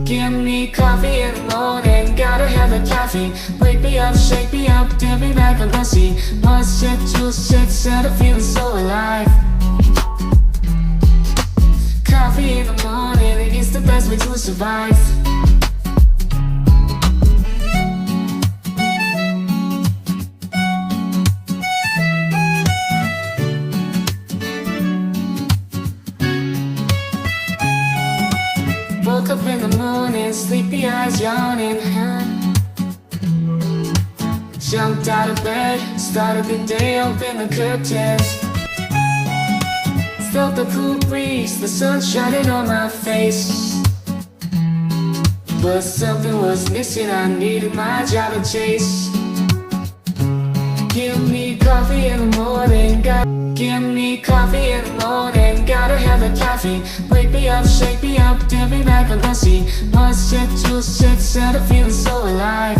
Give me coffee in the morning, gotta have the coffee. Wake me up, shake me up, dip me back on pussy. 1 sip, 2 sips, and I'm feeling so alive. Coffee in the morning, it's the best way to survive. Woke up in the morning, sleepy eyes yawning. Jumped out of bed, started the day, opened the curtains. Felt the cool breeze, the sun shining on my face. But something was missing, I needed my job to chase. Give me coffee in the morning, give me coffee in the morning, gotta have the coffee. Wake me up, shake me up, dip me back on pussy. 1 sip, 2 sips, and I'm feeling so alive.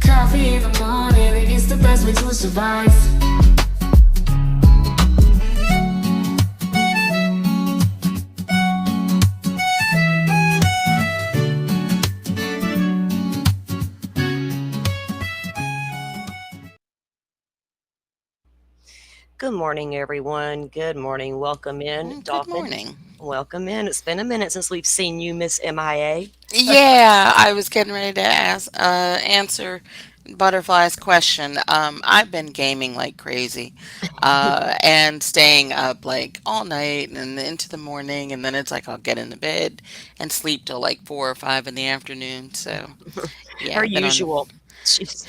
Coffee in the morning, it's the best way to survive. Good morning, everyone. Good morning. Welcome in, Good Dolphin. morning. Welcome in. It's been a minute since we've seen you, Miss MIA. Yeah, I was getting ready to answer Butterfly's question. I've been gaming like crazy, and staying up like all night and into the morning, and then it's like I'll get into bed and sleep till like 4 or 5 in the afternoon. So yeah, Her I've been on. usual. She's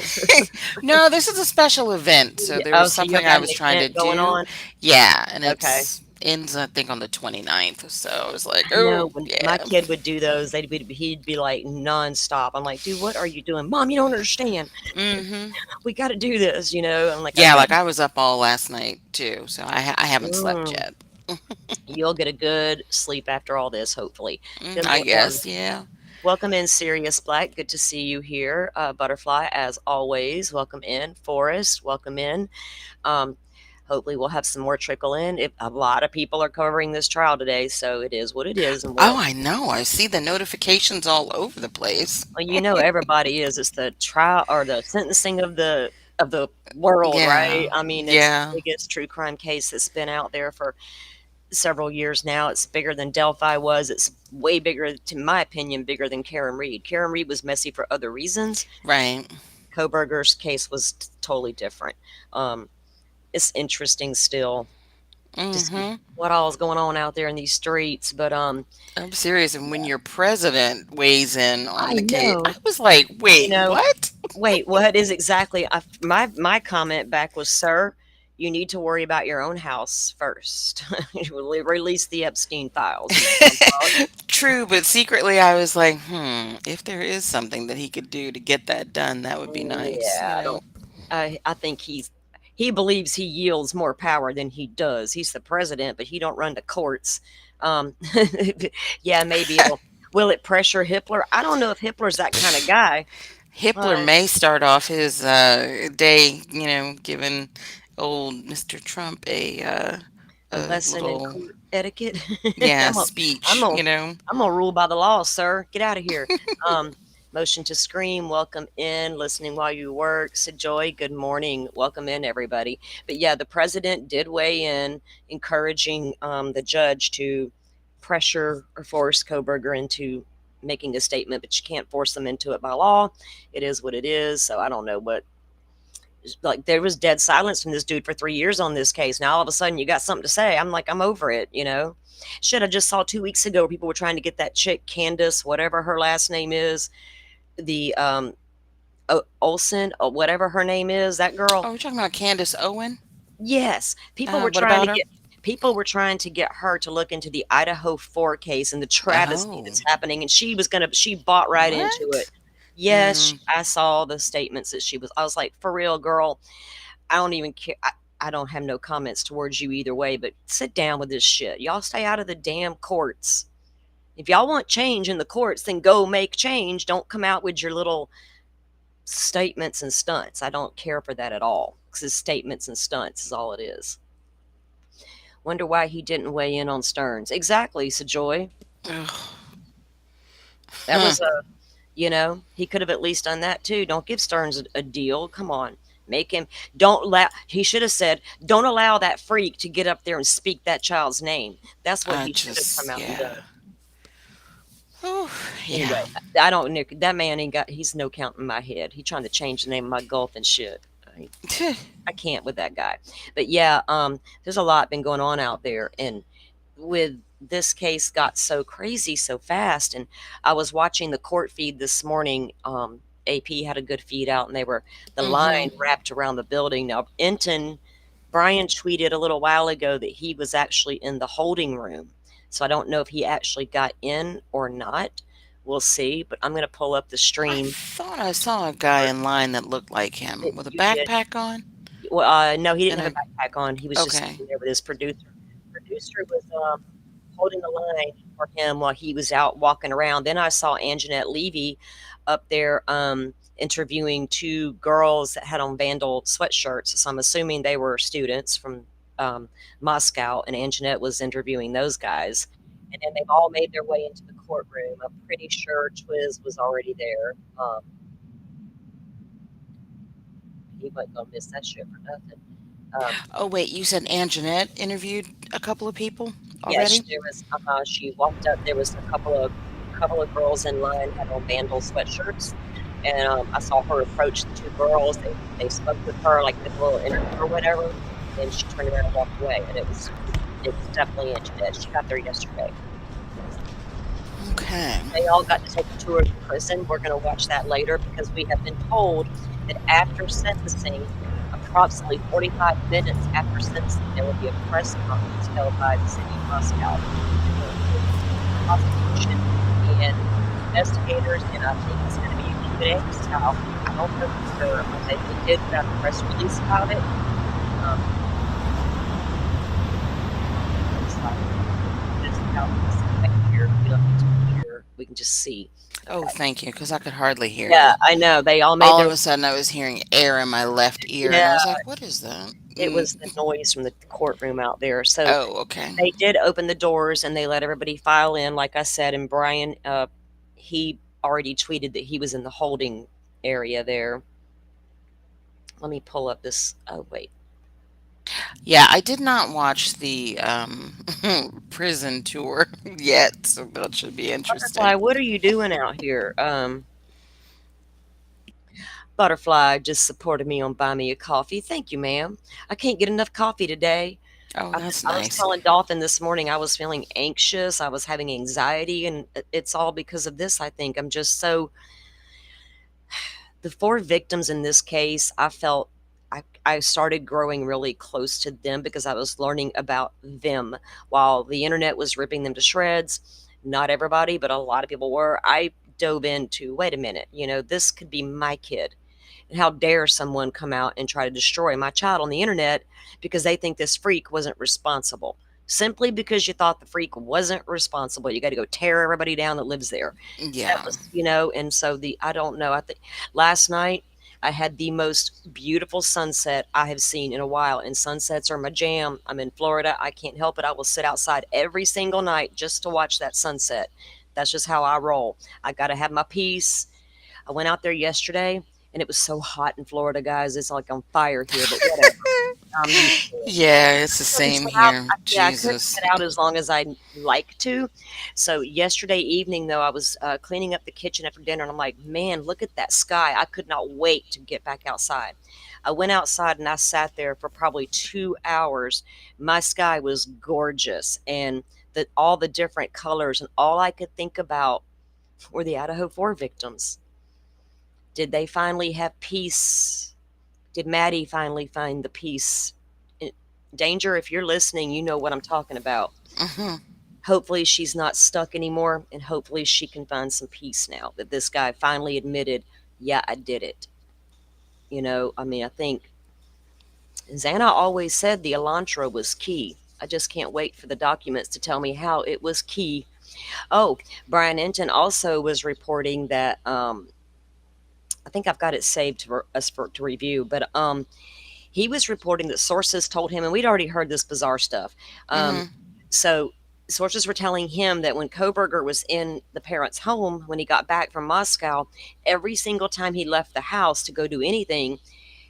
No, this is a special event, so there oh, was so you something I got an was trying to event going do. on? Yeah, and Okay. it's ends I think on the 29th. So I was like, I know oh when my yeah. kid would do those, he'd be like nonstop. I'm like, dude, what are you doing? Mom, you don't understand. Hmm. We got to do this, you know? I'm like, Yeah, okay. like I was up all last night too, so I haven't slept Mm, yet. you'll get a good sleep after all this, hopefully. Good I morning. guess, yeah. Welcome in, Sirius Black. Good to see you here. Butterfly, as always. Welcome in. Forest, welcome in. Um, hopefully, we'll have some more trickle in. A lot of people are covering this trial today, so it is what it is. And Oh, I know. I see the notifications all over the place. well, everybody is. It's the trial or the sentencing of the world, right? Yeah, I mean, it's the yeah. biggest true crime case that's been out there for several years now. It's bigger than Delphi was. It's way bigger, to my opinion, bigger than Karen Reed. Karen Reed was messy for other reasons. Right. Kohberger's case was totally different. Um, it's interesting still to see Mm-hmm. what all is going on out there in these streets. But I'm serious. And when your president weighs in on I the case, I know, was like, you wait, know, what? wait, what is exactly? My comment back was, sir, you need to worry about your own house first. Release the Epstein files. Is what I'm calling it. True, but secretly I was like, if there is something that he could do to get that done, that would be nice, Yeah, I don't. I think he believes he yields more power than he does. He's the president, but he don't run the courts. Um, yeah, maybe it'll. Will it pressure Hitler? I don't know if Hitler's that kind of guy. Hitler Uh, may start off his day, giving old Mr. Trump a a lesson in little, court etiquette. yeah, I'm a, I'm speech, gonna, I'm gonna rule by the law, sir. Get out of here. Um, motion to scream. Welcome in. Listening while you work. Joy. Good morning. Welcome in, everybody. But yeah, the president did weigh in, encouraging the judge to pressure or force Kohberger into making a statement, but you can't force them into it by law. It is what it is. So I don't know what, like, there was dead silence from this dude for 3 years on this case. Now all of a sudden you got something to say. I'm like, I'm over it, you know. Shit, I just saw 2 weeks ago where people were trying to get that chick Candace, whatever her last name is, the Olsen, or whatever her name is, that girl. oh, we're talking about Candace Owen. Yes, What about her? people were trying to get her to look into the Idaho 4 case and the travesty Oh, that's happening, and she bought right into it. what? Yes, Mm, I saw the statements that she was. I was like, for real, girl. I don't even care. I don't have no comments towards you either way, but sit down with this shit. Y'all stay out of the damn courts. If y'all want change in the courts, then go make change. Don't come out with your little statements and stunts. I don't care for that at all, because it's statements and stunts is all it is. Wonder why he didn't weigh in on Stearns. Exactly, Joy. Ugh. That was a, he could have at least done that too. Don't give Stearns a deal. Come on. Make him, don't allow, he should have said, don't allow that freak to get up there and speak that child's name. That's what I he should have come just, out and yeah. done. Whew, Anyway, yeah. I don't, Nick, that man ain't got, he's no count in my head. He trying to change the name of my Gulf and shit. I can't with that guy. But yeah, there's a lot been going on out there, and with this case got so crazy so fast. And I was watching the court feed this morning. AP had a good feed out, and they were the Mm-hmm. line wrapped around the building. Now, Bryan tweeted a little while ago that he was actually in the holding room. So I don't know if he actually got in or not. We'll see. But I'm going to pull up the I stream. thought I saw a guy in line that looked like him with a You did. backpack on. Well, no, he didn't And have a a backpack on. He was just okay. sitting there with his producer. Producer was holding the line for him while he was out walking around. Then I saw Anjanette Levy up there interviewing two girls that had on Vandal sweatshirts. So I'm assuming they were students from um, Moscow, and Anjanette was interviewing those guys. And then they've all made their way into the courtroom. I'm pretty sure Twiz was already there. He wasn't gonna miss that shit for nothing. Um, Oh wait, you said Anjanette interviewed a couple of people Yes, already? there was, she walked up, there was a couple of girls in line had on Vandal sweatshirts, and, I saw her approach the 2 girls. They spoke with her, like, did a little interview or whatever, and she turned around and walked away, and it was definitely Anjanette. She got there yesterday. Okay. They all got to take a tour of the prison. We're gonna watch that later because we have been told that after sentencing, approximately 45 minutes after sentencing, there will be a press conference held by the city of Moscow. It will include the prosecution and investigators, and I think it's gonna be a Q&A style. I don't know for sure, but they did put out a press release about it. Looks like this is how I can hear. We don't need to hear. We can just see. Oh, Okay. thank you, because I could hardly hear Yeah, you. I know. They all made All their of a sudden, I was hearing air in my left ear, and I Yeah, was like, "What is that?" it was the noise from the courtroom out there. So Oh, okay. they did open the doors and they let everybody file in, like I said. And Bryan, he already tweeted that he was in the holding area there. Let me pull up this. Oh, wait. Yeah, I did not watch the prison tour yet, so that should be Butterfly, interesting. what are you doing out here? Butterfly just supported me on Buy Me a Coffee. Thank you, ma'am. I can't get enough coffee today. Oh, that's I was nice. telling Dolphin this morning I was feeling anxious. I was having anxiety, and it's all because of this. I think I'm just so. The 4 victims in this case, I felt I started growing really close to them because I was learning about them while the internet was ripping them to shreds. Not everybody, but a lot of people were. I dove into, wait a minute, this could be my kid. And how dare someone come out and try to destroy my child on the internet because they think this freak wasn't responsible? Simply because you thought the freak wasn't responsible, you got to go tear everybody down that lives there. That Yeah. was, and so I don't know. I think last night I had the most beautiful sunset I have seen in a while, and sunsets are my jam. I'm in Florida. I can't help it. I will sit outside every single night just to watch that sunset. That's just how I roll. I got to have my peace. I went out there yesterday and it was so hot in Florida, guys. It's like on fire here, but whatever. I'm used to it. Yeah, it's the I couldn't same sit out. here. Yeah, I couldn't Jesus. sit out as long as I'd like to. So yesterday evening, though, I was cleaning up the kitchen after dinner, and I'm like, man, look at that sky. I could not wait to get back outside. I went outside and I sat there for probably 2 hours. My sky was gorgeous, and all the different colors, and all I could think about were the Idaho 4 victims. Did they finally have peace? Did Maddie finally find the peace? Danger, if you're listening, you know what I'm talking about. Hmm. Hopefully she's not stuck anymore, and hopefully she can find some peace now that this guy finally admitted, yeah, I did it. I mean, I think Xana always said the Elantra was key. I just can't wait for the documents to tell me how it was key. Oh, Brian Enton also was reporting that I think I've got it saved for us to review, but he was reporting that sources told him, and we'd already heard this bizarre stuff. Hmm. So sources were telling him that when Kohberger was in the parents' home when he got back from Moscow, every single time he left the house to go do anything,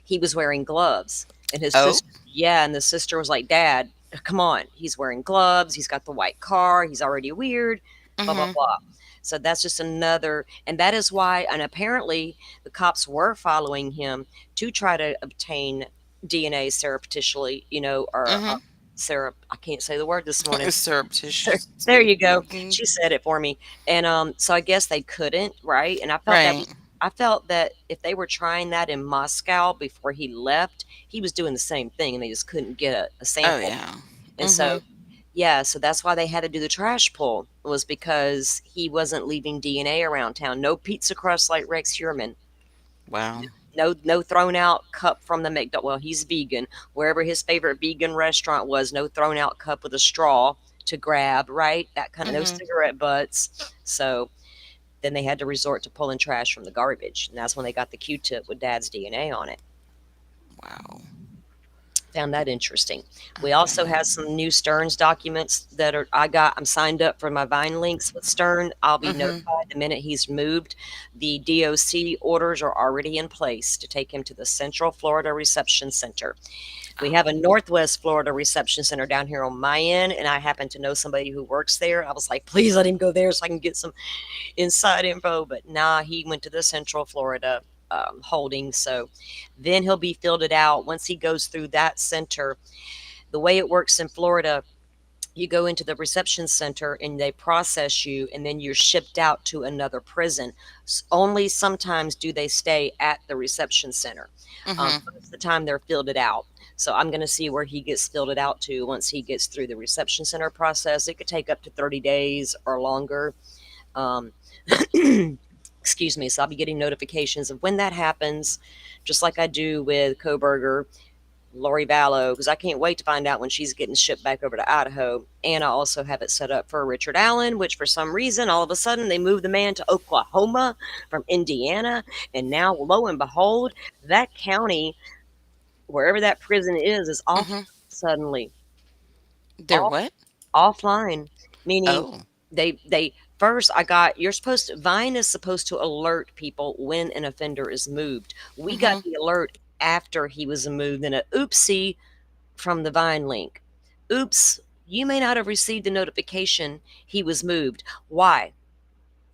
he was wearing gloves. And his Oh. sister, yeah, and the sister was like, "Dad, come on, he's wearing gloves. He's got the white car. He's already weird." Blah blah Mhm. blah. So that's just another, and that is why, and apparently the cops were following him to try to obtain DNA surreptitiously, or Mhm. Sarah, I can't say the word this morning. There Surreptitiously. you go. Mhm. She said it for me. And so I guess they couldn't, right? And Right. I felt that if they were trying that in Moscow before he left, he was doing the same thing and they just couldn't get a Oh sample. yeah. And so Mhm. yeah, so that's why they had to do the trash pull, was because he wasn't leaving DNA around town. No pizza crust like Rex Heuermann. Wow. No thrown out cup from the McDonald's. Well, he's vegan. Wherever his favorite vegan restaurant was, no thrown out cup with a straw to grab, right? That kind of, no Mhm. cigarette butts. So then they had to resort to pulling trash from the garbage. And that's when they got the Q-tip with Dad's DNA on it. Wow. Found that interesting. We also Okay. have some new Stearns documents that I'm signed up for my Vine links with Stern. I'll be Mhm. notified the minute he's moved. The DOC orders are already in place to take him to the Central Florida Reception Center. We have a Northwest Florida Reception Center down here on my end, and I happen to know somebody who works there. I was like, please let him go there so I can get some inside info. But nah, he went to the Central Florida holding. So then he'll be filled it out once he goes through that center. The way it works in Florida, you go into the reception center and they process you, and then you're shipped out to another prison. Only sometimes do they stay at the reception center. Mhm. Most of the time they're filled it out. So I'm going to see where he gets filled it out to once he gets through the reception center process. It could take up to 30 days or longer. Um, excuse me. So I'll be getting notifications of when that happens, just like I do with Kohberger, Lori Vallow, because I can't wait to find out when she's getting shipped back over to Idaho. And I also have it set up for Richard Allen, which for some reason, all of a sudden, they moved the man to Oklahoma from Indiana. And now, lo and behold, that county, wherever that prison is off Mhm. suddenly. They're Off, what? offline, meaning Oh. they first I got you're supposed to Vine is supposed to alert people when an offender is moved. We got Mhm. the alert after he was moved in a oopsie from the Vine link. Oops, you may not have received a notification he was moved. Why?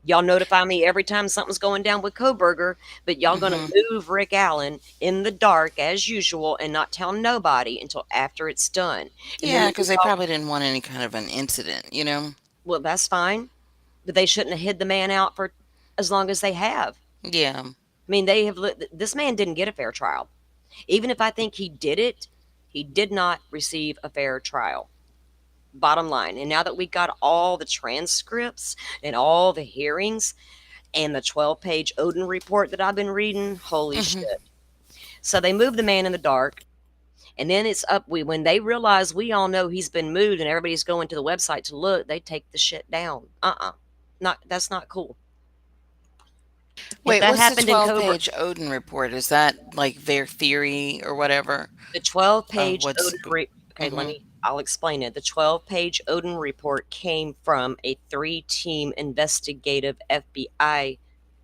Y'all notify me every time something's going down with Kohberger, but y'all gonna Mhm. move Rick Allen in the dark as usual and not tell nobody until after it's done. And then Yeah, when we because they all, probably didn't want any kind of an incident, you know? well, that's fine, but they shouldn't have hid the man out for as long as they have. Yeah. I mean, this man didn't get a fair trial. Even if I think he did it, he did not receive a fair trial. Bottom line. And now that we got all the transcripts and all the hearings and the 12-page Odin report that I've been reading, holy Mhm. shit. So they moved the man in the dark. And then it's up. When they realize we all know he's been moved and everybody's going to the website to look, they take the shit down. Not That's not cool. If Wait, that what's the happened in Cobra, 12-page Odin report? Is that like their theory or whatever the of 12-page what's Odin okay, Mhm. I'll explain it. The 12-page Odin report came from a 3-team investigative FBI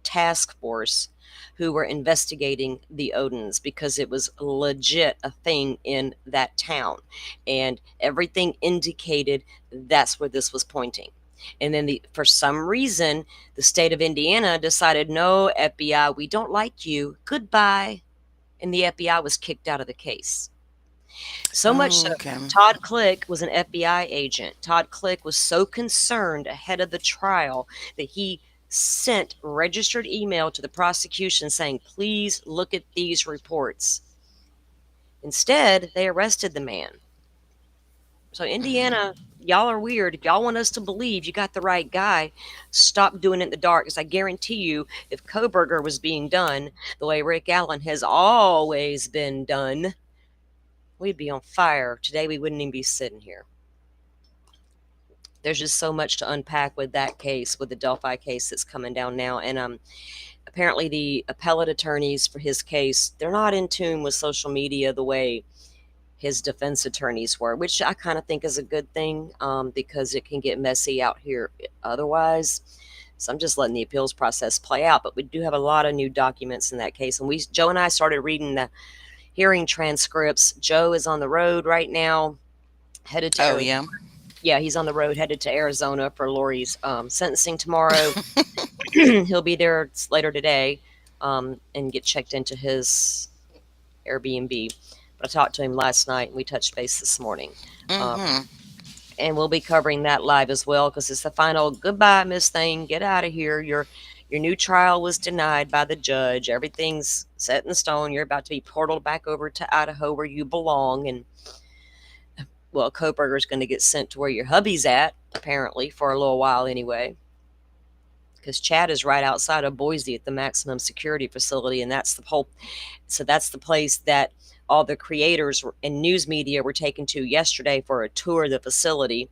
task force who were investigating the Odins because it was legit a thing in that town. And everything indicated that's where this was pointing. And then for some reason, the state of Indiana decided, no, FBI, we don't like you. Goodbye. And the FBI was kicked out of the case. So much so, Oh, okay. Todd Click was an FBI agent. Todd Click was so concerned ahead of the trial that he sent registered email to the prosecution saying, please look at these reports. Instead, they arrested the man. So, Indiana, y'all are weird. If y'all want us to believe you got the right guy, stop doing it in the dark. Because I guarantee you, if Kohberger was being done the way Rick Allen has always been done, we'd be on fire. Today, we wouldn't even be sitting here. There's just so much to unpack with that case, with the Delphi case that's coming down now. And apparently, the appellate attorneys for his case, they're not in tune with social media the way his defense attorneys were, which I kind of think is a good thing, because it can get messy out here otherwise. So I'm just letting the appeals process play out. But we do have a lot of new documents in that case, and Joe and I started reading the hearing transcripts. Joe is on the road right now, headed to Oh Arizona. yeah. Yeah, he's on the road headed to Arizona for Lori's sentencing tomorrow. He'll be there later today, and get checked into his Airbnb. But I talked to him last night and we touched base this morning. Um, Mm-hmm. and we'll be covering that live as well because it's the final goodbye, Miss Thing. Get out of here. Your new trial was denied by the judge. Everything's set in stone. You're about to be portaled back over to Idaho where you belong. And well, Kohberger's going to get sent to where your hubby's at, apparently, for a little while anyway. Because Chad is right outside of Boise at the maximum security facility, and that's the whole. So that's the place that all the creators and news media were taken to yesterday for a tour of the facility,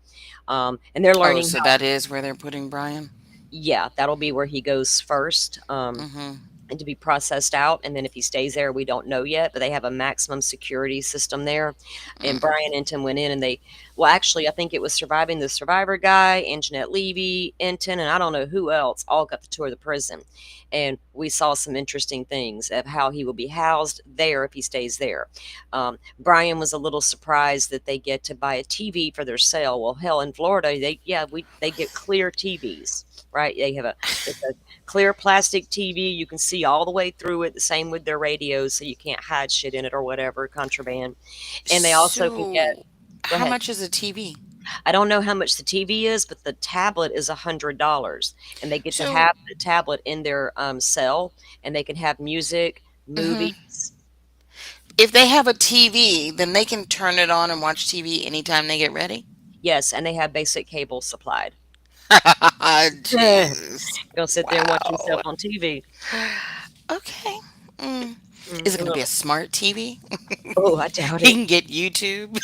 and they're Oh, learning so how. that is where they're putting Brian? Yeah, that'll be where he goes first. Mm-hmm. And to be processed out. And then if he stays there, we don't know yet, but they have a maximum security system there. And Mm. Brian Enton went in and well, actually, I think it was Surviving the Survivor guy, and Jeanette Levy, Enton, and I don't know who else all got the tour of the prison. And we saw some interesting things of how he will be housed there if he stays there. Brian was a little surprised that they get to buy a TV for their cell. Well, hell, in Florida, they get clear TVs, right? It's a clear plastic TV. You can see all the way through it. The same with their radios, so you can't hide shit in it or whatever, contraband. And they also can get. So, Go how ahead. much is a TV? I don't know how much the TV is, but the tablet is $100, and they get to So, have the tablet in their cell, and they can have music, mhm. movies. If they have a TV, then they can turn it on and watch TV anytime they get ready. Yes, and they have basic cable supplied. Jeez. Go sit there and watch yourself Wow. on TV. Okay. Mm. Is it Mm, going to be a no, smart TV? oh, I doubt He it. can get YouTube.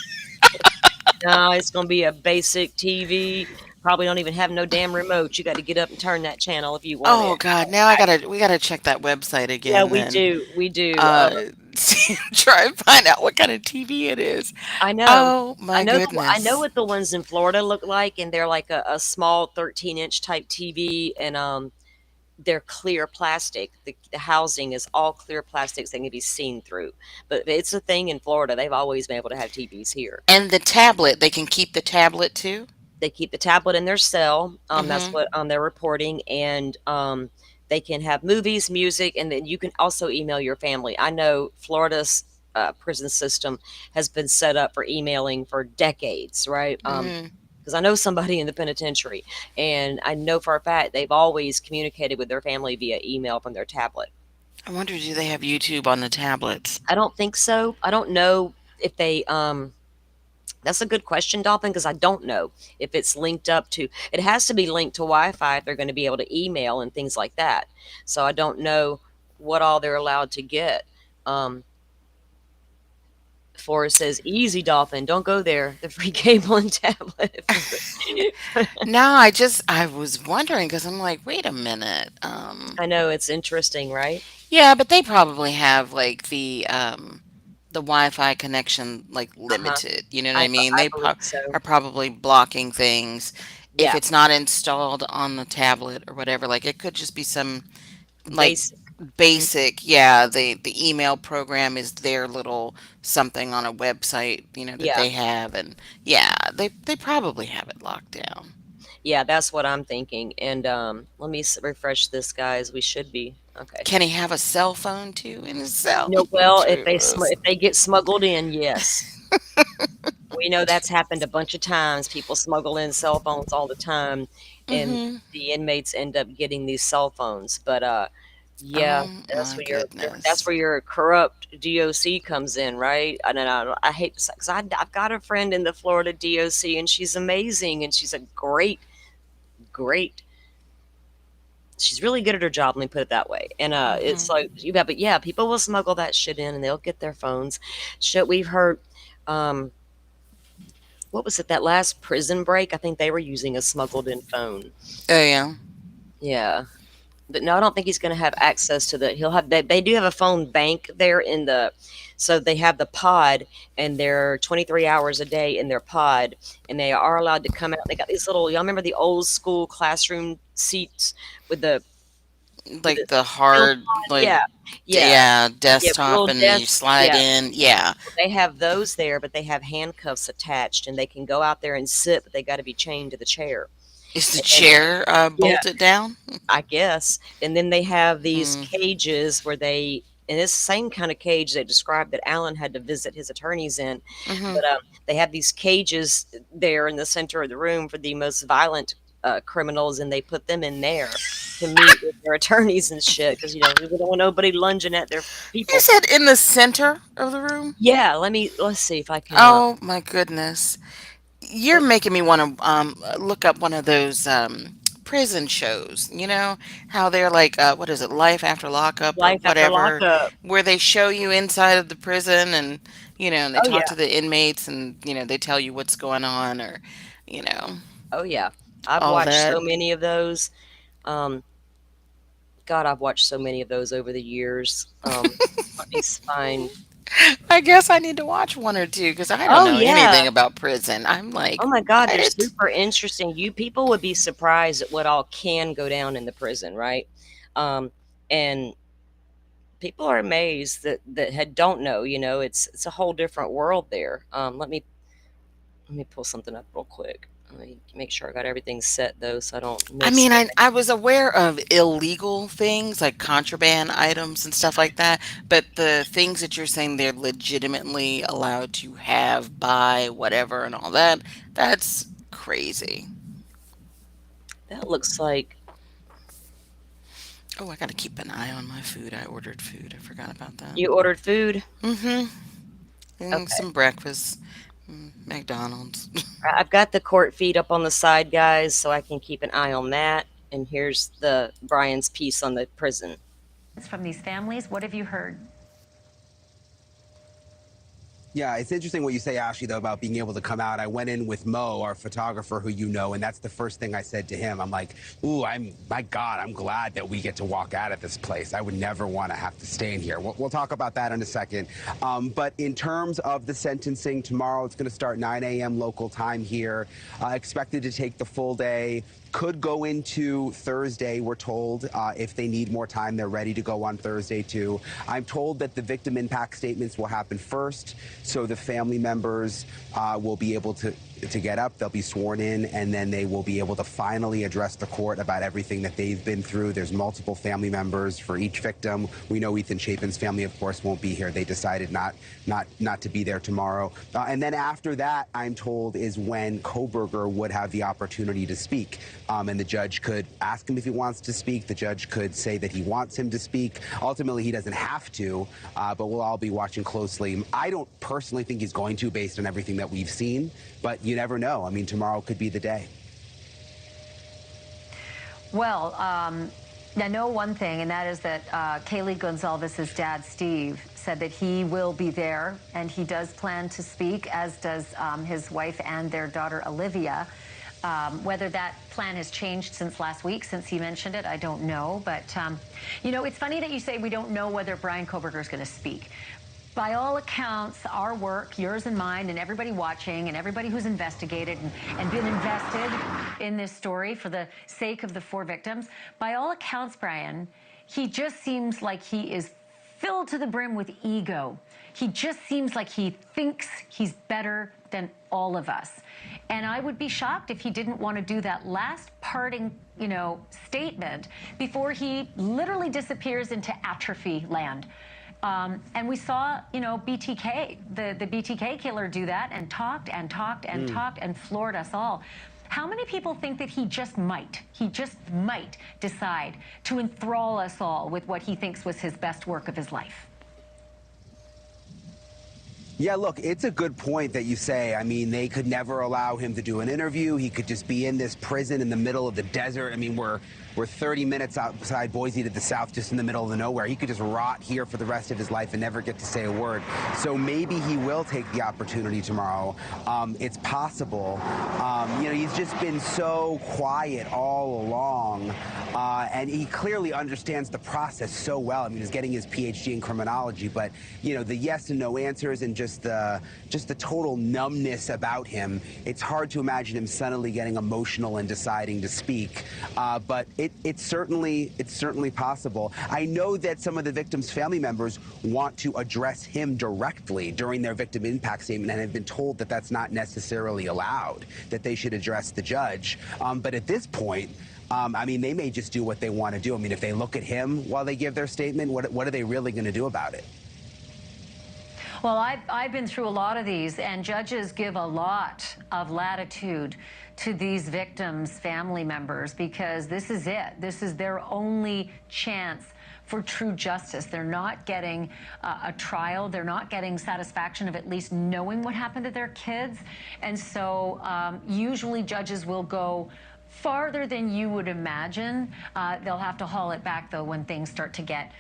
No, it's gonna be a basic TV. Probably don't even have no damn remote. You got to get up and turn that channel if you want Oh it. God, now we gotta check that website Yeah, again we then. do. We do. Uh, try and find out what kind of TV it is. I know. Oh I my know. I know goodness. what the ones in Florida look like, and they're like a small 13-inch type TV, and they're clear plastic. The housing is all clear plastics that can be seen through. But it's a thing in Florida. They've always been able to have TVs here. And the tablet, they can keep the tablet too? They keep the tablet in their cell. That's Mm-hmm. what they're reporting, and they can have movies, music, and then you can also email your family. I know Florida's prison system has been set up for emailing for decades, right? Mm-hmm. Because I know somebody in the penitentiary, and I know for a fact they've always communicated with their family via email from their tablet. I wonder, do they have YouTube on the tablets? I don't think so. I don't know if they. That's a good question, Dolphin, because I don't know if it's linked up to. It has to be linked to Wi-Fi if they're going to be able to email and things like that. So I don't know what all they're allowed to get. Um, Forrest says, "Easy, Dolphin. Don't go there. The free cable and tablet." No, I was wondering because I'm like, wait a minute. I know it's interesting, right? Yeah, but they probably have like the Wi-Fi connection like Uh huh. limited. You know what I mean? I They believe so. are probably blocking things if Yeah, it's not installed on the tablet or whatever. Like it could just be some like basic. Mhm. basic, yeah, the email program is their little something on a website, that Yeah, they have, and yeah, they probably have it locked down. yeah, that's what I'm thinking. And let me refresh this, guys. We should be okay. Can he have a cell phone too in his cell? No, well, Jesus. if they get smuggled in, yes. We know that's happened a bunch of times. People smuggle in cell phones all the time, and Hmm. the inmates end up getting these cell phones. But yeah, Oh my that's goodness. where your corrupt DOC comes in, right? And I hate to say, because I've got a friend in the Florida DOC, and she's amazing, and she's a great. She's really good at her job. Let me put it that way. And it's Hmm. like but yeah, people will smuggle that shit in, and they'll get their phones. Shit, we've heard. Um, what was it, that last prison break? I think they were using a smuggled in phone. Oh yeah. Yeah. but no, I don't think he's going to have access to the. He'll have. They do have a phone bank there in the. So they have the pod, and they're 23 hours a day in their pod, and they are allowed to come out. They got these little. Y'all remember the old school classroom seats with the Like the steel hard, pod? like, Yeah, yeah, yeah, yeah. desktop, Little and you desk. slide Yeah, in. Yeah. they have those there, but they have handcuffs attached, and they can go out there and sit, but they got to be chained to the chair. Is the And chair yeah, bolted down? I guess. And then they have these Mm. cages where they, in this same kind of cage they described that Alan had to visit his attorneys in, Hmm. but they have these cages there in the center of the room for the most violent criminals, and they put them in there to meet with their attorneys and shit because we don't want nobody lunging at their You people. said in the center of the room? Yeah, let's see if I can. Oh my goodness. You're making me want to look up one of those prison shows. You know how they're like, what is it, Life After Lockup or Life after whatever, lockup. where they show you inside of the prison, and and they Oh talk yeah, to the inmates, and they tell you what's going on, or you know oh yeah. I've all watched that. so many of those. Um, God, I've watched so many of those over the years. Let me find. I guess I need to watch one or two because I don't Oh know yeah. anything about prison. I'm Oh like, my God, they're what? super interesting. You people would be surprised at what all can go down in the prison, right? Um, and people are amazed that don't know. It's a whole different world there. Let me pull something up real quick. Let me make sure I got everything set though, so I don't I miss mean, it. I was aware of illegal things like contraband items and stuff like that, but the things that you're saying they're legitimately allowed to have, buy, whatever, and all that, that's crazy. That looks like Oh, I gotta keep an eye on my food. I ordered food. I forgot about that. you ordered food. Mm-hmm. Okay. Some breakfast. McDonald's. I've got the court feed up on the side, guys, so I can keep an eye on that. And here's the Brian's piece on the prison. From these families. What have you heard? Yeah, it's interesting what you say, Ashley, though, about being able to come out. I went in with Mo, our photographer, who you know, and that's the first thing I said to him. I'm like, ooh, my God, I'm glad that we get to walk out of this place. I would never want to have to stay in here. We'll talk about that in a second. But in terms of the sentencing, tomorrow it's going to start 9 a.m. local time here. Expected to take the full day. Could go into Thursday, we're told. If they need more time, they're ready to go on Thursday, too. I'm told that the victim impact statements will happen first, so the family members will be able to get up, they'll be sworn in, and then they will be able to finally address the court about everything that they've been through. There's multiple family members for each victim. We know Ethan Chapin's family, of course, won't be here. They decided not to be there tomorrow. And then after that, I'm told, is when Kohberger would have the opportunity to speak. And the judge could ask him if he wants to speak. The judge could say that he wants him to speak. Ultimately, he doesn't have to, but we'll all be watching closely. I don't personally think he's going to, based on everything that we've seen, but you never know. I mean, tomorrow could be the day. Well, I know one thing, and that is that Kaylee Goncalves' dad, Steve, said that he will be there, and he does plan to speak, as does his wife and their daughter, Olivia. Whether that plan has changed since last week, since he mentioned it, I don't know. But, it's funny that you say we don't know whether Bryan Kohberger is going to speak. By all accounts, our work, yours and mine, and everybody watching, and everybody who's investigated and been invested in this story for the sake of the 4 victims, by all accounts, Bryan, he just seems like he is filled to the brim with ego. He just seems like he thinks he's better than all of us. And I would be shocked if he didn't want to do that last parting, statement before he literally disappears into atrophy land. And we saw, BTK, the BTK killer do that and talked and talked and talked and floored us all. How many people think that he just might decide to enthrall us all with what he thinks was his best work of his life? Yeah, look, it's a good point that you say. I mean, they could never allow him to do an interview. He could just be in this prison in the middle of the desert. I mean, we're 30 minutes outside Boise to the south, just in the middle of the nowhere. He could just rot here for the rest of his life and never get to say a word. So maybe he will take the opportunity tomorrow. It's possible. You know, he's just been so quiet all along, and he clearly understands the process so well. I mean, he's getting his PhD in criminology, but you know, the yes and no answers and just the total numbness about him. It's hard to imagine him suddenly getting emotional and deciding to speak. But it's certainly possible. I know that some of the victims' family members want to address him directly during their victim impact statement and have been told that that's not necessarily allowed, that they should address the judge. But at this point, I mean, they may just do what they want to do. I mean, if they look at him while they give their statement, what are they really going to do about it? Well, I've been through a lot of these, and judges give a lot of latitude to these victims' family members because this is it. This is their only chance for true justice. They're not getting a trial. They're not getting satisfaction of at least knowing what happened to their kids. And so usually judges will go farther than you would imagine. They'll have to haul it back, though, when things start to get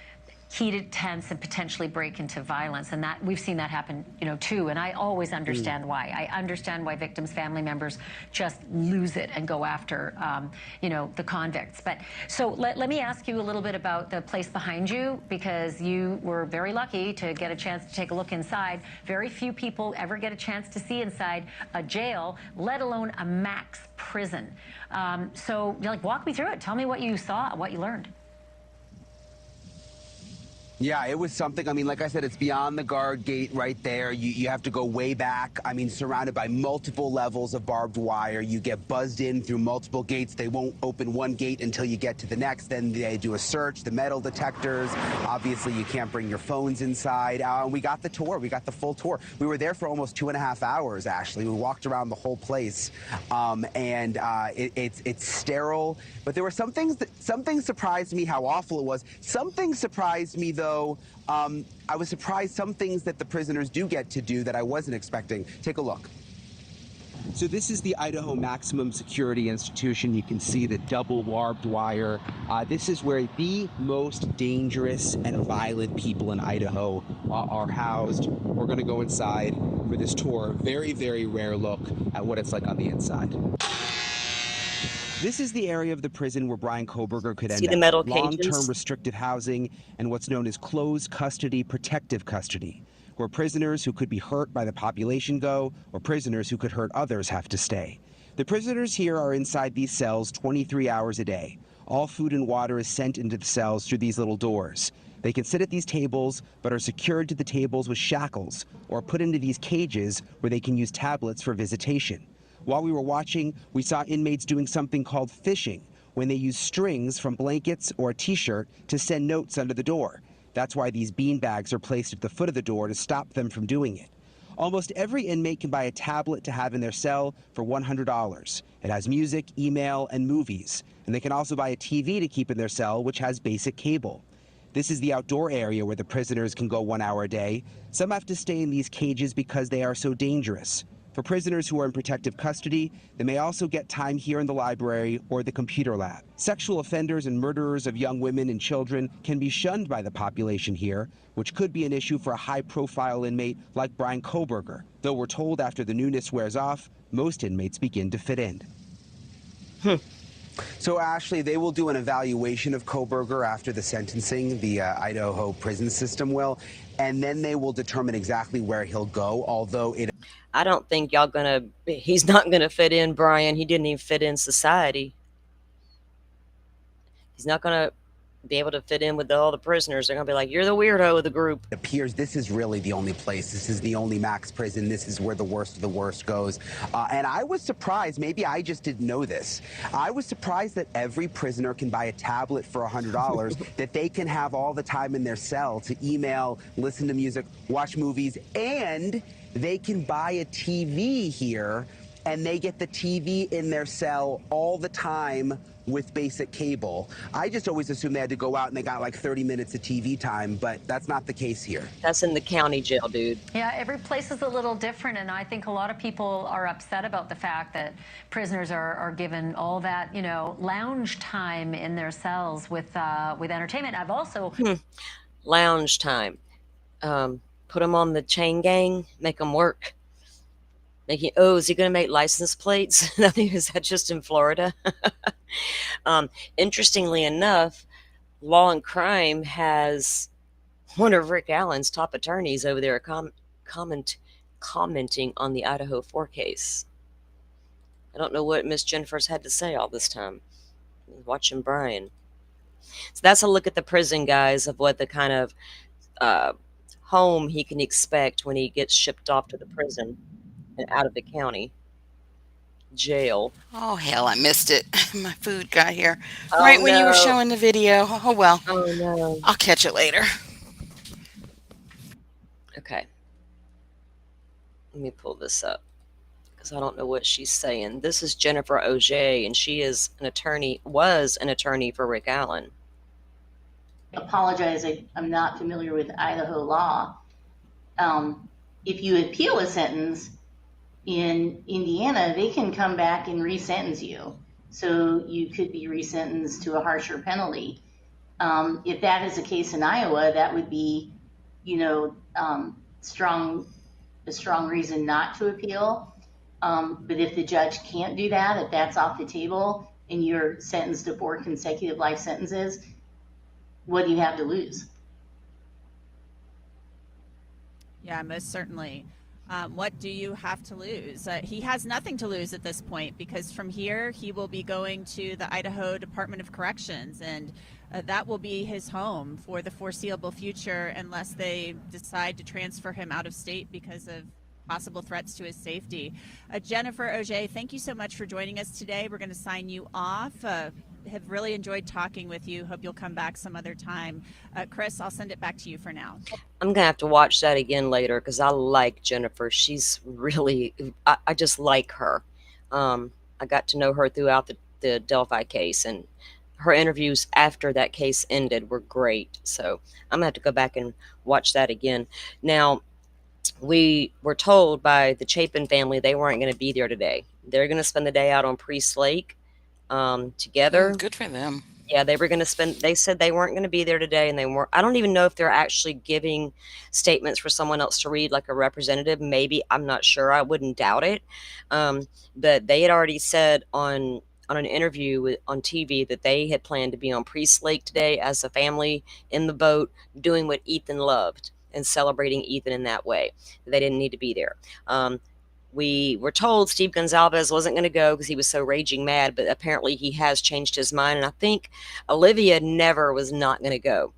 heated, tense, and potentially break into violence. And that we've seen that happen, you know, too. And I always understand why. I understand why victims' family members just lose it and go after, you know, the convicts. But so let me ask you a little bit about the place behind you, because you were very lucky to get a chance to take a look inside. Very few people ever get a chance to see inside a jail, let alone a max prison. So, like, walk me through it. Tell me what you saw, what you learned. Yeah, it was something. I mean, like I said, it's beyond the guard gate right there. You have to go way back. I mean, surrounded by multiple levels of barbed wire. You get buzzed in through multiple gates. They won't open one gate until you get to the next. Then they do a search, the metal detectors. Obviously, you can't bring your phones inside. We got the tour. We got the full tour. We were there for almost 2.5 hours, Ashley. We walked around the whole place. It's sterile. But there were some things surprised me how awful it was. Some things surprised me, though. I was surprised some things that the prisoners do get to do that I wasn't expecting. Take a look. So this is the Idaho Maximum Security Institution. You can see the double barbed wire. This is where the most dangerous and violent people in Idaho are housed. We're going to go inside for this tour. Very, very rare look at what it's like on the inside. This is the area of the prison where Bryan Kohberger could end up. Long-term restricted housing and what's known as closed custody, protective custody, where prisoners who could be hurt by the population go, or prisoners who could hurt others have to stay. The prisoners here are inside these cells 23 hours a day. All food and water is sent into the cells through these little doors. They can sit at these tables, but are secured to the tables with shackles, or put into these cages where they can use tablets for visitation. While we were watching, we saw inmates doing something called fishing, when they use strings from blankets or a t-shirt to send notes under the door. That's why these bean bags are placed at the foot of the door to stop them from doing it. Almost every inmate can buy a tablet to have in their cell for $100. It has music, email, and movies. And they can also buy a TV to keep in their cell, which has basic cable. This is the outdoor area where the prisoners can go 1 hour a day. Some have to stay in these cages because they are so dangerous. For prisoners who are in protective custody, they may also get time here in the library or the computer lab. Sexual offenders and murderers of young women and children can be shunned by the population here, which could be an issue for a high-profile inmate like Bryan Kohberger. Though we're told after the newness wears off, most inmates begin to fit in. So, Ashley, they will do an evaluation of Kohberger after the sentencing, the Idaho prison system will, and then they will determine exactly where he'll go, although it... I don't think he's not gonna fit in, Brian. He didn't even fit in society. He's not gonna be able to fit in with all the prisoners. They're gonna be like, you're the weirdo of the group. It appears this is really the only place. This is the only max prison. This is where the worst of the worst goes. And I was surprised, maybe I just didn't know this. I was surprised that every prisoner can buy a tablet for $100, that they can have all the time in their cell to email, listen to music, watch movies, and they can buy a TV here, and they get the TV in their cell all the time with basic cable. I just always assumed they had to go out and they got like 30 minutes of TV time, but that's not the case here. That's in the county jail, dude. Yeah, every place is a little different, and I think a lot of people are upset about the fact that prisoners are given all that, you know, lounge time in their cells with entertainment. I've also Lounge time. Put them on the chain gang, make them work. Is he going to make license plates? Is that just in Florida? Interestingly enough, Law and Crime has one of Rick Allen's top attorneys over there commenting on the Idaho 4 case. I don't know what Miss Jennifer's had to say all this time. Watching Bryan. So that's a look at the prison, guys, of what the kind of home he can expect when he gets shipped off to the prison and out of the county jail. Oh, hell, I missed it. My food got here right when you were showing the video. Oh, well. Oh, no. I'll catch it later. Okay. Let me pull this up because I don't know what she's saying. This is Jennifer Auger, and she is was an attorney for Rick Allen. Apologize, I'm not familiar with Idaho law. If you appeal a sentence in Indiana, they can come back and resentence you. So you could be resentenced to a harsher penalty. If that is the case in Iowa, that would be, a strong reason not to appeal. But if the judge can't do that, if that's off the table and you're sentenced to 4 consecutive life sentences, what do you have to lose? Yeah, most certainly. What do you have to lose? He has nothing to lose at this point, because from here he will be going to the Idaho Department of Corrections, and that will be his home for the foreseeable future unless they decide to transfer him out of state because of possible threats to his safety. Jennifer Auger, thank you so much for joining us today. We're going to sign you off. Have really enjoyed talking with you. Hope you'll come back some other time. Chris, I'll send it back to you for now. I'm gonna have to watch that again later because I like Jennifer. She's really, I just like her. I got to know her throughout the Delphi case, and her interviews after that case ended were great. So I'm gonna have to go back and watch that again. Now, we were told by the Chapin family they weren't going to be there today. They're going to spend the day out on Priest Lake together. Good for them. Yeah, they said they weren't going to be there today, and I don't even know if they're actually giving statements for someone else to read, like a representative. Maybe, I'm not sure. I wouldn't doubt it. But they had already said on an interview on TV that they had planned to be on Priest Lake today as a family in the boat, doing what Ethan loved and celebrating Ethan in that way. They didn't need to be there. We were told Steve Goncalves wasn't going to go because he was so raging mad, but apparently he has changed his mind. And I think Olivia never was not going to go.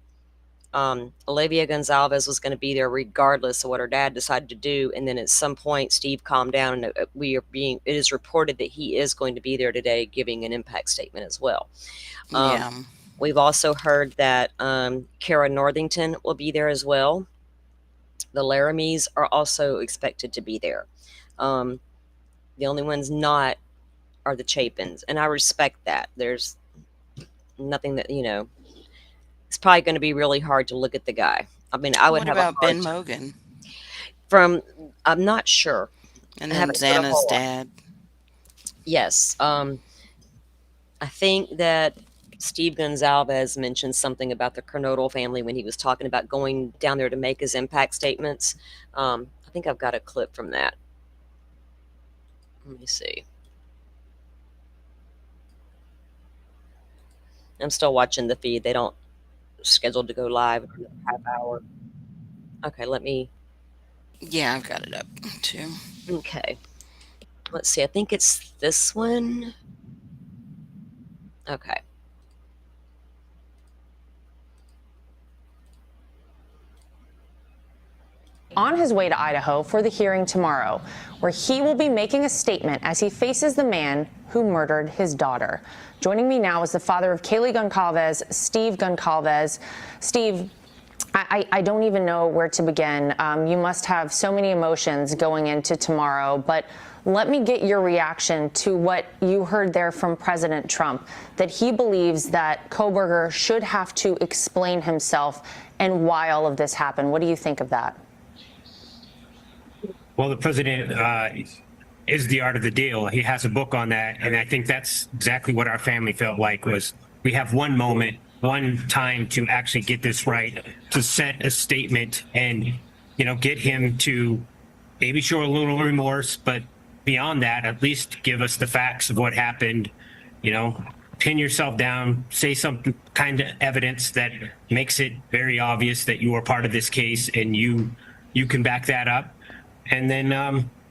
Olivia Goncalves was going to be there regardless of what her dad decided to do. And then at some point, Steve calmed down, and it is reported that he is going to be there today giving an impact statement as well. Yeah. We've also heard that Kara Northington will be there as well. The Laramies are also expected to be there. The only ones not are the Chapins, and I respect that. There's nothing that, it's probably going to be really hard to look at the guy. I mean, I would have What about Ben Mogen? I'm not sure. And then Xana's dad. Yes. I think that Steve Goncalves mentioned something about the Kernodle family when he was talking about going down there to make his impact statements. I think I've got a clip from that. Let me see. I'm still watching the feed. They don't scheduled to go live in a half hour. Okay, let me. Yeah, I've got it up too. Okay. Let's see. I think it's this one. Okay. On his way to Idaho for the hearing tomorrow, where he will be making a statement as he faces the man who murdered his daughter. Joining me now is the father of Kaylee Goncalves, Steve Goncalves. Steve, I don't even know where to begin. You must have so many emotions going into tomorrow, but Let me get your reaction to what you heard there from President Trump, that he believes that Kohberger should have to explain himself and why all of this happened. What do you think of that? Well, the president is the art of the deal. He has a book on that, and I think that's exactly what our family felt like. Was we have one moment, one time to actually get this right, to set a statement and, get him to maybe show a little remorse, but beyond that, at least give us the facts of what happened. Pin yourself down, say some kind of evidence that makes it very obvious that you are part of this case and you can back that up. And then,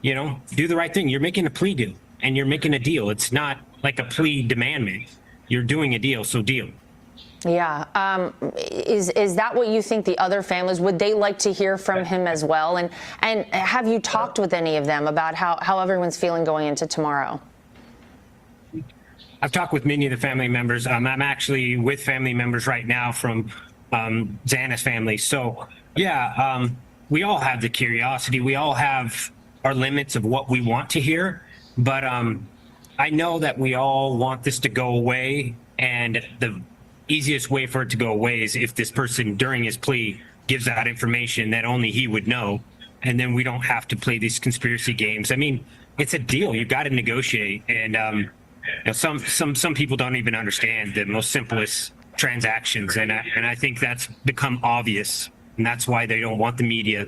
do the right thing. You're making a plea deal, and you're making a deal. It's not like a plea demandment. You're doing a deal, so deal. Yeah. Is that what you think the other families, would they like to hear from him as well? And have you talked with any of them about how everyone's feeling going into tomorrow? I've talked with many of the family members. I'm actually with family members right now from Xana's family. So, yeah, we all have the curiosity. We all have our limits of what we want to hear. But I know that we all want this to go away. And the easiest way for it to go away is if this person during his plea gives out information that only he would know. And then we don't have to play these conspiracy games. I mean, it's a deal. You got to negotiate. And some people don't even understand the most simplest transactions. And I think that's become obvious. And that's why they don't want the media,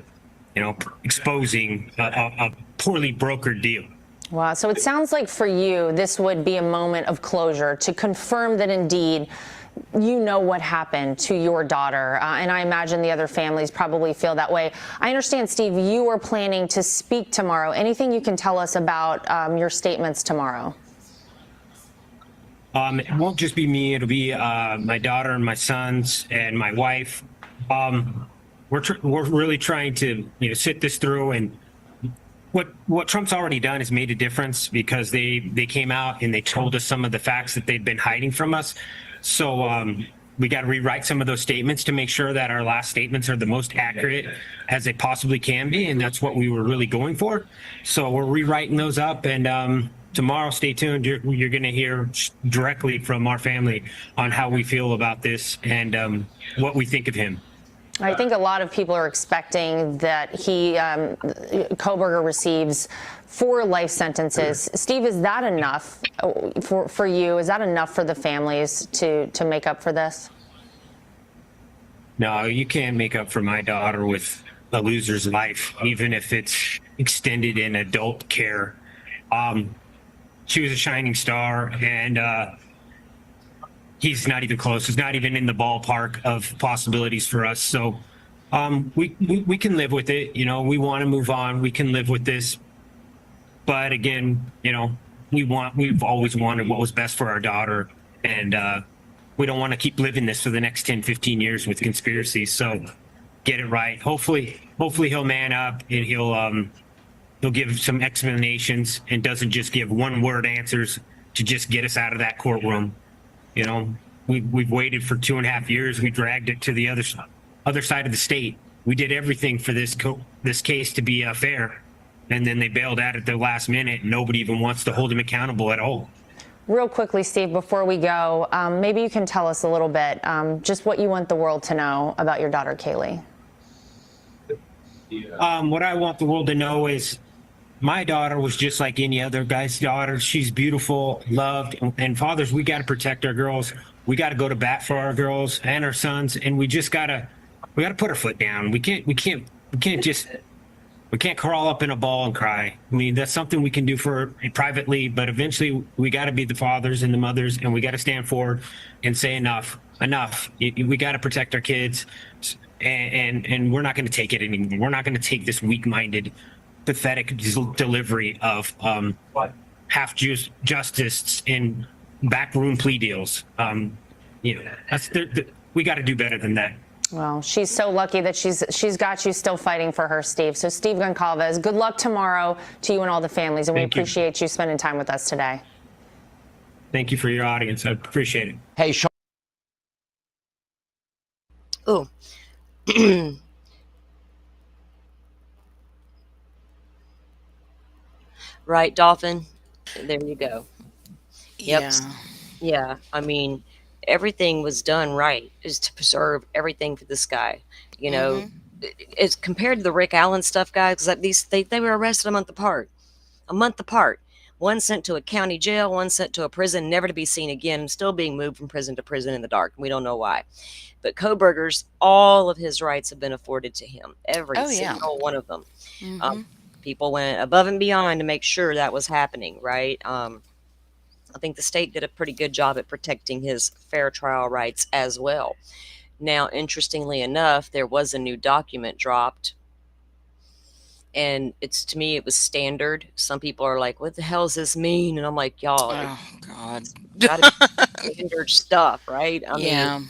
exposing a poorly brokered deal. Wow. So it sounds like for you, this would be a moment of closure to confirm that indeed you know what happened to your daughter. And I imagine the other families probably feel that way. I understand, Steve, you are planning to speak tomorrow. Anything you can tell us about your statements tomorrow? It won't just be me. It'll be my daughter and my sons and my wife. We're really trying to sit this through, and what Trump's already done has made a difference because they came out and they told us some of the facts that they'd been hiding from us. So we got to rewrite some of those statements to make sure that our last statements are the most accurate as they possibly can be, and that's what we were really going for. So we're rewriting those up, and tomorrow, stay tuned. You're going to hear directly from our family on how we feel about this and what we think of him. I think a lot of people are expecting that Kohberger receives 4 life sentences. Steve, is that enough for you? Is that enough for the families to make up for this? No, you can't make up for my daughter with a loser's life, even if it's extended in adult care. She was a shining star, and he's not even close. He's not even in the ballpark of possibilities for us. So we can live with it. We want to move on. We can live with this. But again, we've always wanted what was best for our daughter. And we don't want to keep living this for the next 10, 15 years with conspiracies. So get it right. Hopefully he'll man up and he'll give some explanations and doesn't just give one-word answers to just get us out of that courtroom. We've waited for 2.5 years. We dragged it to the other side of the state. We did everything for this case to be fair, and then they bailed out at the last minute. Nobody even wants to hold him accountable at all. Real quickly, Steve, before we go, maybe you can tell us a little bit just what you want the world to know about your daughter, Kaylee. What I want the world to know is my daughter was just like any other guy's daughter. She's beautiful, loved, and fathers, we got to protect our girls. We got to go to bat for our girls and our sons, and we got to put our foot down. We can't crawl up in a ball and cry. I mean, that's something we can do for privately, but eventually we got to be the fathers and the mothers, and we got to stand forward and say enough. We got to protect our kids, and we're not going to take it anymore. We're not going to take this weak-minded, pathetic delivery of half justice in backroom plea deals. We got to do better than that. Well, she's so lucky that she's got you still fighting for her, Steve. So, Steve Goncalves, good luck tomorrow to you and all the families, and we appreciate you spending time with us today. Thank you for your audience. I appreciate it. Hey, Sean. Oh. Right, Dolphin? There you go. Yep. Yeah. Yeah. I mean, everything was done right is to preserve everything for this guy. You know, Mhm. it's compared to the Rick Allen stuff, guys, because like they were arrested a month apart. A month apart. One sent to a county jail, one sent to a prison, never to be seen again, still being moved from prison to prison in the dark. We don't know why. But Kohberger's, all of his rights have been afforded to him, every Oh yeah. single one of them. Um, Mhm. People went above and beyond to make sure that was happening, right? I think the state did a pretty good job at protecting his fair trial rights as well. Now, interestingly enough, there was a new document dropped, and it's to me it was standard. Some people are like, "What the hell does this mean?" And I'm like, "Y'all, Oh God. it's got to be standard stuff, right?" I mean, Yeah.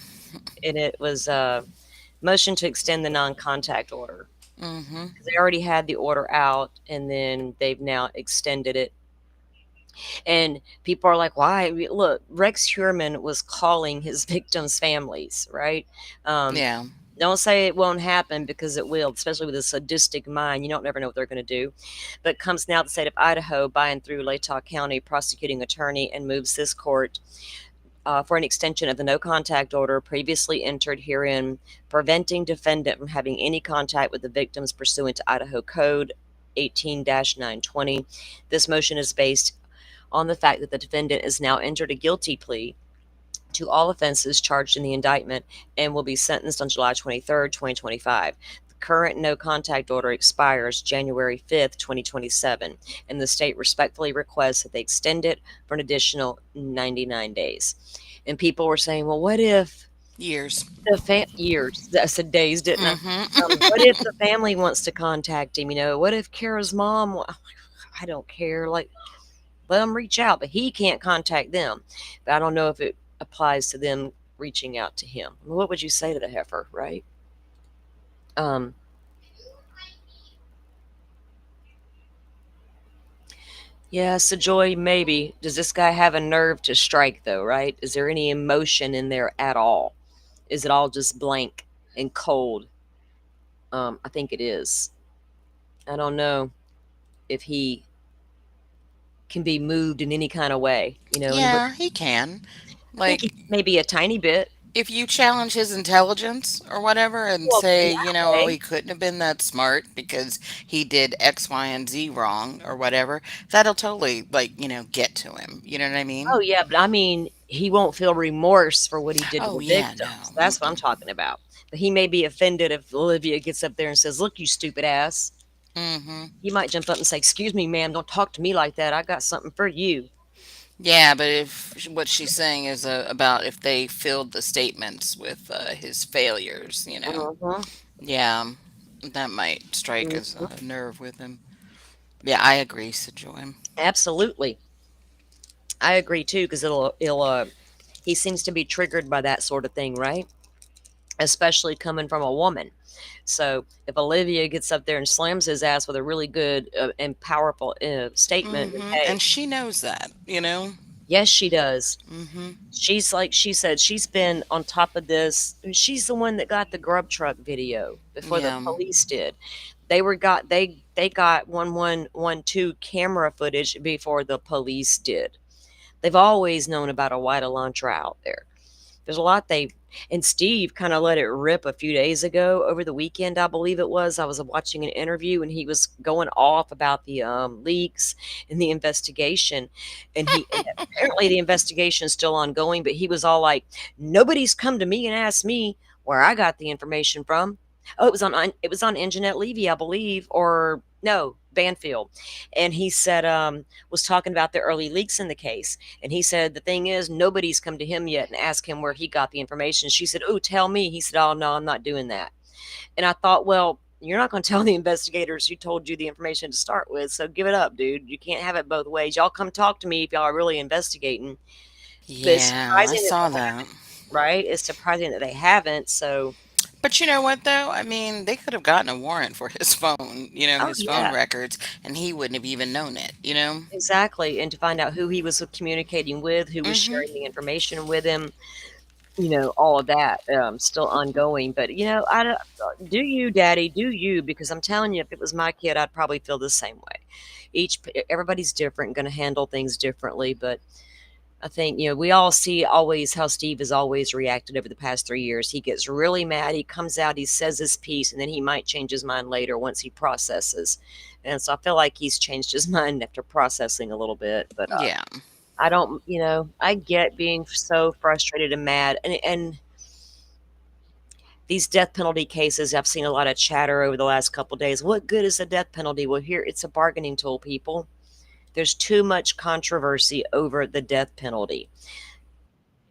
and it was a motion to extend the non-contact order Mhm. because they already had the order out, and then they've now extended it. And people are like, "Why?" Look, Rex Heuermann was calling his victims' families, right? Um, Yeah. don't say it won't happen because it will, especially with a sadistic mind. You don't never know what they're going to do. But comes now the state of Idaho by and through Latah County prosecuting attorney and moves this court for an extension of the no contact order previously entered herein, preventing defendant from having any contact with the victims pursuant to Idaho Code 18-920. This motion is based on the fact that the defendant has now entered a guilty plea to all offenses charged in the indictment and will be sentenced on July 23rd, 2025. The current no contact order expires January 5th, 2027, and the state respectfully requests that they extend it for an additional 99 days. And people were saying, well, what if Years. years? I said days, didn't I? What if Mhm. the family wants to contact him? What if Kara's mom? I don't care. Like, let them reach out, but he can't contact them. But I don't know if it applies to them reaching out to him. What would you say to the heifer, right? Um, yeah, so Joy, maybe. Does this guy have a nerve to strike, though, right? Is there any emotion in there at all? Is it all just blank and cold? I think it is. I don't know if he can be moved in any kind of way, and Yeah, he can. I think he Like, maybe a tiny bit. if you challenge his intelligence or whatever and Well, in say, that oh, he way. couldn't have been that smart because he did X, Y, and Z wrong or whatever, that'll totally, like, get to him. You know what I Oh, mean? yeah, but I mean, he won't feel remorse for what he did to Oh, the yeah, no. victims. That's what I'm talking about. But he may be offended if Olivia gets up there and says, "Look, you stupid ass." Mm-hmm. He might jump up and say, "Excuse me, ma'am, don't talk to me like that. I got something for you." Yeah, but if what she's saying is about if they filled the statements with his failures, Mhm, yeah, that might strike as mhm. a nerve with him. Yeah, I agree, said Joy. Absolutely. I agree too, because he seems to be triggered by that sort of thing, right? Especially coming from a woman. So if Olivia gets up there and slams his ass with a really good and powerful statement, and hey, And she knows that. yes, she does. Mm-hmm. She's like she said, she's been on top of this. She's the one that got the grub truck video before the Yeah. police did. They got 1112 camera footage before the police did. They've always known about a white Elantra out there. There's a lot they and Steve kind of let it rip a few days ago over the weekend, I believe it was. I was watching an interview and he was going off about the leaks and the investigation, and apparently the investigation is still ongoing. But he was all like, "Nobody's come to me and asked me where I got the information from." Oh, it was on Anjanette Levy, I believe, or no, Banfield, and he said was talking about the early leaks in the case. And he said, the thing is, nobody's come to him yet and asked him where he got the information. She said, "Oh, tell me." He said, "Oh, no, I'm not doing that." And I thought, well, you're not going to tell the investigators who told you the information to start with. So give it up, dude. You can't have it both ways. Y'all come talk to me if y'all are really investigating. But it's Yeah, I surprising that saw they that. haven't, right? It's surprising that they haven't. So, But you know what, though? I mean, they could have gotten a warrant for his phone, oh, his phone yeah, records, and he wouldn't have even known it? exactly. And to find out who he was communicating with, who was Mm-hmm. sharing the information with him, all of that still ongoing. But I don't, do you, Daddy? Do you? Because I'm telling you, if it was my kid, I'd probably feel the same way. Everybody's different, going to handle things differently, but I think, we all see always how Steve has always reacted over the past 3 years. He gets really mad. He comes out, he says his piece, and then he might change his mind later once he processes. And so I feel like he's changed his mind after processing a little bit. But Yeah. I don't, I get being so frustrated and mad. And these death penalty cases, I've seen a lot of chatter over the last couple of days. What good is the death penalty? Well, here, it's a bargaining tool, people. There's too much controversy over the death penalty.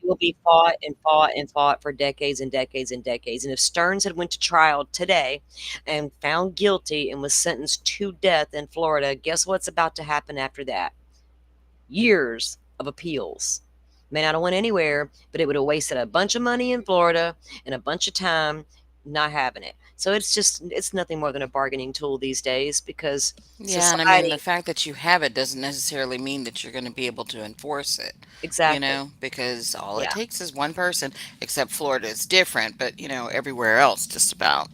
It will be fought and fought and fought for decades and decades and decades. And if Stearns had went to trial today and found guilty and was sentenced to death in Florida, guess what's about to happen after that? Years of appeals. May not have went anywhere, but it would have wasted a bunch of money in Florida and a bunch of time not having it. So it's nothing more than a bargaining tool these days, because Yeah, and I mean, the society, fact that you have it doesn't necessarily mean that you're going to be able to enforce it, exactly. because all it Yeah, takes is one person, except Florida is different, but, everywhere else, just about,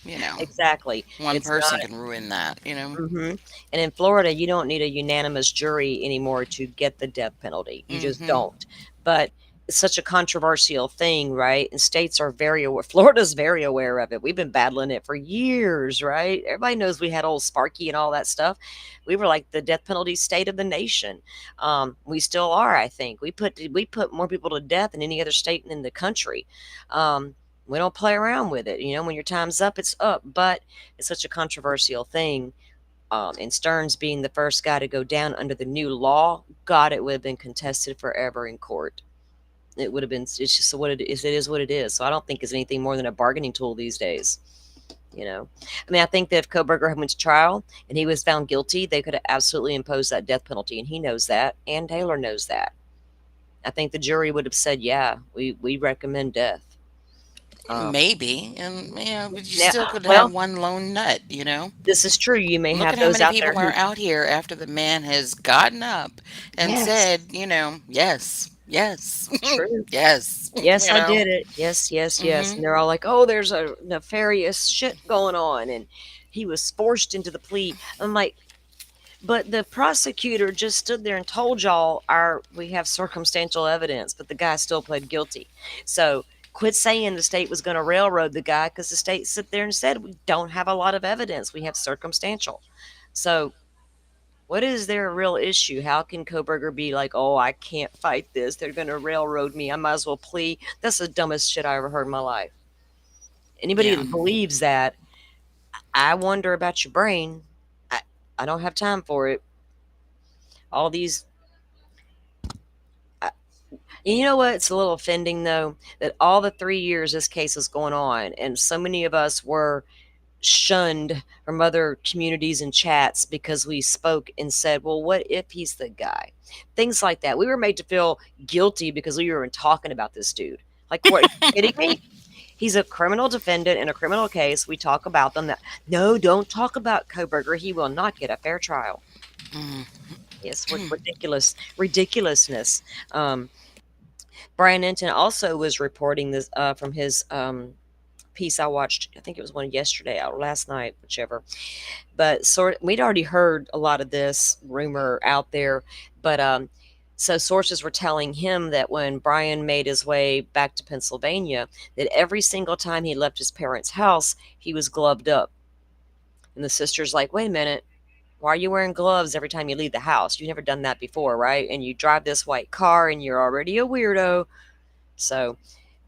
you know, exactly. one It's not. person can ruin that. Mhm. And in Florida, you don't need a unanimous jury anymore to get the death penalty. You just Hmm. don't. But it's such a controversial thing, right? And states are very aware. Florida's very aware of it. We've been battling it for years, right? Everybody knows we had old Sparky and all that stuff. We were like the death penalty state of the nation. We still are, I think. We put more people to death than any other state in the country. Um, we don't play around with it. When your time's up, it's up. But it's such a controversial thing. And Stearns being the first guy to go down under the new law, God, it would have been contested forever in court. It would have been. It's just what it is. It is what it is. So I don't think it's anything more than a bargaining tool these days. I mean, I think that if Kohberger had went to trial and he was found guilty, they could have absolutely imposed that death penalty, and he knows that, and Taylor knows that. I think the jury would have said, "Yeah, we recommend death." Um, Maybe, and but you now, still could have well, one lone nut. this is true. You may Look have at how those many out there people who, are out here after the man has gotten up and yes, said, yes, yes, true. yes, Yes, you I know. did it. Yes, yes, yes. Hmm. And they're all like, "Oh, there's a nefarious shit going on, and he was forced into the plea." I'm like, but the prosecutor just stood there and told y'all we have circumstantial evidence, but the guy still pled guilty. So quit saying the state was going to railroad the guy, because the state sit there and said we don't have a lot of evidence. We have circumstantial. So what is their real issue? How can Kohberger be like, "Oh, I can't fight this. They're going to railroad me. I might as well plea"? That's the dumbest shit I ever heard in my life. Anybody Yeah. that believes that, I wonder about your brain. I, I don't have time for it. All these. I, you know what? It's a little offending, though, that all the 3 years this case was going on, and so many of us were shunned from other communities and chats because we spoke and said, "Well, what if he's the guy?" Things like that. We were made to feel guilty because we were talking about this dude. Like, what? Are you kidding me? He's a criminal defendant in a criminal case. We talk about them. No, don't talk about Kohberger. He will not get a fair trial. Mm. Yes, ridiculousness. Brian Enton also was reporting this from his piece I watched. I think it was one yesterday or last night, whichever. But we'd already heard a lot of this rumor out there, but so sources were telling him that when Brian made his way back to Pennsylvania, that every single time he left his parents' house, he was gloved up. And the sister's like, "Wait a minute. Why are you wearing gloves every time you leave the house? You've never done that before, right? And you drive this white car and you're already a weirdo." So,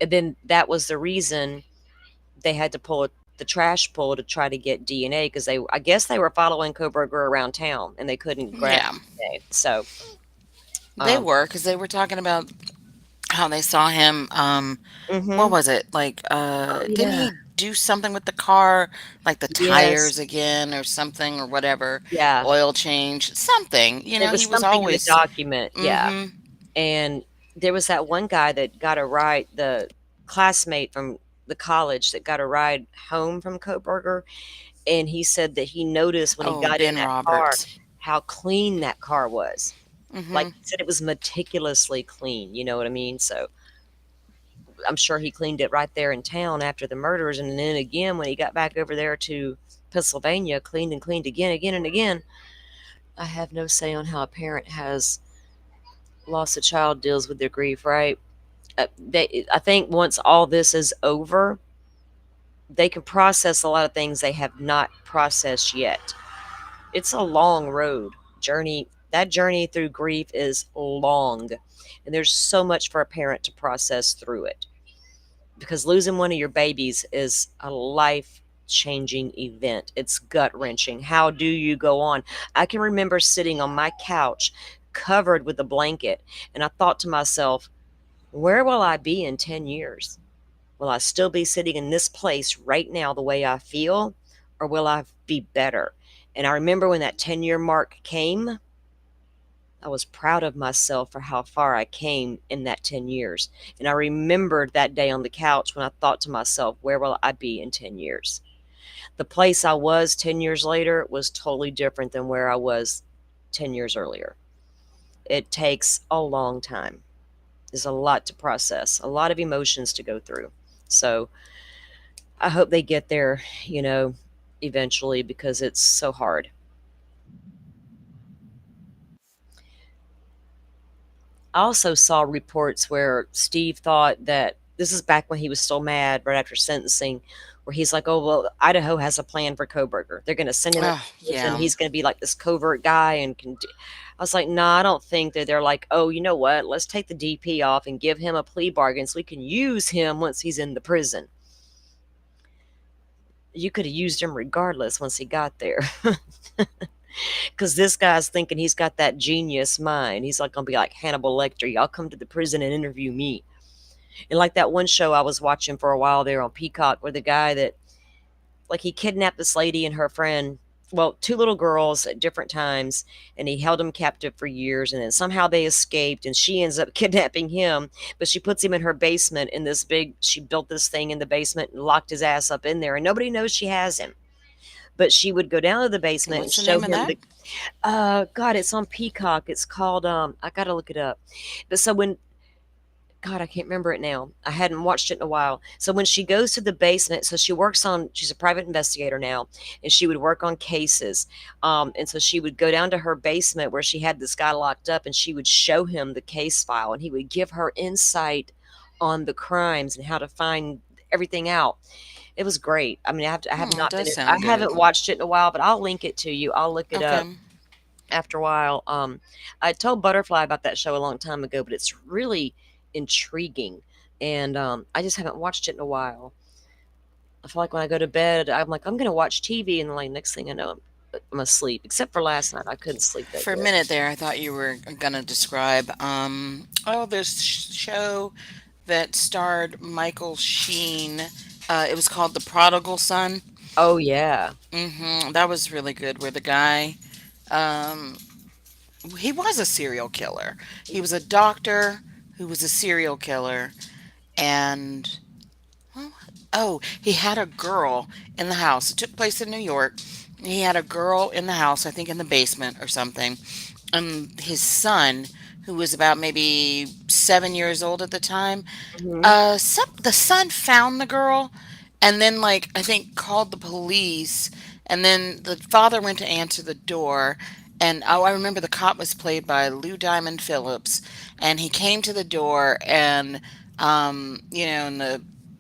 and then that was the reason they had to the trash pull to try to get DNA, because I guess they were following Kohberger around town and they couldn't grab Yeah, DNA. So, they um, were, because they were talking about how they saw him. What mhm. was it like? Oh Didn't yeah, he do something with the car, like the yes, tires again, or something, or whatever? yeah. Oil change, something. It He was was something in the always. document, yeah. Hmm. And there was that one guy that got a ride, the classmate from the college that got a ride home from Kohberger, and he said that he noticed when he Oh, got in Ben that car Roberts. how clean that car was. Like Hmm. he said, it was meticulously clean. You know what I mean? So I'm sure he cleaned it right there in town after the murders, and then again when he got back over there to Pennsylvania, cleaned and cleaned again, again and again. I have no say on how a parent has lost a child deals with their grief, right? I think once all this is over, they can process a lot of things they have not processed yet. It's a long road journey. That journey through grief is long, and there's so much for a parent to process through it, because losing one of your babies is a life changing event. It's gut wrenching. How do you go on? I can remember sitting on my couch covered with a blanket, and I thought to myself, where will I be in 10 years? Will I still be sitting in this place right now the way I feel, or will I be better? And I remember when that 10-year mark came, I was proud of myself for how far I came in that 10 years. And I remembered that day on the couch when I thought to myself, where will I be in 10 years? The place I was 10 years later was totally different than where I was 10 years earlier. It takes a long time. There's a lot to process, a lot of emotions to go through. So I hope they get there, eventually, because it's so hard. I also saw reports where Steve thought that this is back when he was still mad right after sentencing, where he's like, oh, well, Idaho has a plan for Kohberger. They're going to send him in Oh, prison. yeah. He's going to be like this covert guy and can do. I was like, nah, I don't think that they're like, oh, you know what? Let's take the DP off and give him a plea bargain so we can use him once he's in the prison. You could have used him regardless once he got there. Because this guy's thinking he's got that genius mind. He's like going to be like Hannibal Lecter. Y'all come to the prison and interview me. And like that one show I was watching for a while there on Peacock, where the guy that, like, he kidnapped this lady and her friend, well, two little girls at different times, and he held them captive for years, and then somehow they escaped, and she ends up kidnapping him, but she puts him in her basement in this big, she built this thing in the basement and locked his ass up in there, and nobody knows she has him. But she would go down to the basement and What's the show name of him that? the God, it's on Peacock. It's called I gotta look it up. But so when God, I can't remember it now. I hadn't watched it in a while. So when she goes to the basement, so she's a private investigator now, and she would work on cases. And so she would go down to her basement where she had this guy locked up, and she would show him the case file, and he would give her insight on the crimes and how to find everything out. It was great. I mean, I have It not been, does I sound good. haven't watched it in a while, but I'll link it to you. I'll look it up Okay. after a while. I told Butterfly about that show a long time ago, but it's really intriguing, and I just haven't watched it in a while. I feel like when I go to bed, I'm like, I'm gonna watch TV, and like next thing I know, I'm asleep. Except for last night, I couldn't sleep that For a good. minute there, I thought you were gonna describe this show that starred Michael Sheen. It was called The Prodigal Son. Oh yeah. That was really good. Where the guy, um, he was a serial killer. He was a doctor who was a serial killer, and oh, he had a girl in the house. It took place in New York. He had a girl in the house, I think in the basement or something. His son, who was about maybe 7 years old at the time, Hmm. the son found the girl, and then like I think called the police, and then the father went to answer the door, and oh, I remember the cop was played by Lou Diamond Phillips, and he came to the door, and and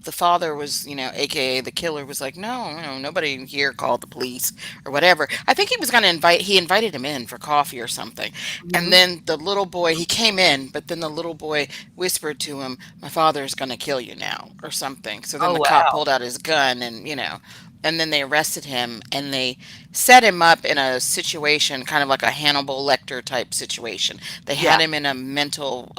the father was, aka the killer, was like, no, nobody here called the police or whatever. I think he invited him in for coffee or something. And Hmm. then the little boy, he came in, but then the little boy whispered to him, my father is going to kill you now, or something. So then Oh the cop wow. pulled out his gun, and then they arrested him, and they set him up in a situation kind of like a Hannibal Lecter type situation. They Yeah. had him in a mental,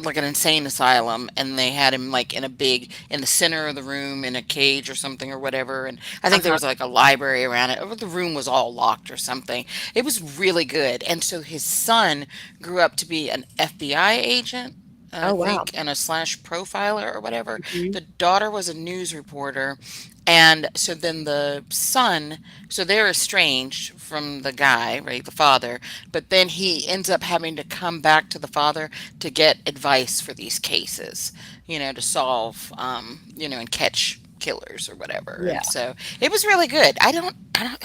like an insane asylum, and they had him like in the center of the room in a cage or something or whatever. And I think there Uh-huh. was like a library around it, or the room was all locked or something. It was really good. And so his son grew up to be an FBI agent, I Oh wow. think, and a slash profiler or whatever. Hmm. The daughter was a news reporter. And so then the son, so they're estranged from the guy, right, the father, but then he ends up having to come back to the father to get advice for these cases, to solve, and catch killers or whatever. Yeah. And so it was really good. I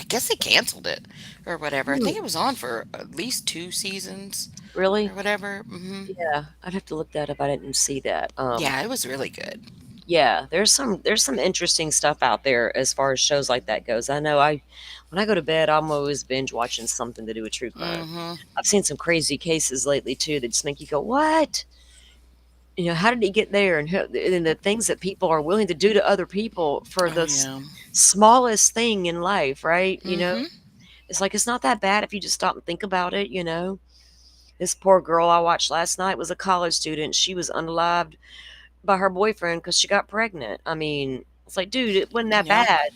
guess they canceled it or whatever. I Hmm, think it was on for at least 2 seasons or really? whatever. Yeah, I'd have to look that up. I didn't see that. Yeah, it was really good. Yeah, there's some interesting stuff out there as far as shows like that goes. I know when I go to bed, I'm always binge watching something to do with true crime. Hmm. I've seen some crazy cases lately too that just make you go, "What? How did he get there?" And the things that people are willing to do to other people for Oh the yeah. smallest thing in life, right? Hmm. It's like it's not that bad if you just stop and think about it. This poor girl I watched last night was a college student. She was unalived by her boyfriend because she got pregnant. I mean, it's like, dude, it wasn't that Yep. bad,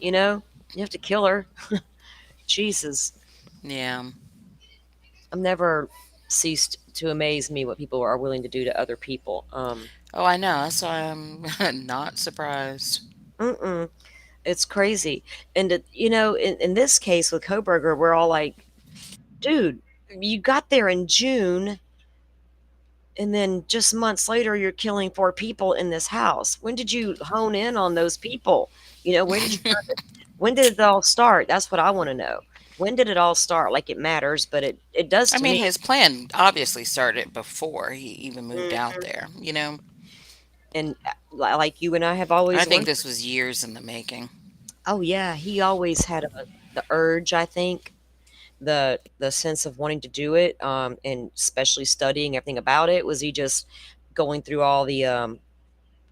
you know? You have to kill her. Jesus. Yeah. I've never ceased to amaze me what people are willing to do to other people. Oh, I know. That's why I'm not surprised. Mm-mm, it's crazy. And, in this case with Kohberger, we're all like, dude, you got there in June, and then just months later, you're killing 4 people in this house. When did you hone in on those people? When did you when did it all start? That's what I want to know. When did it all start? Like it matters, but it does I to mean, me. his plan obviously started before he even moved out Mhm. there, you know? And like you and I have I always think wondered. this was years in the making. Oh yeah, he always had the urge. I think the sense of wanting to do it, and especially studying everything about it. Was he just going through all the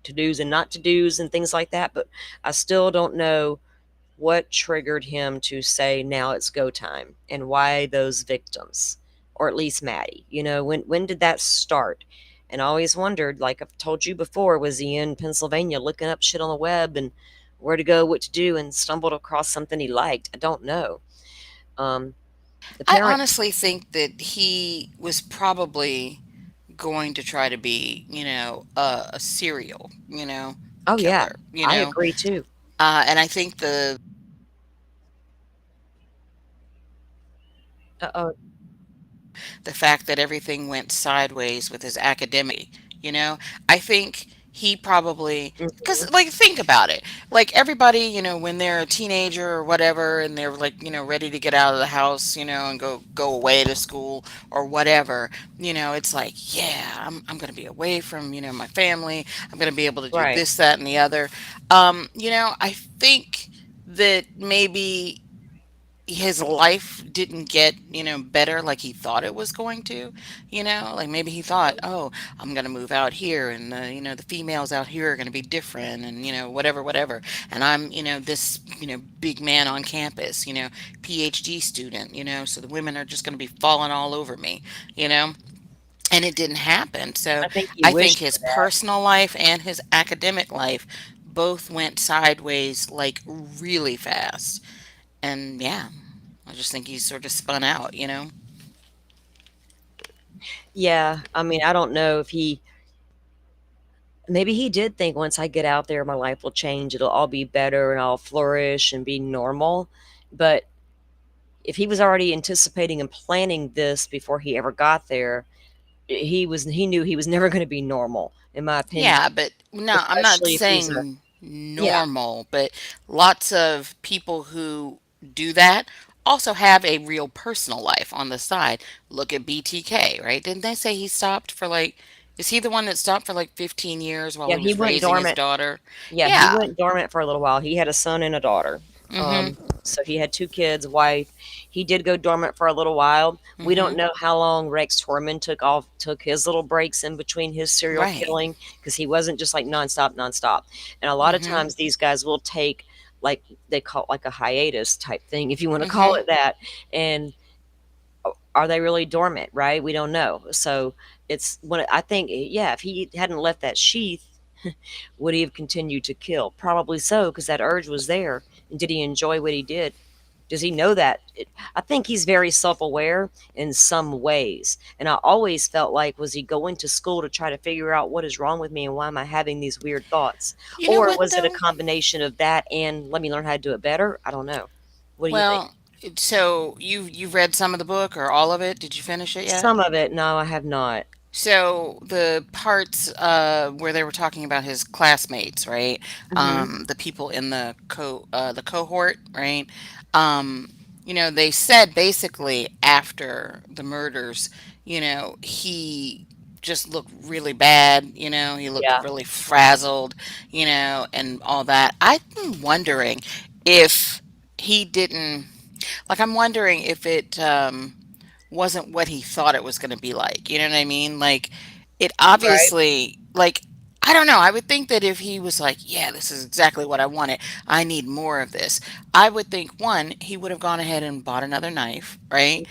to dos and not to dos and things like that? But I still don't know what triggered him to say now it's go time, and why those victims, or at least Maddie. When did that start? And I always wondered, like I've told you before, was he in Pennsylvania looking up shit on the web and where to go, what to do, and stumbled across something he liked? I don't know. um the I parent honestly think that he was probably going to try to be, a serial, Oh yeah, killer, I agree too. And I think Uh-oh. the fact that everything went sideways with his academic, you know, I think he probably, Mhm. because like think about it, like everybody, when they're a teenager or whatever, and they're like, ready to get out of the house, and go away to school or whatever, it's like, yeah, I'm gonna be away from, my family. I'm gonna be able to do Right. this, that, and the other. I think that maybe his life didn't get, better like he thought it was going to, like maybe he thought, oh, I'm going to move out here, and the females out here are going to be different, and whatever, whatever. And I'm, this, big man on campus, PhD student, so the women are just going to be falling all over me, you know and it didn't happen. So I think he I think wished for his that. personal life and his academic life both went sideways like really fast. And yeah, I just think he's sort of spun out, Yeah, I mean, I don't know if maybe he did think, once I get out there, my life will change. It'll all be better and I'll flourish and be normal. But if he was already anticipating and planning this before he ever got there, he knew he was never going to be normal, in my opinion. Yeah, but no, I'm not Especially if he's a saying yeah, normal, but lots of people who do that also have a real personal life on the side. Look at BTK, right? Didn't they say he stopped for like, is he the one that stopped for like 15 years while yeah, he he was went raising his dormant. daughter? Yeah, he Yeah. went dormant for a little while. He had a son and a daughter. Mhm. So he had 2 kids, wife. He did go dormant for a little while. We don't Mhm. know how long Rex Torman took his little breaks in between his serial Right. killing, because he wasn't just like nonstop, nonstop. And a lot of Mhm. times these guys will take, like they call it, like a hiatus type thing, if you want to call Mhm. it that. And are they really dormant? Right? We don't know. So it's when I think, yeah, if he hadn't left that sheath, would he have continued to kill? Probably so, because that urge was there. And did he enjoy what he did? Does he know that? I think he's very self-aware in some ways. And I always felt like, was he going to school to try to figure out what is wrong with me and why am I having these weird thoughts? You know Or what was it a though? combination of that and let me learn how to do it better? I don't know. What do you think? Well, so you've read some of the book or all of it? Did you finish it yet? Some of it, no, I have not. So the parts where they were talking about his classmates, right? Hmm. The people in the cohort, right? Um, they said basically after the murders, he just looked really bad. He looked Yeah, really frazzled, and all that. I'm wondering if he didn't like. I'm wondering if it. Wasn't what he thought it was going to be like. You know what I mean? Like, it right. obviously, like, I don't know. I would think that if he was like, yeah, this is exactly what I wanted, I need more of this, I would think one, he would have gone ahead and bought another knife, right?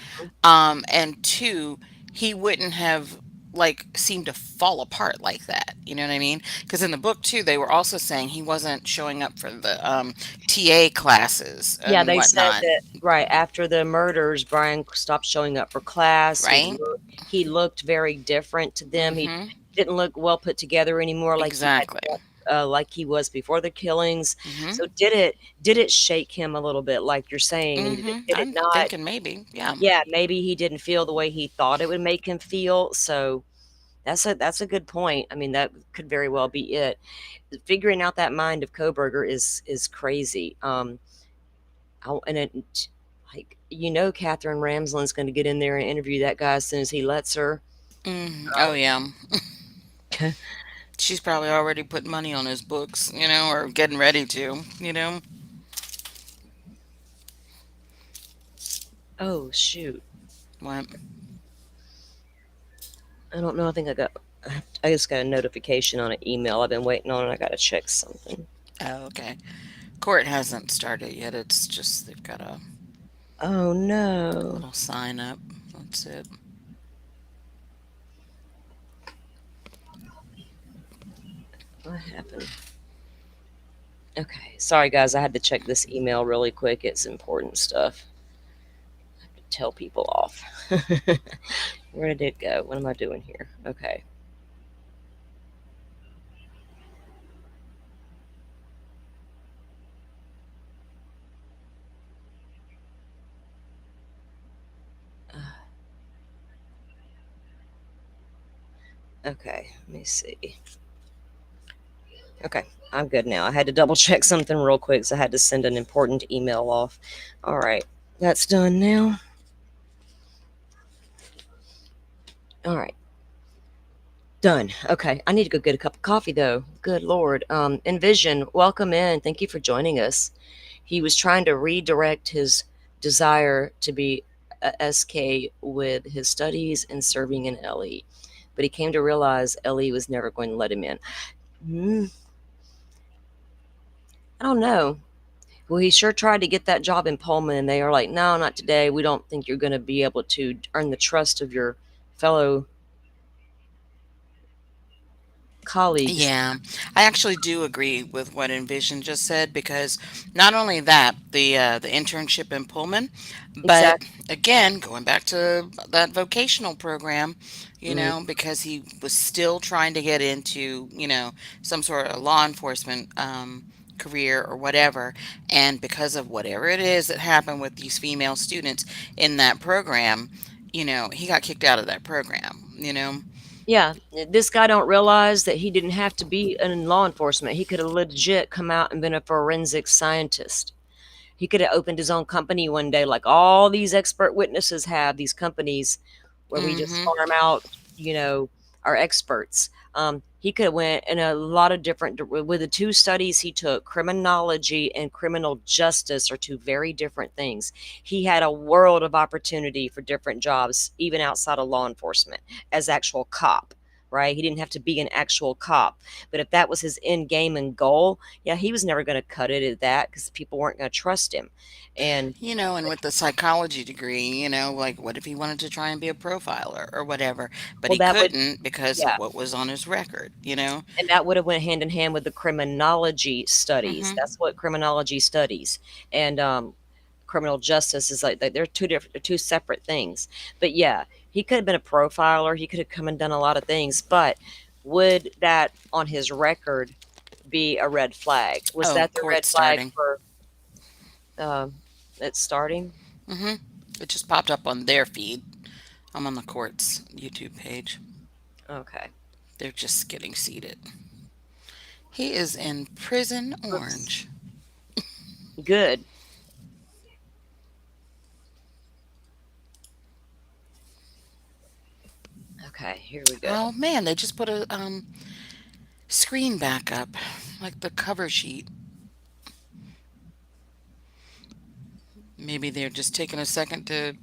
And two, he wouldn't have like seemed to fall apart like that. You know what I mean? Because in the book too, they were also saying he wasn't showing up for the TA classes Yeah, and they said whatnot, that right after the murders, Brian stopped showing up for class. right? He looked very different to them. He Mm-hmm. didn't look well put together anymore, Exactly. like he was before the killings. Mhm. So did it shake him a little bit, like you're saying, and Mhm. did it I'm not? thinking maybe. Yeah. Yeah, maybe he didn't feel the way he thought it would make him feel. So that's a good point. I mean, that could very well be it. Figuring out that mind of Kohberger is crazy. And it, like, Catherine Ramsland's going to get in there and interview that guy as soon as he lets her. Oh yeah. She's probably already put money on his books, or getting ready to. Oh shoot, What? I don't know. I just got a notification on an email I've been waiting on, and I got to check something. Oh, okay. Court hasn't started yet. It's just they've got a Oh no, little sign up. That's it. what happened? Okay, sorry guys, I had to check this email really quick. It's important stuff. I have to tell people off. Where did it go? What am I doing here? Okay. Okay, let me see. Okay, I'm good now. I had to double check something real quick, so I had to send an important email off. All right, that's done now. All right, done. Okay, I need to go get a cup of coffee though. Good Lord. Envision, welcome in. Thank you for joining us. He was trying to redirect his desire to be a SK with his studies and serving in LE, but he came to realize LE was never going to let him in. Hmm, I don't know. Well, he sure tried to get that job in Pullman, and they are like, no, not today. We don't think you're going to be able to earn the trust of your fellow colleagues. Yeah, I actually do agree with what Envision just said because not only that, the internship in Pullman, but Exactly. again, going back to that vocational program, Mm, because he was still trying to get into, some sort of law enforcement career or whatever, and because of whatever it is that happened with these female students in that program, he got kicked out of that program. yeah, this guy don't realize that he didn't have to be in law enforcement. He could have legit come out and been a forensic scientist. He could have opened his own company one day, like all these expert witnesses have, these companies where we just Hmm. farm out, our experts. He could have went in a lot of different with the two studies he took. Criminology and criminal justice are two very different things. He had a world of opportunity for different jobs, even outside of law enforcement, as actual cop. Right? He didn't have to be an actual cop, but if that was his end game and goal, yeah, he was never going to cut it at that because people weren't going to trust him. And And with the psychology degree, like what if he wanted to try and be a profiler or whatever, but well, he that would, couldn't because of yeah, what was on his record? and that would have went hand in hand with the criminology studies. Hmm. That's what criminology studies, and criminal justice is like they're they're two separate things. But yeah, he could have been a profiler. He could have come and done a lot of things. But would that on his record be a red flag? Was Oh, that the red court flag starting. for it starting? Hmm. It just popped up on their feed. I'm on the court's YouTube page. Okay. They're just getting seated. He is in prison orange. Good. Okay, here we go. Oh man, they just put a screen back up, like the cover sheet. Maybe they're just taking a second to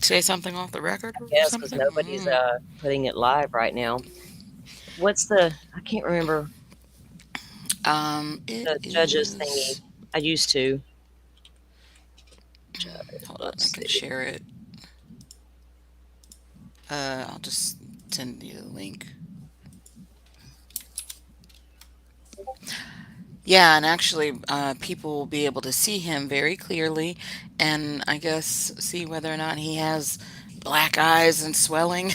say something off the record or Yes, because something. nobody's putting it live right now. What's the? I can't remember It the judges thingy. is. I used to. Hold on, I Let's can see. share it. I'll just send you the link. Yeah, and actually, people will be able to see him very clearly, and I guess see whether or not he has black eyes and swelling.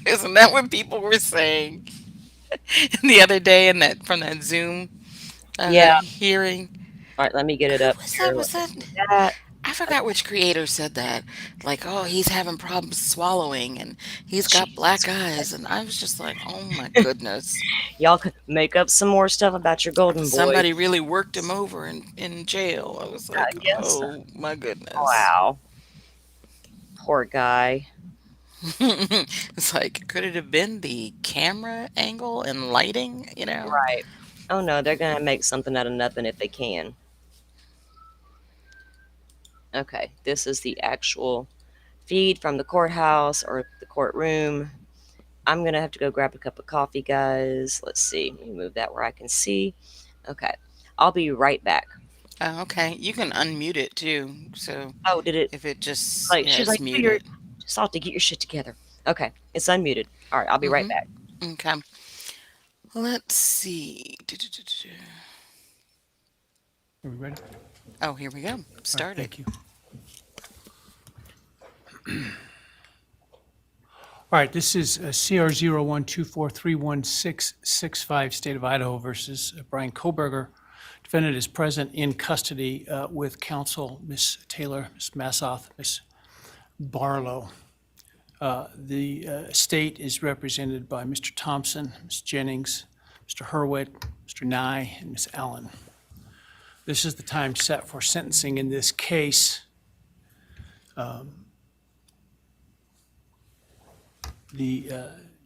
Isn't that what people were saying the other day in that from that Zoom Yeah. hearing? All right, let me get it Who up was here. that? Was Let me that? see that. I forgot which creator said that. Like, oh, he's having problems swallowing and he's got Jesus black eyes. And Christ. I was just like, oh my goodness. Y'all could make up some more stuff about your golden boy. Somebody really worked him over in jail. I was I like, guess. oh my goodness. Wow. Poor guy. It's like, could it have been the camera angle and lighting, you know? Right. Oh no, they're gonna make something out of nothing if they can. Okay, this is the actual feed from the courthouse or the courtroom. I'm gonna have to go grab a cup of coffee, guys. Let's see. Let me move that where I can see. Okay. I'll be right back. Oh, okay. You can unmute it too. So Oh, did it? if it just, Like yeah, she's it's like, "Do your muted. just have to get your shit together." Okay, it's unmuted. All right, I'll be right back. Okay. Let's see. Are we ready? Oh, here we go. All right, Started. thank you. All right, this is CR 0124316665, State of Idaho versus Bryan Kohberger. Defendant is present in custody with counsel, Ms. Taylor, Ms. Massoth, Ms. Barlow. The state is represented by Mr. Thompson, Ms. Jennings, Mr. Hurwitz, Mr. Nye, and Ms. Allen. This is the time set for sentencing in this case. The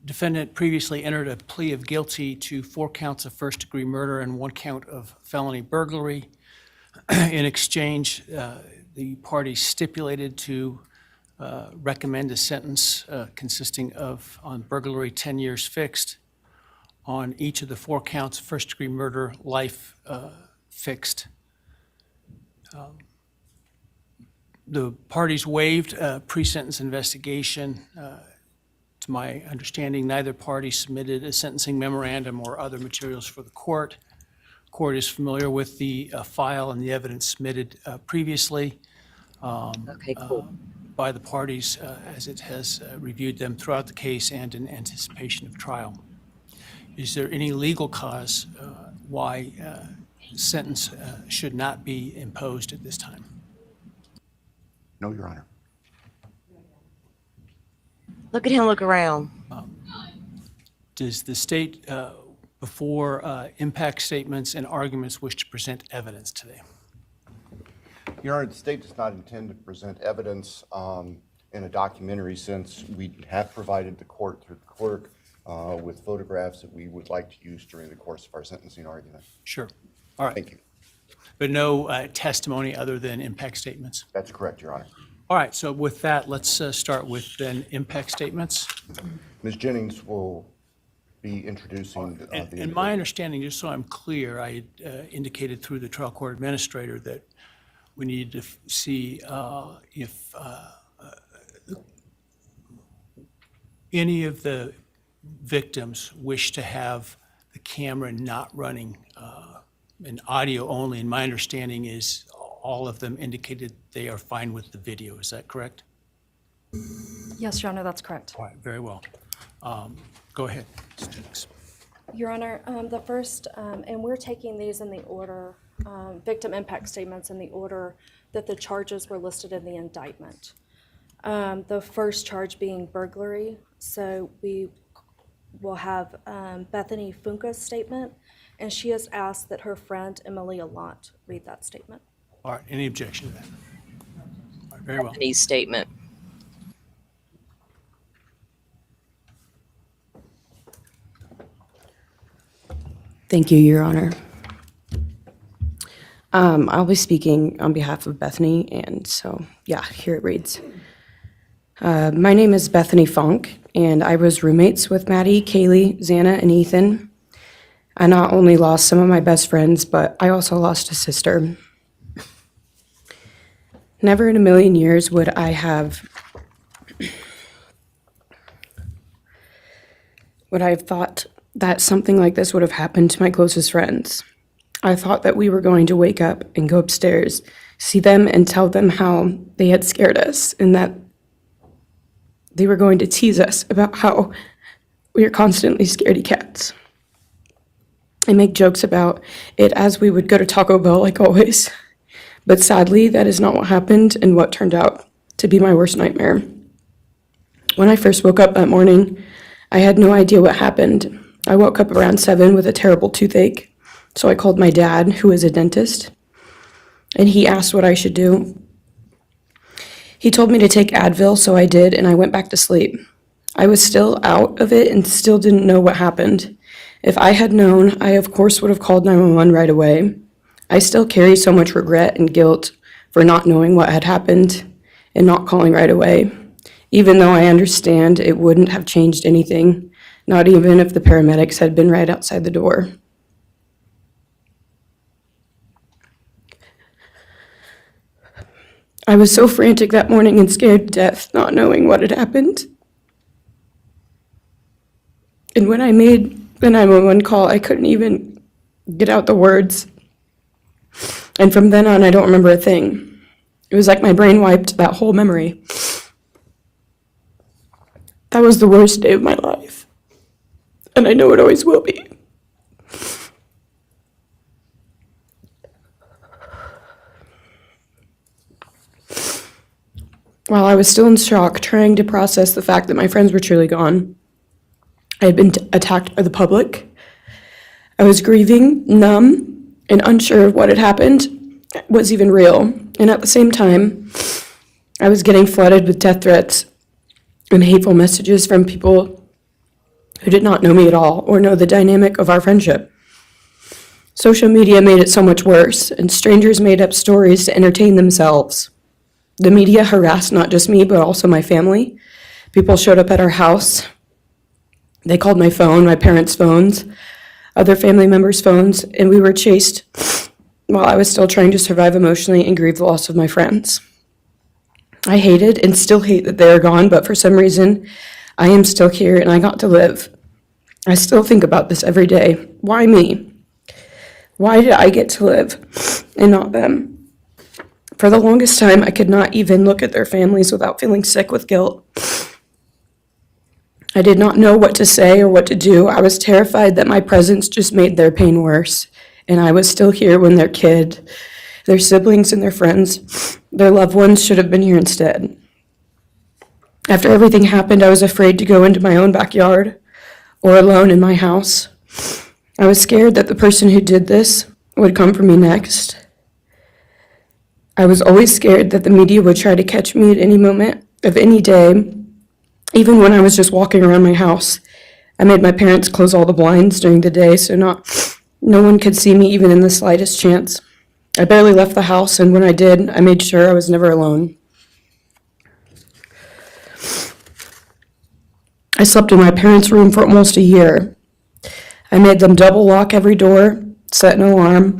defendant previously entered a plea of guilty to 4 counts of first-degree murder and 1 count of felony burglary. In exchange, the parties stipulated to recommend a sentence consisting of, on burglary, 10 years fixed, on each of the 4 counts of first-degree murder, life fixed. The parties waived pre-sentence investigation. To my understanding, neither party submitted a sentencing memorandum or other materials for the court. Court is familiar with the file and the evidence submitted previously Okay, cool. by the parties as it has reviewed them throughout the case and in anticipation of trial. Is there any legal cause why sentence should not be imposed at this time? No, Your Honor. Look at him look around. Does the state, before impact statements and arguments, wish to present evidence today? Your Honor, the state does not intend to present evidence in a documentary sense. We have provided the court through the clerk with photographs that we would like to use during the course of our sentencing argument. Sure. All right. Thank you. But no testimony other than impact statements? That's correct, Your Honor. All right, so with that, let's start with then impact statements. Ms. Jennings will be introducing the And my understanding, just so I'm clear, I indicated through the trial court administrator that we needed to see if any of the victims wish to have the camera not running and audio only. And my understanding is all of them indicated they are fine with the video. Is that correct? Yes, Your Honor, that's correct. All right, very well. Go ahead. Your Honor, the first, and we're taking these in the order, victim impact statements in the order that the charges were listed in the indictment. The first charge being burglary. So we will have Bethany Funka's statement, and she has asked that her friend Emily Allant read that statement. All right, any objection to that? All right, very well. Bethany's statement. Thank you, Your Honor. I'll be speaking on behalf of Bethany, and so, yeah, here it reads. My name is Bethany Funk, and I was roommates with Maddie, Kaylee, Xana, and Ethan. I not only lost some of my best friends, but I also lost a sister. Never in a million years would I have thought that something like this would have happened to my closest friends. I thought that we were going to wake up and go upstairs, see them and tell them how they had scared us and that they were going to tease us about how we are constantly scaredy cats. And make jokes about it as we would go to Taco Bell like always. But sadly, that is not what happened and what turned out to be my worst nightmare. When I first woke up that morning, I had no idea what happened. I woke up around 7 with a terrible toothache. So I called my dad, who is a dentist, and he asked what I should do. He told me to take Advil, so I did, and I went back to sleep. I was still out of it and still didn't know what happened. If I had known, I of course would have called 911 right away. I still carry so much regret and guilt for not knowing what had happened and not calling right away, even though I understand it wouldn't have changed anything, not even if the paramedics had been right outside the door. I was so frantic that morning and scared to death, not knowing what had happened. And when I made the 911 call, I couldn't even get out the words. And from then on, I don't remember a thing. It was like my brain wiped that whole memory. That was the worst day of my life. And I know it always will be. While I was still in shock, trying to process the fact that my friends were truly gone, I had been attacked by the public. I was grieving, numb, and unsure of what had happened was even real. And at the same time, I was getting flooded with death threats and hateful messages from people who did not know me at all or know the dynamic of our friendship. Social media made it so much worse, and strangers made up stories to entertain themselves. The media harassed not just me, but also my family. People showed up at our house. They called my phone, my parents' phones, other family members' phones, and we were chased while I was still trying to survive emotionally and grieve the loss of my friends. I hated and still hate that they are gone, but for some reason, I am still here and I got to live. I still think about this every day. Why me? Why did I get to live and not them? For the longest time, I could not even look at their families without feeling sick with guilt. I did not know what to say or what to do. I was terrified that my presence just made their pain worse, and I was still here when their kid, their siblings, and their friends, their loved ones should have been here instead. After everything happened, I was afraid to go into my own backyard or alone in my house. I was scared that the person who did this would come for me next. I was always scared that the media would try to catch me at any moment of any day, even when I was just walking around my house. I made my parents close all the blinds during the day so no one could see me even in the slightest chance. I barely left the house, and when I did, I made sure I was never alone. I slept in my parents' room for almost a year. I made them double lock every door, set an alarm,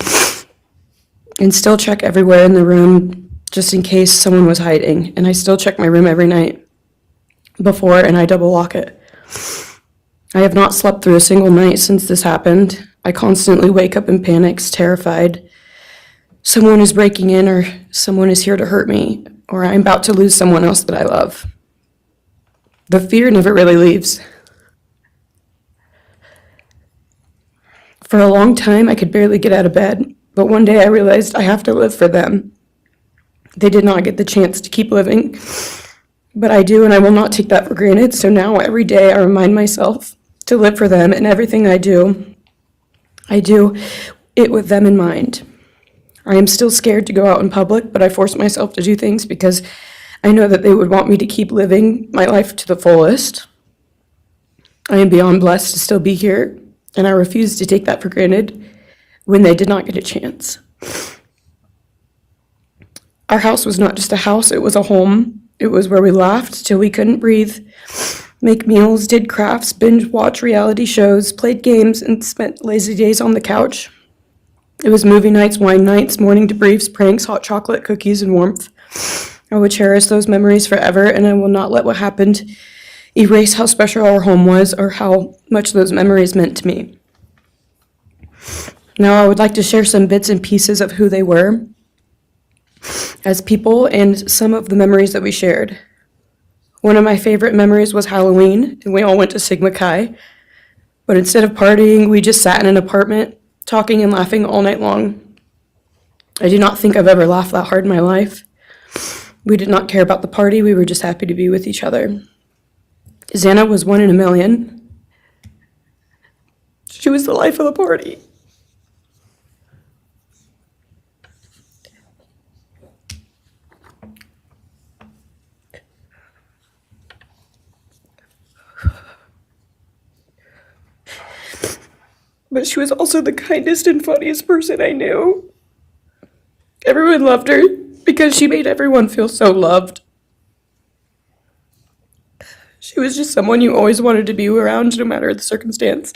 and still check everywhere in the room just in case someone was hiding. And I still check my room every night before, and I double lock it. I have not slept through a single night since this happened. I constantly wake up in panics, terrified. Someone is breaking in, or someone is here to hurt me, or I'm about to lose someone else that I love. The fear never really leaves. For a long time, I could barely get out of bed. But one day I realized I have to live for them. They did not get the chance to keep living, but I do, and I will not take that for granted. So now every day I remind myself to live for them, and everything I do it with them in mind. I am still scared to go out in public, but I force myself to do things because I know that they would want me to keep living my life to the fullest. I am beyond blessed to still be here, and I refuse to take that for granted when they did not get a chance. Our house was not just a house, it was a home. It was where we laughed till we couldn't breathe, make meals, did crafts, binge watch reality shows, played games, and spent lazy days on the couch. It was movie nights, wine nights, morning debriefs, pranks, hot chocolate, cookies, and warmth. I would cherish those memories forever, and I will not let what happened erase how special our home was or how much those memories meant to me. Now I would like to share some bits and pieces of who they were as people and some of the memories that we shared. One of my favorite memories was Halloween, and we all went to Sigma Chi. But instead of partying, we just sat in an apartment, talking and laughing all night long. I do not think I've ever laughed that hard in my life. We did not care about the party, we were just happy to be with each other. Xana was 1 in a million. She was the life of the party. But she was also the kindest and funniest person I knew. Everyone loved her because she made everyone feel so loved. She was just someone you always wanted to be around, no matter the circumstance.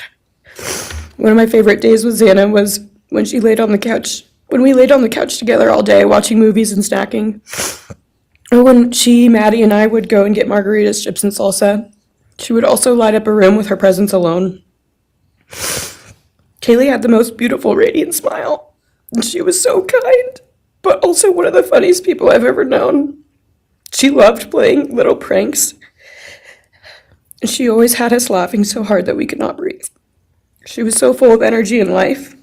One of my favorite days with Xana was when we laid on the couch together all day, watching movies and snacking. Or when she, Maddie, and I would go and get margaritas, chips, and salsa. She would also light up a room with her presence alone. Kaylee had the most beautiful, radiant smile, and she was so kind, but also one of the funniest people I've ever known. She loved playing little pranks, and she always had us laughing so hard that we could not breathe. She was so full of energy and life.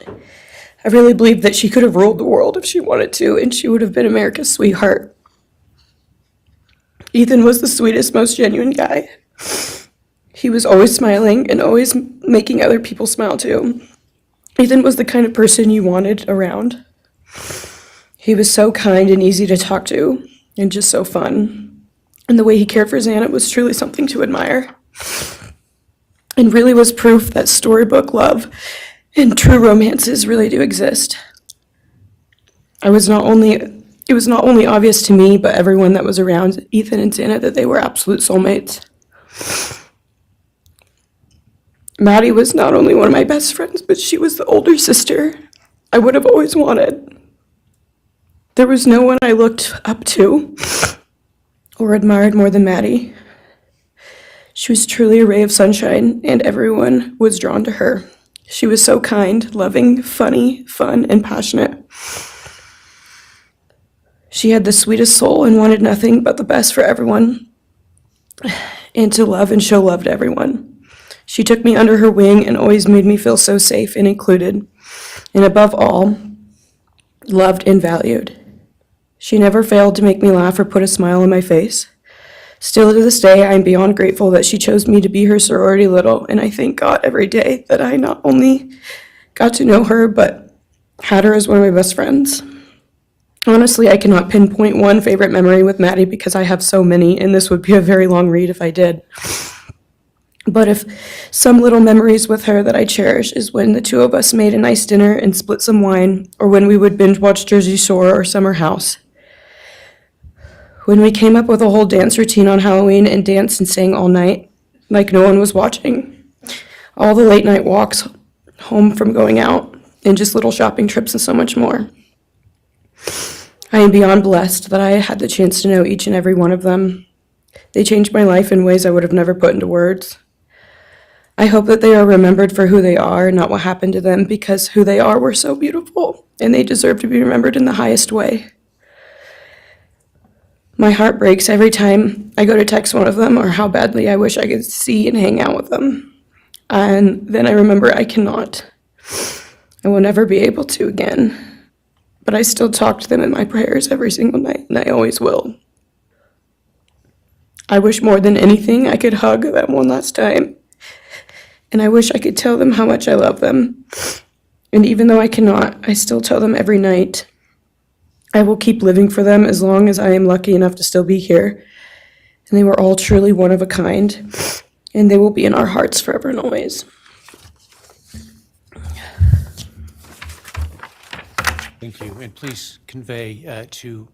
I really believe that she could have ruled the world if she wanted to, and she would have been America's sweetheart. Ethan was the sweetest, most genuine guy. He was always smiling and always making other people smile too. Ethan was the kind of person you wanted around. He was so kind and easy to talk to and just so fun. And the way he cared for Xana was truly something to admire. And really was proof that storybook love and true romances really do exist. It was not only obvious to me, but everyone that was around Ethan and Xana that they were absolute soulmates. Maddie was not only one of my best friends, but she was the older sister I would have always wanted. There was no one I looked up to or admired more than Maddie. She was truly a ray of sunshine, and everyone was drawn to her. She was so kind, loving, funny, fun, and passionate. She had the sweetest soul and wanted nothing but the best for everyone, and to love and show love to everyone. She took me under her wing and always made me feel so safe and included, and above all, loved and valued. She never failed to make me laugh or put a smile on my face. Still to this day, I am beyond grateful that she chose me to be her sorority little, and I thank God every day that I not only got to know her, but had her as one of my best friends. Honestly, I cannot pinpoint one favorite memory with Maddie because I have so many, and this would be a very long read if I did. But if some little memories with her that I cherish is when the two of us made a nice dinner and split some wine, or when we would binge watch Jersey Shore or Summer House. When we came up with a whole dance routine on Halloween and danced and sang all night, like no one was watching. All the late night walks home from going out, and just little shopping trips and so much more. I am beyond blessed that I had the chance to know each and every one of them. They changed my life in ways I would have never put into words. I hope that they are remembered for who they are, not what happened to them, because who they are were so beautiful, and they deserve to be remembered in the highest way. My heart breaks every time I go to text one of them or how badly I wish I could see and hang out with them. And then I remember I cannot. I will never be able to again. But I still talk to them in my prayers every single night, and I always will. I wish more than anything I could hug them one last time And I wish I could tell them how much I love them. And even though I cannot, I still tell them every night. I will keep living for them as long as I am lucky enough to still be here. And they were all truly one of a kind. And they will be in our hearts forever and always. Thank you. And please convey to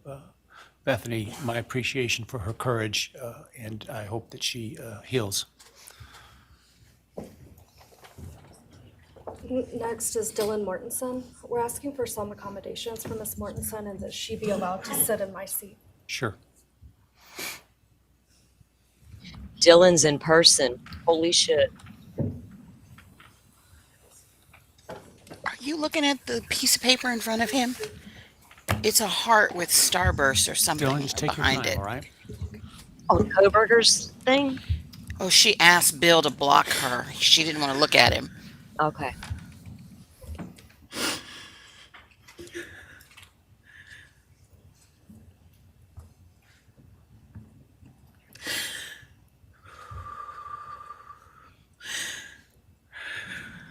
Bethany my appreciation for her courage, and I hope that she heals. Next is Dylan Mortensen. We're asking for some accommodations for Ms. Mortensen and that she be allowed to sit in my seat. Sure. Dylan's in person. Holy shit. Are you looking at the piece of paper in front of him? It's a heart with starburst or something Dylan, just take your behind time, it. all right? Oh, Kohberger's thing? Oh, she asked Bill to block her. She didn't want to look at him. Okay.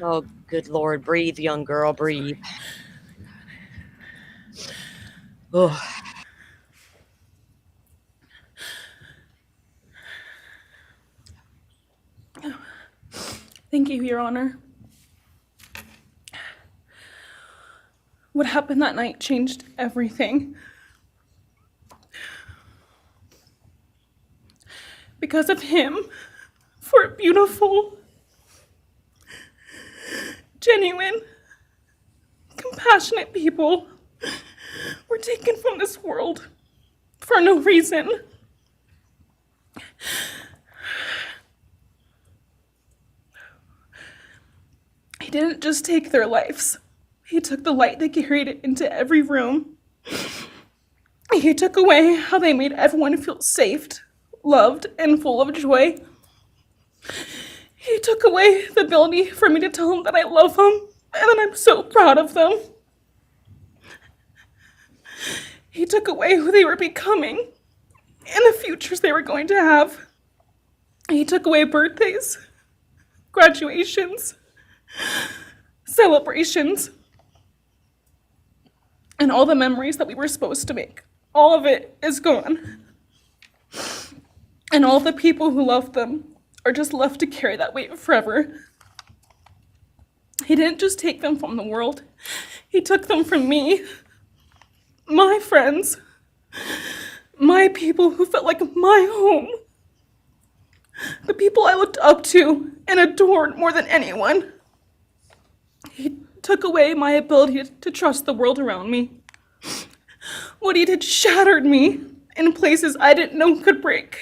Oh, good Lord. Breathe, young girl. Breathe. Oh. Thank you, Your Honor. What happened that night changed everything. Because of him, four beautiful, genuine, compassionate people were taken from this world for no reason. He didn't just take their lives. He took the light that carried it into every room. He took away how they made everyone feel safe, loved, and full of joy. He took away the ability for me to tell them that I love them and that I'm so proud of them. He took away who they were becoming and the futures they were going to have. He took away birthdays, graduations, celebrations, and all the memories that we were supposed to make. All of it is gone. And all the people who loved them are just left to carry that weight forever. He didn't just take them from the world. He took them from me, my friends, my people who felt like my home, the people I looked up to and adored more than anyone. He took away my ability to trust the world around me. What he did shattered me in places I didn't know could break.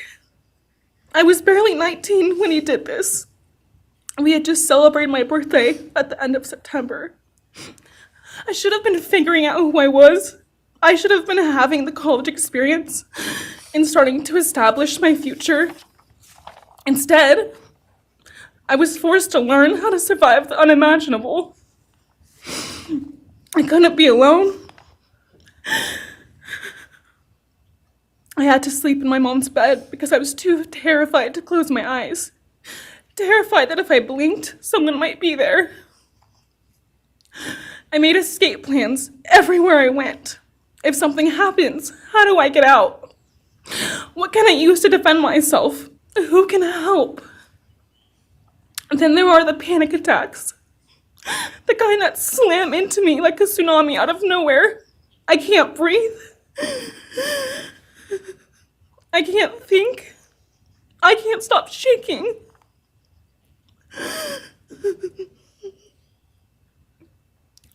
I was barely 19 when he did this. We had just celebrated my birthday at the end of September. I should have been figuring out who I was. I should have been having the college experience and starting to establish my future. Instead, I was forced to learn how to survive the unimaginable. I couldn't be alone. I had to sleep in my mom's bed because I was too terrified to close my eyes. Terrified that if I blinked, someone might be there. I made escape plans everywhere I went. If something happens, how do I get out? What can I use to defend myself? Who can help? And then there are the panic attacks. The kind that slam into me like a tsunami out of nowhere. I can't breathe. I can't think. I can't stop shaking.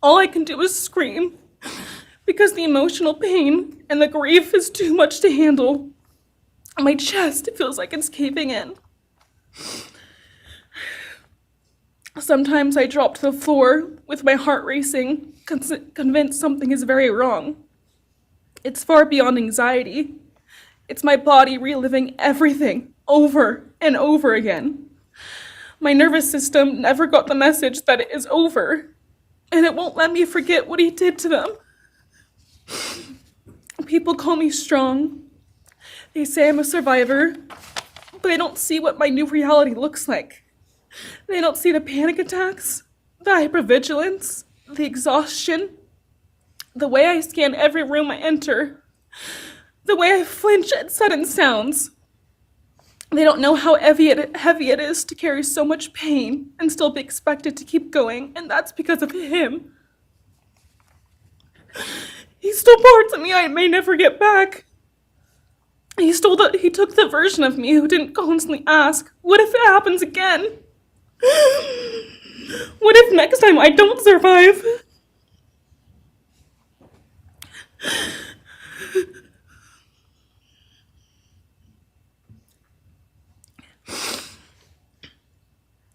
All I can do is scream because the emotional pain and the grief is too much to handle. My chest feels like it's caving in. Sometimes I drop to the floor with my heart racing, convinced something is very wrong. It's far beyond anxiety. It's my body reliving everything over and over again. My nervous system never got the message that it is over, and it won't let me forget what he did to them. People call me strong. They say I'm a survivor, but they don't see what my new reality looks like. They don't see the panic attacks, the hypervigilance, the exhaustion, the way I scan every room I enter, the way I flinch at sudden sounds. They don't know how heavy it is to carry so much pain and still be expected to keep going, and that's because of him. He stole parts of me I may never get back. He took the version of me who didn't constantly ask, what if it happens again? What if next time I don't survive?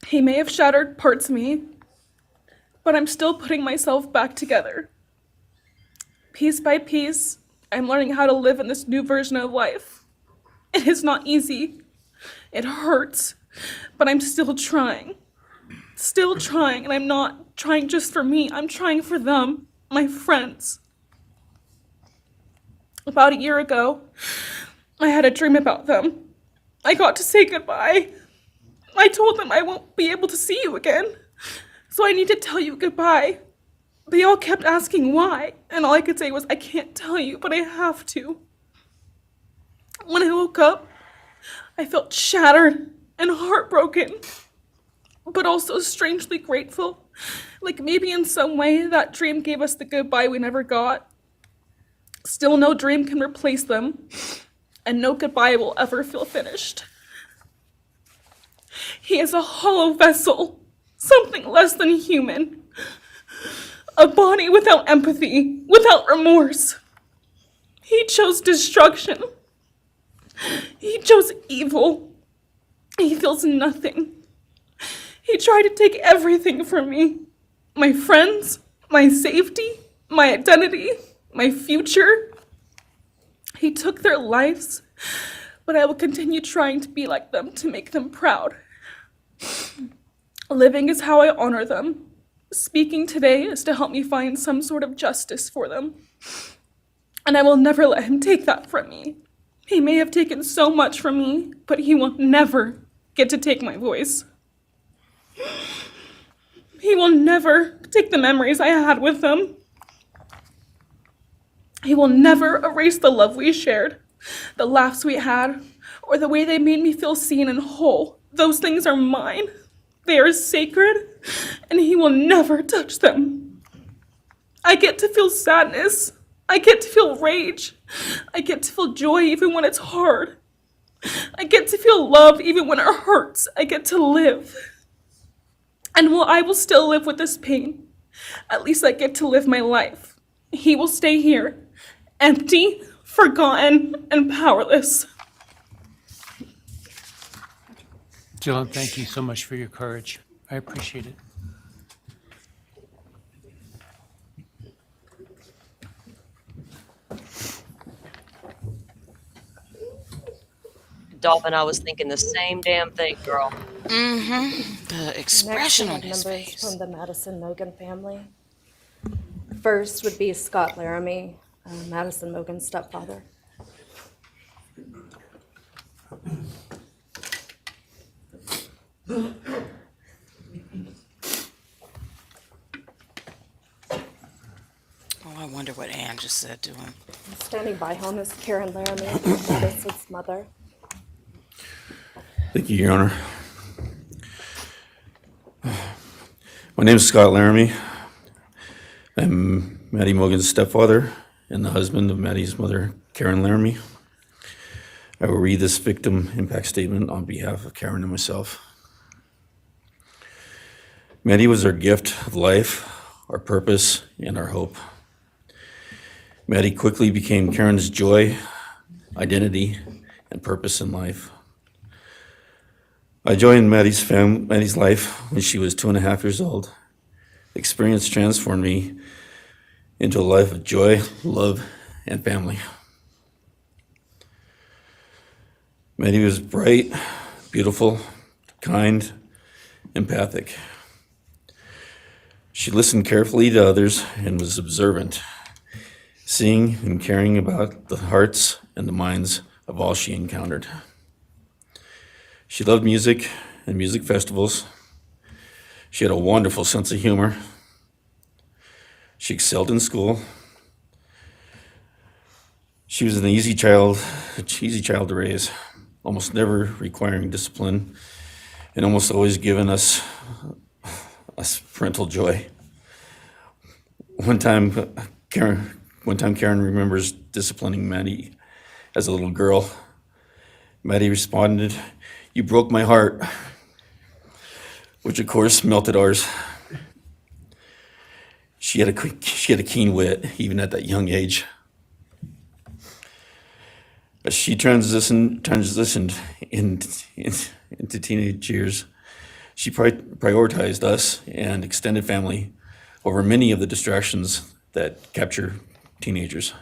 He may have shattered parts of me, but I'm still putting myself back together. Piece by piece, I'm learning how to live in this new version of life. It is not easy. It hurts, but I'm still trying. Still trying, and I'm not trying just for me. I'm trying for them, my friends. About a year ago, I had a dream about them. I got to say goodbye. I told them I won't be able to see you again, so I need to tell you goodbye. They all kept asking why, and all I could say was, I can't tell you, but I have to. When I woke up, I felt shattered and heartbroken, but also strangely grateful. Like maybe in some way that dream gave us the goodbye we never got. Still, no dream can replace them, and no goodbye will ever feel finished. He is a hollow vessel, something less than human. A body without empathy, without remorse. He chose destruction. He chose evil. He feels nothing. He tried to take everything from me. My friends, my safety, my identity, my future. He took their lives, but I will continue trying to be like them, to make them proud. Living is how I honor them. Speaking today is to help me find some sort of justice for them. And I will never let him take that from me. He may have taken so much from me, but he will never get to take my voice. He will never take the memories I had with them. He will never erase the love we shared, the laughs we had, or the way they made me feel seen and whole. Those things are mine. They are sacred, and he will never touch them. I get to feel sadness. I get to feel rage. I get to feel joy even when it's hard. I get to feel love even when it hurts. I get to live. And while I will still live with this pain, at least I get to live my life. He will stay here, empty, forgotten, and powerless. Dylan, thank you so much for your courage. I appreciate it. Dolphin, I was thinking the same damn thing, girl. Mm-hmm. The expression Next, on his members face. from the Madison Mogen family. First would be Scott Laramie, Madison Mogen's stepfather. Oh, I wonder what Ann just said to him. Standing by him is Karen Laramie, Madison's mother. Thank you, Your Honor. My name is Scott Laramie. I'm Maddie Mogen's stepfather and the husband of Maddie's mother, Karen Laramie. I will read this victim impact statement on behalf of Karen and myself. Maddie was our gift of life, our purpose, and our hope. Maddie quickly became Karen's joy, identity, and purpose in life. I joined Maddie's life when she was 2.5 years old. The experience transformed me into a life of joy, love, and family. Maddie was bright, beautiful, kind, empathic. She listened carefully to others and was observant, seeing and caring about the hearts and the minds of all she encountered. She loved music and music festivals. She had a wonderful sense of humor. She excelled in school. She was an easy child to raise, almost never requiring discipline, and almost always giving us parental joy. One time Karen remembers disciplining Maddie as a little girl. Maddie responded, "You broke my heart," which of course melted ours. She had a keen wit, even at that young age. As she transitioned into teenage years, she prioritized us and extended family over many of the distractions that capture teenagers.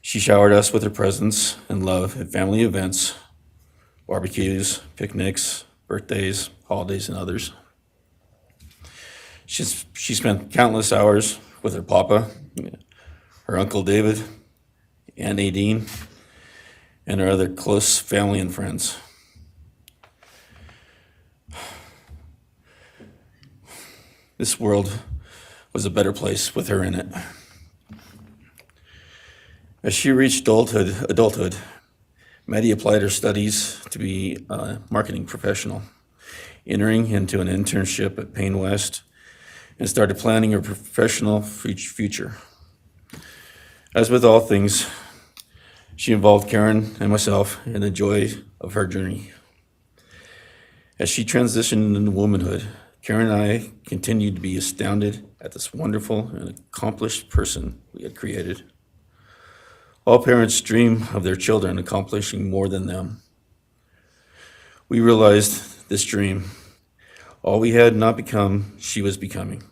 She showered us with her presence and love at family events, barbecues, picnics, birthdays, holidays, and others. She spent countless hours with her papa, her Uncle David, Aunt Nadine, and her other close family and friends. This world was a better place with her in it. As she reached adulthood, Maddie applied her studies to be a marketing professional, entering into an internship at Payne West, and started planning her professional future. As with all things, she involved Karen and myself in the joy of her journey. As she transitioned into womanhood, Karen and I continued to be astounded at this wonderful and accomplished person we had created. All parents dream of their children accomplishing more than them. We realized this dream. All we had not become, she was becoming.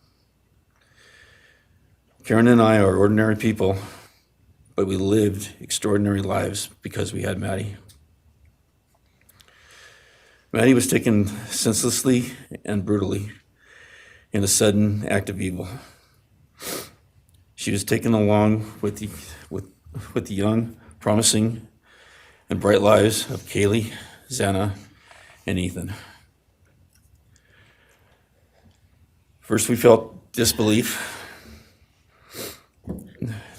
Karen and I are ordinary people, but we lived extraordinary lives because we had Maddie. Maddie was taken senselessly and brutally in a sudden act of evil. She was taken along with the young, promising, and bright lives of Kaylee, Xana, and Ethan. First, we felt disbelief.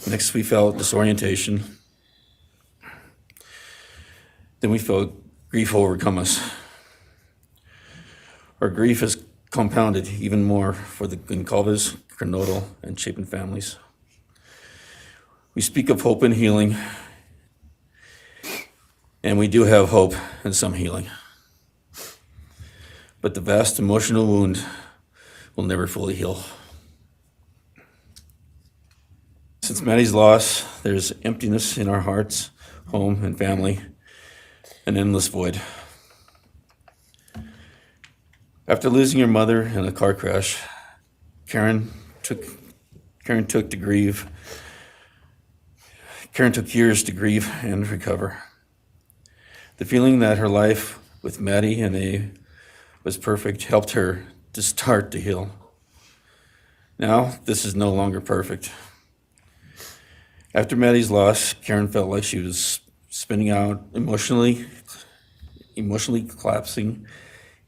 Next, we felt disorientation. Then we felt grief overcome us. Our grief is compounded even more for the Goncalves, Kernodle, and Chapin families. We speak of hope and healing, and we do have hope and some healing. But the vast emotional wound will never fully heal. Since Maddie's loss, there's emptiness in our hearts, home, and family, an endless void. After losing her mother in a car crash, Karen took years to grieve and recover. The feeling that her life with Maddie and A was perfect helped her to start to heal. Now, this is no longer perfect. After Maddie's loss, Karen felt like she was spinning out, emotionally collapsing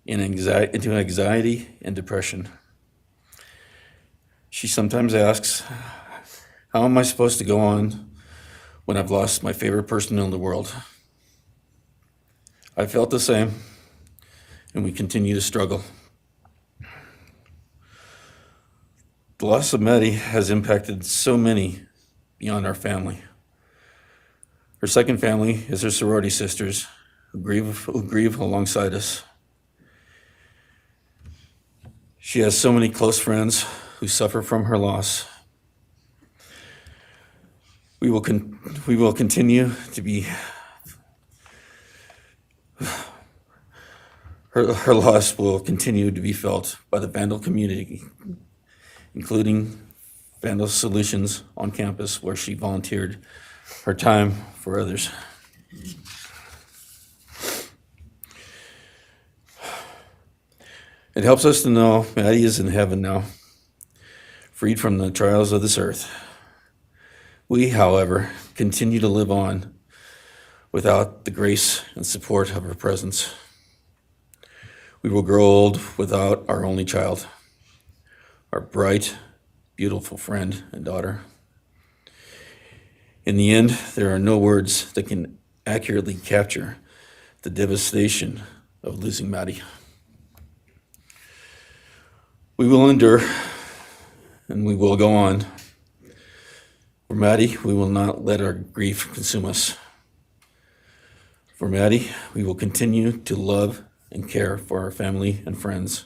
into anxiety and depression. She sometimes asks, "How am I supposed to go on when I've lost my favorite person in the world?" I felt the same, and we continue to struggle. The loss of Maddie has impacted so many beyond our family. Her second family is her sorority sisters who grieve alongside us. She has so many close friends who suffer from her loss. We will continue to be. Her loss will continue to be felt by the Vandal community, including Vandal Solutions on campus, where she volunteered her time for others. It helps us to know Maddie is in heaven now, freed from the trials of this earth. We, however, continue to live on without the grace and support of her presence. We will grow old without our only child, our bright, beautiful friend and daughter. In the end, there are no words that can accurately capture the devastation of losing Maddie. We will endure, and we will go on. For Maddie, we will not let our grief consume us. For Maddie, we will continue to love and care for our family and friends,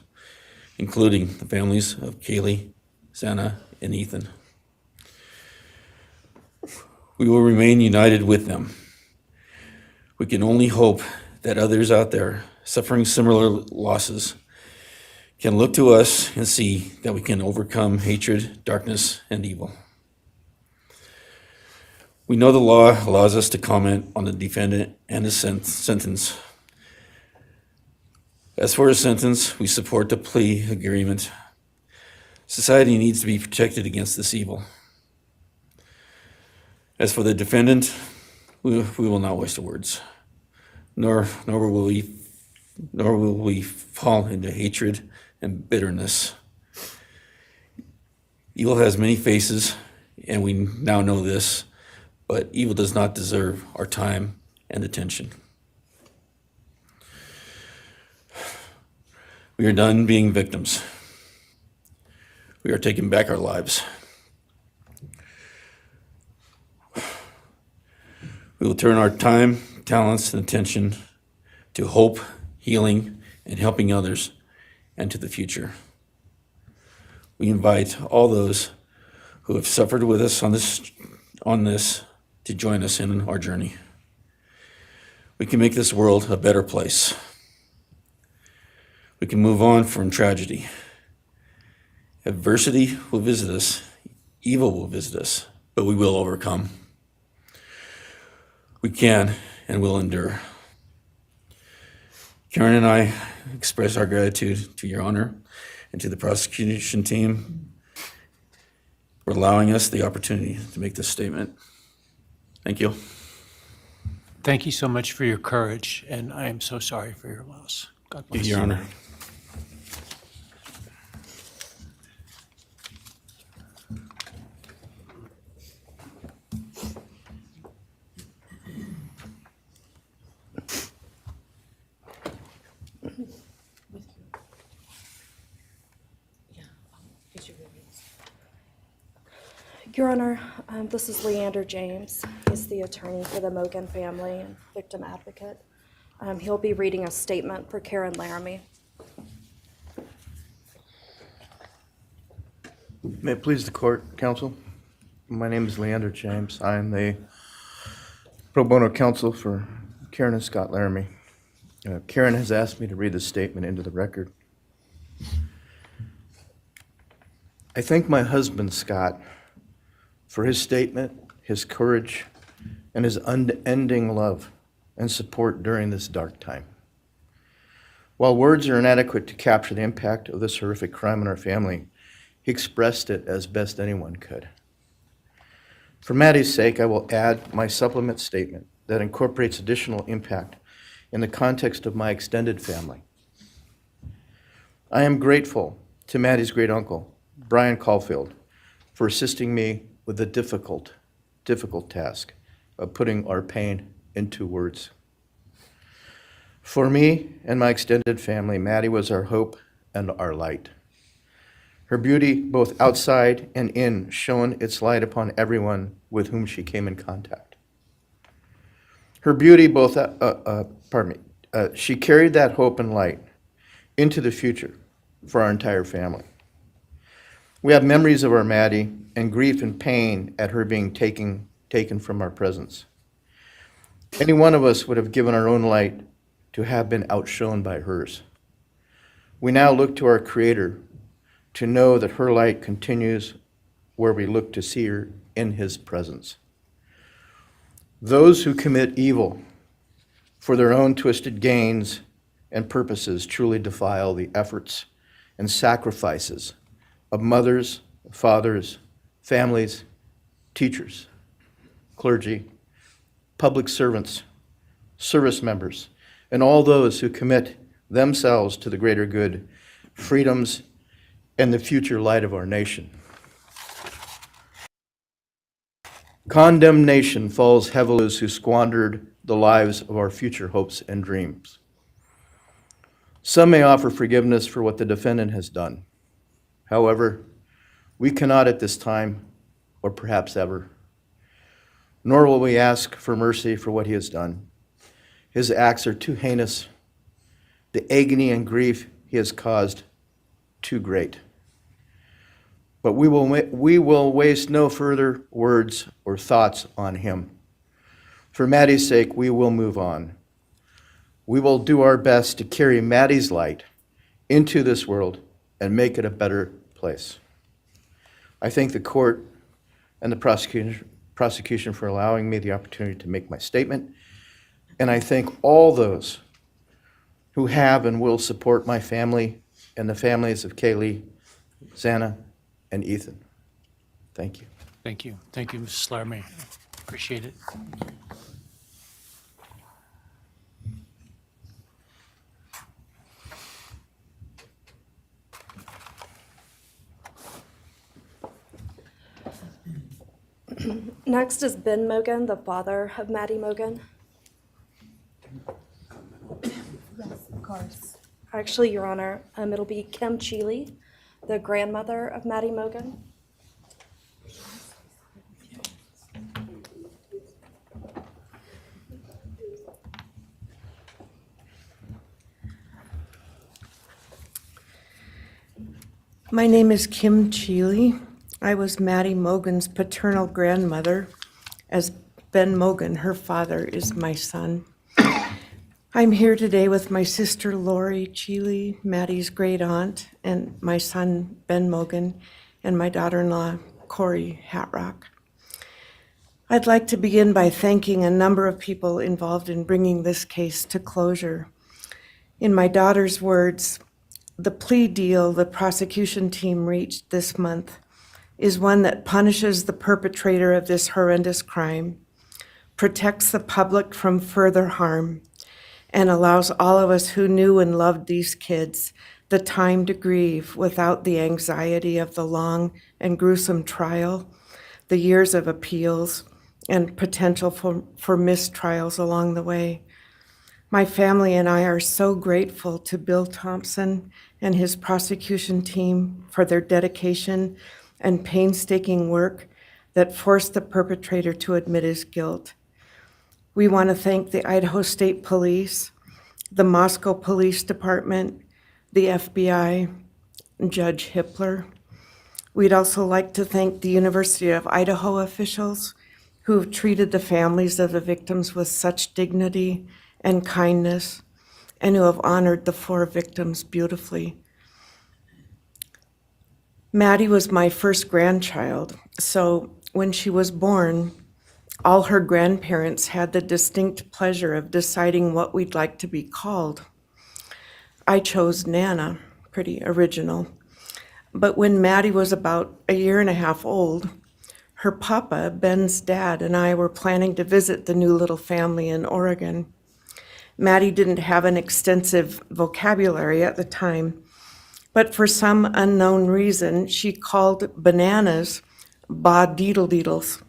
including the families of Kaylee, Xana, and Ethan. We will remain united with them. We can only hope that others out there suffering similar losses can look to us and see that we can overcome hatred, darkness, and evil. We know the law allows us to comment on the defendant and his sentence. As for his sentence, we support the plea agreement. Society needs to be protected against this evil. As for the defendant, we will not waste the words, nor will we fall into hatred and bitterness. Evil has many faces, and we now know this, but evil does not deserve our time and attention. We are done being victims. We are taking back our lives. We will turn our time, talents, and attention to hope, healing, and helping others, and to the future. We invite all those who have suffered with us on this to join us in our journey. We can make this world a better place. We can move on from tragedy. Adversity will visit us, evil will visit us, but we will overcome. We can and will endure. Karen and I express our gratitude to Your Honor and to the prosecution team for allowing us the opportunity to make this statement. Thank you. Thank you so much for your courage, and I am so sorry for your loss. God bless you. Your Honor. Your Honor, this is Leander James. He's the attorney for the Mogen family and victim advocate. He'll be reading a statement for Karen Laramie. May it please the court, counsel. My name is Leander James. I am the pro bono counsel for Karen and Scott Laramie. Karen has asked me to read this statement into the record. I thank my husband, Scott, for his statement, his courage, and his unending love and support during this dark time. While words are inadequate to capture the impact of this horrific crime on our family, he expressed it as best anyone could. For Maddie's sake, I will add my supplement statement that incorporates additional impact in the context of my extended family. I am grateful to Maddie's great uncle, Bryan Kohberger, for assisting me with the difficult task of putting our pain into words. For me and my extended family, Maddie was our hope and our light. Her beauty, both outside and in, shone its light upon everyone with whom she came in contact. Her beauty, she carried that hope and light into the future for our entire family. We have memories of our Maddie and grief and pain at her being taken from our presence. Any one of us would have given our own light to have been outshone by hers. We now look to our Creator to know that her light continues where we look to see her in His presence. Those who commit evil for their own twisted gains and purposes truly defile the efforts and sacrifices of mothers, fathers, families, teachers, clergy, public servants, service members, and all those who commit themselves to the greater good, freedoms, and the future light of our nation. Condemnation falls heavily on those who squandered the lives of our future hopes and dreams. Some may offer forgiveness for what the defendant has done. However, we cannot at this time, or perhaps ever, nor will we ask for mercy for what he has done. His acts are too heinous, the agony and grief he has caused too great. But we will waste no further words or thoughts on him. For Maddie's sake, we will move on. We will do our best to carry Maddie's light into this world and make it a better place. I thank the court and the prosecution for allowing me the opportunity to make my statement, and I thank all those who have and will support my family and the families of Kaylee, Xana, and Ethan. Thank you. Thank you. Thank you, Mrs. Slarmy. Appreciate it. Next is Ben Mogen, the father of Maddie Mogen. Yes, of course. Actually, Your Honor, it'll be Kim Cheeley, the grandmother of Maddie Mogen. My name is Kim Cheeley. I was Maddie Mogen's paternal grandmother, as Ben Mogen, her father, is my son. I'm here today with my sister Lori Cheeley, Maddie's great aunt, and my son Ben Mogen, and my daughter-in-law Corey Hatrock. I'd like to begin by thanking a number of people involved in bringing this case to closure. In my daughter's words, the plea deal the prosecution team reached this month is one that punishes the perpetrator of this horrendous crime, protects the public from further harm, and allows all of us who knew and loved these kids the time to grieve without the anxiety of the long and gruesome trial, the years of appeals, and potential for mistrials along the way. My family and I are so grateful to Bill Thompson and his prosecution team for their dedication and painstaking work that forced the perpetrator to admit his guilt. We want to thank the Idaho State Police, the Moscow Police Department, the FBI, and Judge Hippler. We'd also like to thank the University of Idaho officials who have treated the families of the victims with such dignity and kindness, and who have honored the 4 victims beautifully. Maddie was my first grandchild, so when she was born, all her grandparents had the distinct pleasure of deciding what we'd like to be called. I chose Nana, pretty original. But when Maddie was about 1.5 years old, her papa, Ben's dad, and I were planning to visit the new little family in Oregon. Maddie didn't have an extensive vocabulary at the time, but for some unknown reason, she called bananas ba-deedle-deedles.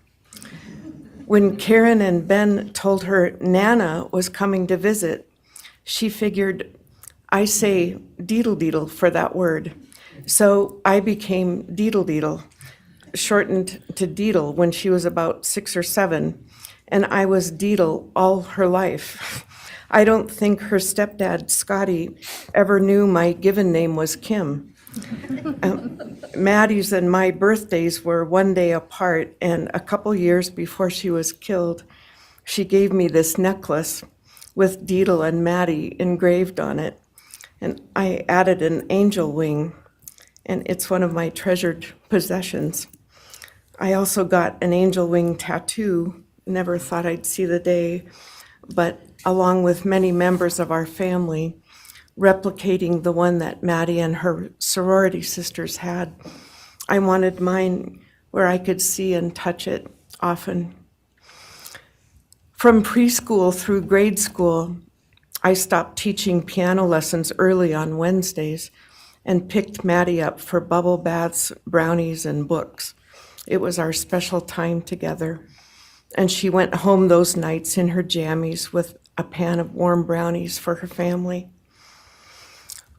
When Karen and Ben told her Nana was coming to visit, she figured, I say deedle-deedle for that word. So I became deedle-deedle, shortened to Deedle when she was about 6 or 7, and I was Deedle all her life. I don't think her stepdad, Scotty, ever knew my given name was Kim. Maddie's and my birthdays were 1 day apart, and a couple years before she was killed, she gave me this necklace with Deedle and Maddie engraved on it, and I added an angel wing, and it's one of my treasured possessions. I also got an angel wing tattoo, never thought I'd see the day, but along with many members of our family, replicating the one that Maddie and her sorority sisters had. I wanted mine where I could see and touch it often. From preschool through grade school, I stopped teaching piano lessons early on Wednesdays and picked Maddie up for bubble baths, brownies, and books. It was our special time together. And she went home those nights in her jammies with a pan of warm brownies for her family.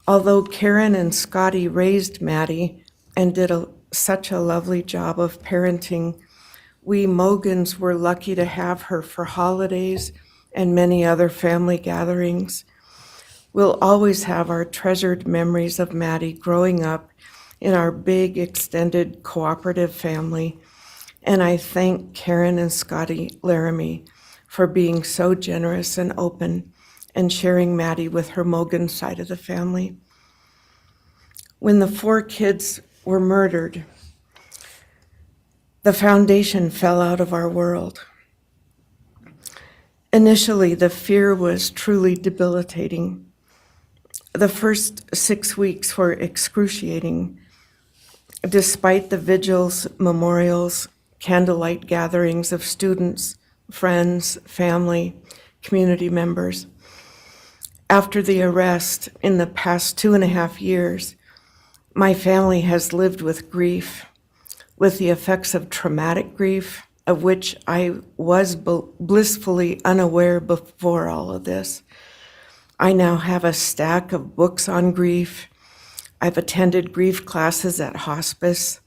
Although Karen and Scotty raised Maddie and did such a lovely job of parenting, we Mogens were lucky to have her for holidays and many other family gatherings. We'll always have our treasured memories of Maddie growing up in our big, extended, cooperative family, and I thank Karen and Scotty Laramie for being so generous and open and sharing Maddie with her Mogen side of the family. When the 4 kids were murdered, the foundation fell out of our world. Initially, the fear was truly debilitating. The first 6 weeks were excruciating. Despite the vigils, memorials, candlelight gatherings of students, friends, family, community members. After the arrest, in the past 2.5 years, my family has lived with grief, with the effects of traumatic grief, of which I was blissfully unaware before all of this. I now have a stack of books on grief. I've attended grief classes at hospice.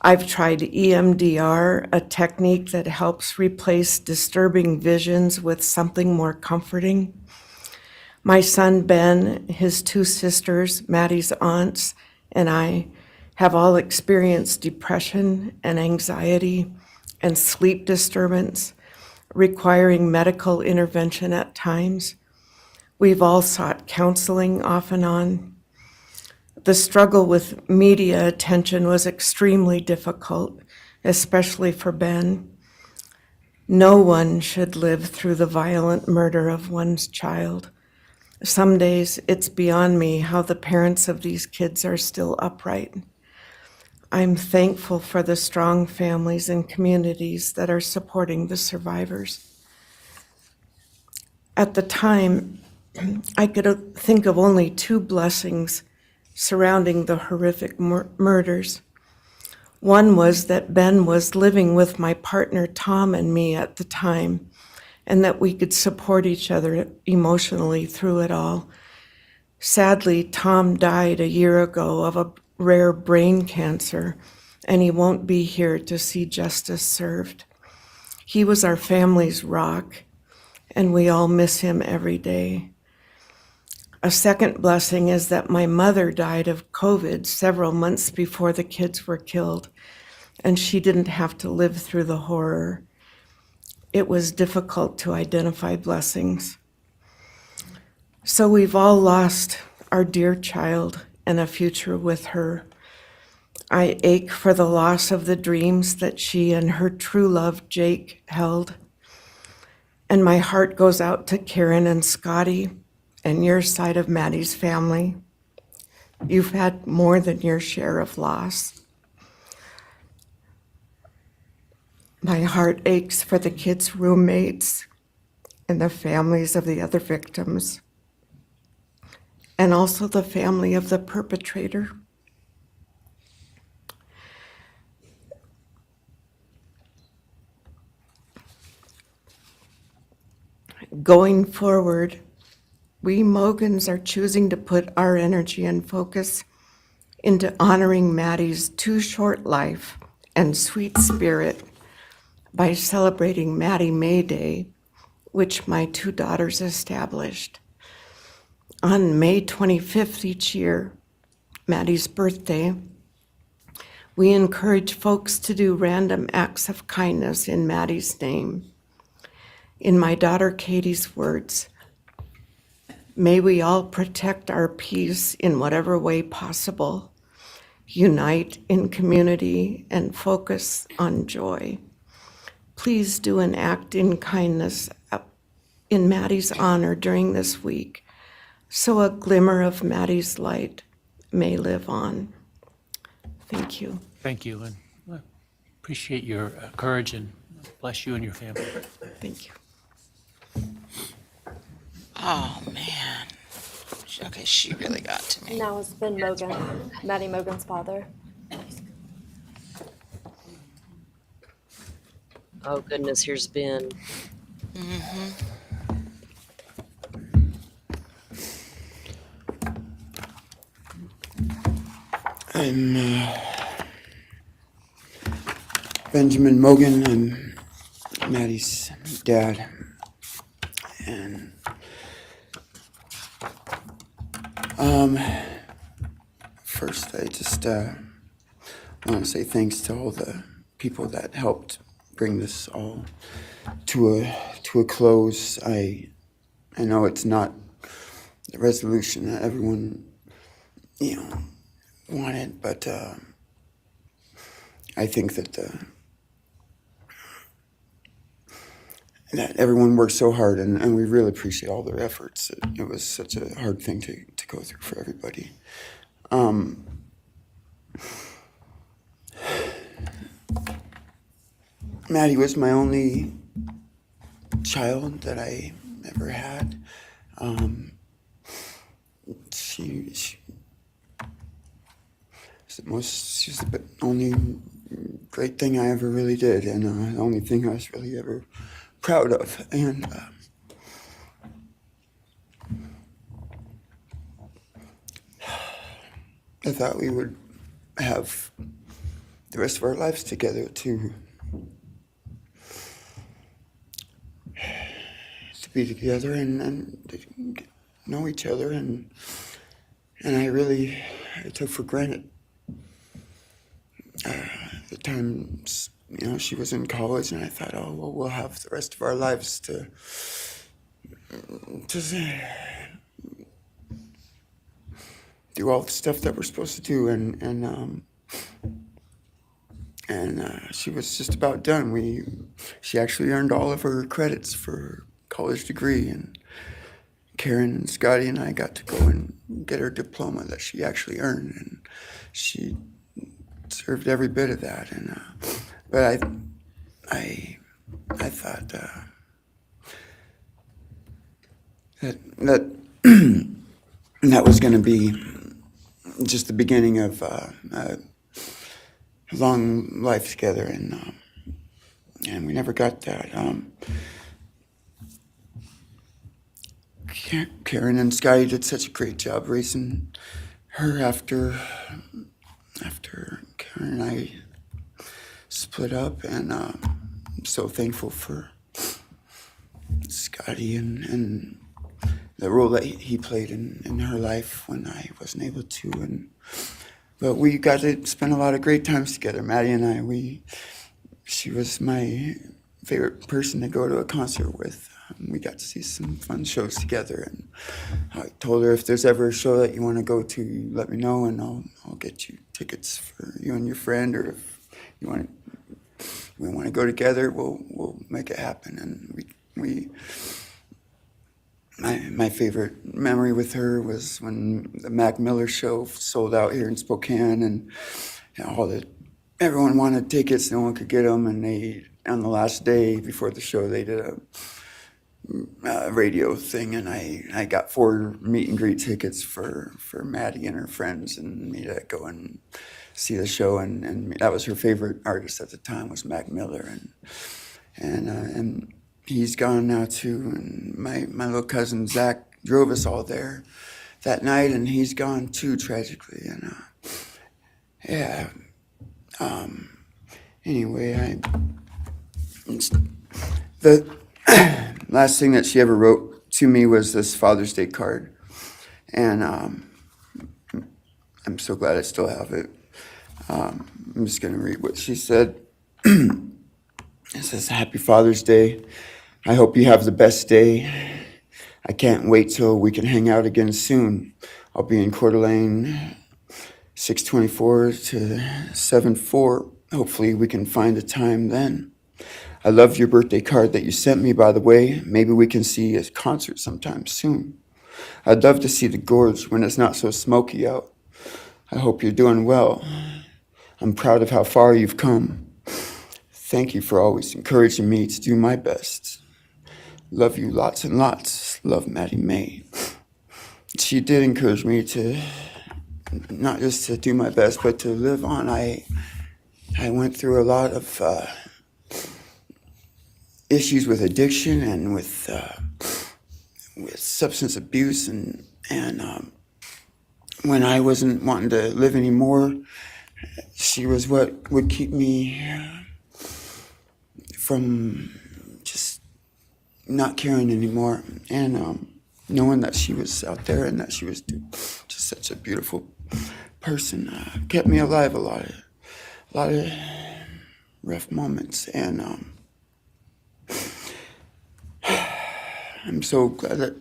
I've tried EMDR, a technique that helps replace disturbing visions with something more comforting. My son Ben, his 2 sisters, Maddie's aunts, and I have all experienced depression and anxiety and sleep disturbance, requiring medical intervention at times. We've all sought counseling off and on. The struggle with media attention was extremely difficult, especially for Ben. No one should live through the violent murder of one's child. Some days it's beyond me how the parents of these kids are still upright. I'm thankful for the strong families and communities that are supporting the survivors. At the time, I could think of only 2 blessings surrounding the horrific murders. One was that Ben was living with my partner Tom and me at the time, and that we could support each other emotionally through it all. Sadly, Tom died a year ago of a rare brain cancer, and he won't be here to see justice served. He was our family's rock, and we all miss him every day. A second blessing is that my mother died of COVID several months before the kids were killed, and she didn't have to live through the horror. It was difficult to identify blessings. So we've all lost our dear child and a future with her. I ache for the loss of the dreams that she and her true love, Jake, held. And my heart goes out to Karen and Scotty and your side of Maddie's family. You've had more than your share of loss. My heart aches for the kids' roommates and the families of the other victims, and also the family of the perpetrator. Going forward, we Mogens are choosing to put our energy and focus into honoring Maddie's too short life and sweet spirit by celebrating Maddie May Day, which my 2 daughters established. On May 25th each year, Maddie's birthday, we encourage folks to do random acts of kindness in Maddie's name. In my daughter Katie's words, may we all protect our peace in whatever way possible, unite in community, and focus on joy. Please do an act in kindness in Maddie's honor during this week, so a glimmer of Maddie's light may live on. Thank you. Thank you, and I appreciate your courage, and bless you and your family. Thank you. Oh, man. Okay, she really got to me. Now it's Ben Mogen, Maddie Mogen's father. Oh goodness, here's Ben. I'm Benjamin Mogen. I'm Maddie's dad. And first I just want to say thanks to all the people that helped bring this all to a close. I know it's not the resolution that everyone, wanted, but I think that that everyone worked so hard, and we really appreciate all their efforts. It was such a hard thing to go through for everybody. Maddie was my only child that I ever had. She's the only great thing I ever really did, and the only thing I was really ever proud of. And I thought we would have the rest of our lives together to be together and to know each other, and I took for granted the times, she was in college, and I thought, oh, well, we'll have the rest of our lives to do all the stuff that we're supposed to do, and she was just about done. She actually earned all of her credits for her college degree, and Karen and Scotty and I got to go and get her diploma that she actually earned, and she deserved every bit of that. And but I thought that was going to be just the beginning of a long life together, and we never got that. Karen and Scotty did such a great job raising her after Karen and I split up, and I'm so thankful for Scotty and the role that he played in her life when I wasn't able to. But we got to spend a lot of great times together, Maddie and I. She was my favorite person to go to a concert with. We got to see some fun shows together, and I told her, if there's ever a show that you want to go to, let me know, and I'll get you tickets for you and your friend, or if we want to go together, we'll make it happen. And my favorite memory with her was when the Mac Miller show sold out here in Spokane, and everyone wanted tickets, no one could get them, and on the last day before the show, they did a radio thing, and I got 4 meet and greet tickets for Maddie and her friends and me to go and see the show, and that was her favorite artist at the time, was Mac Miller, and he's gone now too, and my little cousin Zach drove us all there that night, and he's gone too, tragically, and anyway, the last thing that she ever wrote to me was this Father's Day card, and I'm so glad I still have it. I'm just going to read what she said. It says, "Happy Father's Day. I hope you have the best day. I can't wait till we can hang out again soon. I'll be in Coeur d'Alene, 624 to 74. Hopefully we can find a time then. I loved your birthday card that you sent me, by the way. Maybe we can see a concert sometime soon. I'd love to see the gorge when it's not so smoky out. I hope you're doing well. I'm proud of how far you've come. Thank you for always encouraging me to do my best. Love you lots and lots. love Maddie May. She did encourage me to not just to do my best, but to live on. I went through a lot of issues with addiction and with substance abuse, and when I wasn't wanting to live anymore, she was what would keep me from just not caring anymore, and knowing that she was out there and that she was just such a beautiful person kept me alive a lot of rough moments, and I'm so glad that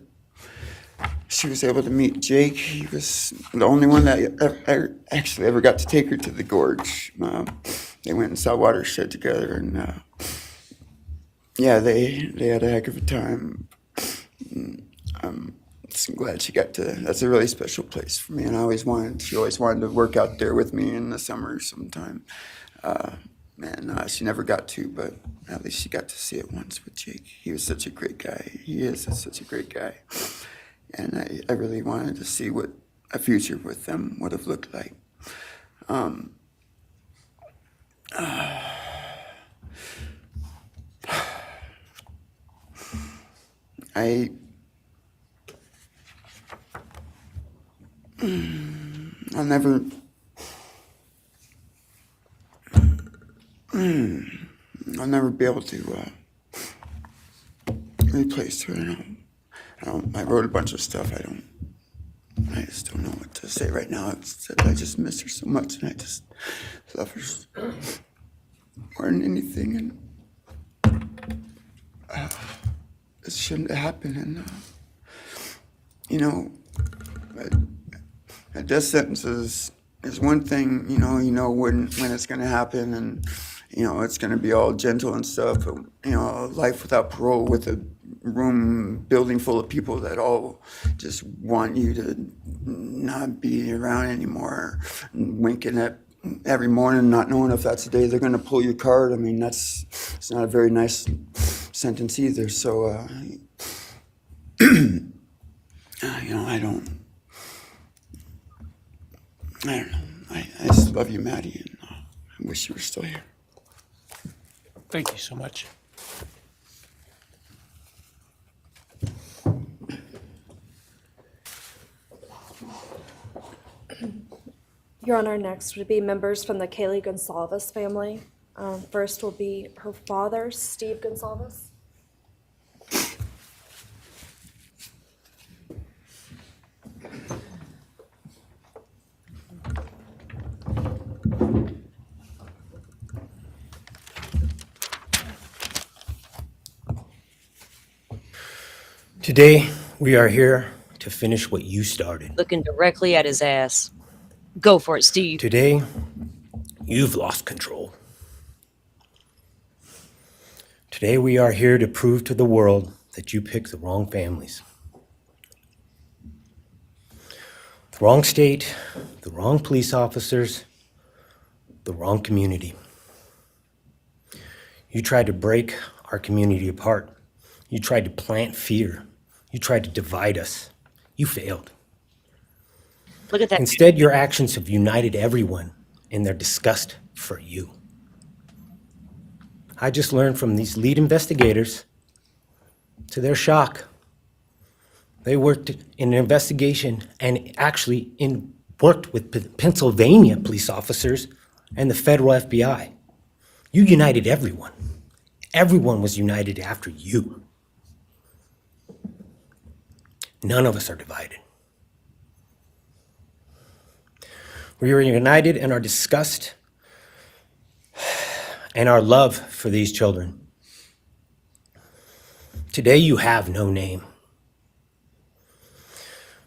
she was able to meet Jake. He was the only one that actually ever got to take her to the gorge. They went and saw Watershed together, and yeah, they had a heck of a time. I'm glad she got to. That's a really special place for me, and she always wanted to work out there with me in the summer sometime. And she never got to, but at least she got to see it once with Jake. He was such a great guy. He is such a great guy. And I really wanted to see what a future with them would have looked like. I'll never be able to replace her. I wrote a bunch of stuff. I just don't know what to say right now. I just miss her so much, and I just love her more than anything. And it shouldn't have happened. And a death sentence is one thing. You know when it's going to happen, and it's going to be all gentle and stuff. But life without parole, with a building full of people that all just want you to not be around anymore, and winking at every morning, not knowing if that's the day they're going to pull your card. I mean, it's not a very nice sentence either. So, I don't know. I just love you, Maddie, and I wish you were still here. Thank you so much. Your Honor, next would be members from the Kaylee Goncalves family. First will be her father, Steve Goncalves. Today, we are here to finish what you started. Looking directly at his ass. Go for it, Steve. Today, you've lost control. Today, we are here to prove to the world that you picked the wrong families. The wrong state, the wrong police officers, the wrong community. You tried to break our community apart. You tried to plant fear. You tried to divide us. You failed. Look at that. Instead, your actions have united everyone in their disgust for you. I just learned from these lead investigators, to their shock, they worked in an investigation and actually worked with Pennsylvania police officers and the federal FBI. You united everyone. Everyone was united after you. None of us are divided. We are united in our disgust and our love for these children. Today you have no name.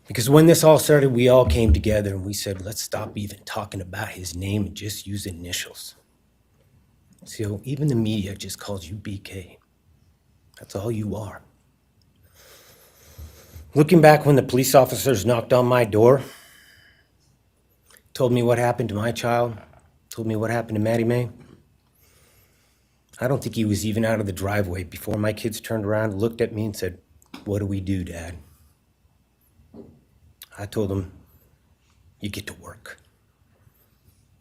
Because when this all started, we all came together and we said, let's stop even talking about his name and just use initials. So even the media just calls you BK. That's all you are. Looking back when the police officers knocked on my door, told me what happened to my child, told me what happened to Maddie May, I don't think he was even out of the driveway before my kids turned around, looked at me and said, What do we do, Dad? I told him, you get to work.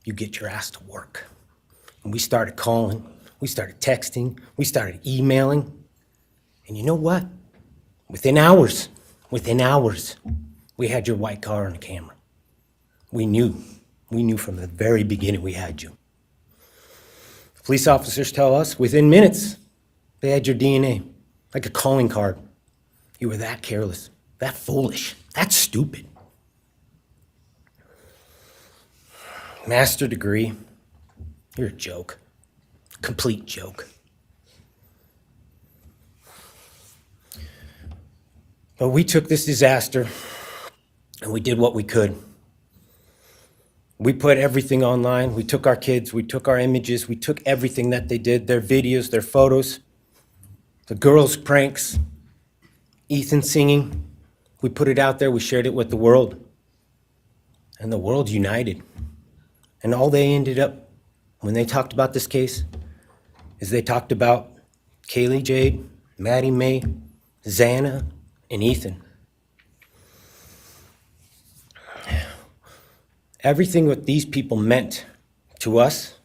You get your ass to work. And we started calling, we started texting, we started emailing. And you know what? Within hours, we had your white car on the camera. We knew from the very beginning we had you. Police officers tell us within minutes they had your DNA, like a calling card. You were that careless, that foolish, that stupid. Master degree, you're a joke, complete joke. But we took this disaster and we did what we could. We put everything online. We took our kids, we took our images, we took everything that they did, their videos, their photos, the girls' pranks, Ethan singing. We put it out there, we shared it with the world. And the world united. And all they ended up, when they talked about this case, is they talked about Kaylee Jade, Maddie Mae, Xana, and Ethan. Everything what these people meant to us,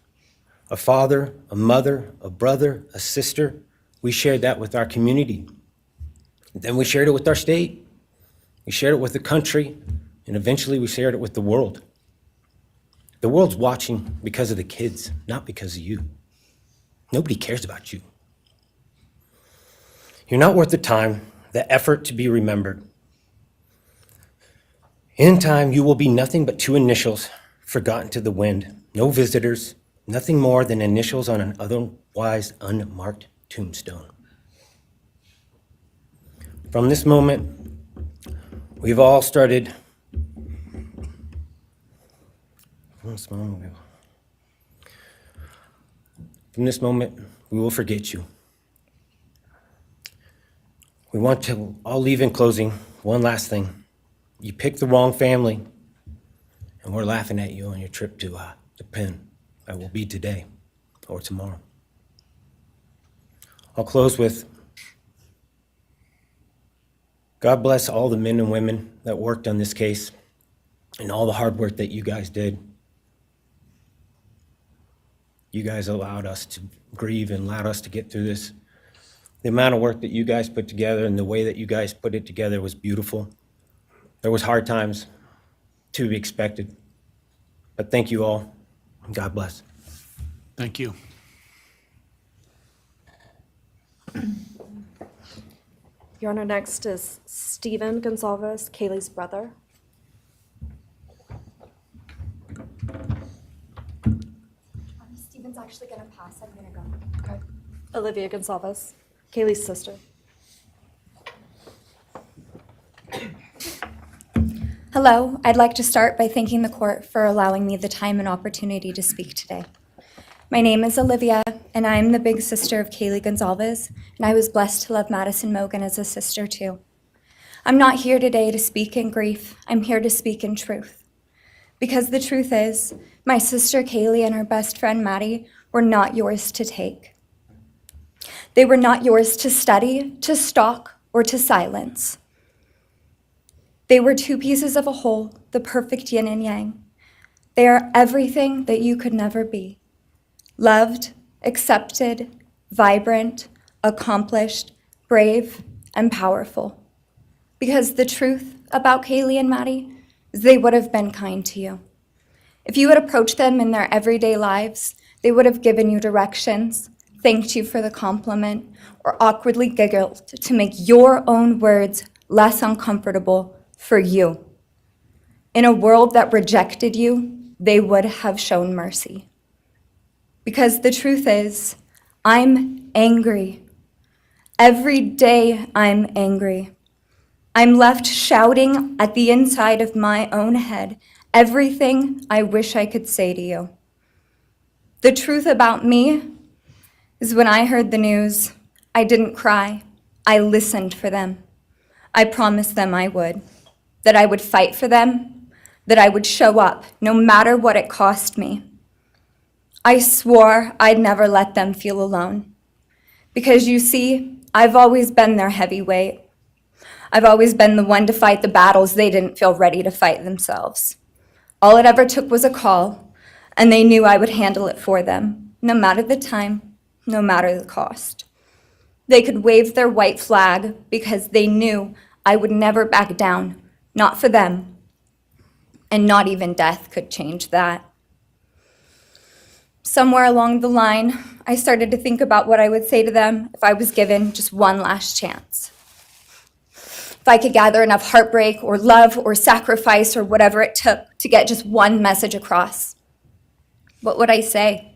a father, a mother, a brother, a sister, we shared that with our community. Then we shared it with our state. We shared it with the country, and eventually we shared it with the world. The world's watching because of the kids, not because of you. Nobody cares about you. You're not worth the time, the effort to be remembered. In time, you will be nothing but two initials forgotten to the wind. No visitors, nothing more than initials on an otherwise unmarked tombstone. From this moment, we've all started. From this moment, we will forget you. We want to all leave in closing. One last thing. You picked the wrong family, and we're laughing at you on your trip to the pen. That will be today or tomorrow. I'll close with, God bless all the men and women that worked on this case and all the hard work that you guys did. You guys allowed us to grieve and allowed us to get through this. The amount of work that you guys put together and the way that you guys put it together was beautiful. There was hard times to be expected, but thank you all, and God bless. Thank you. Your Honor, next is Stephen Goncalves, Kaylee's brother. Stephen's actually gonna pass. I'm gonna go. Okay. Olivia Goncalves, Kaylee's sister. Hello, I'd like to start by thanking the court for allowing me the time and opportunity to speak today. My name is Olivia, and I'm the big sister of Kaylee Goncalves, and I was blessed to love Madison Mogen as a sister too. I'm not here today to speak in grief, I'm here to speak in truth. Because the truth is, my sister Kaylee and her best friend Maddie were not yours to take. They were not yours to study, to stalk, or to silence. They were two pieces of a whole, the perfect yin and yang. They are everything that you could never be. Loved, accepted, vibrant, accomplished, brave, and powerful. Because the truth about Kaylee and Maddie is they would have been kind to you. If you had approached them in their everyday lives, they would have given you directions, thanked you for the compliment, or awkwardly giggled to make your own words less uncomfortable for you. In a world that rejected you, they would have shown mercy. Because the truth is, I'm angry. Every day I'm angry. I'm left shouting at the inside of my own head everything I wish I could say to you. The truth about me is when I heard the news, I didn't cry. I listened for them. I promised them I would. That I would fight for them, that I would show up, no matter what it cost me. I swore I'd never let them feel alone. Because you see, I've always been their heavyweight. I've always been the one to fight the battles they didn't feel ready to fight themselves. All it ever took was a call, and they knew I would handle it for them, no matter the time, no matter the cost. They could wave their white flag because they knew I would never back down, not for them, and not even death could change that. Somewhere along the line, I started to think about what I would say to them if I was given just one last chance. If I could gather enough heartbreak or love or sacrifice or whatever it took to get just one message across, what would I say?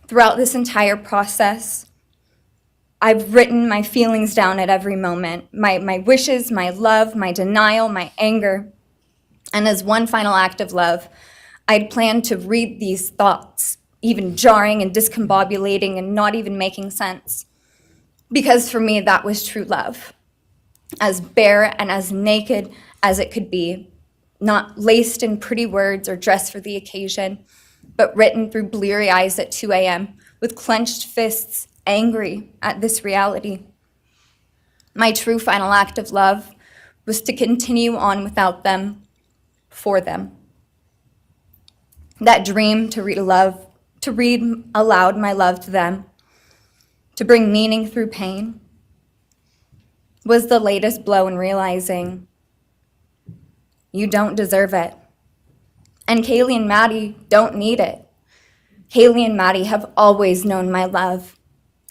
Throughout this entire process, I've written my feelings down at every moment, my wishes, my love, my denial, my anger. And as one final act of love, I'd planned to read these thoughts, even jarring and discombobulating and not even making sense. Because for me, that was true love. As bare and as naked as it could be, not laced in pretty words or dressed for the occasion, but written through bleary eyes at 2 a.m. with clenched fists, angry at this reality. My true final act of love was to continue on without them, for them. That dream to read aloud my love to them, to bring meaning through pain, was the latest blow in realizing you don't deserve it. And Kaylee and Maddie don't need it. Kaylee and Maddie have always known my love,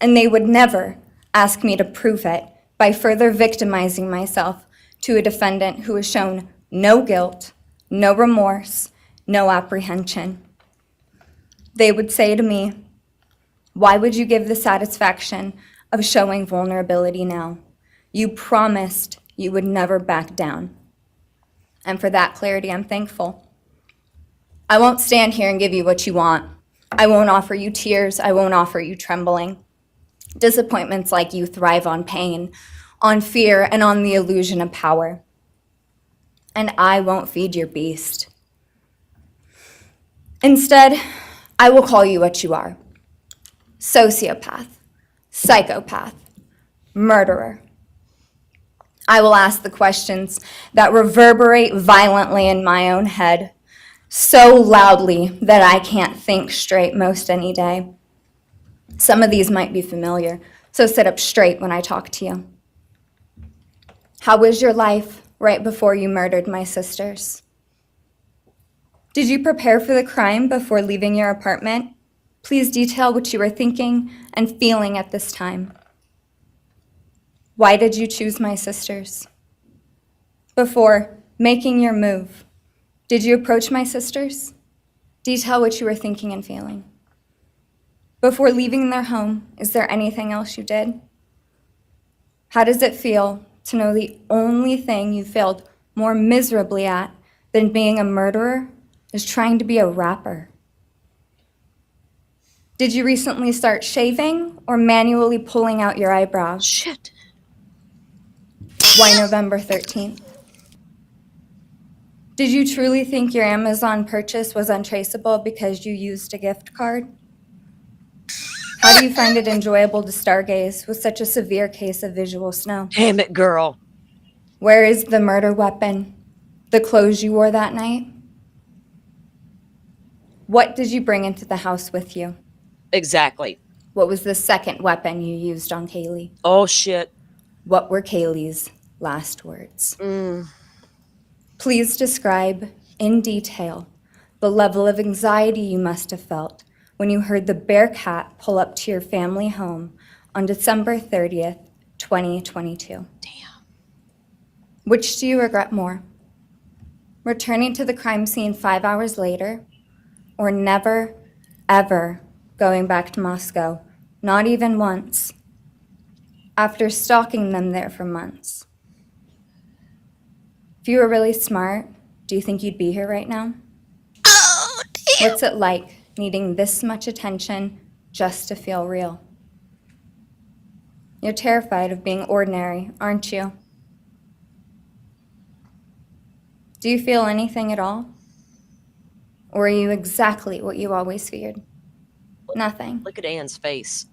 and they would never ask me to prove it by further victimizing myself to a defendant who has shown no guilt, no remorse, no apprehension. They would say to me, "Why would you give the satisfaction of showing vulnerability now? You promised you would never back down." And for that clarity, I'm thankful. I won't stand here and give you what you want. I won't offer you tears. I won't offer you trembling. Disappointments like you thrive on pain, on fear, and on the illusion of power. And I won't feed your beast. Instead, I will call you what you are: sociopath, psychopath, murderer. I will ask the questions that reverberate violently in my own head, so loudly that I can't think straight most any day. Some of these might be familiar, so sit up straight when I talk to you. How was your life right before you murdered my sisters? Did you prepare for the crime before leaving your apartment? Please detail what you were thinking and feeling at this time. Why did you choose my sisters? Before making your move, did you approach my sisters? Detail what you were thinking and feeling. Before leaving their home, is there anything else you did? How does it feel to know the only thing you failed more miserably at than being a murderer is trying to be a rapper? Did you recently start shaving or manually pulling out your eyebrows? Shit. Why November 13th? Did you truly think your Amazon purchase was untraceable because you used a gift card? How do you find it enjoyable to stargaze with such a severe case of visual snow? Damn it, girl. Where is the murder weapon? The clothes you wore that night? What did you bring into the house with you? Exactly. What was the second weapon you used on Kaylee? Oh, shit. What were Kaylee's last words? Please describe in detail the level of anxiety you must have felt when you heard the Bearcat pull up to your family home on December 30th, 2022. Damn. Which do you regret more? Returning to the crime scene 5 hours later, or never, ever going back to Moscow, not even once, after stalking them there for months? If you were really smart, do you think you'd be here right now? Oh, damn. What's it like needing this much attention just to feel real? You're terrified of being ordinary, aren't you? Do you feel anything at all? Or are you exactly what you always feared? Nothing. Look at Anne's face.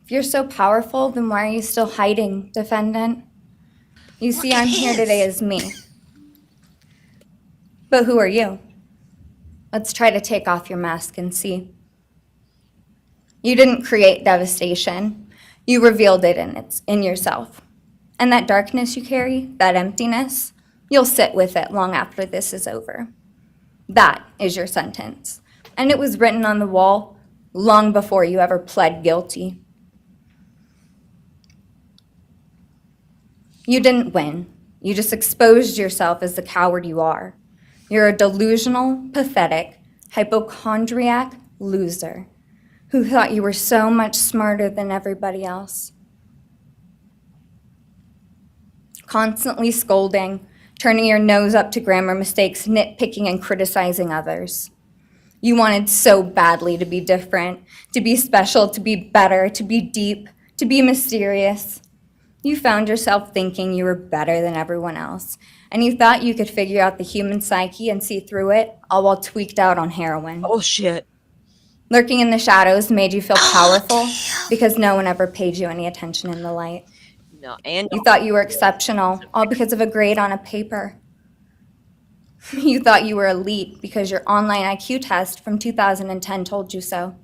If you're so powerful, then why are you still hiding, defendant? You see, I'm here today as me. But who are you? Let's try to take off your mask and see. You didn't create devastation. You revealed it in yourself. And that darkness you carry, that emptiness, you'll sit with it long after this is over. That is your sentence. And it was written on the wall long before you ever pled guilty. You didn't win. You just exposed yourself as the coward you are. You're a delusional, pathetic, hypochondriac loser who thought you were so much smarter than everybody else. Constantly scolding, turning your nose up to grammar mistakes, nitpicking and criticizing others. You wanted so badly to be different, to be special, to be better, to be deep, to be mysterious. You found yourself thinking you were better than everyone else, and you thought you could figure out the human psyche and see through it, all while tweaked out on heroin. Oh, shit. Lurking in the shadows made you feel powerful because no one ever paid you any attention in the light. No, and You thought you were exceptional, all because of a grade on a paper. You thought you were elite because your online IQ test from 2010 told you so.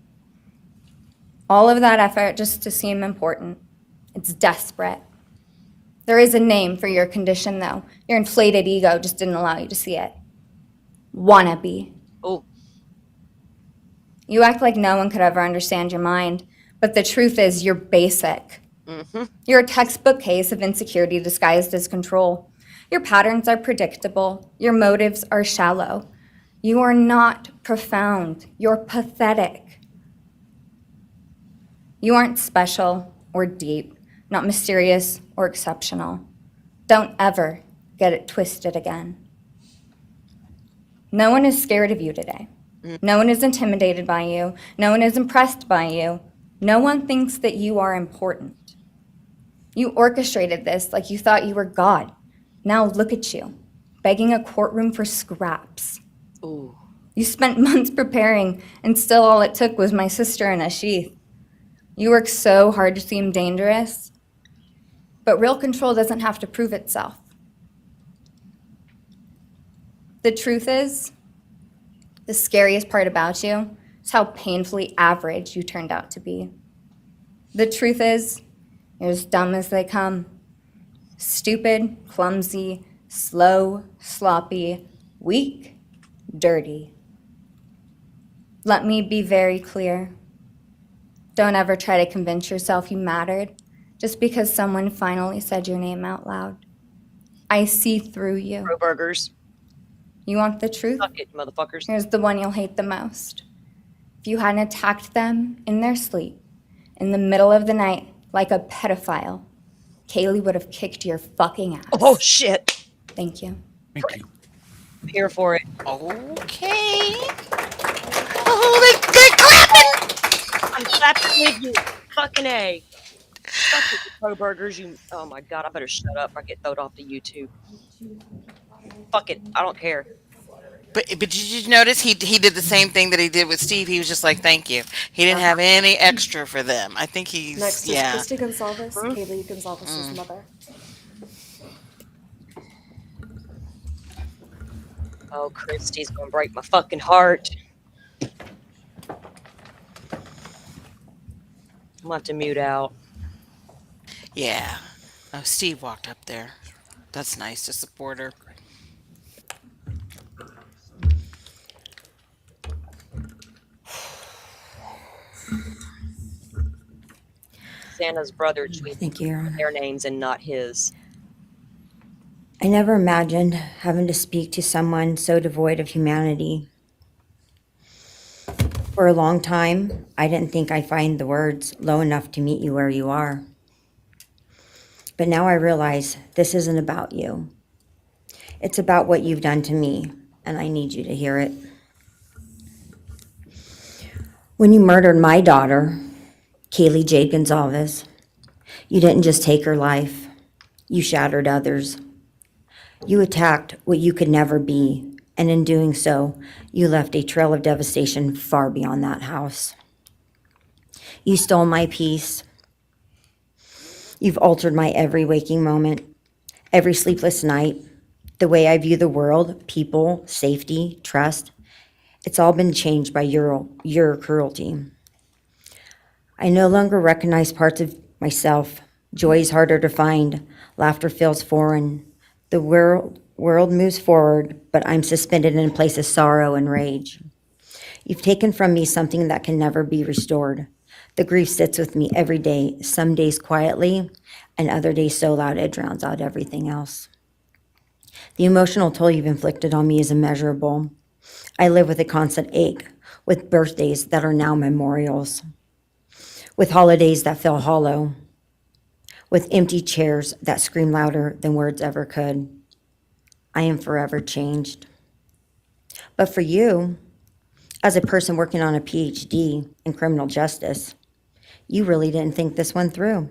All of that effort just to seem important. It's desperate. There is a name for your condition, though. Your inflated ego just didn't allow you to see it. Wannabe. Oh. You act like no one could ever understand your mind, but the truth is you're basic. Mm-hmm. You're a textbook case of insecurity disguised as control. Your patterns are predictable. Your motives are shallow. You are not profound. You're pathetic. You aren't special or deep, not mysterious or exceptional. Don't ever get it twisted again. No one is scared of you today. No one is intimidated by you. No one is impressed by you. No one thinks that you are important. You orchestrated this like you thought you were God. Now look at you, begging a courtroom for scraps. Ooh. You spent months preparing, and still all it took was my sister in a sheath. You work so hard to seem dangerous, but real control doesn't have to prove itself. The truth is, the scariest part about you is how painfully average you turned out to be. The truth is, you're as dumb as they come. Stupid, clumsy, slow, sloppy, weak, dirty. Let me be very clear. Don't ever try to convince yourself you mattered just because someone finally said your name out loud. I see through you. Kohbergers. You want the truth? Suck it, motherfuckers. Here's the one you'll hate the most. If you hadn't attacked them in their sleep, in the middle of the night, like a pedophile, Kaylee would have kicked your fucking ass. Oh, shit. Thank you. Thank you. I'm here for it. Okay. Oh, they're clapping! I'm clapping with you. Fucking A. Fuck it, Kohbergers. You. Oh, my God. I better shut up or I get thrown off to YouTube. Fuck it. I don't care. But did you notice he did the same thing that he did with Steve? He was just like, thank you. He didn't have any extra for them. I think he's, Next is yeah. Christy Goncalves, Kaylee Goncalves' mother. Oh, Christy's gonna break my fucking heart. I'm gonna have to mute out. Yeah. Oh, Steve walked up there. That's nice to support her. Xana's brother tweeted Thank you, Your Honor. their names and not his. I never imagined having to speak to someone so devoid of humanity. For a long time, I didn't think I'd find the words low enough to meet you where you are. But now I realize this isn't about you. It's about what you've done to me, and I need you to hear it. When you murdered my daughter, Kaylee Jade Goncalves, you didn't just take her life, you shattered others. You attacked what you could never be, and in doing so, you left a trail of devastation far beyond that house. You stole my peace, You've altered my every waking moment, every sleepless night, the way I view the world, people, safety, trust. It's all been changed by your cruelty. I no longer recognize parts of myself. Joy is harder to find. Laughter feels foreign. The world moves forward, but I'm suspended in a place of sorrow and rage. You've taken from me something that can never be restored. The grief sits with me every day, some days quietly, and other days so loud it drowns out everything else. The emotional toll you've inflicted on me is immeasurable. I live with a constant ache, with birthdays that are now memorials, with holidays that feel hollow, with empty chairs that scream louder than words ever could. I am forever changed. But for you, as a person working on a PhD in criminal justice, you really didn't think this one through.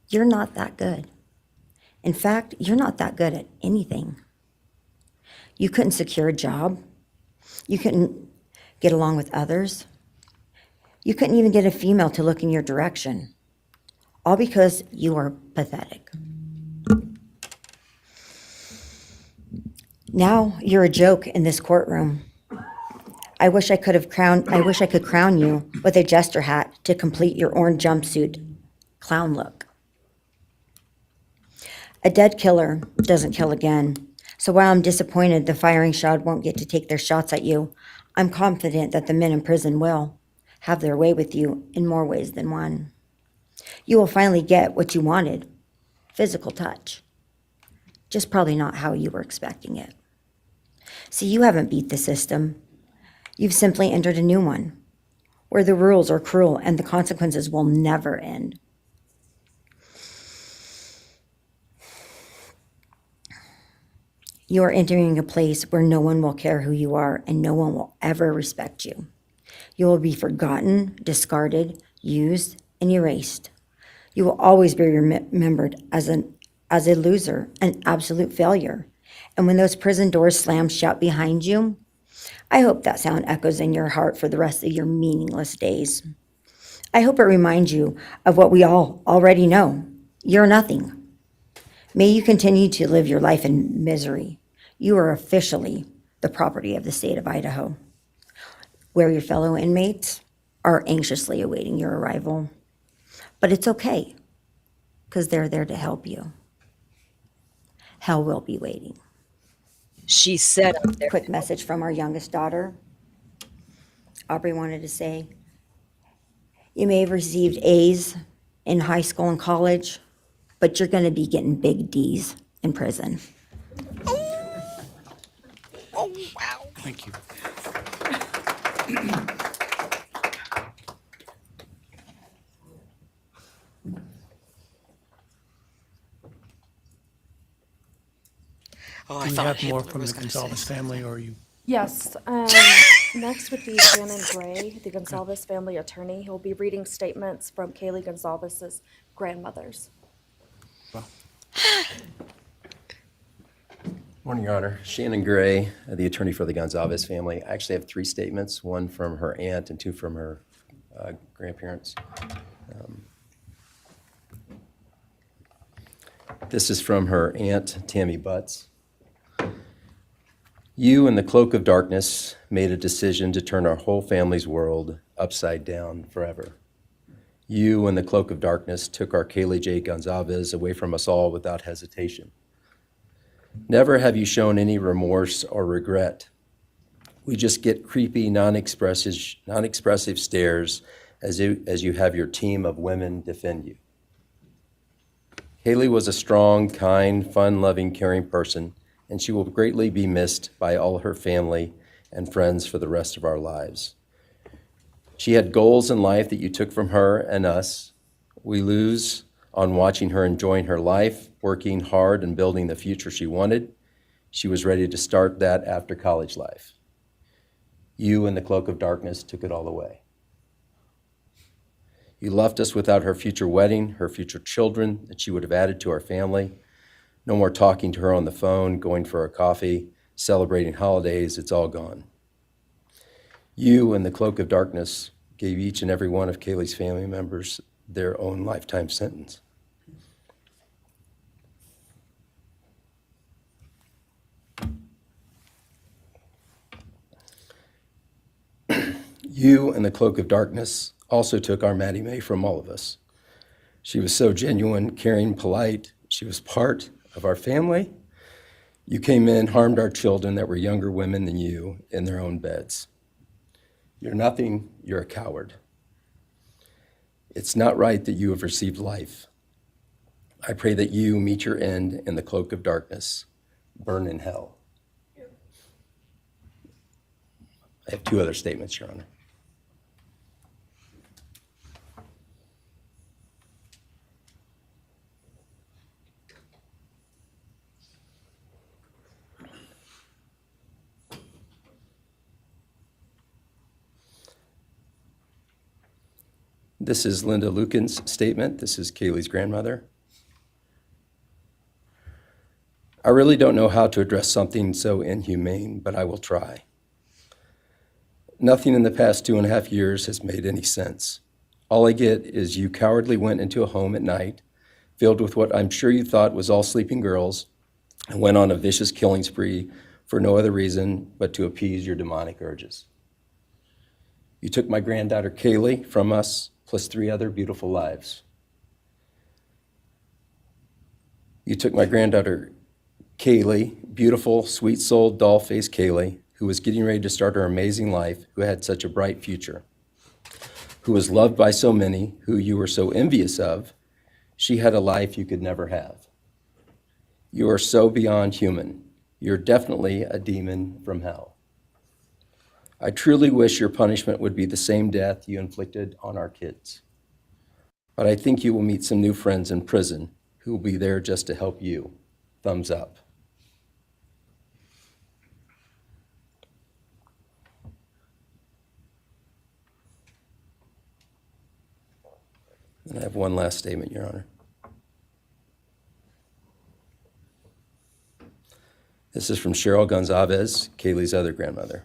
You're not that good. In fact, you're not that good at anything. You couldn't secure a job. You couldn't get along with others. You couldn't even get a female to look in your direction. All because you are pathetic. Now you're a joke in this courtroom. I wish I could crown you with a jester hat to complete your orange jumpsuit clown look. A dead killer doesn't kill again. So while I'm disappointed the firing squad won't get to take their shots at you, I'm confident that the men in prison will have their way with you in more ways than one. You will finally get what you wanted, physical touch. Just probably not how you were expecting it. See, you haven't beat the system. You've simply entered a new one, where the rules are cruel and the consequences will never end. You are entering a place where no one will care who you are and no one will ever respect you. You will be forgotten, discarded, used, and erased. You will always be remembered as a loser, an absolute failure. And when those prison doors slam shut behind you, I hope that sound echoes in your heart for the rest of your meaningless days. I hope it reminds you of what we all already know. You're nothing. May you continue to live your life in misery. You are officially the property of the state of Idaho, where your fellow inmates are anxiously awaiting your arrival. But it's okay, because they're there to help you. Hell will be waiting. She said up there. Quick message from our youngest daughter. Aubrey wanted to say, you may have received A's in high school and college, but you're going to be getting big D's in prison. Oh, wow. Thank you. Oh, Do we have more from the Gonzalez family, or are you? Yes. Next would be Shannon Gray, the Gonzalez family attorney. He'll be reading statements from Kaylee Goncalves' grandmothers. Morning, Your Honor. Shannon Gray, the attorney for the Gonzalez family. I actually have 3 statements, one from her aunt and 2 from her grandparents. This is from her aunt, Tammy Butts. You, in the cloak of darkness, made a decision to turn our whole family's world upside down forever. You, in the cloak of darkness, took our Kaylee J. Goncalves away from us all without hesitation. Never have you shown any remorse or regret. We just get creepy, non-expressive stares as you have your team of women defend you. Kaylee was a strong, kind, fun-loving, caring person, and she will greatly be missed by all her family and friends for the rest of our lives. She had goals in life that you took from her and us. We lose on watching her enjoying her life, working hard and building the future she wanted. She was ready to start that after college life. You, in the cloak of darkness, took it all away. You left us without her future wedding, her future children that she would have added to our family. No more talking to her on the phone, going for a coffee, celebrating holidays. It's all gone. You, in the cloak of darkness, gave each and every one of Kaylee's family members their own lifetime sentence. You and the cloak of darkness also took our Maddie Mae from all of us. She was so genuine, caring, polite. She was part of our family. You came in, harmed our children that were younger women than you in their own beds. You're nothing, you're a coward. It's not right that you have received life. I pray that you meet your end in the cloak of darkness, burn in hell. I have 2 other statements, Your Honor. This is Linda Lucan's statement. This is Kaylee's grandmother. I really don't know how to address something so inhumane, but I will try. Nothing in the past 2.5 years has made any sense. All I get is you cowardly went into a home at night, filled with what I'm sure you thought was all sleeping girls, and went on a vicious killing spree for no other reason but to appease your demonic urges. You took my granddaughter Kaylee from us, plus 3 other beautiful lives. You took my granddaughter Kaylee, beautiful, sweet-souled, doll-faced Kaylee, who was getting ready to start her amazing life, who had such a bright future, who was loved by so many, who you were so envious of. She had a life you could never have. You are so beyond human. You're definitely a demon from hell. I truly wish your punishment would be the same death you inflicted on our kids. But I think you will meet some new friends in prison who will be there just to help you. Thumbs up. And I have one last statement, Your Honor. This is from Cheryl Goncalves, Kaylee's other grandmother.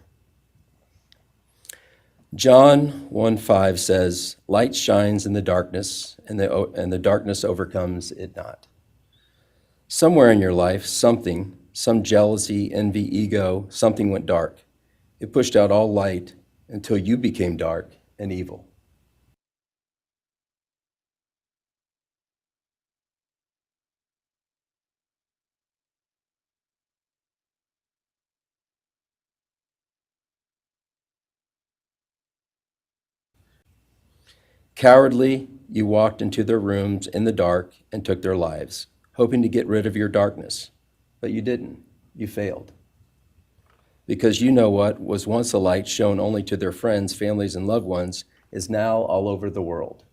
John 1:5 says, light shines in the darkness, and the darkness overcomes it not. Somewhere in your life, some jealousy, envy, ego, something went dark. It pushed out all light until you became dark and evil. Cowardly, you walked into their rooms in the dark and took their lives, hoping to get rid of your darkness. But you didn't. You failed. Because you know what was once a light shown only to their friends, families, and loved ones is now all over the world.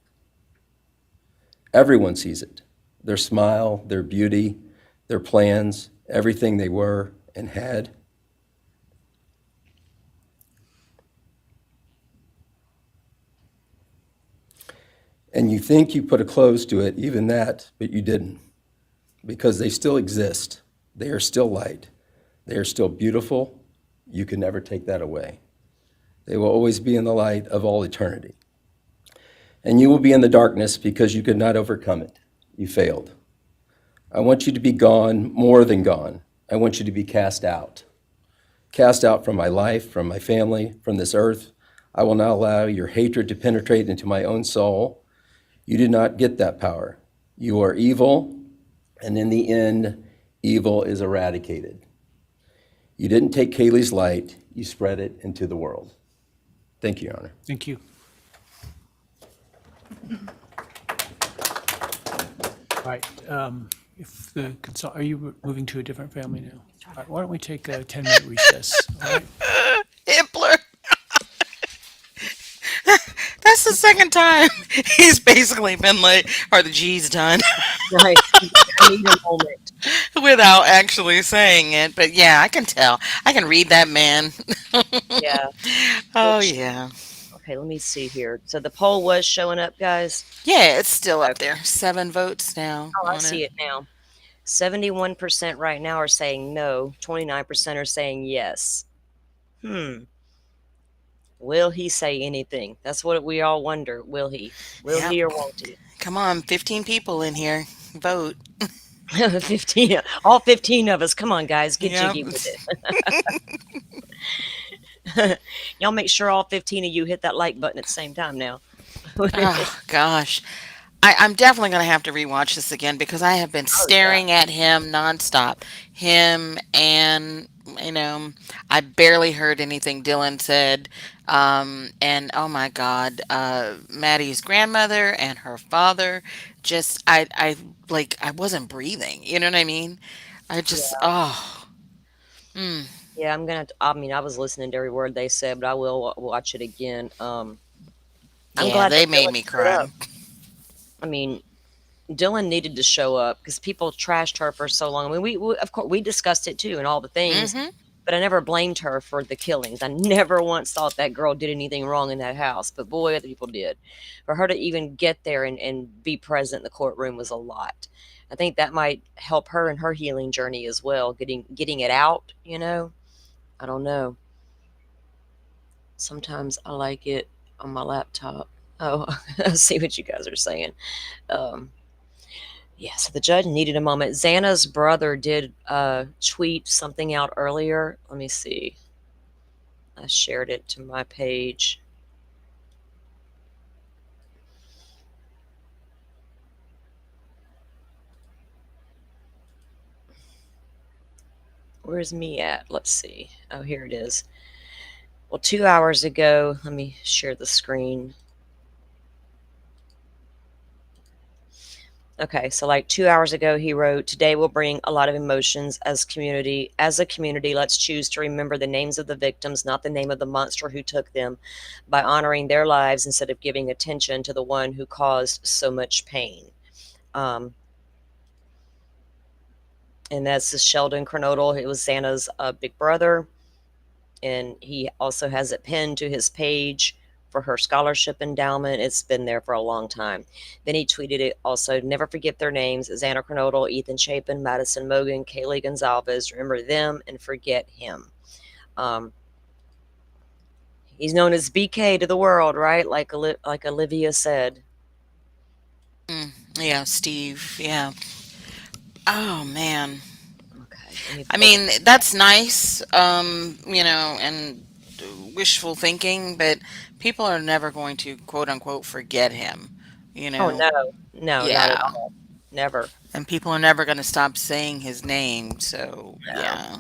Everyone sees it. Their smile, their beauty, their plans, everything they were and had. And you think you put a close to it, even that, but you didn't. Because they still exist. They are still light. They are still beautiful. You can never take that away. They will always be in the light of all eternity. And you will be in the darkness because you could not overcome it. You failed. I want you to be gone, more than gone. I want you to be cast out. Cast out from my life, from my family, from this earth. I will not allow your hatred to penetrate into my own soul. You did not get that power. You are evil, and in the end, evil is eradicated. You didn't take Kaylee's light, you spread it into the world. Thank you, Your Honor. Thank you. All right, if the are you moving to a different family now? All right, why don't we take a 10-minute recess? All right. Hitler. That's the second time he's basically been like, "Are the G's done?" Right. I need a moment. Without actually saying it. But yeah, I can tell. I can read that man. Yeah. Oh, yeah. Okay, let me see here. So the poll was showing up, guys? Yeah, it's still up there. 7 votes now. Oh, I see it now. 71% right now are saying no. 29% are saying yes. Will he say anything? That's what we all wonder. Will he? Will Yep. he or won't he? Come on, 15 people in here. Vote. 15. All 15 of us. Come on, guys. Get Yep. jiggy with it. Y'all make sure all 15 of you hit that like button at the same time now. Oh gosh. I'm definitely going to have to rewatch this again because I have been Oh yeah. staring at him nonstop. Him and, you know, I barely heard anything Dylan said. And oh my God, Maddie's grandmother and her father just, like, I wasn't breathing. You know what I mean? I just, Yeah. oh, mm, Yeah, I mean, I was listening to every word they said, but I will watch it again. I'm yeah, glad they that made Dylan me showed cry. up. I mean, Dylan needed to show up because people trashed her for so long. I mean, we of course we discussed it too and all the things, Hmm. but I never blamed her for the killings. I never once thought that girl did anything wrong in that house, but boy, other people did. For her to even get there and be present in the courtroom was a lot. I think that might help her in her healing journey as well, getting it out. I don't know. Sometimes I like it on my laptop. Oh, I see what you guys are saying. Um, Yeah, so the judge needed a moment. Xana's brother did tweet something out earlier. Let me see. I shared it to my page. Where's me at? Let's see. Oh, here it is. Well, 2 hours ago, let me share the screen. Okay, so like 2 hours ago, he wrote, "Today will bring a lot of emotions as community. As a community, let's choose to remember the names of the victims, not the name of the monster who took them, by honoring their lives instead of giving attention to the one who caused so much pain." Um, and that's the Sheldon Kernodle. It was Xana's big brother, and he also has it pinned to his page for her scholarship endowment. It's been there for a long time. Then he tweeted it also. "Never forget their names: Xana Kernodle, Ethan Chapin, Madison Mogen, Kaylee Goncalves. Remember them and forget him." Um, he's known as BK to the world, right? Like Olivia said. Mm, yeah, Steve. Yeah. Oh man. Okay. Let me I pull the mean, that's nice, and wishful thinking, but people are never going to quote unquote forget him, you Oh know? no, no, not at Yeah. all. Never. And people are never going to stop saying his name, so No. yeah.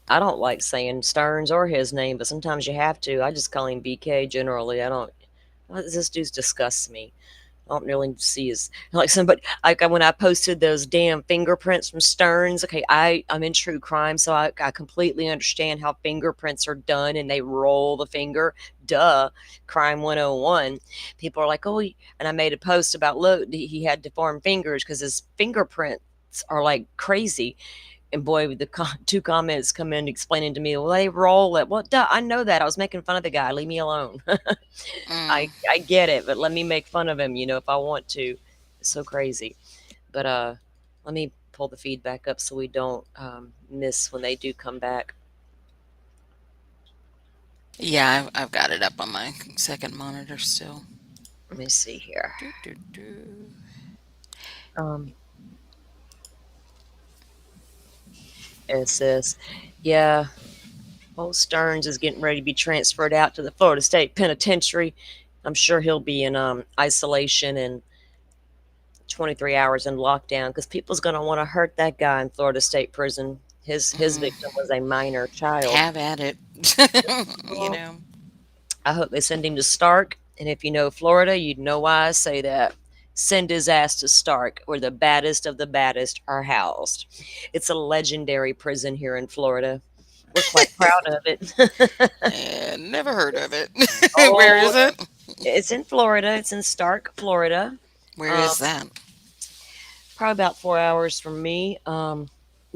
I don't like saying Stearns or his name, but sometimes you have to. I just call him BK generally. I don't. This dude disgusts me. I don't really see his like somebody like when I posted those damn fingerprints from Stearns. Okay, I'm in true crime, so I completely understand how fingerprints are done, and they roll the finger. Duh, crime 101. People are like, oh, and I made a post about look, he had deformed fingers because his fingerprints are like crazy. And boy, the two comments come in explaining to me, well, they roll it. Well, duh, I know that. I was making fun of the guy. Leave me alone. Mm. I get it, but let me make fun of him, if I want to. It's so crazy. But let me pull the feedback up so we don't miss when they do come back. Yeah, I've got it up on my second monitor still. Let me see here. Do, do, do. Um, it says, yeah, old Stearns is getting ready to be transferred out to the Florida State Penitentiary. I'm sure he'll be in isolation and 23 hours in lockdown because people's going to want to hurt that guy in Florida State Prison. His Mm. victim was a minor child. Have at it. you Well, know. I hope they send him to Stark. And if you know Florida, you'd know why I say that. Send his ass to Stark, where the baddest of the baddest are housed. It's a legendary prison here in Florida. We're quite proud of it. Never heard of it. Where Oh, is it? it's in Florida. It's in Stark, Florida. Where Um, is that? probably about 4 hours from me,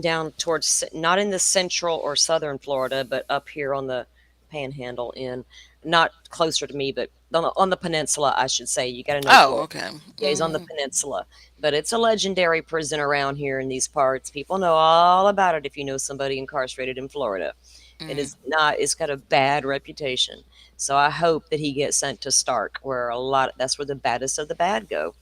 down towards not in the central or southern Florida, but up here on the panhandle in not closer to me, but on the peninsula, I should say. You got to know Oh, Florida. okay. Yeah, he's on the Mm. peninsula, but it's a legendary prison around here in these parts. People know all about it if you know somebody incarcerated in Florida. It Mm. is not, it's got a bad reputation. So I hope that he gets sent to Stark, where that's where the baddest of the bad go.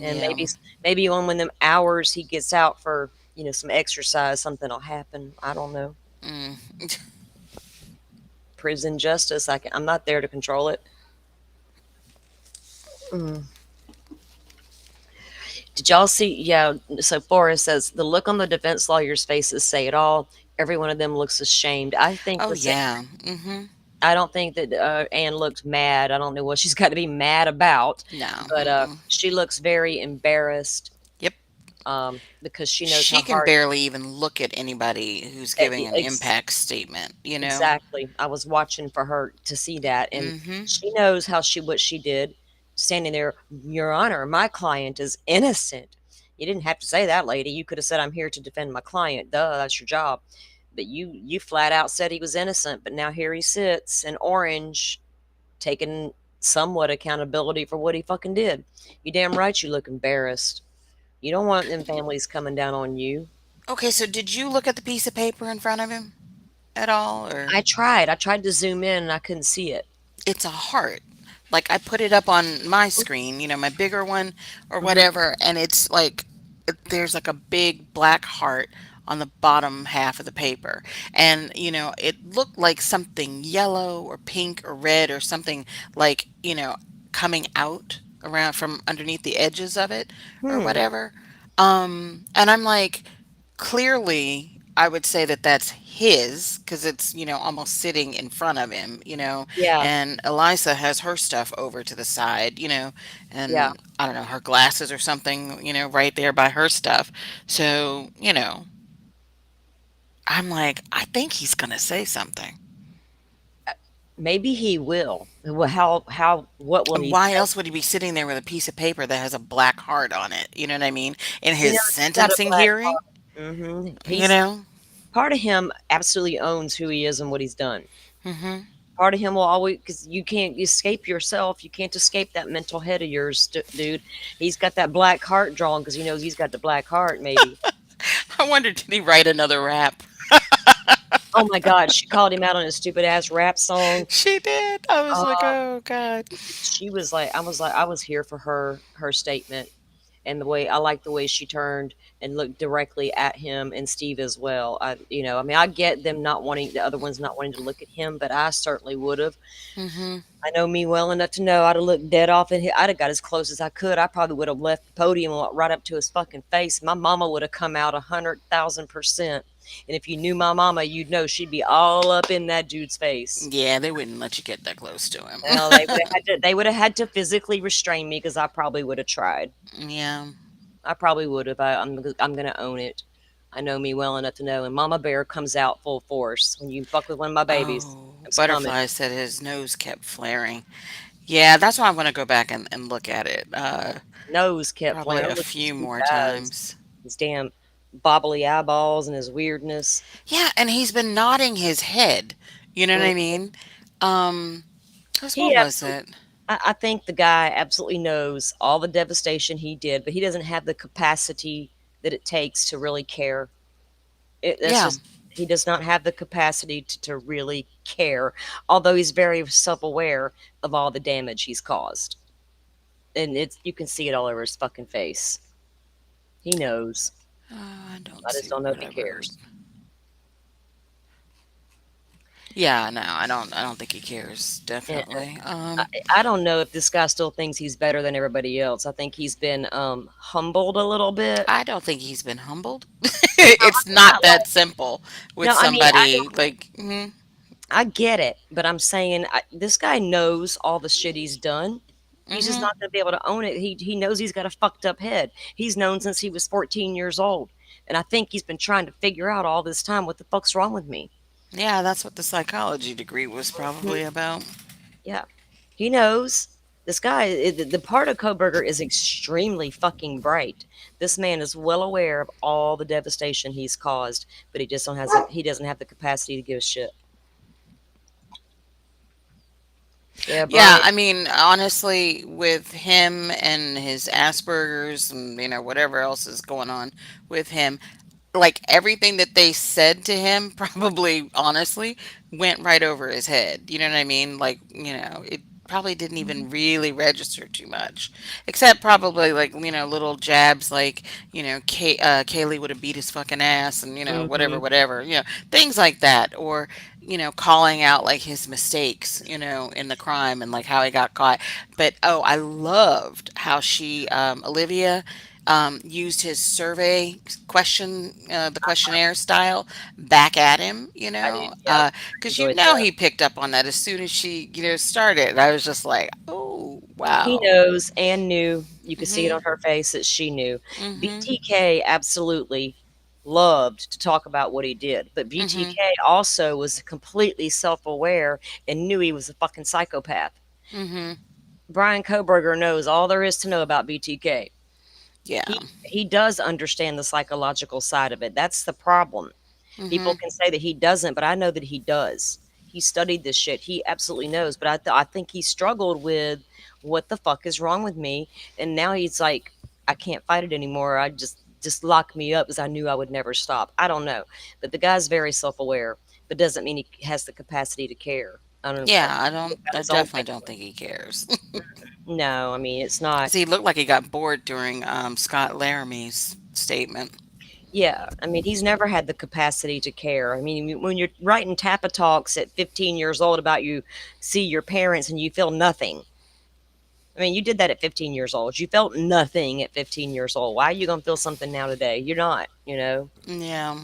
And Yeah. maybe on when them hours he gets out for, some exercise, something will happen. I don't know. Mm. prison justice. I'm not there to control it. Mm. Did y'all see? Yeah. So Forrest says the look on the defense lawyers' faces say it all. Every one of them looks ashamed. I think Oh the same. yeah. Mm-hmm. I don't think that Anne looked mad. I don't know what she's got to be mad about, No. but Mm-mm. she looks very embarrassed. Yep. Because she knows how She can hard. barely even look at anybody who's giving an impact statement, you know? Exactly. I was watching for her to see that, and Mm-hmm. she knows what she did, standing there. Your Honor, my client is innocent. You didn't have to say that, lady. You could have said, "I'm here to defend my client." Duh, that's your job. But you flat out said he was innocent. But now here he sits in orange, taking somewhat accountability for what he fucking did. You damn right. You look embarrassed. You don't want them families coming down on you. Okay, so did you look at the piece of paper in front of him at all, or? I tried. I tried to zoom in and I couldn't see it. It's a heart. Like I put it up on my screen, you know, my bigger one or Mhm. whatever, and it's like there's like a big black heart on the bottom half of the paper. And, you know, it looked like something yellow or pink or red or something like, you know, coming out around from underneath the edges of it or Hmm. whatever. And I'm like, clearly I would say that that's his because it's, you know, almost sitting in front of him, you know, Yeah. and Eliza has her stuff over to the side, you know, Yeah. and I don't know, her glasses or something, you know, right there by her stuff. So, you know, I'm like, I think he's gonna say something. Maybe he will. Well, what will he Why say? else would he be sitting there with a piece of paper that has a black heart on it? You know what I mean? In He his knows he's got a sentencing black hearing, heart. you He's know? part of him absolutely owns who he is and what he's done. Hmm. Part of him will always, because you can't escape yourself. You can't escape that mental head of yours, dude. He's got that black heart drawn because he knows he's got the black heart. Maybe. I wonder, did he write another rap? Oh my God, she called him out on his stupid ass rap song. She did. I was like, Uh, oh God. she was like, I was here for her statement, and the way I like the way she turned and looked directly at him and Steve as well. I mean, I get them not wanting the other ones not wanting to look at him, but I certainly would have. Hmm. I know me well enough to know I'd have looked dead off and I'd have got as close as I could. I probably would have left the podium and walked right up to his fucking face. My mama would have come out 100,000%. And if you knew my mama, you'd know she'd be all up in that dude's face. Yeah, they wouldn't let you get that close to him. Well, they would have had to physically restrain me because I probably would have tried. Yeah. I probably would have. I'm gonna own it. I know me well enough to know. And Mama Bear comes out full force when you fuck with one of my babies. Oh, It's coming. Butterfly said his nose kept flaring. Yeah, that's why I want to go back and look at it. Nose kept Probably flaring. a Look at his few stupid more eyes, times. his damn bobbly eyeballs, and his weirdness. Yeah, and he's been nodding his head. You know what Mm. I mean? Um, 'Cause what He was absolutely. it? I think the guy absolutely knows all the devastation he did, but he doesn't have the capacity that it takes to really care. That's Yeah. just he does not have the capacity to really care, although he's very self-aware of all the damage he's caused. And it's you can see it all over his fucking face. He knows. I don't I just see don't know if what he I wrote. cares. Yeah, no, I don't think he cares. And Definitely. I don't know if this guy still thinks he's better than everybody else. I think he's been humbled a little bit. I don't think he's been humbled. No, It's not not that like simple with no. I mean, somebody like. Mhm. I get it, but I'm saying this guy knows all the shit he's done. He's just Mhm. not going to be able to own it. He knows he's got a fucked up head. He's known since he was 14 years old, and I think he's been trying to figure out all this time what the fuck's wrong with me. Yeah, that's what the psychology degree was Mhm. probably about. Yeah, he knows. This guy, the part of Kohberger is extremely fucking bright. This man is well aware of all the devastation he's caused, but he just don't has he doesn't have the capacity to give a shit. Yeah, Yeah, Brian. I mean, honestly, with him and his Asperger's and whatever else is going on with him, like everything that they said to him probably honestly went right over his head. You know what I mean? Like, it probably didn't even really register too much, except probably like little jabs like Kaylee would have beat his fucking ass and Mm-hmm. whatever things like that, or calling out like his mistakes in the crime and like how he got caught. But oh, I loved how she Olivia used his survey the questionnaire style back at him, I did. Yep. because Enjoyed he that. picked up on that as soon as she, started. I was just like, oh, He wow. knows and knew. You could see it Mhm. on her face that she knew. Mhm. BTK absolutely loved to talk about what he did, but Mhm. BTK also was completely self-aware and knew he was a fucking psychopath. Mhm. Bryan Kohberger knows all there is to know about BTK. Yeah. He does understand the psychological side of it. That's the problem. People Mhm. can say that he doesn't, but I know that he does. He studied this shit. He absolutely knows. But I think he struggled with what the fuck is wrong with me, and now he's like, I can't fight it anymore. I just lock me up because I knew I would never stop. I don't know, but the guy's very self aware, but doesn't mean he has the capacity to care. I don't know. Yeah, About I his own definitely family. don't think he cares. No, I mean it's not. 'Cause he looked like he got bored during Scott Laramie's statement. Yeah, I mean, he's never had the capacity to care. I mean, when you're writing Tappa Talks at 15 years old about you see your parents and you feel nothing. I mean, you did that at 15 years old. You felt nothing at 15 years old. Why are you going to feel something now today? You're not, you know? Yeah.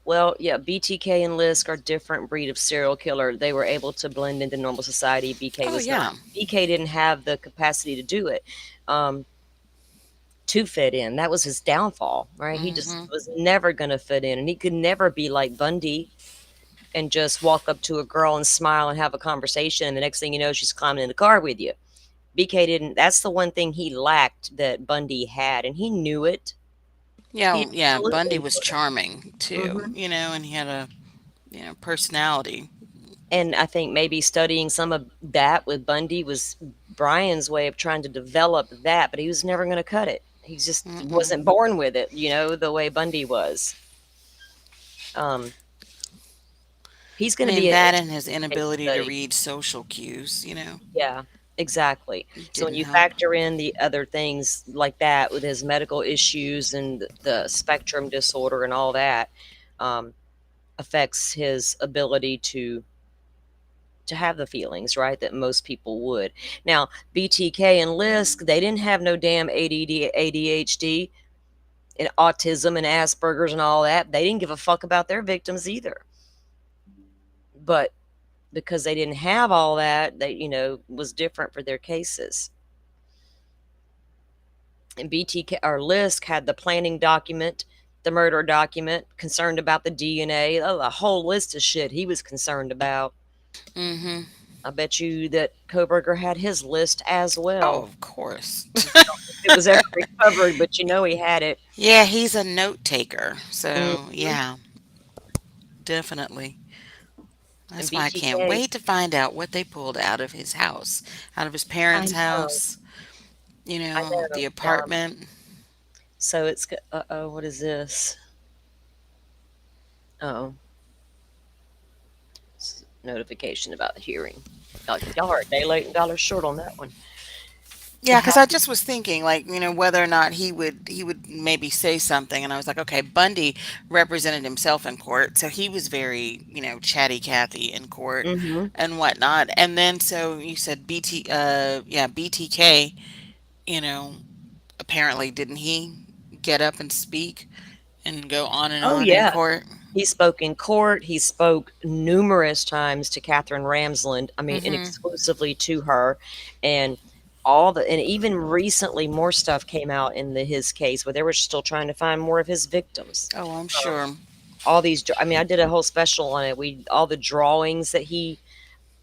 Well, yeah, BTK and Lisk are different breed of serial killer. They were able to blend into normal society. BK Oh was not. yeah. BK didn't have the capacity to do it. Um, to fit in. That was his downfall, right? He just Mhm. was never going to fit in, and he could never be like Bundy and just walk up to a girl and smile and have a conversation, and the next thing you know, she's climbing in the car with you. BK didn't. That's the one thing he lacked that Bundy had, and he knew it. He Yeah, yeah. Bundy absolutely was knew charming it. too, and he had a personality. And I think maybe studying some of that with Bundy was Brian's way of trying to develop that, but he was never going to cut it. He just Mm-mm. wasn't born with it, the way Bundy was. Um, he's I going to mean, be an that and his interesting case inability to study. read social cues. Yeah, exactly. So when Didn't you help. factor in the other things like that with his medical issues and the spectrum disorder and all that, um, affects his ability to have the feelings, right, that most people would. Now, BTK and Lisk, they didn't have no damn ADD, ADHD, and autism and Asperger's and all that. They didn't give a fuck about their victims either. But because they didn't have all that, they, was different for their cases. And BTK or Lisk had the planning document, the murder document, concerned about the DNA, a whole list of shit he was concerned about. Mm-hmm. I bet you that Kohberger had his list as Oh, well. of course. It was ever recovered, but he had it. Yeah, he's a note taker. So Mhm. yeah, definitely. And That's why I can't BTK, wait to find out what they pulled out of his house, out of his I parents' know, house. I The know. apartment. So it's oh, what is this? Oh, notification about the hearing. Y'all are a day late and dollar short on that one. Yeah, because I just was thinking, like, whether or not he would maybe say something, and I was like, okay, Bundy represented himself in court, so he was very, chatty Cathy in court Mm-hmm. and whatnot. And then so you said BTK, you know, apparently didn't he get up and speak and go on and Oh on in yeah, court? he spoke in court. He spoke numerous times to Catherine Ramsland. I mean, and Mm-hmm. exclusively to her, and and even recently, more stuff came out in his case where they were still trying to find more of his victims. Oh, I'm sure. All these, I mean, I did a whole special on it. All the drawings that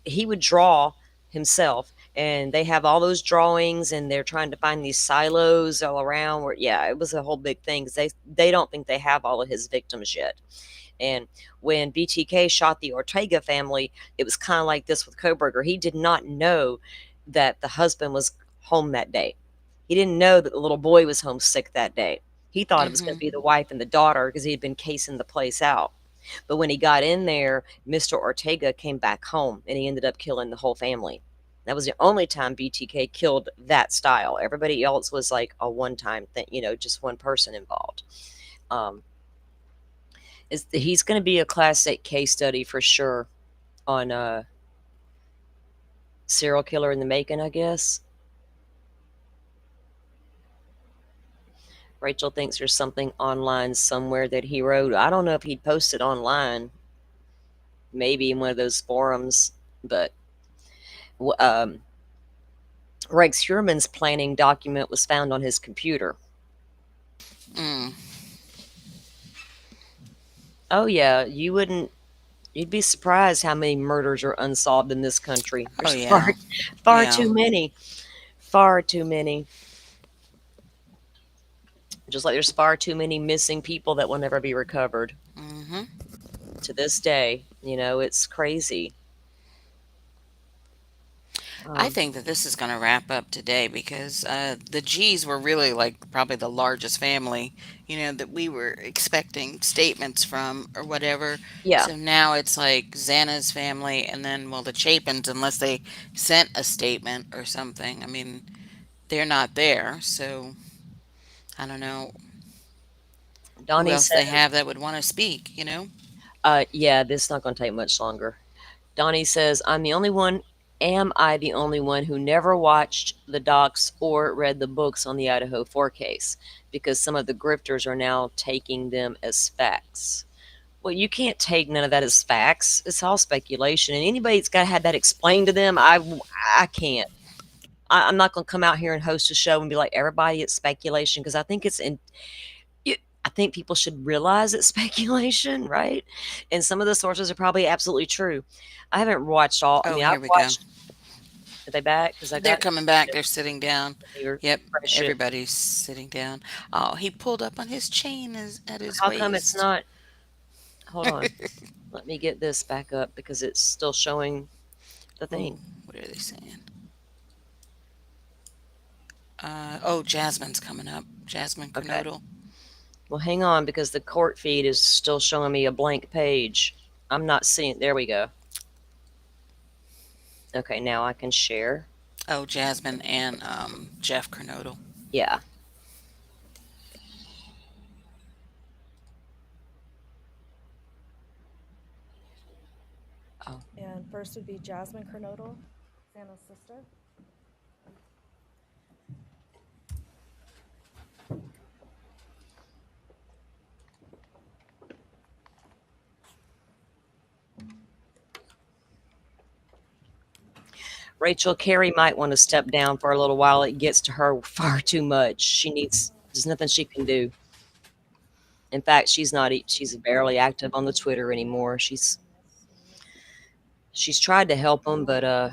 he would draw himself, and they have all those drawings, and they're trying to find these silos all around where, yeah, it was a whole big thing because they don't think they have all of his victims yet. And when BTK shot the Ortega family, it was kind of like this with Kohberger. He did not know that the husband was home that day. He didn't know that the little boy was homesick that day. He thought it was going to Mm-hmm. be the wife and the daughter because he had been casing the place out. But when he got in there, Mr. Ortega came back home and he ended up killing the whole family. That was the only time BTK killed that style. Everybody else was like a one-time thing, just one person involved. He's going to be a classic case study for sure on serial killer in the making, I guess. Rachel thinks there's something online somewhere that he wrote. I don't know if he'd posted online, maybe in one of those forums, but Rex Heuermann's planning document was found on his computer. Oh yeah, you'd be surprised how many murders are unsolved in this country. There's far too many. Far too many. Just like there's far too many missing people that will never be recovered. To this day, it's crazy. I think that this is going to wrap up today because the G's were really like probably the largest family, that we were expecting statements from or whatever. Yeah. So now it's like Xana's family and then, the Chapins, unless they sent a statement or something. I mean, they're not there. So I don't know Donnie who else says, they have that would want to speak, Yeah, this is not going to take much longer. Donnie says, am I the only one who never watched the docs or read the books on the Idaho 4 case? Because some of the grifters are now taking them as facts. Well, you can't take none of that as facts. It's all speculation. And anybody that's got to have that explained to them, I can't. I'm not going to come out here and host a show and be like, everybody, it's speculation. Because I think I think people should realize it's speculation, right? And some of the sources are probably absolutely true. I haven't watched all. Here we go. Are they back? They're coming back. They're sitting down. Yep. Everybody's sitting down. Oh, he pulled up on his chain at his How waist. come it's not? Hold on. Let me get this back up because it's still showing the thing. What are they saying? Jasmine's coming up. Jasmine Kernodle. Okay. Well, hang on because the court feed is still showing me a blank page. I'm not seeing. There we go. Okay, now I can share. Oh, Jasmine and Jeff Kernodle. Yeah. Oh. And first would be Jasmine Kernodle, Xana's sister. Rachel, Carrie might want to step down for a little while. It gets to her far too much. There's nothing she can do. In fact, she's barely active on the Twitter anymore. She's tried to help them, but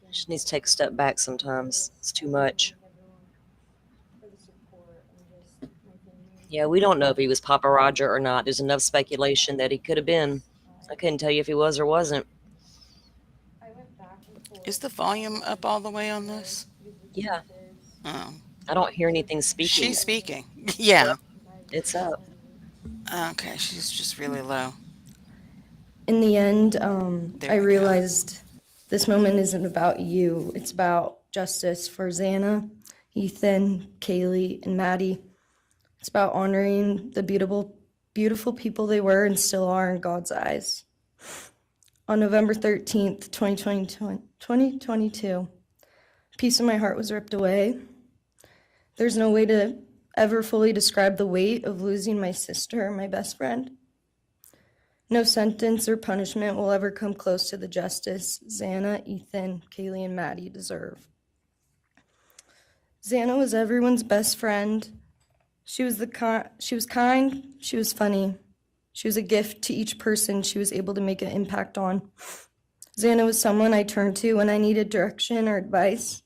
she needs to take a step back sometimes. It's too much. Yeah, we don't know if he was Papa Roger or not. There's enough speculation that he could have been. I couldn't tell you if he was or wasn't. Is the volume up all the way on this? Yeah. Oh. I don't hear anything speaking. She's speaking. Yeah. Yep. It's up. Okay, she's just really low. In the end, I realized this moment isn't about you. It's about justice for Xana, Ethan, Kaylee, and Maddie. It's about honoring the beautiful people they were and still are in God's eyes. On November 13th, 2022, a piece of my heart was ripped away. There's no way to ever fully describe the weight of losing my sister, my best friend. No sentence or punishment will ever come close to the justice Xana, Ethan, Kaylee, and Maddie deserve. Xana was everyone's best friend. She was kind, she was funny. She was a gift to each person she was able to make an impact on. Xana was someone I turned to when I needed direction or advice.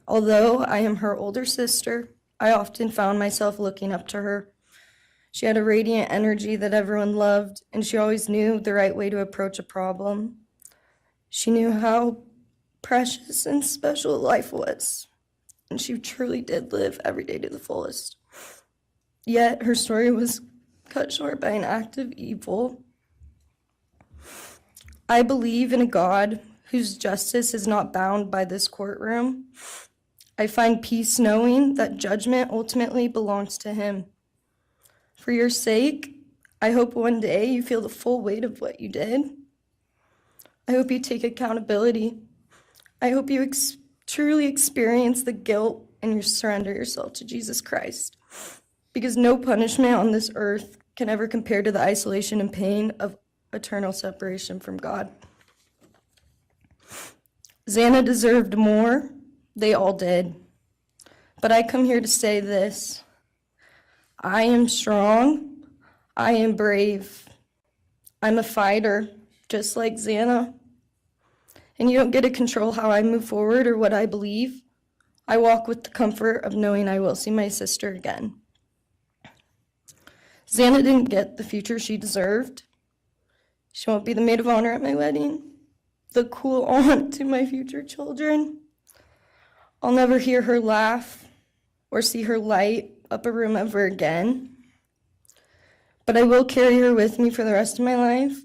Although I am her older sister, I often found myself looking up to her. She had a radiant energy that everyone loved, and she always knew the right way to approach a problem. She knew how precious and special life was, and she truly did live every day to the fullest. Yet her story was cut short by an act of evil I believe in a God whose justice is not bound by this courtroom. I find peace knowing that judgment ultimately belongs to Him. For your sake, I hope one day you feel the full weight of what you did. I hope you take accountability. I hope you truly experience the guilt and you surrender yourself to Jesus Christ. Because no punishment on this earth can ever compare to the isolation and pain of eternal separation from God. Xana deserved more. They all did. But I come here to say this. I am strong. I am brave. I'm a fighter, just like Xana. And you don't get to control how I move forward or what I believe. I walk with the comfort of knowing I will see my sister again. Xana didn't get the future she deserved. She won't be the maid of honor at my wedding, the cool aunt to my future children. I'll never hear her laugh or see her light up a room ever again. But I will carry her with me for the rest of my life.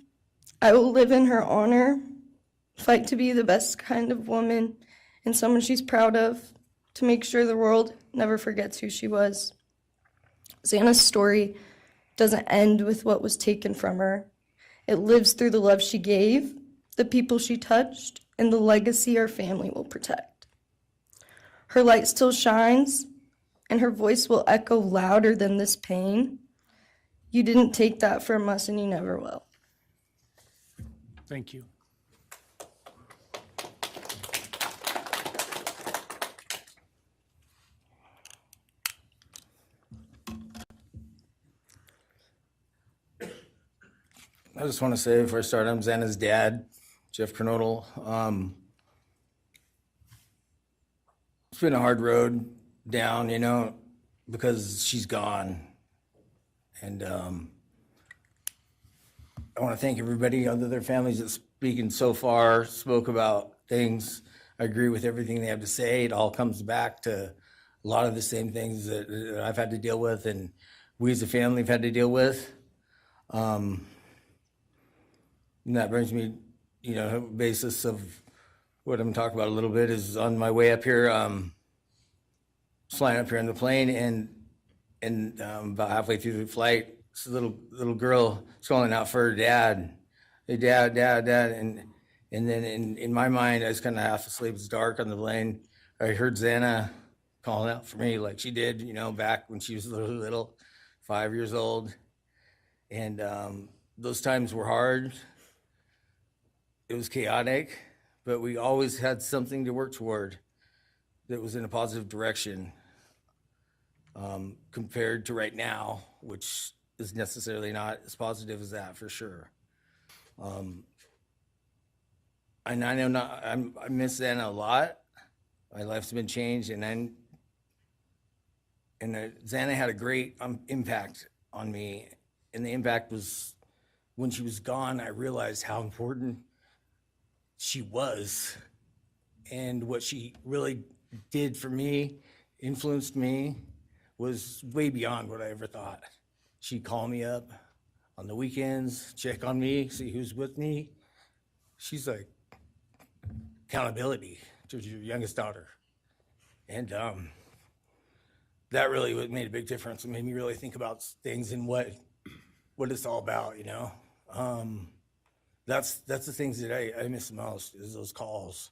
I will live in her honor, fight to be the best kind of woman and someone she's proud of, to make sure the world never forgets who she was. Xana's story doesn't end with what was taken from her. It lives through the love she gave, the people she touched, and the legacy our family will protect. Her light still shines, and her voice will echo louder than this pain. You didn't take that from us, and you never will. Thank you. I just want to say before I start, I'm Xana's dad, Jeff Kernodle. It's been a hard road down, you know, because she's gone. And I want to thank everybody, other their families that speaking so far, spoke about things. I agree with everything they have to say. It all comes back to a lot of the same things that I've had to deal with and we as a family have had to deal with. And that brings me, you know, basis of what I'm talking about a little bit is on my way up here, flying up here in the plane, and about halfway through the flight, this little girl is calling out for her dad. Hey, dad, and then in my mind, I was kind of half asleep. It's dark on the plane. I heard Xana calling out for me like she did, you know, back when she was little, 5 years old, and those times were hard. It was chaotic, but we always had something to work toward that was in a positive direction, compared to right now, which is necessarily not as positive as that for sure. And I know I miss Xana a lot. My life's been changed, and Xana had a great impact on me, and the impact was when she was gone. I realized how important she was, and what she really did for me, influenced me, was way beyond what I ever thought. She'd call me up on the weekends, check on me, see who's with me. She's like accountability to your youngest daughter. And that really made a big difference. It made me really think about things and what it's all about, you know? That's the things that I miss the most, is those calls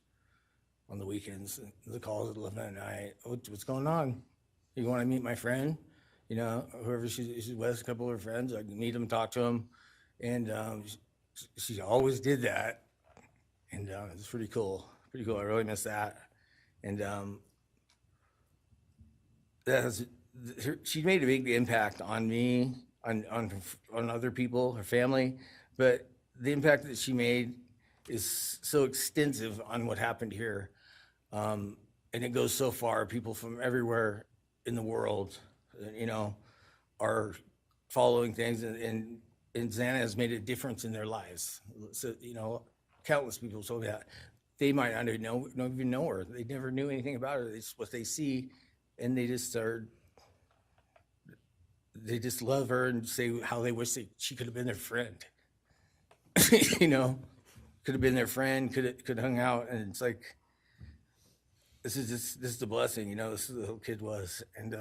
on the weekends, the calls at 11 at night. What's going on? You want to meet my friend? You know, whoever she's with, a couple of her friends, I can meet them, talk to them. And she always did that. And it's pretty cool. Pretty cool. I really miss that. And she made a big impact on me, on other people, her family. But the impact that she made is so extensive on what happened here. And it goes so far. People from everywhere in the world, you know, are following things, and Xana has made a difference in their lives. So, you know, countless people told me that. They might not even know her. They never knew anything about her. It's what they see, and they just love her and say how they wish she could have been their friend. You know, could have been their friend, could hung out, and it's like, this is a blessing, you know. This is who the little kid was, and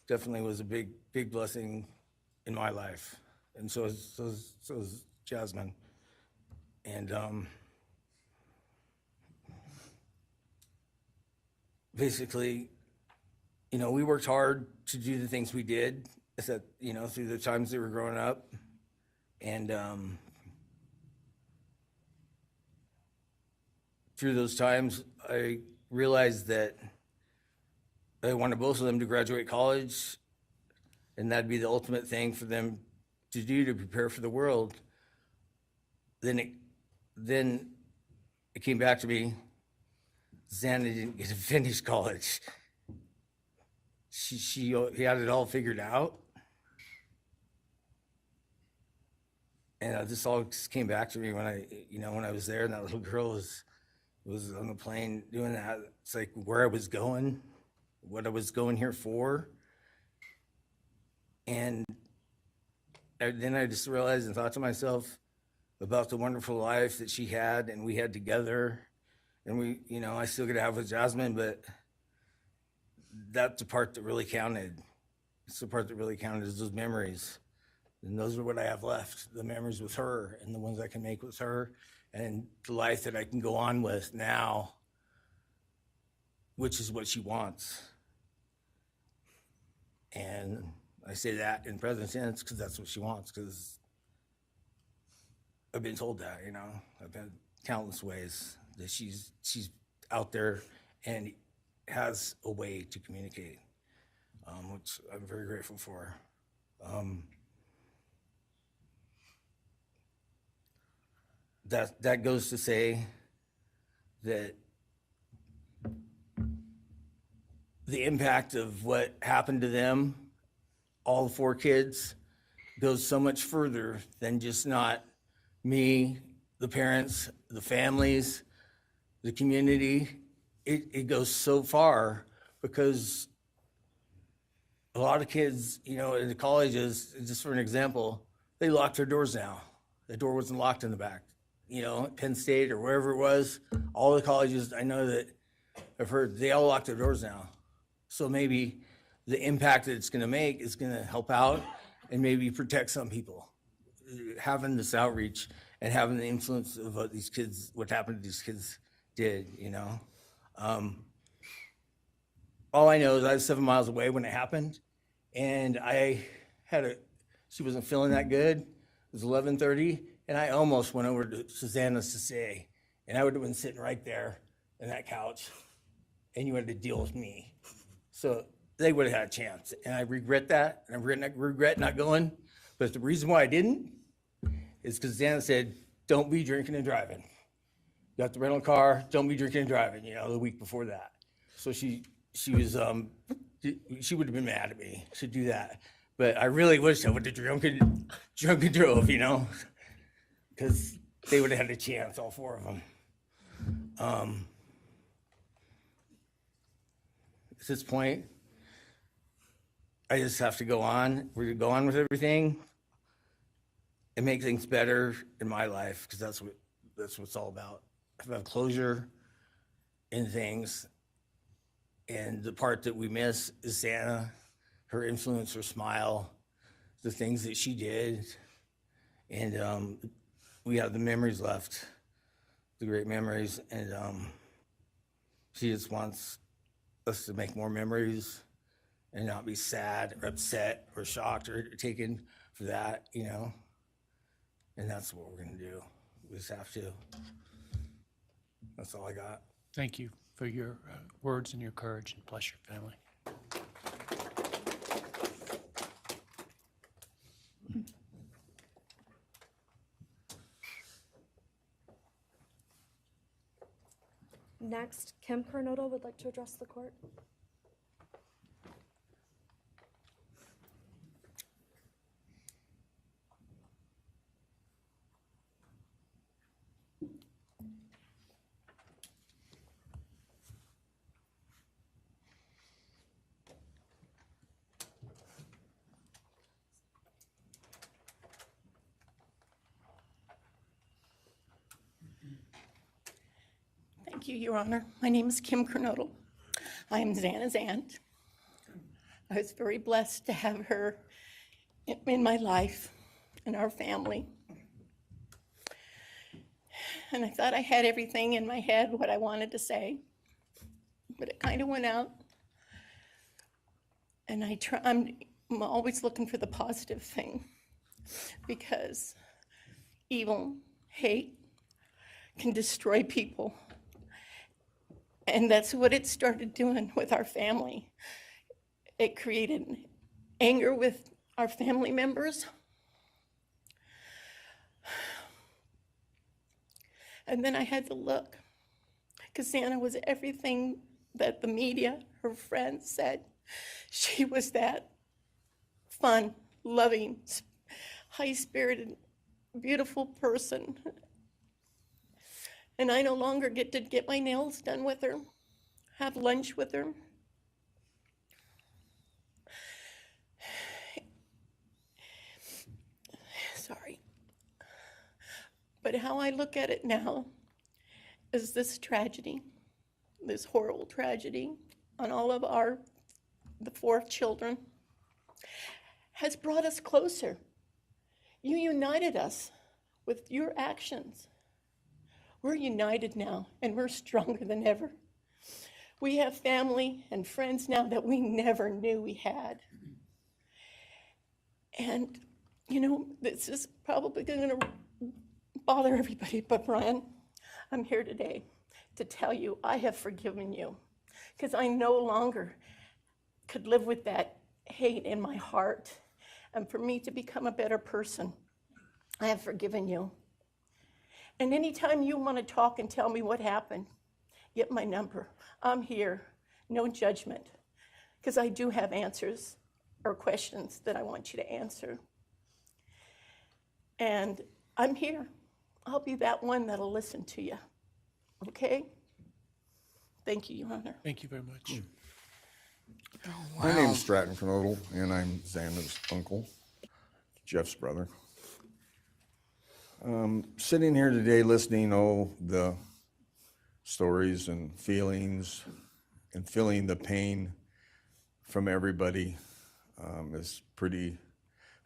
definitely was a big blessing in my life, and so is Jasmine, and basically, you know, we worked hard to do the things we did, you know, through the times they were growing up, and through those times, I realized that I wanted both of them to graduate college, and that'd be the ultimate thing for them to do to prepare for the world. Then it came back to me, Xana didn't get to finish college. He had it all figured out. And this all just came back to me when I was there, and that little girl was on the plane doing that. It's like where I was going, what I was going here for. And then I just realized and thought to myself about the wonderful life that she had and we had together. And I still get to have with Jasmine, but that's the part that really counted. It's the part that really counted, is those memories. And those are what I have left, the memories with her and the ones I can make with her, and the life that I can go on with now, which is what she wants. And I say that in present tense because that's what she wants, because I've been told that, you know. I've had countless ways that she's out there and has a way to communicate, which I'm very grateful for. That goes to say that the impact of what happened to them, all 4 kids, goes so much further than just not me, the parents, the families, the community. It goes so far, because a lot of kids, you know, in the colleges, just for an example, they lock their doors now. The door wasn't locked in the back. You know, Penn State or wherever it was, all the colleges, I know that I've heard, they all lock their doors now. So maybe the impact that it's going to make is going to help out and maybe protect some people. Having this outreach and having the influence of what these kids, what happened to these kids did, you know. All I know is I was 7 miles away when it happened, and she wasn't feeling that good. It was 11:30. And I almost went over to Susanna's to say, and I would have been sitting right there in that couch, and you had to deal with me. So they would have had a chance. And I regret that, and I regret not going. But the reason why I didn't is because Susanna said, don't be drinking and driving. You got the rental car, don't be drinking and driving, you know, the week before that. So she would have been mad at me to do that. But I really wish I would have drunk and drove, you know, because they would have had a chance, all 4 of them. At this point, I just have to go on. We're going to go on with everything and make things better in my life, because that's what it's all about. I have closure in things, and the part that we miss is Xana, her influence, her smile, the things that she did, and we have the memories left, the great memories, and she just wants us to make more memories and not be sad or upset or shocked or taken for that, you know. And that's what we're going to do. We just have to. That's all I got. Thank you for your words and your courage, and bless your family. Next, Kim Kernodle would like to address the court. Thank you, Your Honor. My name is Kim Kernodle. I am Xana's aunt. I was very blessed to have her in my life, in our family. And I thought I had everything in my head, what I wanted to say, but it kind of went out. And I'm always looking for the positive thing, because evil, hate can destroy people. And that's what it started doing with our family. It created anger with our family members. And then I had to look, because Xana was everything that the media, her friends said. She was that fun, loving, high-spirited, beautiful person. And I no longer get to get my nails done with her, have lunch with her. Sorry. But how I look at it now is this tragedy, this horrible tragedy on all of the 4 children, has brought us closer. You united us with your actions. We're united now, and we're stronger than ever. We have family and friends now that we never knew we had. And, you know, this is probably going to bother everybody, but Bryan, I'm here today to tell you I have forgiven you, because I no longer could live with that hate in my heart. And for me to become a better person, I have forgiven you. And anytime you want to talk and tell me what happened, get my number. I'm here, no judgment, because I do have answers or questions that I want you to answer. And I'm here. I'll be that one that'll listen to you. Okay? Thank you, Your Honor. Thank you very much. My name's Stratton Kernodle, and I'm Xana's uncle, Jeff's brother. Sitting here today listening to the stories and feelings and feeling the pain from everybody is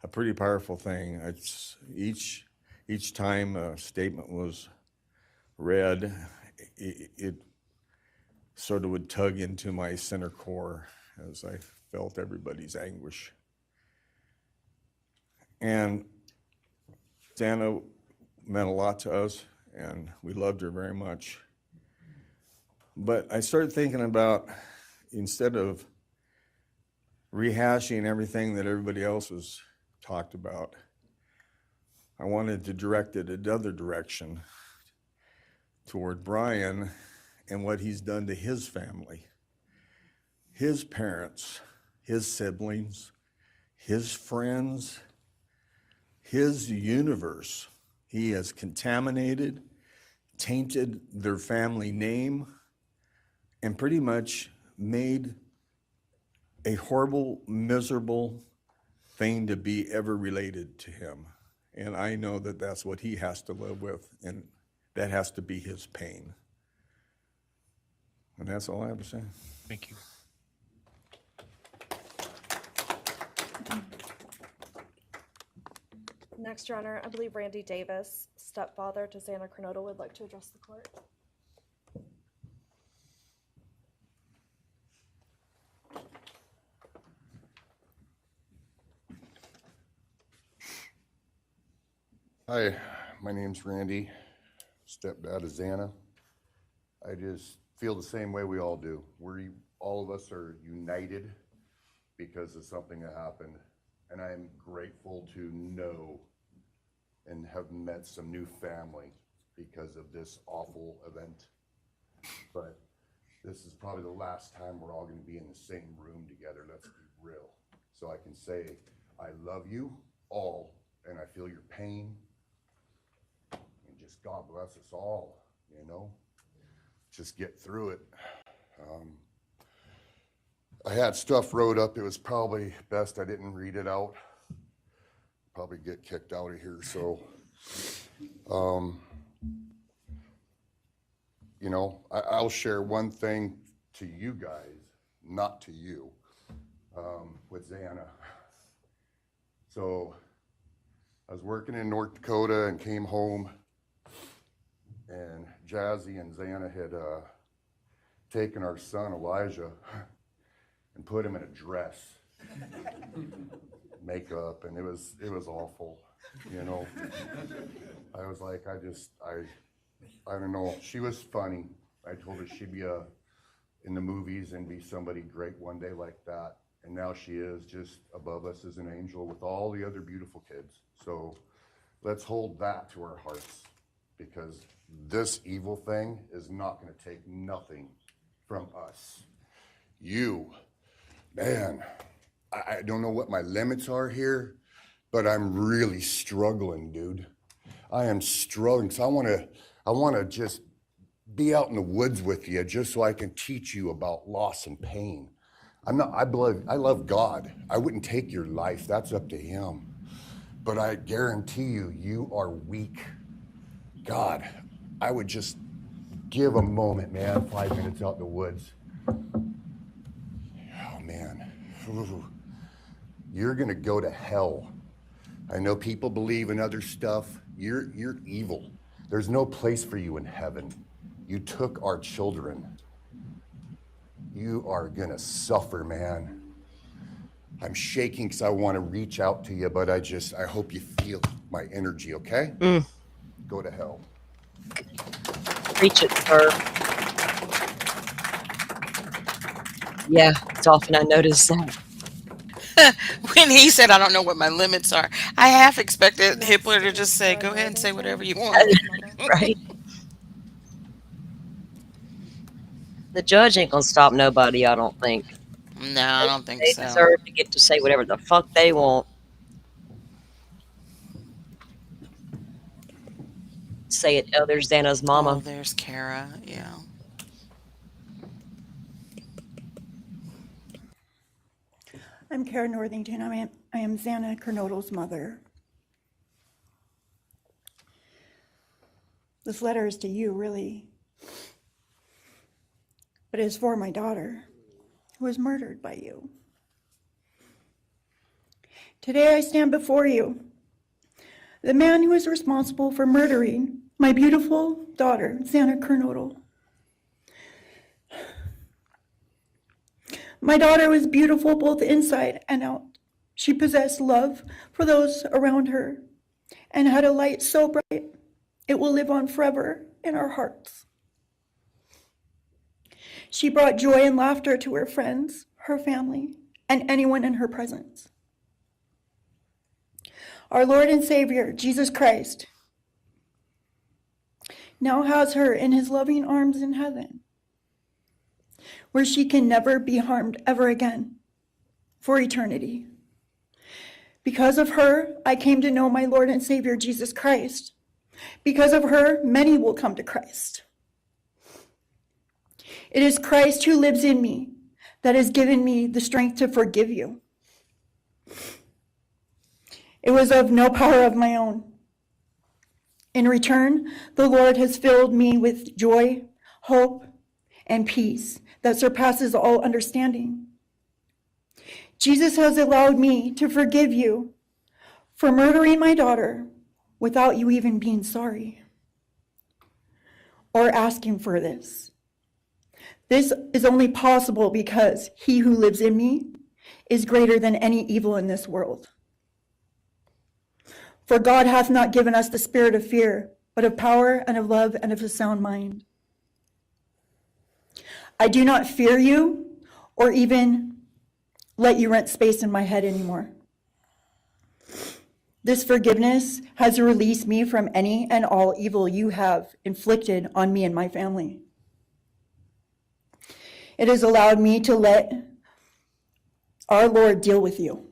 a pretty powerful thing. It's each time a statement was read, it sort of would tug into my center core as I felt everybody's anguish. And Xana meant a lot to us, and we loved her very much. But I started thinking about, instead of rehashing everything that everybody else has talked about, I wanted to direct it another direction toward Bryan and what he's done to his family, his parents, his siblings, his friends, his universe. He has contaminated, tainted their family name, and pretty much made a horrible, miserable thing to be ever related to him. And I know that that's what he has to live with, and that has to be his pain. And that's all I have to say. Thank you. Next, Your Honor, I believe Randy Davis, stepfather to Xana Kernodle, would like to address the court. Hi, my name's Randy, stepdad of Xana. I just feel the same way we all do. All of us are united because of something that happened, and I'm grateful to know and have met some new family because of this awful event. But this is probably the last time we're all going to be in the same room together, let's be real. So I can say, I love you all, and I feel your pain, and just God bless us all, you know? Just get through it. I had stuff wrote up. It was probably best I didn't read it out. Probably get kicked out of here, so. you know, I'll share one thing to you guys, not to you, with Xana. So I was working in North Dakota and came home, and Jazzy and Xana had taken our son Elijah and put him in a dress, makeup, and it was awful, you know. I was like, I don't know. She was funny. I told her she'd be in the movies and be somebody great one day like that. And now she is just above us as an angel with all the other beautiful kids. So let's hold that to our hearts, because this evil thing is not going to take nothing from us. You, man, I don't know what my limits are here, but I'm really struggling, dude. I am struggling. So I want to just be out in the woods with you, just so I can teach you about loss and pain. I love God. I wouldn't take your life. That's up to him. But I guarantee you, you are weak. God, I would just give a moment, man, 5 minutes out in the woods. Oh, man. Ooh. You're going to go to hell. I know people believe in other stuff. You're evil. There's no place for you in heaven. You took our children. You are gonna suffer, man. I'm shaking because I want to reach out to you, but I hope you feel my energy, okay? Go to hell. Preach it, sir. Yeah, it's often I notice that. When he said, I don't know what my limits are, I half expected Hitler to just say, go ahead and say whatever you want. Right? The judge ain't gonna stop nobody, I don't think. No, I don't think They so. deserve to get to say whatever the fuck they want. Say it, oh, there's Xana's mama. Oh, there's Kara, yeah. I'm Kara Northington. I am Xana Kernodle's mother. This letter is to you, really. But it is for my daughter, who was murdered by you. Today I stand before you, the man who is responsible for murdering my beautiful daughter, Xana Kernodle. My daughter was beautiful both inside and out. She possessed love for those around her and had a light so bright it will live on forever in our hearts. She brought joy and laughter to her friends, her family, and anyone in her presence. Our Lord and Savior, Jesus Christ, now has her in his loving arms in heaven, where she can never be harmed ever again for eternity. Because of her, I came to know my Lord and Savior, Jesus Christ. Because of her, many will come to Christ. It is Christ who lives in me that has given me the strength to forgive you. It was of no power of my own. In return, the Lord has filled me with joy, hope, and peace that surpasses all understanding. Jesus has allowed me to forgive you for murdering my daughter without you even being sorry or asking for this. This is only possible because he who lives in me is greater than any evil in this world. For God hath not given us the spirit of fear, but of power and of love and of a sound mind. I do not fear you or even let you rent space in my head anymore. This forgiveness has released me from any and all evil you have inflicted on me and my family. It has allowed me to let our Lord deal with you.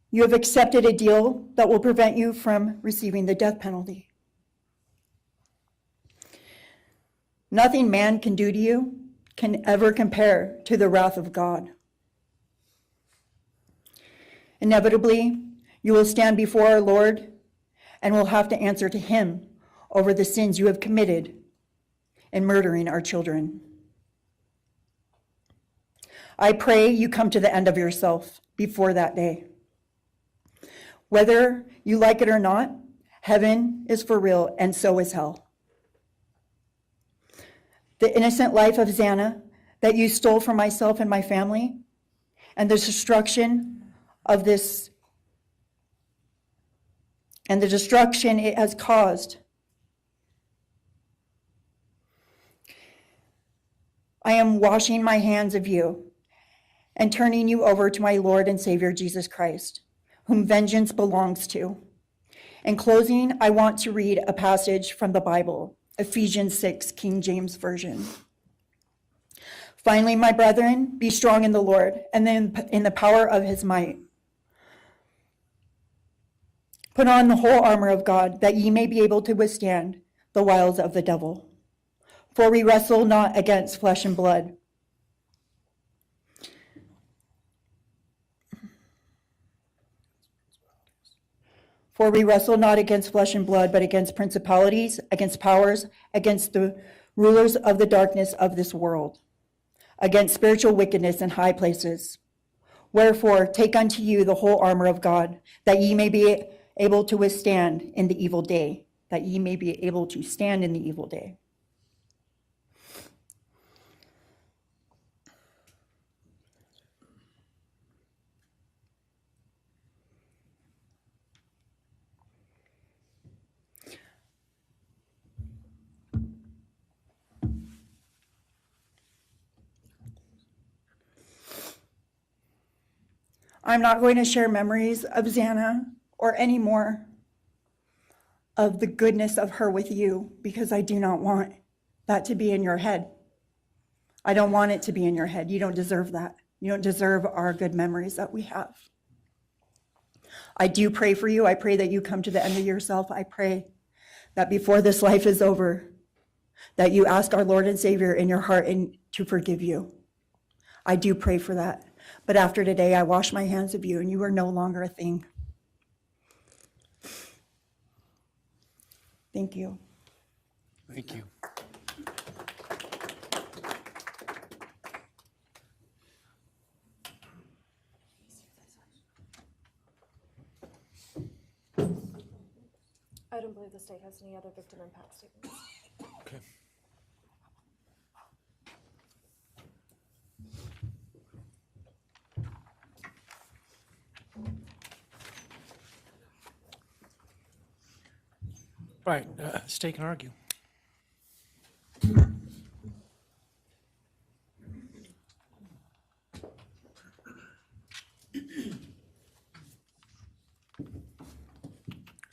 You have accepted a deal that will prevent you from receiving the death penalty. Nothing man can do to you can ever compare to the wrath of God. Inevitably, you will stand before our Lord and will have to answer to him over the sins you have committed in murdering our children. I pray you come to the end of yourself before that day. Whether you like it or not, heaven is for real, and so is hell. The innocent life of Xana that you stole from myself and my family, and the destruction it has caused. I am washing my hands of you and turning you over to my Lord and Savior Jesus Christ, whom vengeance belongs to. In closing, I want to read a passage from the Bible, Ephesians 6, King James Version. Finally, my brethren, be strong in the Lord and then in the power of his might. Put on the whole armor of God, that ye may be able to withstand the wiles of the devil. For we wrestle not against flesh and blood, but against principalities, against powers, against the rulers of the darkness of this world, against spiritual wickedness in high places. Wherefore, take unto you the whole armor of God, that ye may be able to withstand in the evil day, that ye may be able to stand in the evil day. I'm not going to share memories of Xana or any more of the goodness of her with you, because I do not want that to be in your head. I don't want it to be in your head. You don't deserve that. You don't deserve our good memories that we have. I do pray for you. I pray that you come to the end of yourself. I pray that before this life is over, that you ask our Lord and Savior in your heart and to forgive you. I do pray for that. But after today, I wash my hands of you, and you are no longer a thing. Thank you. Thank you. I don't believe the state has any other victim impact statements. Okay. Right, state can argue.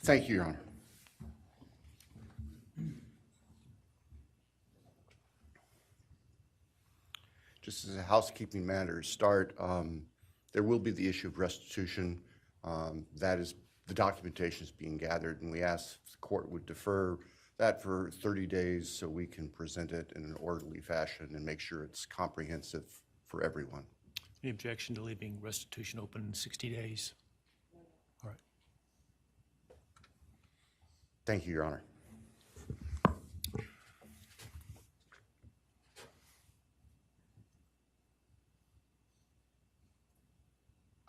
Thank you, Your Honor. Just as a housekeeping matter to start, there will be the issue of restitution. That is, the documentation is being gathered, and we ask the court would defer that for 30 days so we can present it in an orderly fashion and make sure it's comprehensive for everyone. Any objection to leaving restitution open in 60 days? All right. Thank you, Your Honor.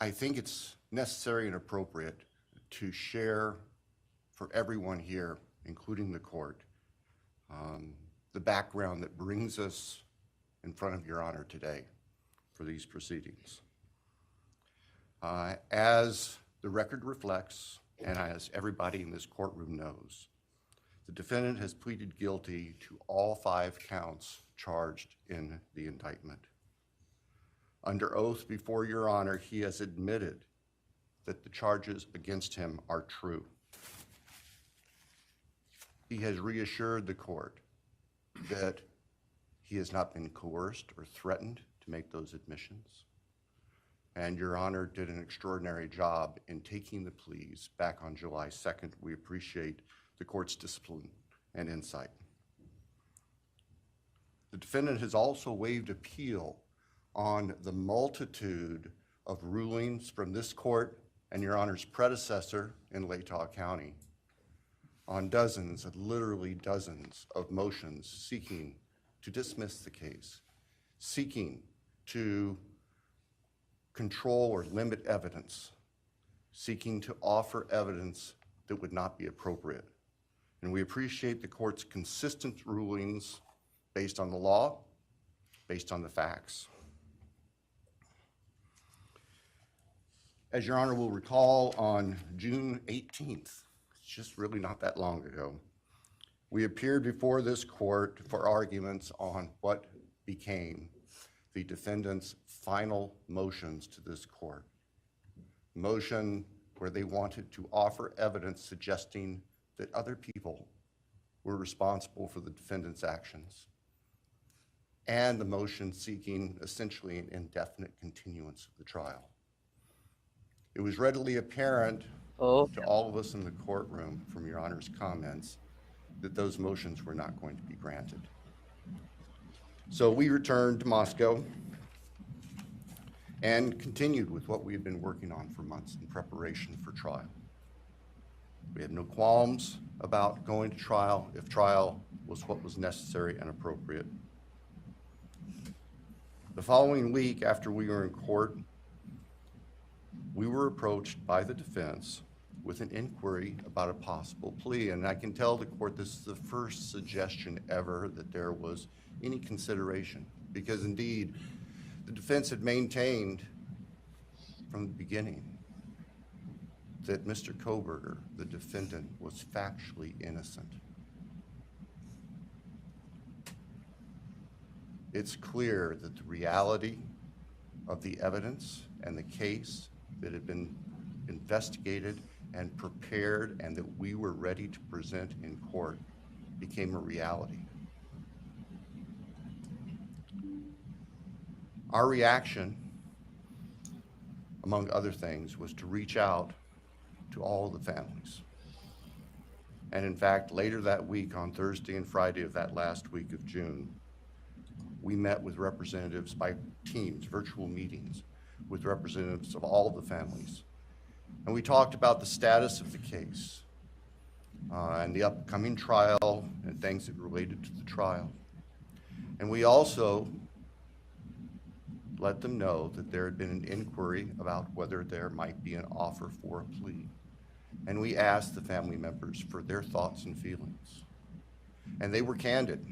I think it's necessary and appropriate to share for everyone here, including the court, the background that brings us in front of Your Honor today for these proceedings. As the record reflects, and as everybody in this courtroom knows, the defendant has pleaded guilty to all 5 counts charged in the indictment. Under oath before Your Honor, he has admitted that the charges against him are true. He has reassured the court that he has not been coerced or threatened to make those admissions. And Your Honor did an extraordinary job in taking the pleas back on July 2nd. We appreciate the court's discipline and insight. The defendant has also waived appeal on the multitude of rulings from this court and Your Honor's predecessor in Latah County, on dozens, literally dozens of motions seeking to dismiss the case, seeking to control or limit evidence, seeking to offer evidence that would not be appropriate. And we appreciate the court's consistent rulings based on the law, based on the facts. As Your Honor will recall, on June 18th, it's just really not that long ago, we appeared before this court for arguments on what became the defendant's final motions to this court. Motion where they wanted to offer evidence suggesting that other people were responsible for the defendant's actions, and the motion seeking essentially an indefinite continuance of the trial. It was readily apparent to all of us in the courtroom from Your Honor's comments that those motions were not going to be granted. So we returned to Moscow and continued with what we had been working on for months in preparation for trial. We had no qualms about going to trial if trial was what was necessary and appropriate. The following week, after we were in court, we were approached by the defense with an inquiry about a possible plea. And I can tell the court this is the first suggestion ever that there was any consideration, because indeed, the defense had maintained from the beginning that Mr. Kohberger, the defendant, was factually innocent. It's clear that the reality of the evidence and the case that had been investigated and prepared and that we were ready to present in court became a reality. Our reaction, among other things, was to reach out to all the families. And in fact, later that week, on Thursday and Friday of that last week of June, we met with representatives by teams, virtual meetings, with representatives of all the families. And we talked about the status of the case and the upcoming trial and things that related to the trial. And we also let them know that there had been an inquiry about whether there might be an offer for a plea. And we asked the family members for their thoughts and feelings. And they were candid.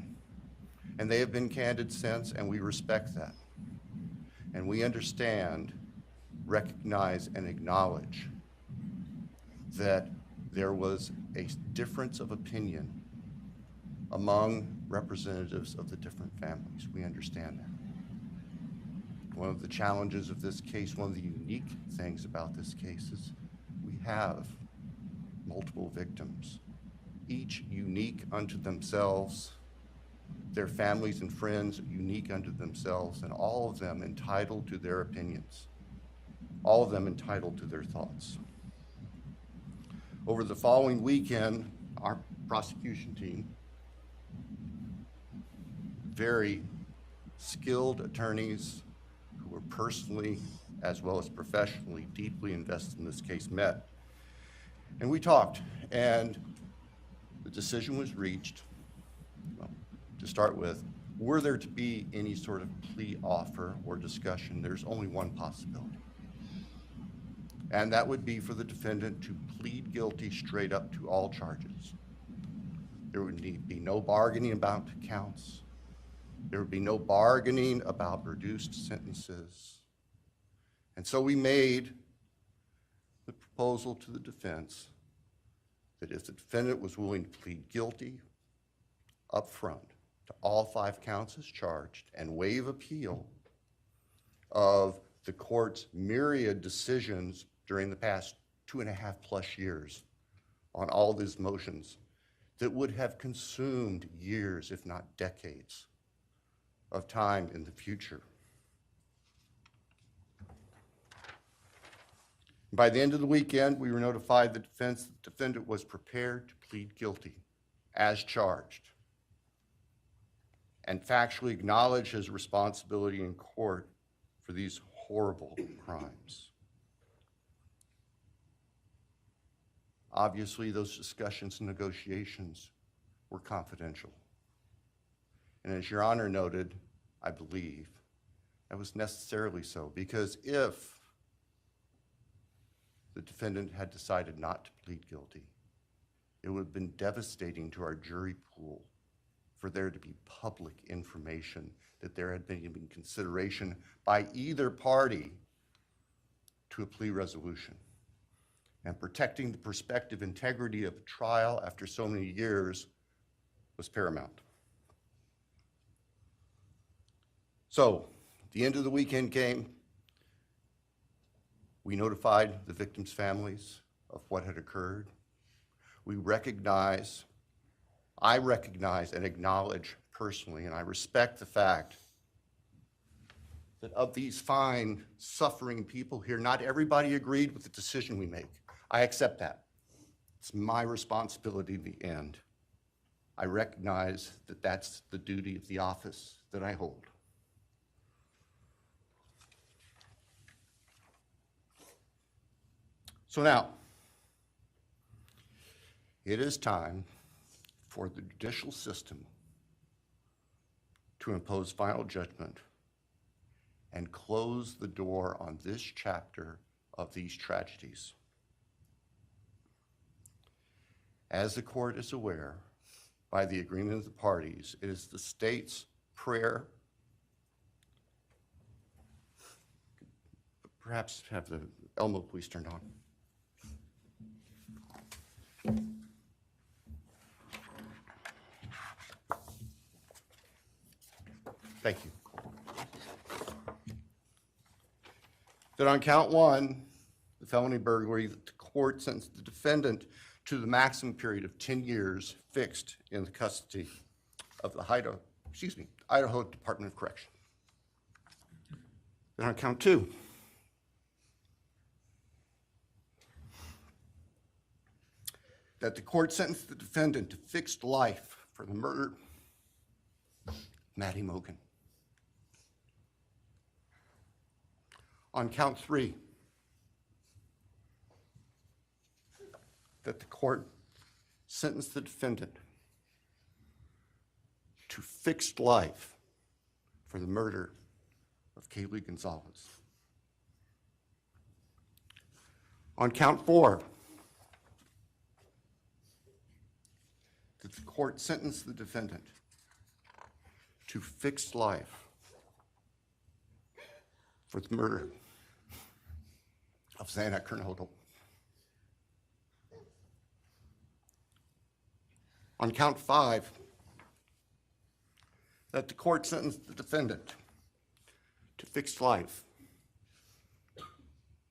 And they have been candid since, and we respect that. And we understand, recognize, and acknowledge that there was a difference of opinion among representatives of the different families. We understand that. One of the challenges of this case, one of the unique things about this case is we have multiple victims, each unique unto themselves, their families and friends unique unto themselves, and all of them entitled to their opinions, all of them entitled to their thoughts. Over the following weekend, our prosecution team, very skilled attorneys who were personally as well as professionally deeply invested in this case, met. And we talked, and the decision was reached. Well, to start with, were there to be any sort of plea offer or discussion, there's only one possibility. And that would be for the defendant to plead guilty straight up to all charges. There would be no bargaining about counts. There would be no bargaining about reduced sentences. And so we made the proposal to the defense that if the defendant was willing to plead guilty up front to all 5 counts as charged and waive appeal of the court's myriad decisions during the past 2.5+ years on all these motions that would have consumed years, if not decades, of time in the future. By the end of the weekend, we were notified the defendant was prepared to plead guilty as charged and factually acknowledge his responsibility in court for these horrible crimes. Obviously, those discussions and negotiations were confidential. And as Your Honor noted, I believe, that was necessarily so, because if the defendant had decided not to plead guilty, it would have been devastating to our jury pool for there to be public information that there had been even consideration by either party to a plea resolution. And protecting the prospective integrity of a trial after so many years was paramount. So, the end of the weekend came. We notified the victims' families of what had occurred. I recognize and acknowledge personally, and I respect the fact that of these fine, suffering people here, not everybody agreed with the decision we make. I accept that. It's my responsibility in the end. I recognize that that's the duty of the office that I hold. So now, it is time for the judicial system to impose final judgment and close the door on this chapter of these tragedies. As the court is aware, by the agreement of the parties, it is the state's prayer. Perhaps have the Elmo police turned on. Thank you. That on count one, the felony burglary, that the court sentenced the defendant to the maximum period of 10 years fixed in the custody of the Idaho Department of Correction. Then on count two, that the court sentenced the defendant to fixed life for the murder of Madison Mogen. On count three, that the court sentenced the defendant to fixed life for the murder of Kaylee Goncalves. On count four, that the court sentenced the defendant to fixed life for the murder of Xana Kernodle. On count five, that the court sentenced the defendant to fixed life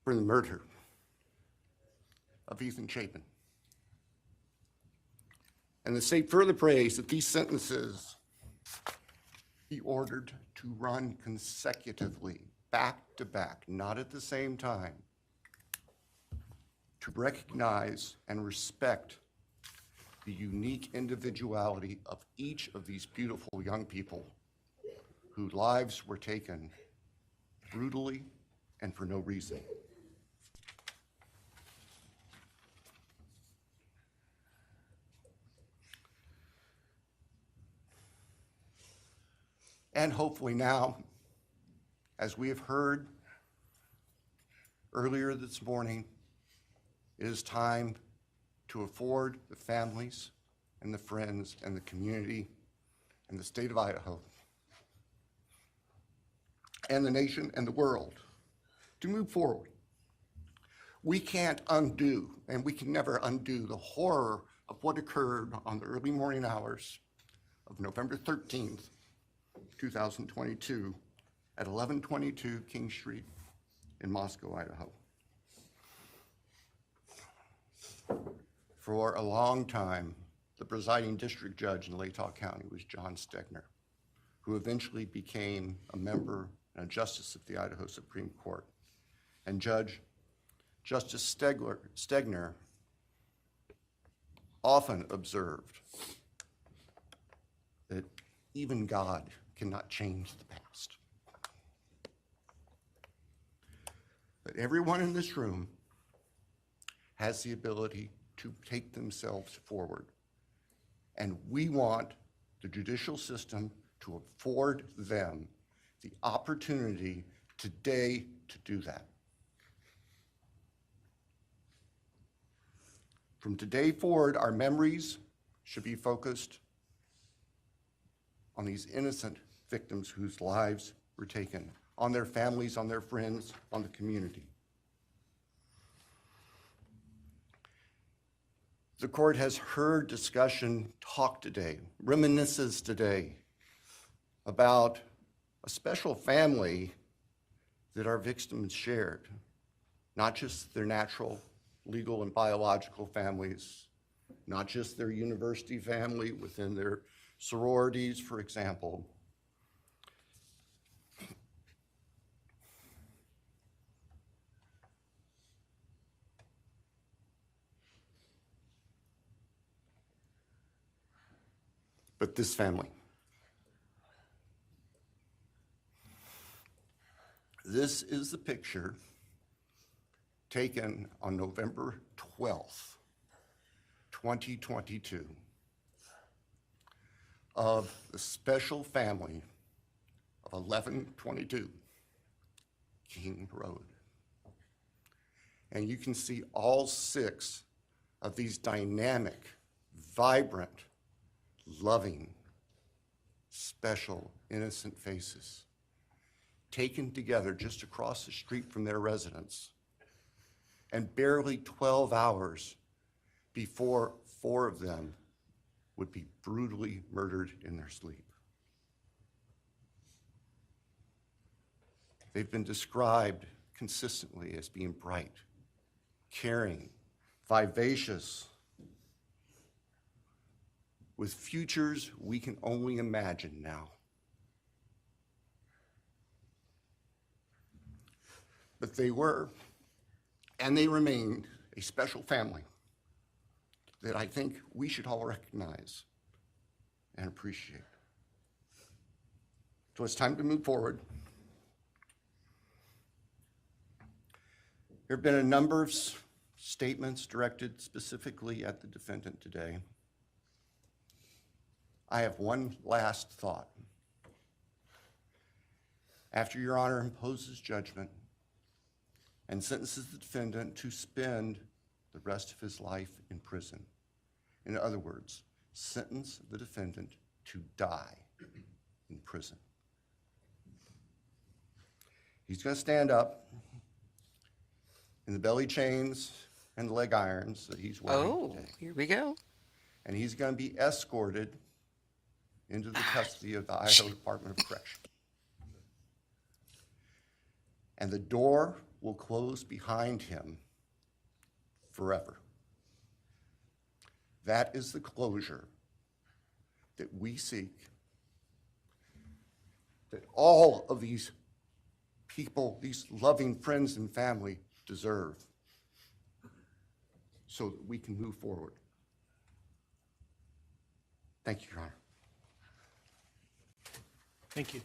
for the murder of Ethan Chapin. And the state further prays that these sentences be ordered to run consecutively, back to back, not at the same time, to recognize and respect the unique individuality of each of these beautiful young people whose lives were taken brutally and for no reason. And hopefully now, as we have heard earlier this morning, it is time to afford the families and the friends and the community and the state of Idaho and the nation and the world to move forward. We can't undo, and we can never undo, the horror of what occurred on the early morning hours of November 13th, 2022 at 1122 King Street in Moscow, Idaho. For a long time, the presiding district judge in Latah County was John Stegner, who eventually became a member and a justice of the Idaho Supreme Court. And Justice Stegner often observed that even God cannot change the past. But everyone in this room has the ability to take themselves forward. And we want the judicial system to afford them the opportunity today to do that. From today forward, our memories should be focused on these innocent victims whose lives were taken, on their families, on their friends, on the community. The court has heard discussion, talk today, reminiscences today about a special family that our victims shared, not just their natural, legal, and biological families, not just their university family within their sororities, for example. But this family. This is the picture taken on November 12th, 2022, of the special family of 1122 King Road. And you can see all 6 of these dynamic, vibrant, loving, special, innocent faces taken together just across the street from their residence, and barely 12 hours before 4 of them would be brutally murdered in their sleep. They've been described consistently as being bright, caring, vivacious, with futures we can only imagine now. But they were, and they remain, a special family that I think we should all recognize and appreciate. So it's time to move forward. There have been a number of statements directed specifically at the defendant today. I have one last thought. After Your Honor imposes judgment and sentences the defendant to spend the rest of his life in prison, in other words, sentence the defendant to die in prison, he's going to stand up in the belly chains and the leg irons that he's wearing today. Here we go. And he's going to be escorted into the custody of the Idaho Department of Correction. And the door will close behind him forever. That is the closure that we seek, that all of these people, these loving friends and family deserve, so that we can move forward. Thank you, Your Honor. Thank you.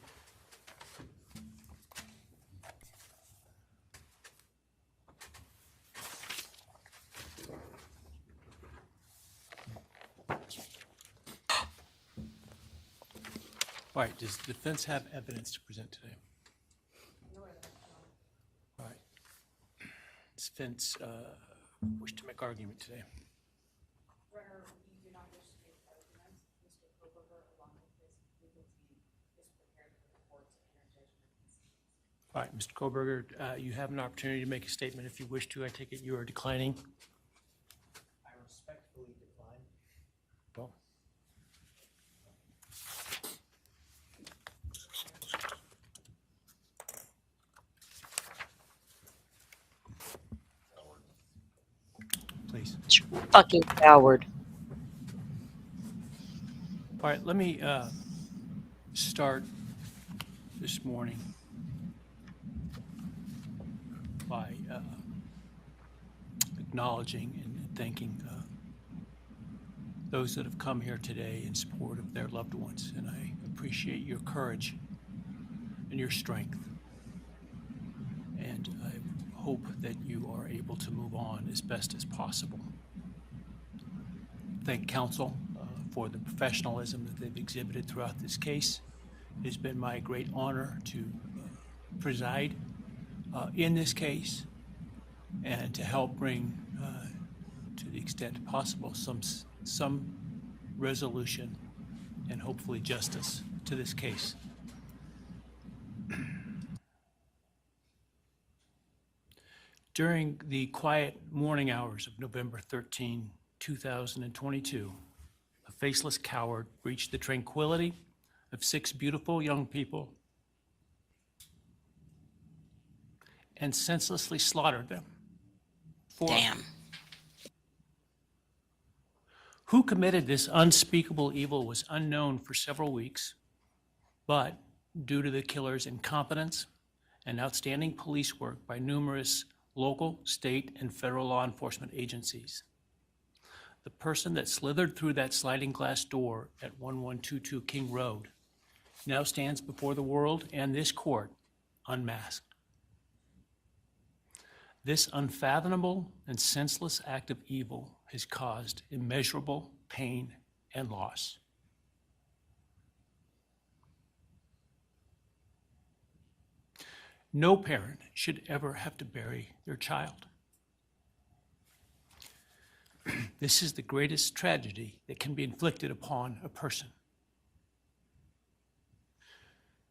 All right, does the defense have evidence to present today? All right. Does defense wish to make argument today? All right, Mr. Kohberger, you have an opportunity to make a statement if you wish to. I take it you are declining. I respectfully decline. Well, please. Fucking coward. All right, let me start this morning by acknowledging and thanking those that have come here today in support of their loved ones. And I appreciate your courage and your strength. And I hope that you are able to move on as best as possible. thank counsel for the professionalism that they've exhibited throughout this case. It's been my great honor to preside in this case and to help bring, to the extent possible, some resolution and hopefully justice to this case. During the quiet morning hours of November 13, 2022, a faceless coward breached the tranquility of 6 beautiful young people and senselessly slaughtered them. Damn. Who committed this unspeakable evil was unknown for several weeks, but due to the killer's incompetence and outstanding police work by numerous local, state, and federal law enforcement agencies, the person that slithered through that sliding glass door at 1122 King Road now stands before the world and this court unmasked. This unfathomable and senseless act of evil has caused immeasurable pain and loss. No parent should ever have to bury their child. This is the greatest tragedy that can be inflicted upon a person.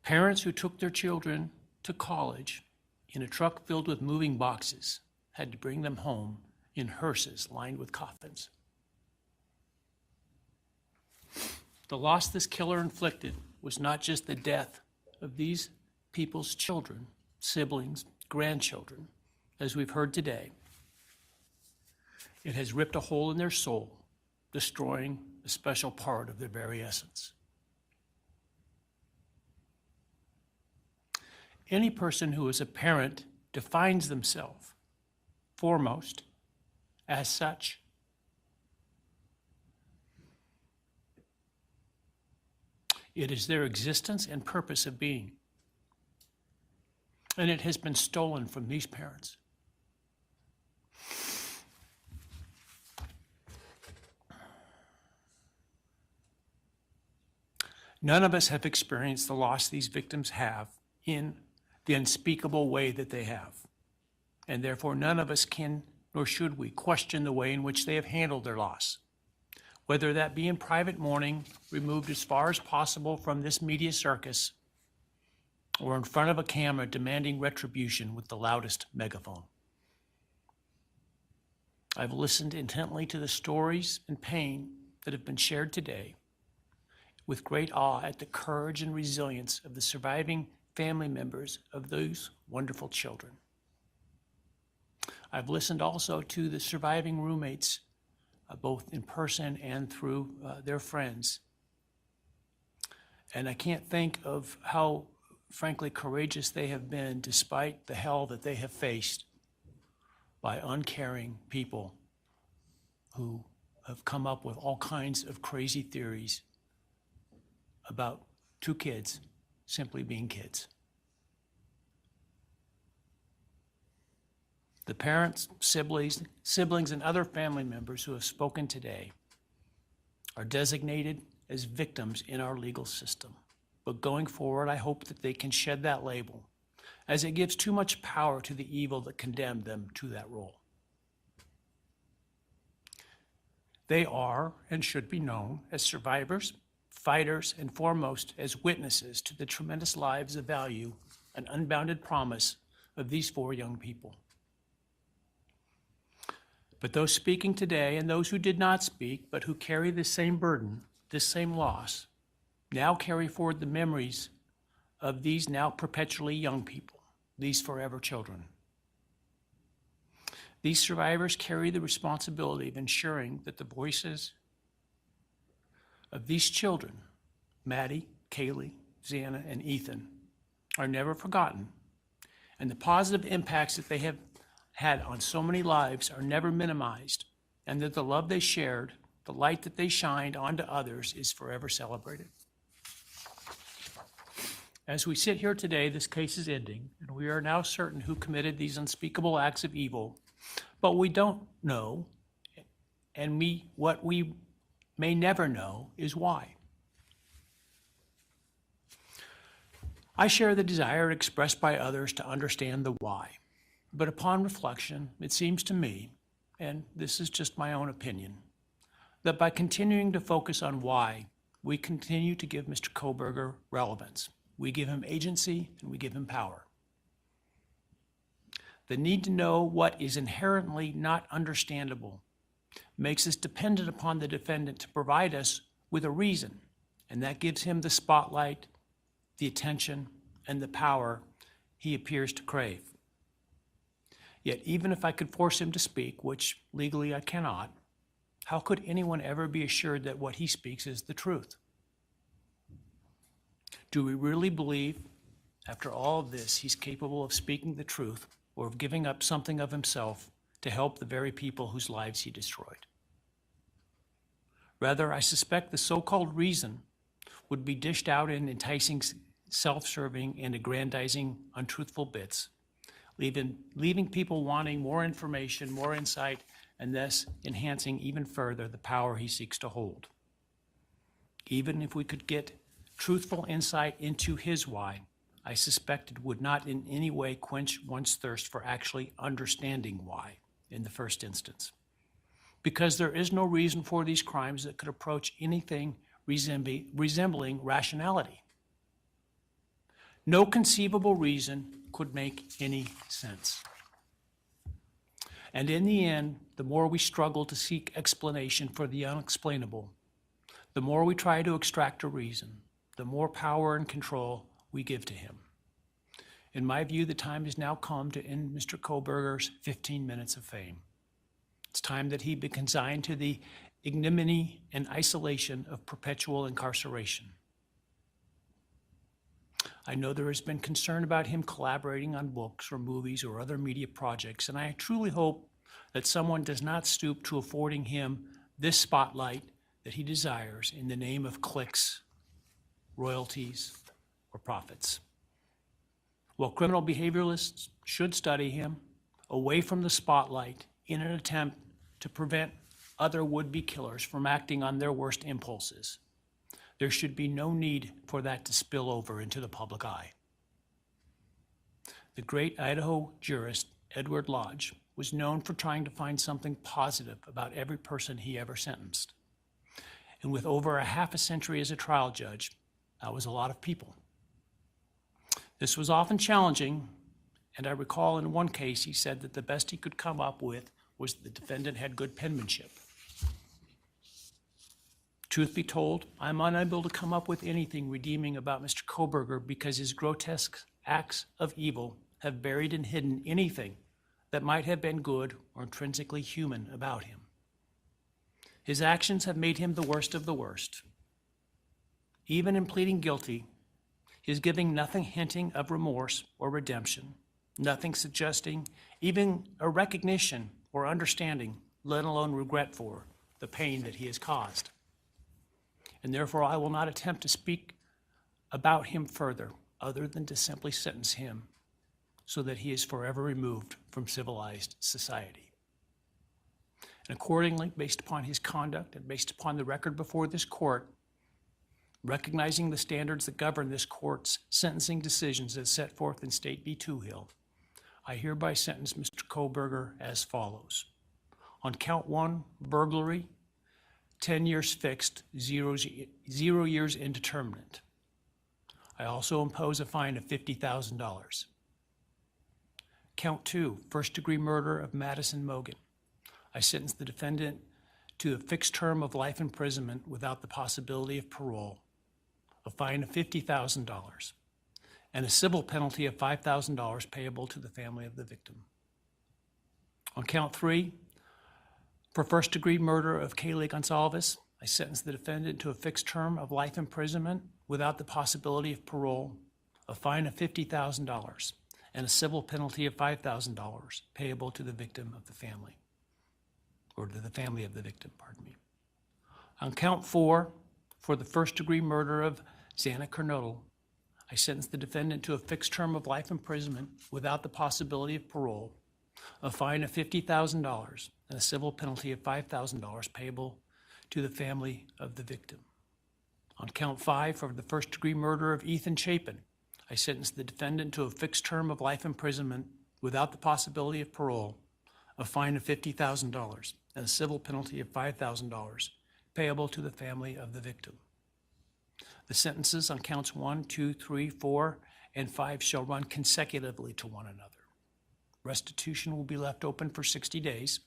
Parents who took their children to college in a truck filled with moving boxes had to bring them home in hearses lined with coffins. The loss this killer inflicted was not just the death of these people's children, siblings, grandchildren, as we've heard today. It has ripped a hole in their soul, destroying a special part of their very essence. Any person who is a parent defines themselves foremost as such. It is their existence and purpose of being. And it has been stolen from these parents. None of us have experienced the loss these victims have in the unspeakable way that they have. And therefore, none of us can, nor should we, question the way in which they have handled their loss. Whether that be in private mourning, removed as far as possible from this media circus, or in front of a camera demanding retribution with the loudest megaphone. I've listened intently to the stories and pain that have been shared today, with great awe at the courage and resilience of the surviving family members of those wonderful children. I've listened also to the surviving roommates, both in person and through their friends. And I can't think of how, frankly, courageous they have been despite the hell that they have faced by uncaring people who have come up with all kinds of crazy theories about 2 kids simply being kids. The parents, siblings, and other family members who have spoken today are designated as victims in our legal system. But going forward, I hope that they can shed that label, as it gives too much power to the evil that condemned them to that role. They are and should be known as survivors, fighters, and foremost as witnesses to the tremendous lives of value and unbounded promise of these 4 young people. But those speaking today and those who did not speak, but who carry this same burden, this same loss, now carry forward the memories of these now perpetually young people, these forever children. These survivors carry the responsibility of ensuring that the voices of these children, Maddie, Kaylee, Xana, and Ethan, are never forgotten, and the positive impacts that they have had on so many lives are never minimized, and that the love they shared, the light that they shined onto others, is forever celebrated. As we sit here today, this case is ending, and we are now certain who committed these unspeakable acts of evil, but we don't know, and what we may never know is why. I share the desire expressed by others to understand the why, but upon reflection, it seems to me, and this is just my own opinion, that by continuing to focus on why, we continue to give Mr. Kohberger relevance. We give him agency and we give him power. The need to know what is inherently not understandable makes us dependent upon the defendant to provide us with a reason, and that gives him the spotlight, the attention, and the power he appears to crave. Yet even if I could force him to speak, which legally I cannot, how could anyone ever be assured that what he speaks is the truth? Do we really believe, after all of this, he's capable of speaking the truth or of giving up something of himself to help the very people whose lives he destroyed? Rather, I suspect the so-called reason would be dished out in enticing, self-serving, and aggrandizing untruthful bits, leaving people wanting more information, more insight, and thus enhancing even further the power he seeks to hold. Even if we could get truthful insight into his why, I suspect it would not in any way quench one's thirst for actually understanding why in the first instance. Because there is no reason for these crimes that could approach anything resembling rationality. No conceivable reason could make any sense. And in the end, the more we struggle to seek explanation for the unexplainable, the more we try to extract a reason, the more power and control we give to him. In my view, the time has now come to end Mr. Kohberger's 15 minutes of fame. It's time that he be consigned to the ignominy and isolation of perpetual incarceration. I know there has been concern about him collaborating on books or movies or other media projects, and I truly hope that someone does not stoop to affording him this spotlight that he desires in the name of clicks, royalties, or profits. While criminal behavioralists should study him away from the spotlight in an attempt to prevent other would-be killers from acting on their worst impulses, there should be no need for that to spill over into the public eye. The great Idaho jurist Edward Lodge was known for trying to find something positive about every person he ever sentenced. And with over a half a century as a trial judge, that was a lot of people. This was often challenging, and I recall in one case he said that the best he could come up with was the defendant had good penmanship. Truth be told, I'm unable to come up with anything redeeming about Mr. Kohberger because his grotesque acts of evil have buried and hidden anything that might have been good or intrinsically human about him. His actions have made him the worst of the worst. Even in pleading guilty, he is giving nothing hinting of remorse or redemption, nothing suggesting even a recognition or understanding, let alone regret for the pain that he has caused. And therefore I will not attempt to speak about him further, other than to simply sentence him so that he is forever removed from civilized society. And accordingly, based upon his conduct and based upon the record before this court, recognizing the standards that govern this court's sentencing decisions as set forth in State v. Toohill, I hereby sentence Mr. Kohberger as follows. On count 1, burglary, 10 years fixed, 0 years indeterminate. I also impose a fine of $50,000. Count 2, first-degree murder of Madison Mogen. I sentence the defendant to a fixed term of life imprisonment without the possibility of parole, a fine of $50,000, and a civil penalty of $5,000 payable to the family of the victim. On count 3, for first-degree murder of Kaylee Goncalves, I sentence the defendant to a fixed term of life imprisonment without the possibility of parole, a fine of $50,000, and a civil penalty of $5,000 payable to the victim of the family, or to the family of the victim, pardon me. On count 4, for the first-degree murder of Xana Kernodle, I sentence the defendant to a fixed term of life imprisonment without the possibility of parole, a fine of $50,000, and a civil penalty of $5,000 payable to the family of the victim. On count 5 for the first-degree murder of Ethan Chapin, I sentenced the defendant to a fixed term of life imprisonment without the possibility of parole, a fine of $50,000, and a civil penalty of $5,000 payable to the family of the victim. The sentences on counts 1, 2, 3, 4, and 5 shall run consecutively to one another. Restitution will be left open for 60 days.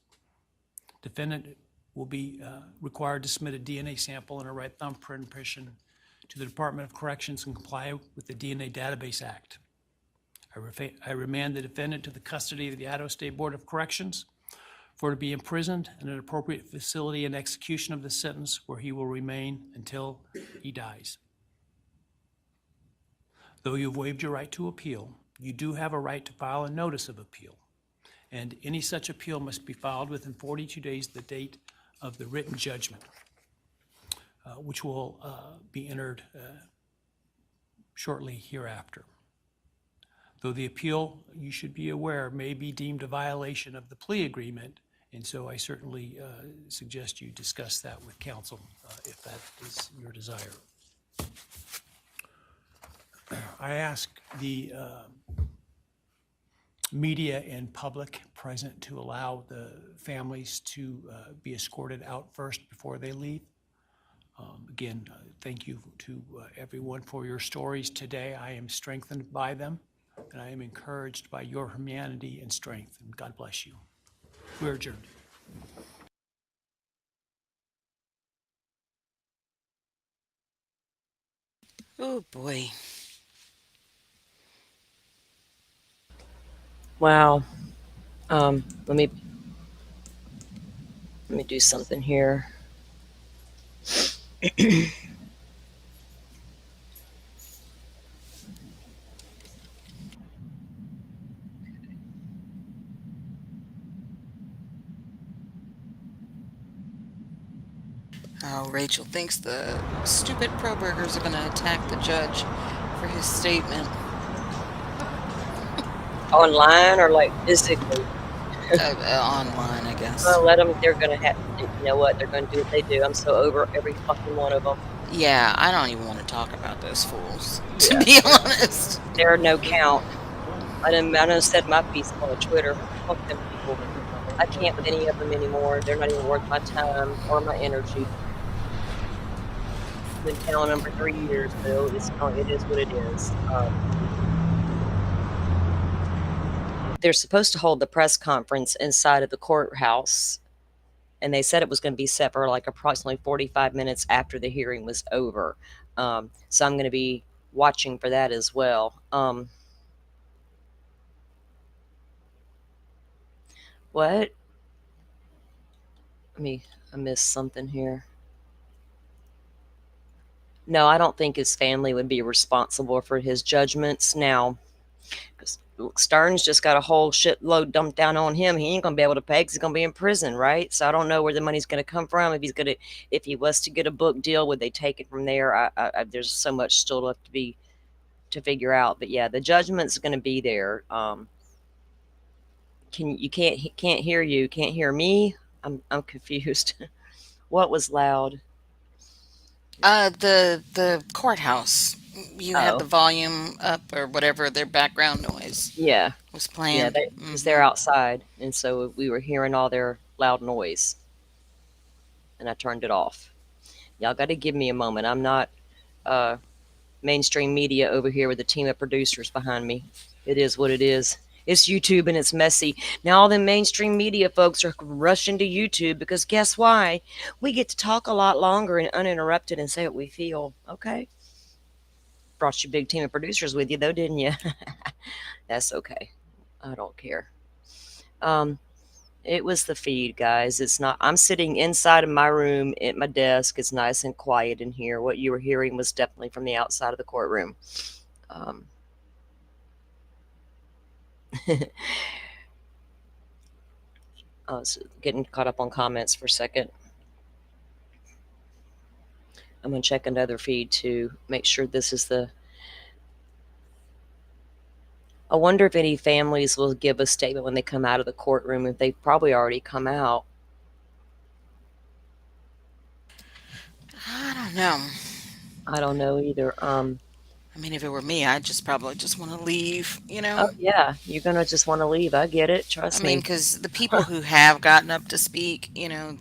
Defendant will be required to submit a DNA sample and a right thumbprint impression to the Department of Corrections and comply with the DNA Database Act. I remand the defendant to the custody of the Idaho State Board of Corrections for to be imprisoned in an appropriate facility and execution of the sentence where he will remain until he dies. Though you have waived your right to appeal, you do have a right to file a notice of appeal, and any such appeal must be filed within 42 days of the date of the written judgment, which will be entered shortly hereafter. Though the appeal, you should be aware, may be deemed a violation of the plea agreement, and so I certainly suggest you discuss that with counsel if that is your desire. I ask the media and public present to allow the families to be escorted out first before they leave. Again, thank you to everyone for your stories today. I am strengthened by them, and I am encouraged by your humanity and strength, and God bless you. We're adjourned. Oh, boy. Wow. Let me do something here. Oh, Rachel thinks the stupid Kohbergers are going to attack the judge for his statement. Online or like physically? Online, I guess. Well, let them. They're going to have, you know what? They're going to do what they do. I'm so over every fucking one of them. Yeah, I don't even want to talk about those fools, to be honest. They're no count. I done said my piece on Twitter. Fuck them people. I can't with any of them anymore. They're not even worth my time or my energy. I've been telling them for 3 years, though. It is what it is. They're supposed to hold the press conference inside of the courthouse, and they said it was going to be set for like approximately 45 minutes after the hearing was over. So I'm going to be watching for that as well. What? I missed something here. No, I don't think his family would be responsible for his judgments. Now, Stearns just got a whole shitload dumped down on him. He ain't gonna be able to pay because he's gonna be in prison, right? So I don't know where the money's gonna come from. If he was to get a book deal, would they take it from there? There's so much still left to figure out. But yeah, the judgment's gonna be there. Can't hear you? Can't hear me? I'm confused. What was loud? The courthouse. You had the volume up or whatever their background noise. Yeah, was playing. Yeah, because they're outside, and so we were hearing all their loud noise, and I turned it off. Y'all got to give me a moment. I'm not mainstream media over here with a team of producers behind me. It is what it is. It's YouTube and it's messy. Now all the mainstream media folks are rushing to YouTube because guess why? We get to talk a lot longer and uninterrupted and say what we feel. Okay. Brought you a big team of producers with you though, didn't you? That's okay. I don't care. It was the feed, guys. It's not, I'm sitting inside of my room at my desk. It's nice and quiet in here. What you were hearing was definitely from the outside of the courtroom. I was getting caught up on comments for a second. I'm going to check another feed to make sure this is the... I wonder if any families will give a statement when they come out of the courtroom, if they've probably already come out. don't know. I don't know either. I mean, if it were me, I'd just probably just want to leave, you Oh know? yeah, you're gonna just want to leave. I get it. I Trust mean, me. because the people who have gotten up to speak,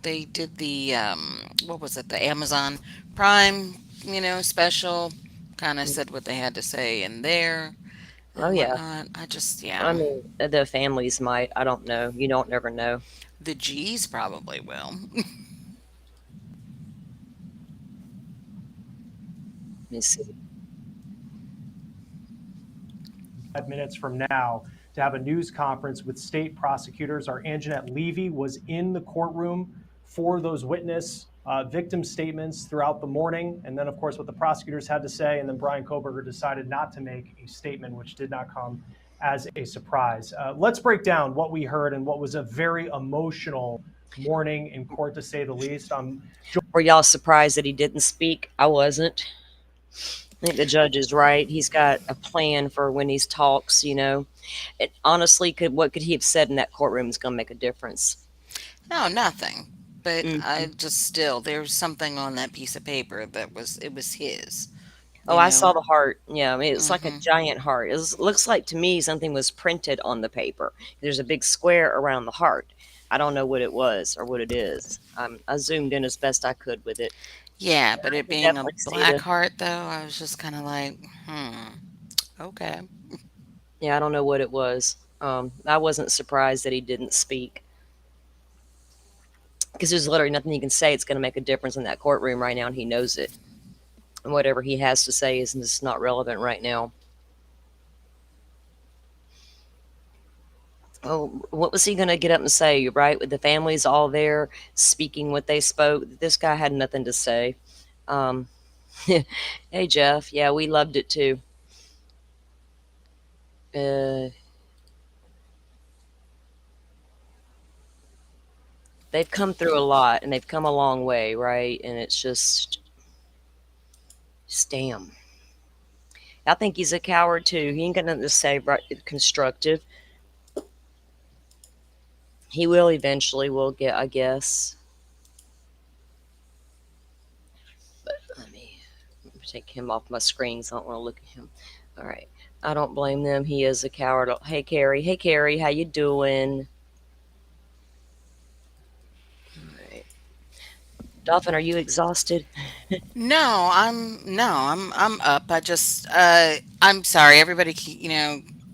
they did the, what was it, the Amazon Prime, special, kind of said what they had to say in there Oh and yeah. whatnot. I just, I yeah. mean, the families might. I don't know. You don't never know. The G's probably will. Let me see. 5 minutes from now to have a news conference with state prosecutors. Our Anjanette Levy was in the courtroom for those victim statements throughout the morning. And then, of course, what the prosecutors had to say. And then Bryan Kohberger decided not to make a statement, which did not come as a surprise. Let's break down what we heard and what was a very emotional morning in court, to say the least. Were y'all surprised that he didn't speak? I wasn't. I think the judge is right. He's got a plan for when he talks, It honestly what could he have said in that courtroom is going to make a difference. No, nothing. But I Mhm. just still, there's something on that piece of paper that it was his, Oh, you I know? saw the heart. Yeah, I mean, it's like a Hmm. giant heart. Looks like to me something was printed on the paper. There's a big square around the heart. I don't know what it was or what it is. I zoomed in as best I could with it. Yeah, And but I it can being a definitely see black the. heart, though, I was just kind of like, okay. Yeah, I don't know what it was. I wasn't surprised that he didn't speak because there's literally nothing he can say. It's going to make a difference in that courtroom right now, and he knows it. And whatever he has to say is just not relevant right now. Oh, what was he going to get up and say, right? With the families all there speaking what they spoke, this guy had nothing to say. Um, hey, Jeff. Yeah, we loved it too. Uh, they've come through a lot and they've come a long way, right? And it's just damn. I think he's a coward too. He ain't got nothing to say right, constructive. He will eventually. Will get, I guess. But let me take him off my screen, so I don't want to look at him. All right. I don't blame them. He is a coward. Hey, Carrie. Hey, Carrie. How you doing? All right. Dolphin, are you exhausted? No, I'm up. I just I'm sorry. Everybody,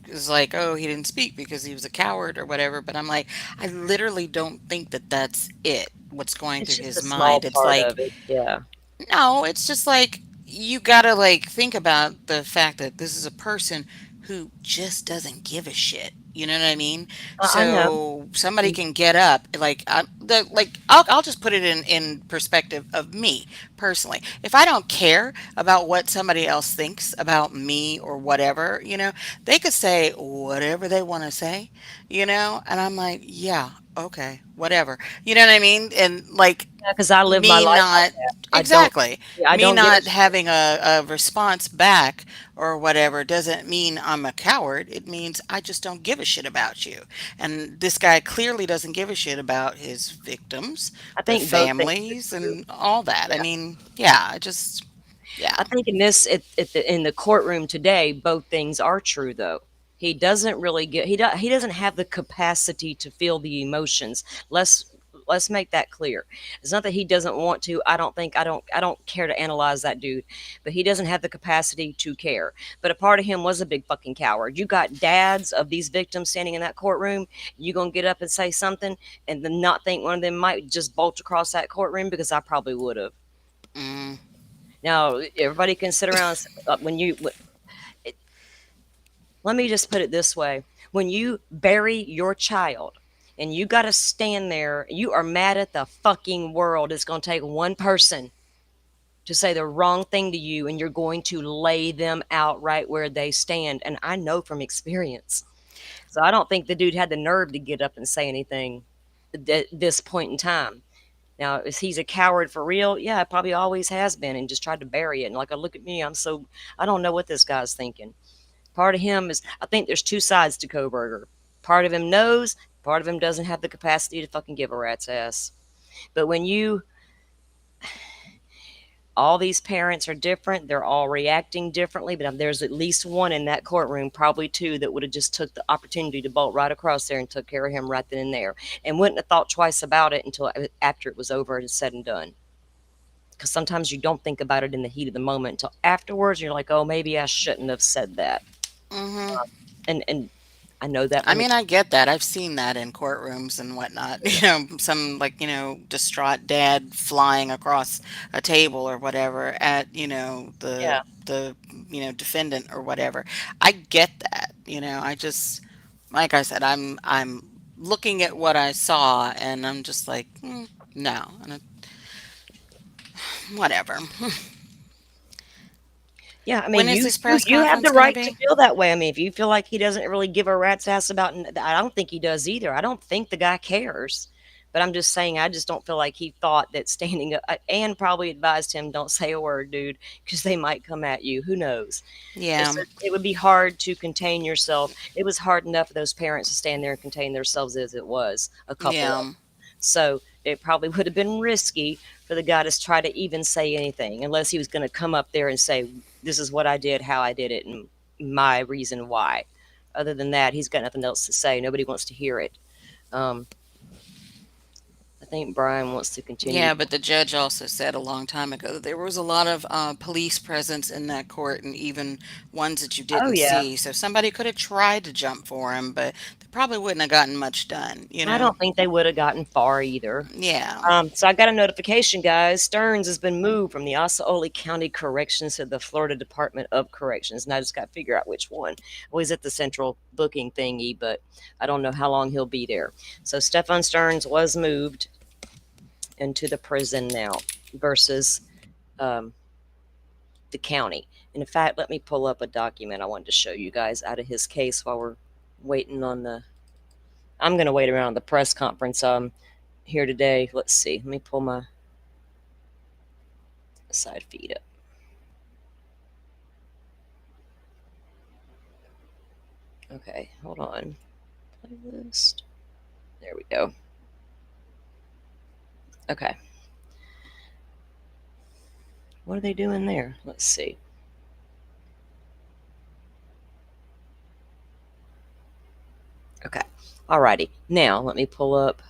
is like, oh, he didn't speak because he was a coward or whatever. But I'm like, I literally don't think that that's it. What's going It's through just a his small mind? It's part like, of it. Yeah. no, it's just like you gotta like think about the fact that this is a person who just doesn't give a shit. You know what I mean? I know. So somebody can get up, like I'll just put it in perspective of me personally. If I don't care about what somebody else thinks about me or whatever, they could say whatever they want to say, and I'm like, yeah, okay, whatever. You know what I mean? And like Yeah, because I live my me life like not that. I don't. exactly Yeah, I me don't give a not shit. having a response back or whatever doesn't mean I'm a coward. It means I just don't give a shit about you. And this guy clearly doesn't give a shit about his victims, I the think both things families, are true. and all that. I Yeah. mean, yeah, I just yeah. I think in the courtroom today, both things are true though. He doesn't really get he doesn't have the capacity to feel the emotions. Let's make that clear. It's not that he doesn't want to. I don't care to analyze that dude, but he doesn't have the capacity to care. But a part of him was a big fucking coward. You got dads of these victims standing in that courtroom. You gonna get up and say something and then not think one of them might just bolt across that courtroom because I probably would have. Mm. Now, everybody can sit around and when you, it, let me just put it this way. When you bury your child and you got to stand there, you are mad at the fucking world. It's going to take one person to say the wrong thing to you and you're going to lay them out right where they stand. And I know from experience. So I don't think the dude had the nerve to get up and say anything at this point in time. Now, is he's a coward for real? Yeah, probably always has been and just tried to bury it. And like, look at me, I don't know what this guy's thinking. Part of him is, I think there's two sides to Kohberger. Part of him knows, part of him doesn't have the capacity to fucking give a rat's ass. But when you, all these parents are different. They're all reacting differently, but there's at least one in that courtroom, probably two, that would have just took the opportunity to bolt right across there and took care of him right then and there, and wouldn't have thought twice about it until after it was over and said and done. Because sometimes you don't think about it in the heat of the moment until afterwards. You're like, oh, maybe I shouldn't have said that. Hmm. And I know that I when mean, I get that. I've seen that in courtrooms and whatnot. Some like, distraught dad flying across a table or whatever at, yeah. the defendant or whatever. I get that. I just, like I said, I'm looking at what I saw and I'm just like, no, whatever. Yeah, I mean, When is you this you press you have the conference going to right to be? feel that way. I mean, if you feel like he doesn't really give a rat's ass about, I don't think he does either. I don't think the guy cares. But I'm just saying, I just don't feel like he thought that standing up, and probably advised him, don't say a word, dude, because they might come at you. Who knows? Yeah. It would be hard to contain yourself. It was hard enough for those parents to stand there and contain themselves as it was, a couple of Yeah. them. So it probably would have been risky for the guy to try to even say anything, unless he was going to come up there and say, this is what I did, how I did it, and my reason why. Other than that, he's got nothing else to say. Nobody wants to hear it. I think Bryan wants to continue. Yeah, but the judge also said a long time ago that there was a lot of police presence in that court, and even ones that you Oh, didn't yeah. see. So somebody could have tried to jump for him, but they probably wouldn't have gotten much done, I don't think they would have gotten far either. Yeah. So I got a notification, guys. Stearns has been moved from the Osceola County Corrections to the Florida Department of Corrections. And I just got to figure out which one. Well, he's at the central booking thingy, but I don't know how long he'll be there. So Stefan Stearns was moved into the prison now versus the county. And in fact, let me pull up a document I wanted to show you guys out of his case while we're waiting on the. I'm going to wait around the press conference here today. Let's see. Let me pull my side feed up. Okay, hold on. Playlist. There we go. Okay. What are they doing there? Let's see. Okay. Alrighty. Now let me pull up.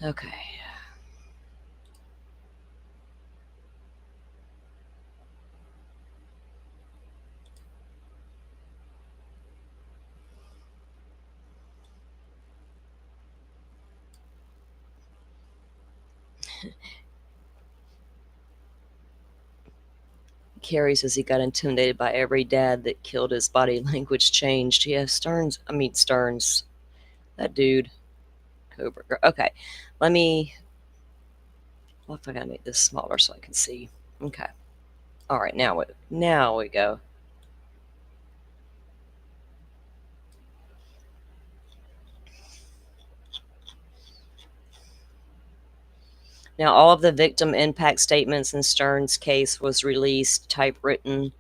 Okay. Carrie says he got intimidated by every dad that killed his body language changed. Yeah, Stearns, that dude, Kohberger. Okay, let me, well, if I gotta make this smaller so I can see. Okay. All right, now we go. Now, all of the victim impact statements in Stearns' case was released, typewritten.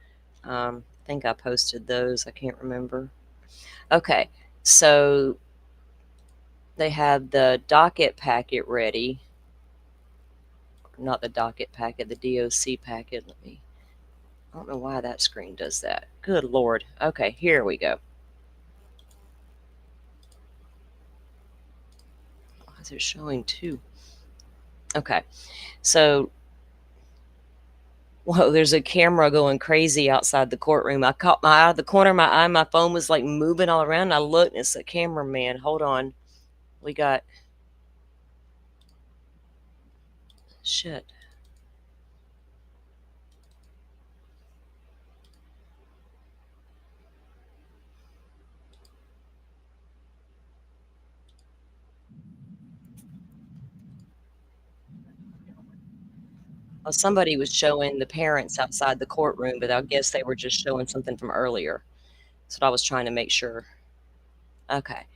I think I posted those. I can't remember. Okay, so they had the docket packet ready. Not the docket packet, the DOC packet. I don't know why that screen does that. Good Lord. Okay, here we go. Why is it showing two? Okay, so whoa, there's a camera going crazy outside the courtroom. I caught my eye out of the corner of my eye. My phone was like moving all around. And I looked, and it's a cameraman. Hold on. We got. Shit. Well, somebody was showing the parents outside the courtroom, but I guess they were just showing something from earlier. That's what I was trying to make sure. Okay.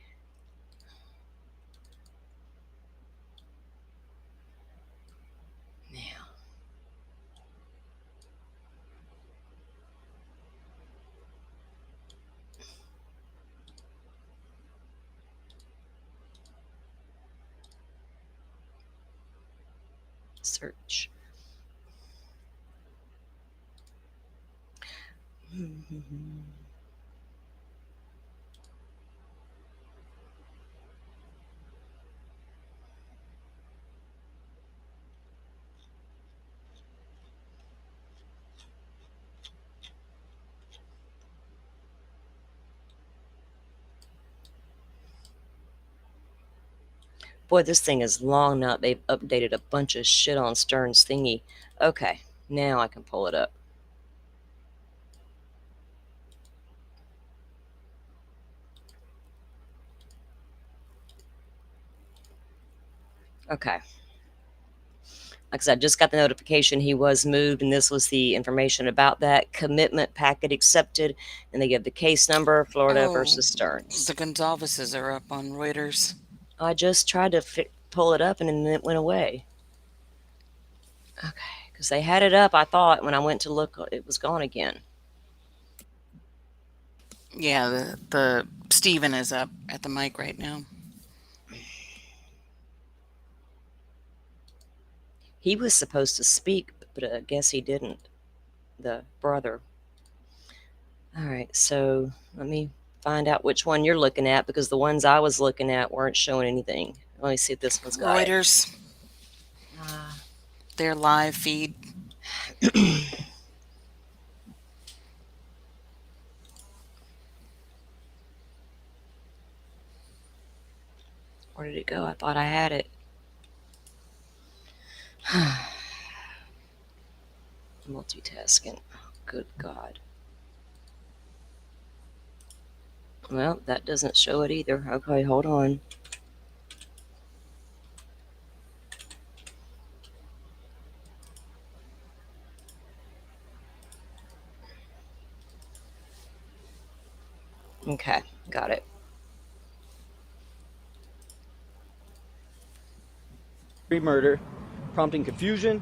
Search. Boy, this thing is long now. They've updated a bunch of shit on Stern's thingy. Okay, now I can pull it up. Okay. Like I said, I just got the notification he was moved, and this was the information about that. Commitment packet accepted, and they give the case number, Florida versus Stearns. The Goncalveses are up on Reuters. I just tried to pull it up, and then it went away. Okay, because they had it up, I thought, when I went to look, it was gone again. Yeah, the Stephen is up at the mic right now. He was supposed to speak, but I guess he didn't. The brother. All right, so let me find out which one you're looking at, because the ones I was looking at weren't showing anything. Let me see if this one's got Reuters. Their live feed. Where did it go? I thought I had it. Multitasking. Good God. Well, that doesn't show it either. Okay, hold on. Okay, got it. Murder, prompting confusion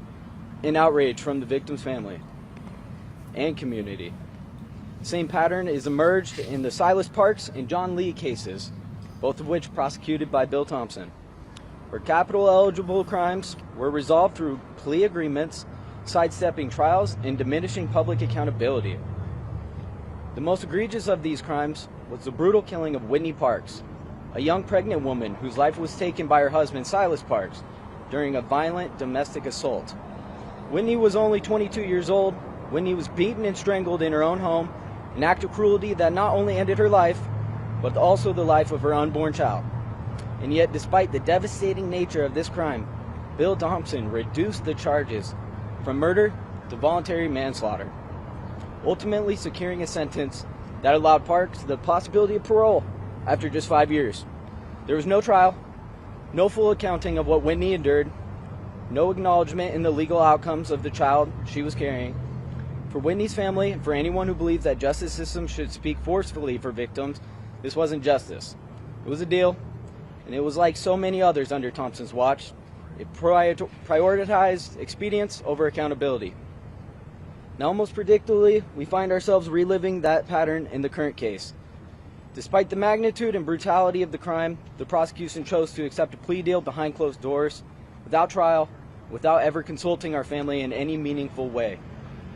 and outrage from the victim's family and community. The same pattern is emerged in the Silas Parks and John Lee cases, both of which prosecuted by Bill Thompson, where capital eligible crimes were resolved through plea agreements, sidestepping trials and diminishing public accountability. The most egregious of these crimes was the brutal killing of Whitney Parks, a young pregnant woman whose life was taken by her husband Silas Parks during a violent domestic assault. Whitney was only 22 years old. Whitney was beaten and strangled in her own home, an act of cruelty that not only ended her life, but also the life of her unborn child. And yet, despite the devastating nature of this crime, Bill Thompson reduced the charges from murder to voluntary manslaughter, ultimately securing a sentence that allowed Parks the possibility of parole after just 5 years. There was no trial, no full accounting of what Whitney endured, no acknowledgement in the legal outcomes of the child she was carrying. For Whitney's family, and for anyone who believes that justice systems should speak forcefully for victims, this wasn't justice. It was a deal, and it was like so many others under Thompson's watch. It prioritized expedience over accountability. Now, almost predictably, we find ourselves reliving that pattern in the current case. Despite the magnitude and brutality of the crime, the prosecution chose to accept a plea deal behind closed doors, without trial, without ever consulting our family in any meaningful way.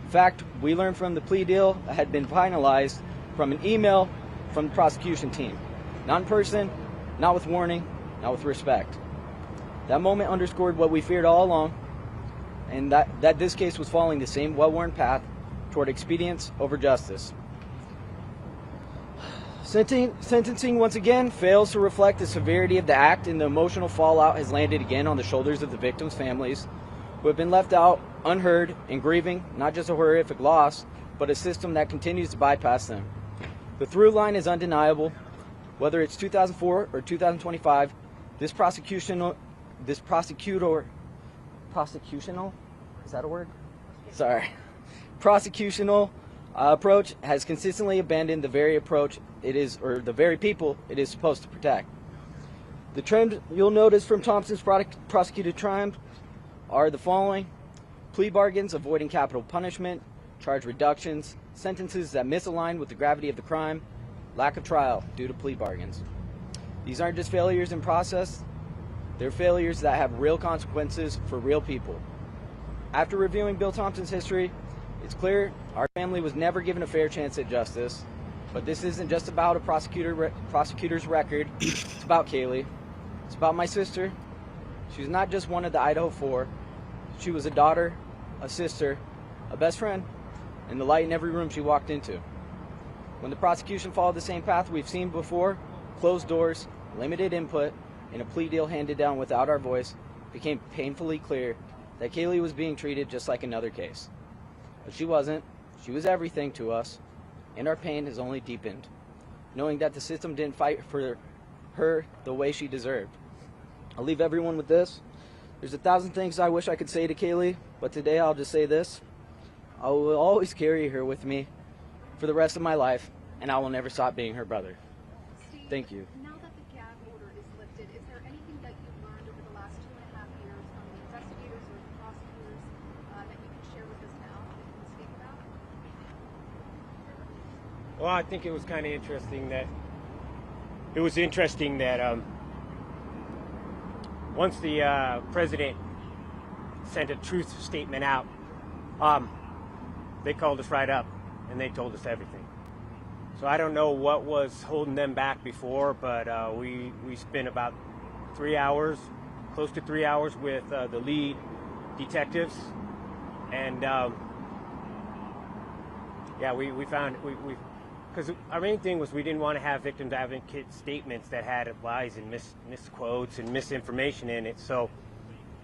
In fact, we learned from the plea deal that had been finalized from an email from the prosecution team. Not in person, not with warning, not with respect. That moment underscored what we feared all along, and that this case was following the same well-worn path toward expedience over justice. Sentencing once again fails to reflect the severity of the act, and the emotional fallout has landed again on the shoulders of the victims' families, who have been left out, unheard, and grieving not just a horrific loss, but a system that continues to bypass them. The through line is undeniable. Whether it's 2004 or 2025, this prosecutional, is that a word? Sorry. Prosecutional approach has consistently abandoned the very approach it is, or the very people it is supposed to protect. The trend you'll notice from Thompson's prosecuted crimes are the following: plea bargains avoiding capital punishment, charge reductions, sentences that misalign with the gravity of the crime, lack of trial due to plea bargains. These aren't just failures in process, they're failures that have real consequences for real people. After reviewing Bill Thompson's history, it's clear our family was never given a fair chance at justice. But this isn't just about a prosecutor's record. It's about Kaylee. It's about my sister. She was not just one of the Idaho 4. She was a daughter, a sister, a best friend, and the light in every room she walked into. When the prosecution followed the same path we've seen before, closed doors, limited input, and a plea deal handed down without our voice, it became painfully clear that Kaylee was being treated just like another case. But she wasn't. She was everything to us, and our pain has only deepened, knowing that the system didn't fight for her the way she deserved. I'll leave everyone with this. There's 1,000 things I wish I could say to Kaylee, but today I'll just say this. I will always carry her with me for the rest of my life, and I will never stop being her brother. Thank you. Now that the gag order is lifted, is there anything that you've learned over the last 2.5 years from the investigators or the prosecutors that you can share with us now that you can speak about? Well, I think it was kind of interesting that once the president sent a truth statement out, they called us right up and they told us everything. So I don't know what was holding them back before, but we spent about 3 hours, close to 3 hours with the lead detectives, and yeah, we found because our main thing was we didn't want to have victims advocate statements that had lies and misquotes and misinformation in it. So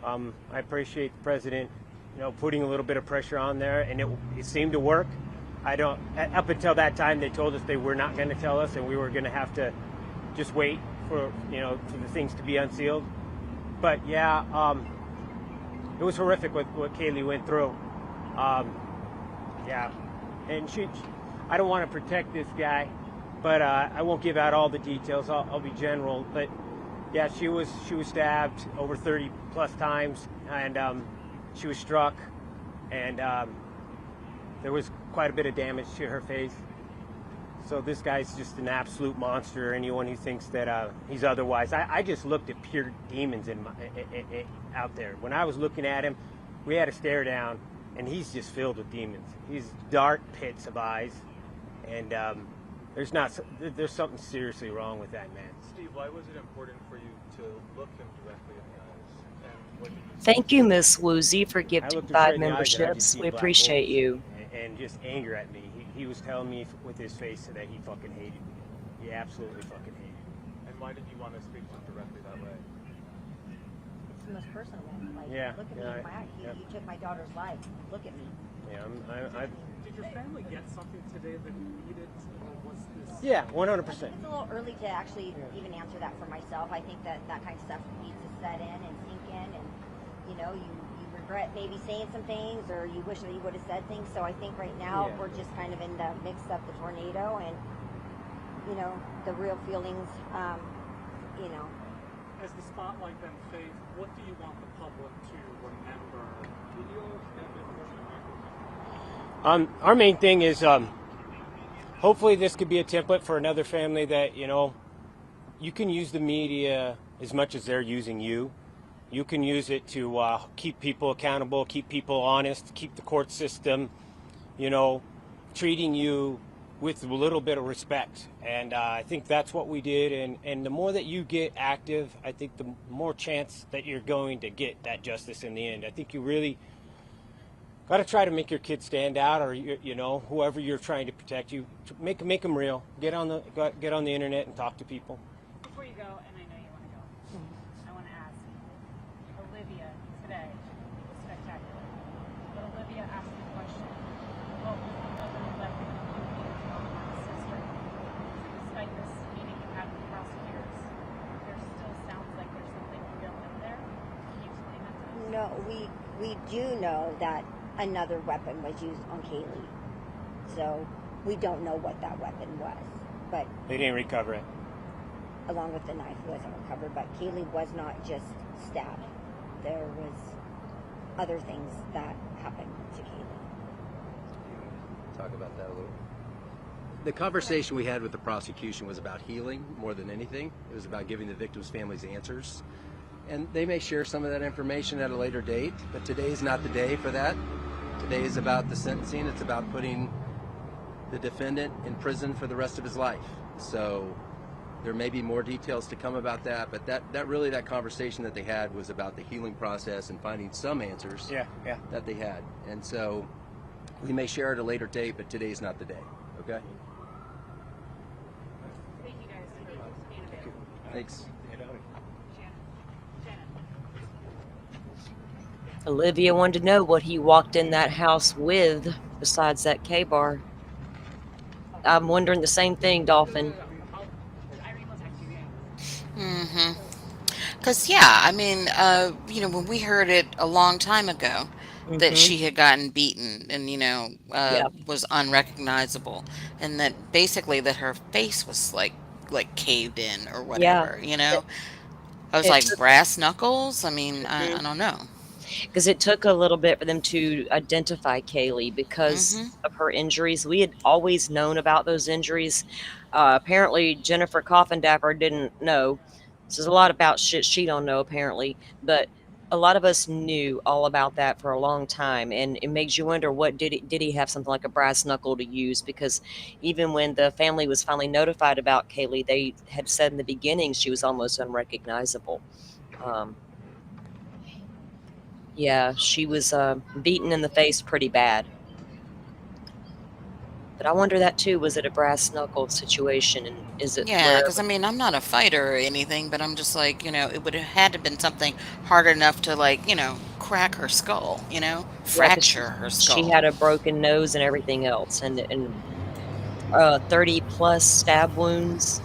I appreciate the president, putting a little bit of pressure on there, and it seemed to work. Up until that time, they told us they were not going to tell us, and we were going to have to just wait for the things to be unsealed. But yeah, it was horrific what Kaylee went through. Yeah, and I don't want to protect this guy, but I won't give out all the details. I'll be general. But yeah, she was stabbed over 30 plus times, and she was struck, and there was quite a bit of damage to her face. So this guy's just an absolute monster. Anyone who thinks that he's otherwise, I just looked at pure demons out there. When I was looking at him, we had a stare down, and he's just filled with demons. He's dark pits of eyes, and there's something seriously wrong with that man. Steve, why was it important for you to look him directly in the eyes? And what did you Thank you, Miss Woozy, for I gifting looked her straight 5 in the eyes and I just memberships. see We black appreciate holes you. and just anger at me. He was telling me with his face that he fucking hated me. He absolutely fucking hated me. And why did you want to speak to him directly that way? It's the most personal one. Like, Yeah, look at yeah, me in my eye. You took my daughter's life. Look at me. Yeah, Did your family get something today that you needed? Or was this? Yeah, 100%. It's a little early to actually even answer that for myself. I think that kind of stuff needs to set in and sink in, and you regret maybe saying some things, or you wish that you would have said things. So I think right now we're just kind of in the mix of the tornado, and the real feelings. As the spotlight then fades, what do you want the public to remember? Our main thing is hopefully this could be a template for another family that, you can use the media as much as they're using you. You can use it to keep people accountable, keep people honest, keep the court system, treating you with a little bit of respect. And I think that's what we did. And the more that you get active, I think the more chance that you're going to get that justice in the end. I think you really got to try to make your kids stand out, or whoever you're trying to protect, you make them real. Get on the internet and talk to people. Before you go, and I know you want to go, I want to ask Olivia today was spectacular. But Olivia asked the question, what was the other weapon you used on my sister? Despite this meeting you had with the prosecutors, there still sounds like there's something real in there. Can you explain that to us? No, we do know that another weapon was used on Kaylee. So we don't know what that weapon was, but They didn't recover it. along with the knife wasn't recovered. But Kaylee was not just stabbed. There was other things that happened to Kaylee. Talk about that a little. The conversation we had with the prosecution was about healing more than anything. It was about giving the victims' families answers. And they may share some of that information at a later date, but today is not the day for that. Today is about the sentencing. It's about putting the defendant in prison for the rest of his life. So there may be more details to come about that, but that conversation that they had was about the healing process and finding some answers that they had. And so we may share at a later date, but today is not the day. Okay? Thank you guys. Thank you for being available. Thanks. Olivia wanted to know what he walked in that house with besides that K-bar. I'm wondering the same thing, Dolphin. Mm-hmm. Because, yeah, I mean, when we heard it a long time ago that Mm-hmm. she had gotten beaten and, Yeah. was unrecognizable, and that basically that her face was like caved in or Yeah. whatever, I was It like, took, brass knuckles? I mean, I don't know. because it took a little bit for them to identify Kaylee because Mm-hmm. of her injuries. We had always known about those injuries. Apparently, Jennifer Coffindapper didn't know. So there's a lot about shit she don't know, apparently. But a lot of us knew all about that for a long time. And it makes you wonder, what did he have something like a brass knuckle to use? Because even when the family was finally notified about Kaylee, they had said in the beginning she was almost unrecognizable. Yeah, she was beaten in the face pretty bad. But I wonder that too, was it a brass knuckle situation? And is it Yeah, where, because I mean, I'm not a fighter or anything, but I'm just like, it would have had to been something hard enough to, like, crack her skull, yeah, because fracture her she skull. had a broken nose and everything else, and 30 plus stab wounds.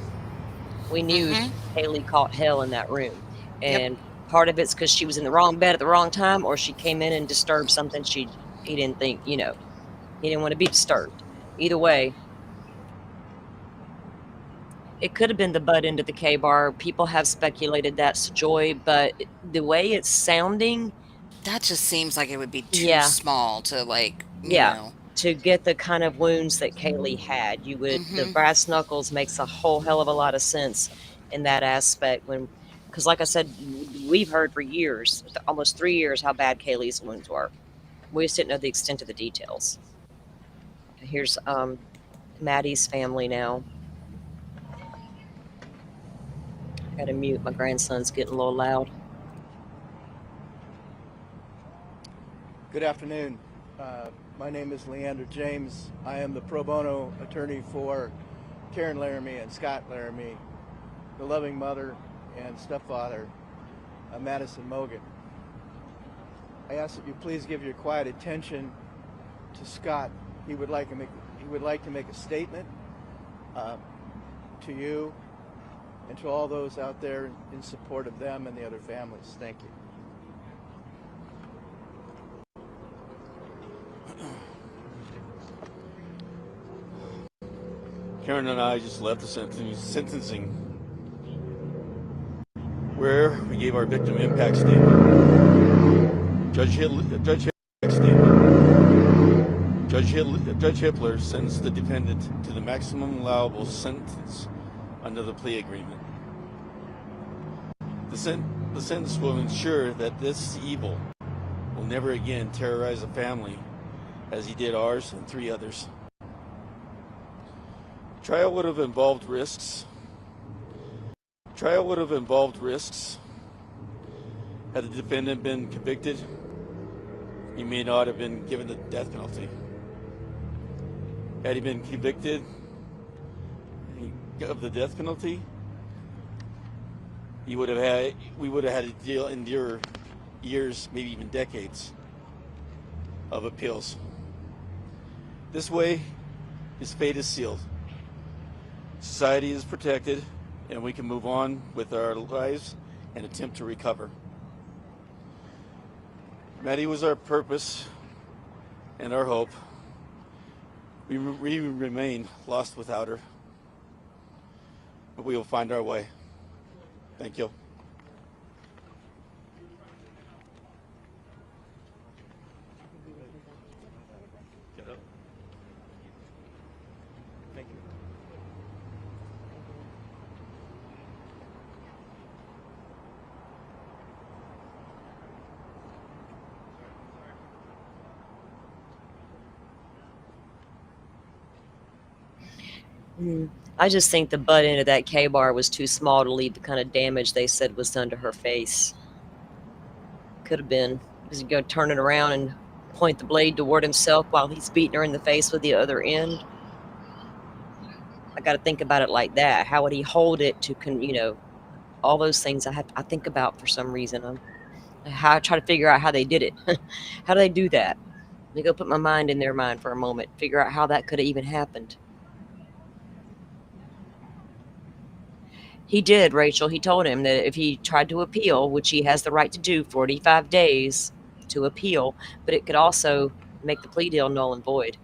We knew Mm-hmm. Haley caught hell in that room. Yep. And part of it's because she was in the wrong bed at the wrong time, or she came in and disturbed something he didn't think, he didn't want to be disturbed. Either way, it could have been the butt end of the K-bar. People have speculated that's Joy, but the way it's sounding, That just seems like it would be too yeah, small to, like, yeah, to get the kind of wounds that Kaylee had, the Mm-hmm. brass knuckles makes a whole hell of a lot of sense in that aspect. Because like I said, we've heard for years, almost 3 years, how bad Kaylee's wounds were. We just didn't know the extent of the details. Here's Maddie's family now. I gotta mute. My grandson's getting a little loud. Good afternoon. My name is Leander James. I am the pro bono attorney for Karen Laramie and Scott Laramie, the loving mother and stepfather of Madison Mogen. I ask that you please give your quiet attention to Scott. He would like to make a statement to you and to all those out there in support of them and the other families. Thank you. Karen and I just left the sentencing where we gave our victim impact statement. Judge Hippler sentenced the defendant to the maximum allowable sentence under the plea agreement. The sentence will ensure that this evil will never again terrorize a family as he did ours and 3 others. Trial would have involved risks. Had the defendant been convicted, he may not have been given the death penalty. Had he been convicted of the death penalty, we would have had to endure years, maybe even decades of appeals. This way, his fate is sealed. Society is protected, and we can move on with our lives and attempt to recover. Maddie was our purpose and our hope. We remain lost without her, but we will find our way. Thank you. Thank you. I just think the butt end of that K-bar was too small to leave the kind of damage they said was done to her face. Could have been, because you go turn it around and point the blade toward himself while he's beating her in the face with the other end. I got to think about it like that. How would he hold it to, all those things I think about for some reason. I try to figure out how they did it. How do they do that? Let me go put my mind in their mind for a moment, figure out how that could have even happened. He did, Rachel. He told him that if he tried to appeal, which he has the right to do, 45 days to appeal, but it could also make the plea deal null and void.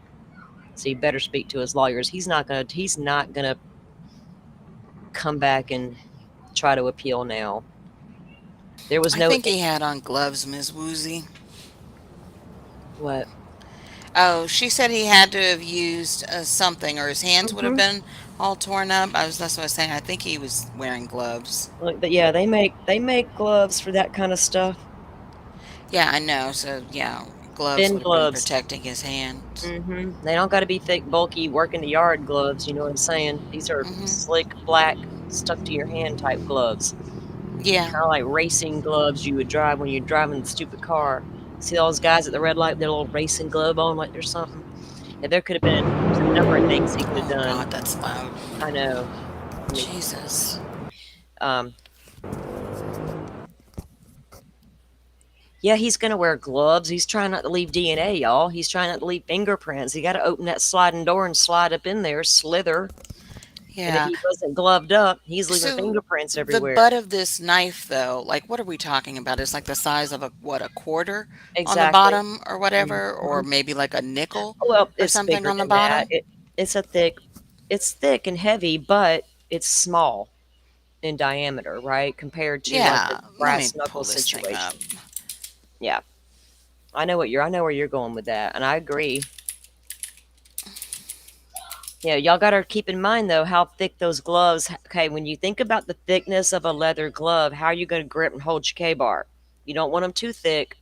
So he better speak to his lawyers. He's not gonna come back and try to appeal now. There was I no think he had on gloves, Ms. Woozy. what? Oh, she said he had to have used something, or his hands would have Mhm. been all torn up. That's what I was saying. I think he was wearing gloves. Look, but yeah, they make gloves for that kind of stuff. Yeah, I know. So yeah, gloves Thin would have been gloves. protecting his hands. They don't got to be thick, bulky, work in the yard gloves. You know what I'm saying? These are slick, black, stuck to your hand type gloves. Yeah. Kind of like racing gloves you would drive when you're driving the stupid car. See those guys at the red light with their little racing glove on, like there's something. Yeah, there's a number of things he could have Oh done. God, that's loud. I know. I mean, Jesus. um, yeah, he's gonna wear gloves. He's trying not to leave DNA, y'all. He's trying not to leave fingerprints. He got to open that sliding door and slide up in there, slither. And if Yeah. he wasn't gloved up, he's leaving So fingerprints the everywhere. butt of this knife, though, like what are we talking about? It's like the size of a quarter on the Exactly. bottom, or whatever, or Mhm. maybe like a nickel Well, or it's something bigger on the than that. bottom. It's thick and heavy, but it's small in diameter, right? Compared to like the Yeah. Let me brass knuckle pull this thing up. situation. Yeah. I know where you're going with that, and I agree. Yeah, y'all got to keep in mind though how thick those gloves. Okay, when you think about the thickness of a leather glove, how are you going to grip and hold your K-bar? You don't want them too thick.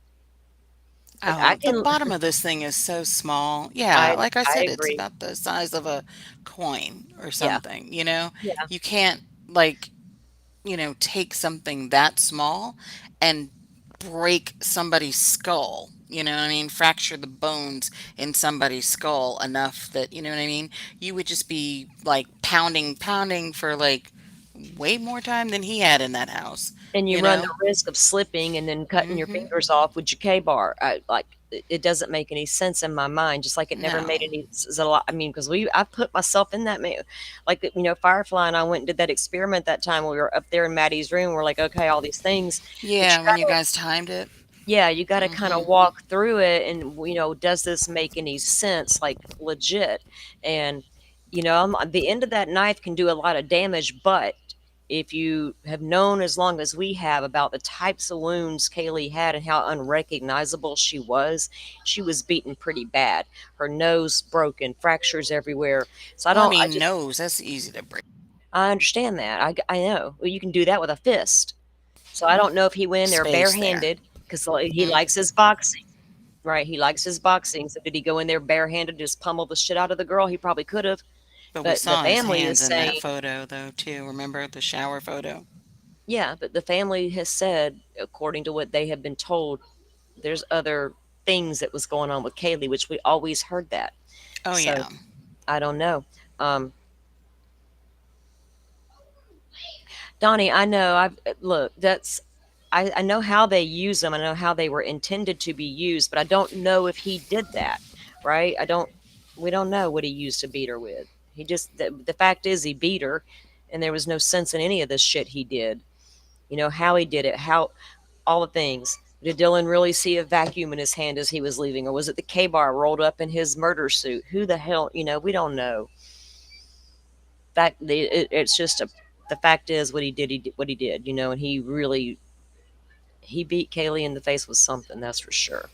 Like I Oh, the can, bottom of this thing is so small. Yeah, I like I I said, it's agree. about the size of a coin or Yeah, something, you know? yeah. You can't like, take something that small and break somebody's skull. You know what I mean? Fracture the bones in somebody's skull enough that, you know what I mean? You would just be like pounding, pounding for like way more time than he had in that house, And you you run the know? risk of slipping and then cutting your Hmm. fingers off with your K-bar. It doesn't make any sense in my mind. Just like it never made No. any a lot. I mean, because I put myself in that man. Like Firefly and I went and did that experiment that time. We were up there in Maddie's room. We're like, okay, all these things, but Yeah, when you guys timed it. you got to kind Hmm. of walk through it and does this make any sense, like legit? And the end of that knife can do a lot of damage, but if you have known as long as we have about the types of wounds Kaylee had and how unrecognizable she was beaten pretty bad. Her nose broken, fractures everywhere. So Well, I mean, nose, that's easy to break. I understand that. I know. Well, you can do that with a fist. So I don't know if he went in there Space there. barehanded because he Hmm. likes his boxing, right? He likes his boxing. So did he go in there barehanded, just pummel the shit out of the girl? He probably could have. But we But the saw his family is hands in that saying, photo, though, too. Remember the shower photo? yeah, but the family has said, according to what they have been told, there's other things that was going on with Kaylee, which we always heard that. Oh, So yeah. I don't know. Donnie, I know. Look. I know how they use them. I know how they were intended to be used, but I don't know if he did that. Right? I don't. We don't know what he used to beat her with. He just the fact is he beat her, and there was no sense in any of this shit he did. How he did it, how all the things. Did Dylan really see a vacuum in his hand as he was leaving, or was it the K-bar rolled up in his murder suit? Who the hell? We don't know. It's just the fact is what he did. He did what he did. And he beat Kaylee in the face with something. That's for sure.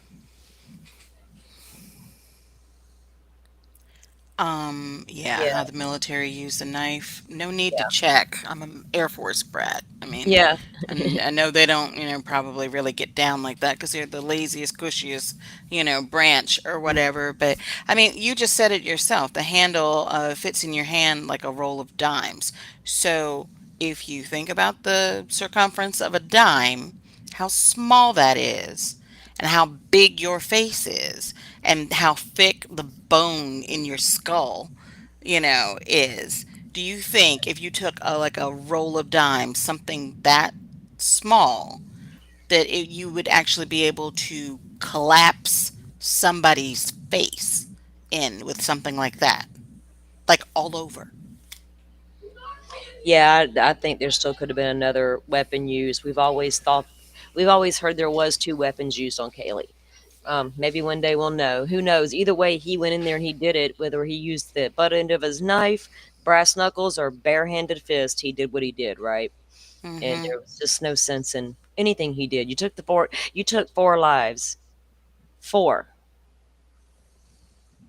Yeah, how Yeah. the military used a knife. No need to Yeah. check. I'm an Air Force brat. I mean, Yeah. and I know they don't, probably really get down like that because they're the laziest, cushiest, branch or whatever. But I mean, you just said it yourself. The handle fits in your hand like a roll of dimes. So if you think about the circumference of a dime, how small that is, and how big your face is, and how thick the bone in your skull, is. Do you think if you took a roll of dimes, something that small, that you would actually be able to collapse somebody's face in with something like that, like all over? Yeah, I think there still could have been another weapon used. We've always heard there was two weapons used on Kaylee. Maybe one day we'll know. Who knows? Either way, he went in there and he did it. Whether he used the butt end of his knife, brass knuckles, or barehanded fist, he did what he did, right? And Mm-hmm. there was just no sense in anything he did. You took four lives, four,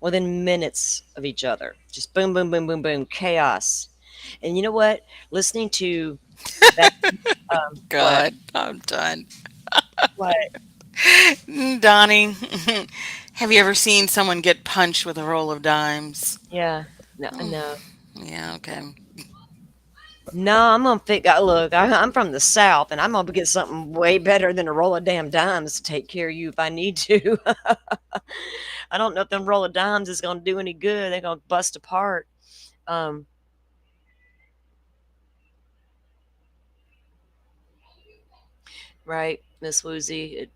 within minutes of each other. Just boom, boom, boom, boom, boom, chaos. And you know what? Listening to that, what? God, I'm done. What? Donnie, have you ever seen someone get punched with a roll of dimes? Yeah. No, Mm, no. yeah, okay. No, I'm gonna pick. Look, I'm from the South, and I'm gonna get something way better than a roll of damn dimes to take care of you if I need to. I don't know if them roll of dimes is gonna do any good. They're gonna bust apart. Um, right, Miss Woozy.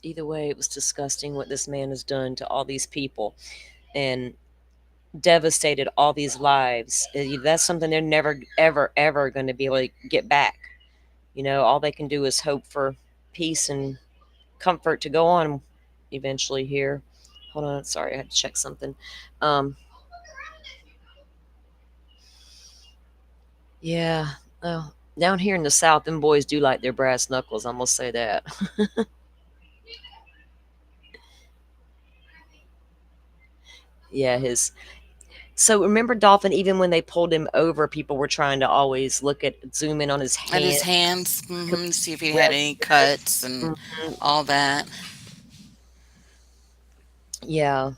Either way, it was disgusting what this man has done to all these people, and devastated all these lives. That's something they're never, ever, ever going to be able to get back. All they can do is hope for peace and comfort to go on eventually here. Hold on, sorry, I had to check something. Um, yeah, well, down here in the South, them boys do like their brass knuckles. I'm gonna say that. Yeah, his. So remember Dolphin, even when they pulled him over, people were trying to always zoom in on his At his hand. hands, Could we see if he had sweat any it? cuts and Mhm. all that. Yeah,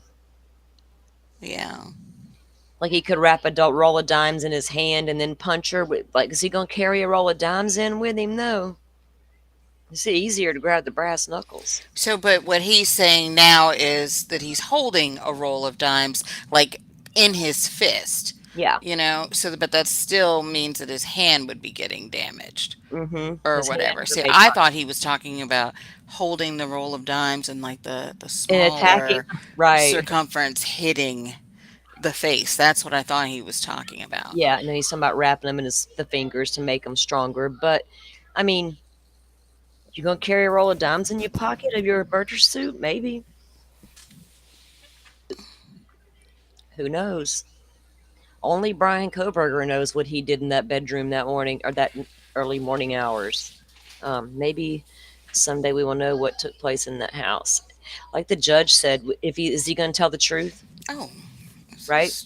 Yeah. like he could wrap a roll of dimes in his hand and then punch her. Like, is he gonna carry a roll of dimes in with him? No, it's easier to grab the brass knuckles. So, but what he's saying now is that he's holding a roll of dimes, like in his fist, Yeah. but that still means that his hand would be getting damaged or His hand whatever. could See, be I punched. thought he was talking about holding the roll of dimes and like the And attacking, smaller right? circumference hitting the face. That's what I thought he was talking about. Yeah, and then he's talking about wrapping them in the fingers to make them stronger. But I mean, you gonna carry a roll of dimes in your pocket of your bircher suit? Maybe. Who knows? Only Bryan Kohberger knows what he did in that bedroom that morning or that early morning hours. Maybe someday we will know what took place in that house. Like the judge said, if he is he going to tell the truth? Oh, Right?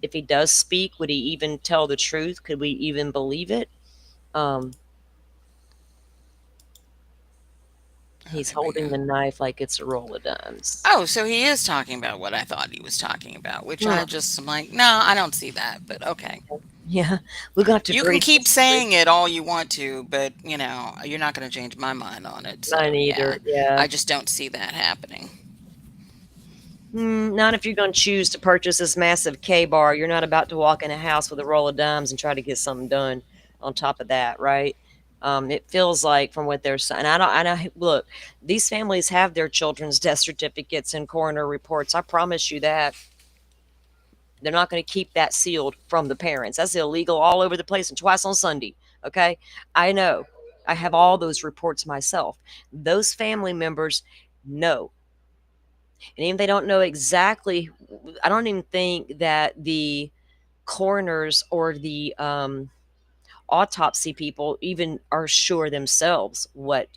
If he does speak, would he even tell the truth? Could we even believe it? Um, he's there we go. holding the knife like it's a roll of dimes. Oh, so he is talking about what I thought he was talking about, which Hmm. I just am like, no, I don't see that, but okay. Yeah, we're going to You can agree to keep disagree. saying it all you want to, but you're not going to change my mind on it. So Mine yeah, either. Yeah. I just don't see that happening. Not if you're going to choose to purchase this massive K bar. You're not about to walk in a house with a roll of dimes and try to get something done on top of that, right? It feels like from what they're saying. I don't. Look, these families have their children's death certificates and coroner reports. I promise you that. They're not going to keep that sealed from the parents. That's illegal all over the place and twice on Sunday. Okay. I know. I have all those reports myself. Those family members know. And even if they don't know exactly, I don't even think that the coroners or the autopsy people even are sure themselves what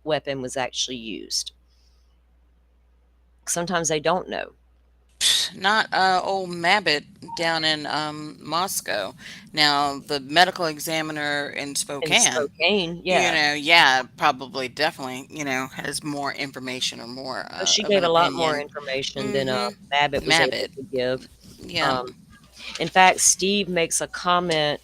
weapon was actually used. Sometimes they don't know. not old Mabbit down in Moscow. Now, the medical examiner in In Spokane, Spokane, yeah. yeah, probably definitely, has more information or more Oh, she of gave an a lot more opinion. information than Mm-hmm. Babbitt was able Mabbit, to give. yeah. Um, in fact, Steve makes a comment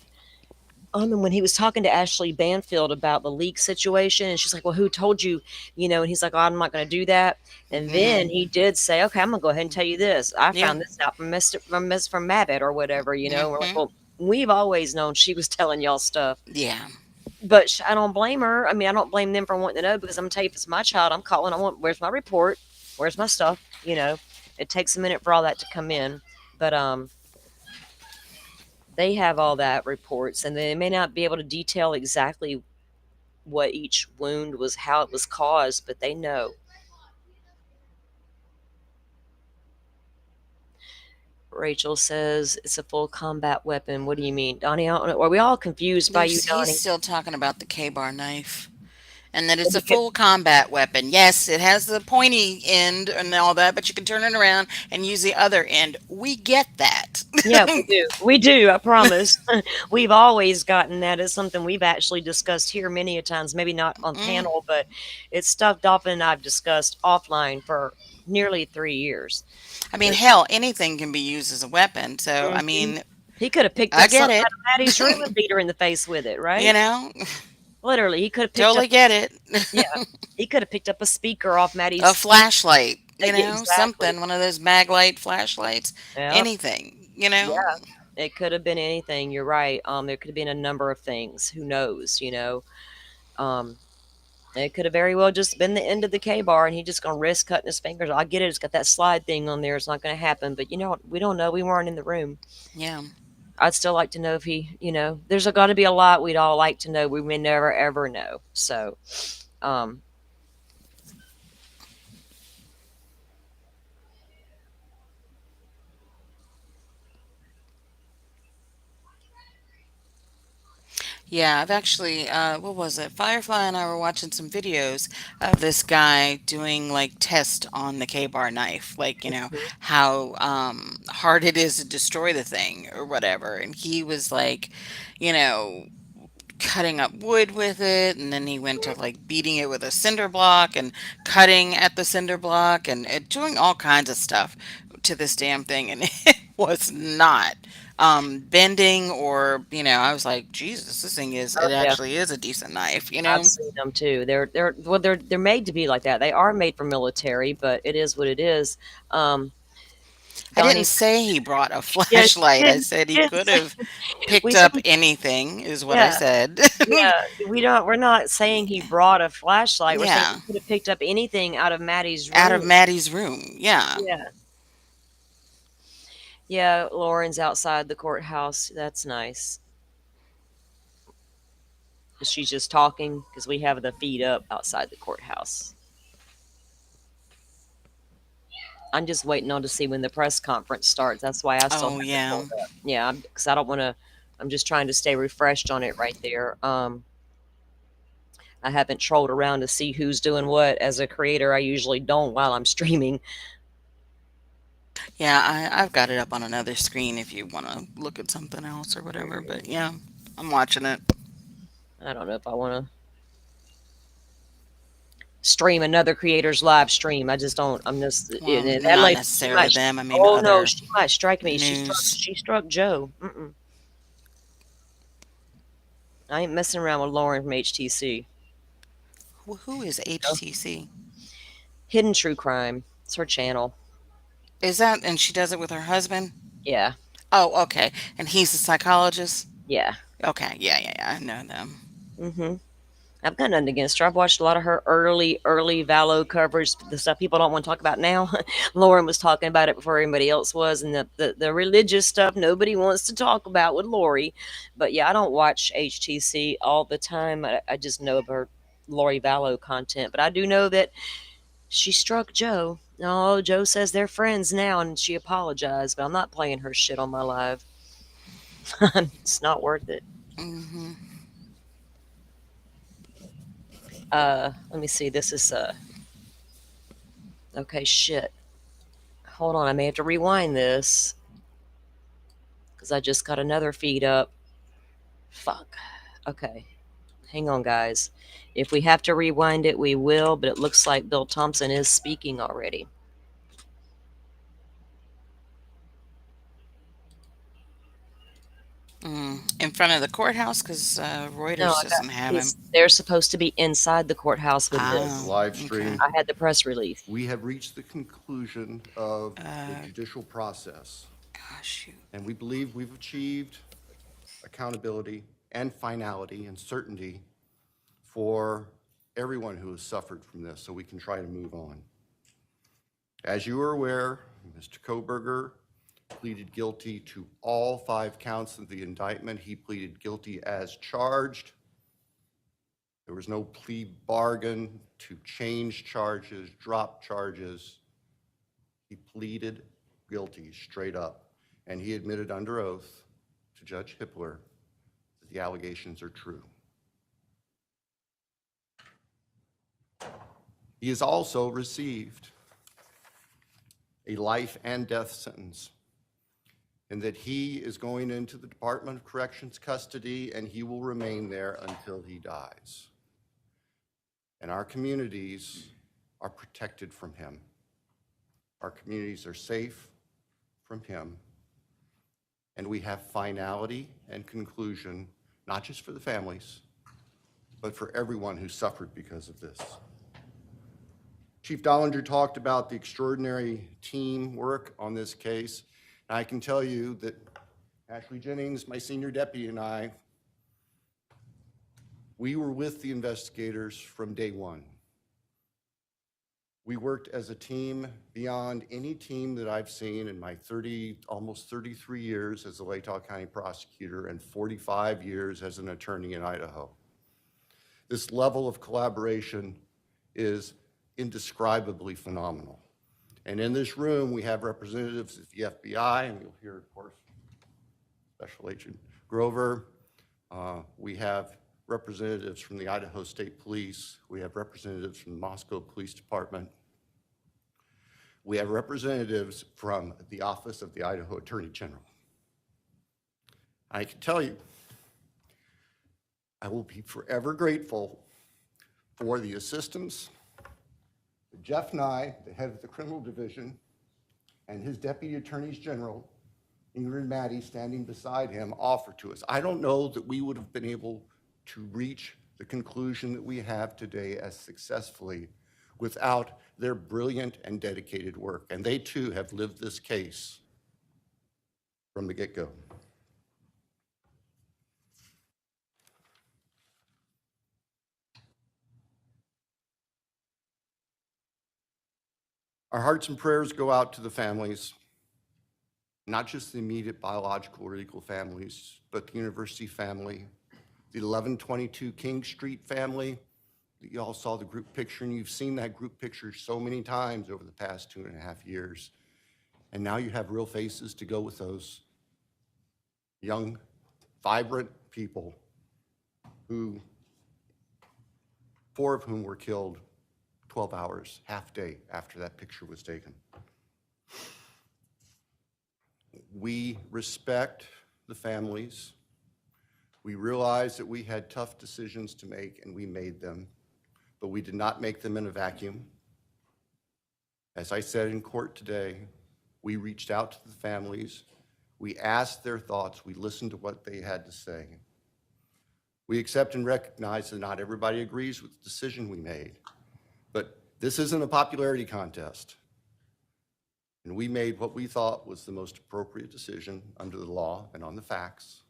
when he was talking to Ashley Banfield about the leak situation, and she's like, "Well, who told you?" And he's like, "Oh, I'm not going to do that." And then he did say, "Okay, I'm going to go ahead and tell you this. I Yeah. found this out from Mabbit or whatever." We're like, Mm-hmm. "Well, we've always known she was telling y'all stuff." Yeah. But I don't blame her. I mean, I don't blame them for wanting to know, because I'm gonna tell you, if it's my child, I'm calling. Where's my report? Where's my stuff? It takes a minute for all that to come in, but they have all that reports, and they may not be able to detail exactly what each wound was, how it was caused, but they know. Rachel says it's a full combat weapon. What do you mean, Donnie? I don't know. Are we all confused by you, He's Donnie? still talking about the K-bar knife. And that Well, it's a full combat weapon. Yes, it has the pointy end and all that, but you can turn it around and use the other end. We get that. Yeah, we do. We do, I promise. We've always gotten that. It's something we've actually discussed here many a times, maybe not on panel, but it's stuff Dolphin and I've discussed offline for nearly 3 years. I mean, hell, anything can be used as a weapon. So, I Mhm. mean, He could have picked I up get something it. out of Maddie's room and beat her in the face with it, You right? know, Literally, he could have picked up totally get it. yeah, he could have picked up a speaker off A Maddie's flashlight, yeah, exactly. something, one of those mag light flashlights, Yep. anything. Yeah. It could have been anything. You're right. There could have been a number of things. Who knows? Um, it could have very well just been the end of the K bar, and he just gonna risk cutting his fingers. I get it. It's got that slide thing on there. It's not gonna happen. But we don't know. We weren't in the room. Yeah. I'd still like to know if there's got to be a lot we'd all like to know. We may never ever know. So, um, Yeah, I've actually, what was it? Firefly and I were watching some videos of this guy doing like tests on the K-bar knife, like, how hard it is to destroy the thing or whatever. And he was like, you know, cutting up wood with it, and then he went to like beating it with a cinder block and cutting at the cinder block and doing all kinds of stuff to this damn thing, and it was not bending or I was like, Jesus, this thing is oh it yeah. actually is a decent knife. I've seen them too. They're made to be like that. They are made for military, but it is what it is. I didn't Donnie, say he brought a yeah, flashlight. I said he did could say, have picked we said, up anything, is what I yeah, said. yeah. We're not saying he brought a flashlight. We're saying he Yeah, could have picked up anything out of Maddie's out of room. Maddie's room. Yeah. Yeah, yeah. Lauren's outside the courthouse. That's nice. She's just talking because we have the feed up outside the courthouse. I'm just waiting on to see when the press conference starts. That's why I still Oh have it yeah. pulled up. Yeah, because I don't want to. I'm just trying to stay refreshed on it right there. I haven't trolled around to see who's doing what. As a creator, I usually don't while I'm streaming. Yeah, I've got it up on another screen if you want to look at something else or whatever. But yeah, I'm watching it. I don't know if I want to stream another creator's live stream. I just don't. I'm just Well, that not lady. She necessarily might. them. I mean, Oh no, other she might strike me. news. She struck Joe. I ain't messing around with Lauren from HTC. Who is HTC? Hidden True Crime. It's her channel. Is that, and she does it with her husband? Yeah. Oh, okay. And he's a psychologist? Yeah. Okay. Yeah. I know them. Mm-hmm. I've got nothing against her. I've watched a lot of her early Valo coverage, the stuff people don't want to talk about now. Lauren was talking about it before anybody else was, and the religious stuff nobody wants to talk about with Lori. But yeah, I don't watch HTC all the time. I just know of her Lori Vallow content. But I do know that she struck Joe. Oh, Joe says they're friends now, and she apologized. But I'm not playing her shit on my live. It's not worth it. Hmm. Let me see. This is okay. Shit. Hold on, I may have to rewind this because I just got another feed up. Fuck. Okay. Hang on, guys. If we have to rewind it, we will, but it looks like Bill Thompson is speaking already. In front of the courthouse, because No, Reuters doesn't have him. they're supposed to be inside the courthouse with this. Live stream. I had the press release. We have reached the conclusion of the judicial process. And we believe we've achieved accountability and finality and certainty for everyone who has suffered from this, so we can try to move on. As you are aware, Mr. Kohberger pleaded guilty to all 5 counts of the indictment. He pleaded guilty as charged. There was no plea bargain to change charges, drop charges. He pleaded guilty straight up, and he admitted under oath to Judge Hippler that the allegations are true. He has also received a life and death sentence, and that he is going into the Department of Corrections custody, and he will remain there until he dies. And our communities are protected from him. Our communities are safe from him. And we have finality and conclusion, not just for the families, but for everyone who suffered because of this. Chief Dollinger talked about the extraordinary teamwork on this case. And I can tell you that Ashley Jennings, my senior deputy, and I, we were with the investigators from day one. We worked as a team beyond any team that I've seen in my almost 33 years as a Latah County prosecutor and 45 years as an attorney in Idaho. This level of collaboration is indescribably phenomenal. And in this room, we have representatives of the FBI, and you'll hear, of course, Special Agent Grover. We have representatives from the Idaho State Police. We have representatives from the Moscow Police Department. We have representatives from the Office of the Idaho Attorney General. I can tell you, I will be forever grateful for the assistance that Jeff Nye, the head of the criminal division, and his deputy attorneys general, Ingrid Maddie, standing beside him, offer to us. I don't know that we would have been able to reach the conclusion that we have today as successfully without their brilliant and dedicated work. And they too have lived this case from the get-go. Our hearts and prayers go out to the families, not just the immediate biological or legal families, but the university family, the 1122 King Street family. You all saw the group picture, and you've seen that group picture so many times over the past 2.5 years. And now you have real faces to go with those young, vibrant people who, 4 of whom were killed 12 hours, half day after that picture was taken. We respect the families. We realize that we had tough decisions to make, and we made them, but we did not make them in a vacuum. As I said in court today, we reached out to the families. We asked their thoughts. We listened to what they had to say. We accept and recognize that not everybody agrees with the decision we made, but this isn't a popularity contest. And we made what we thought was the most appropriate decision under the law and on the facts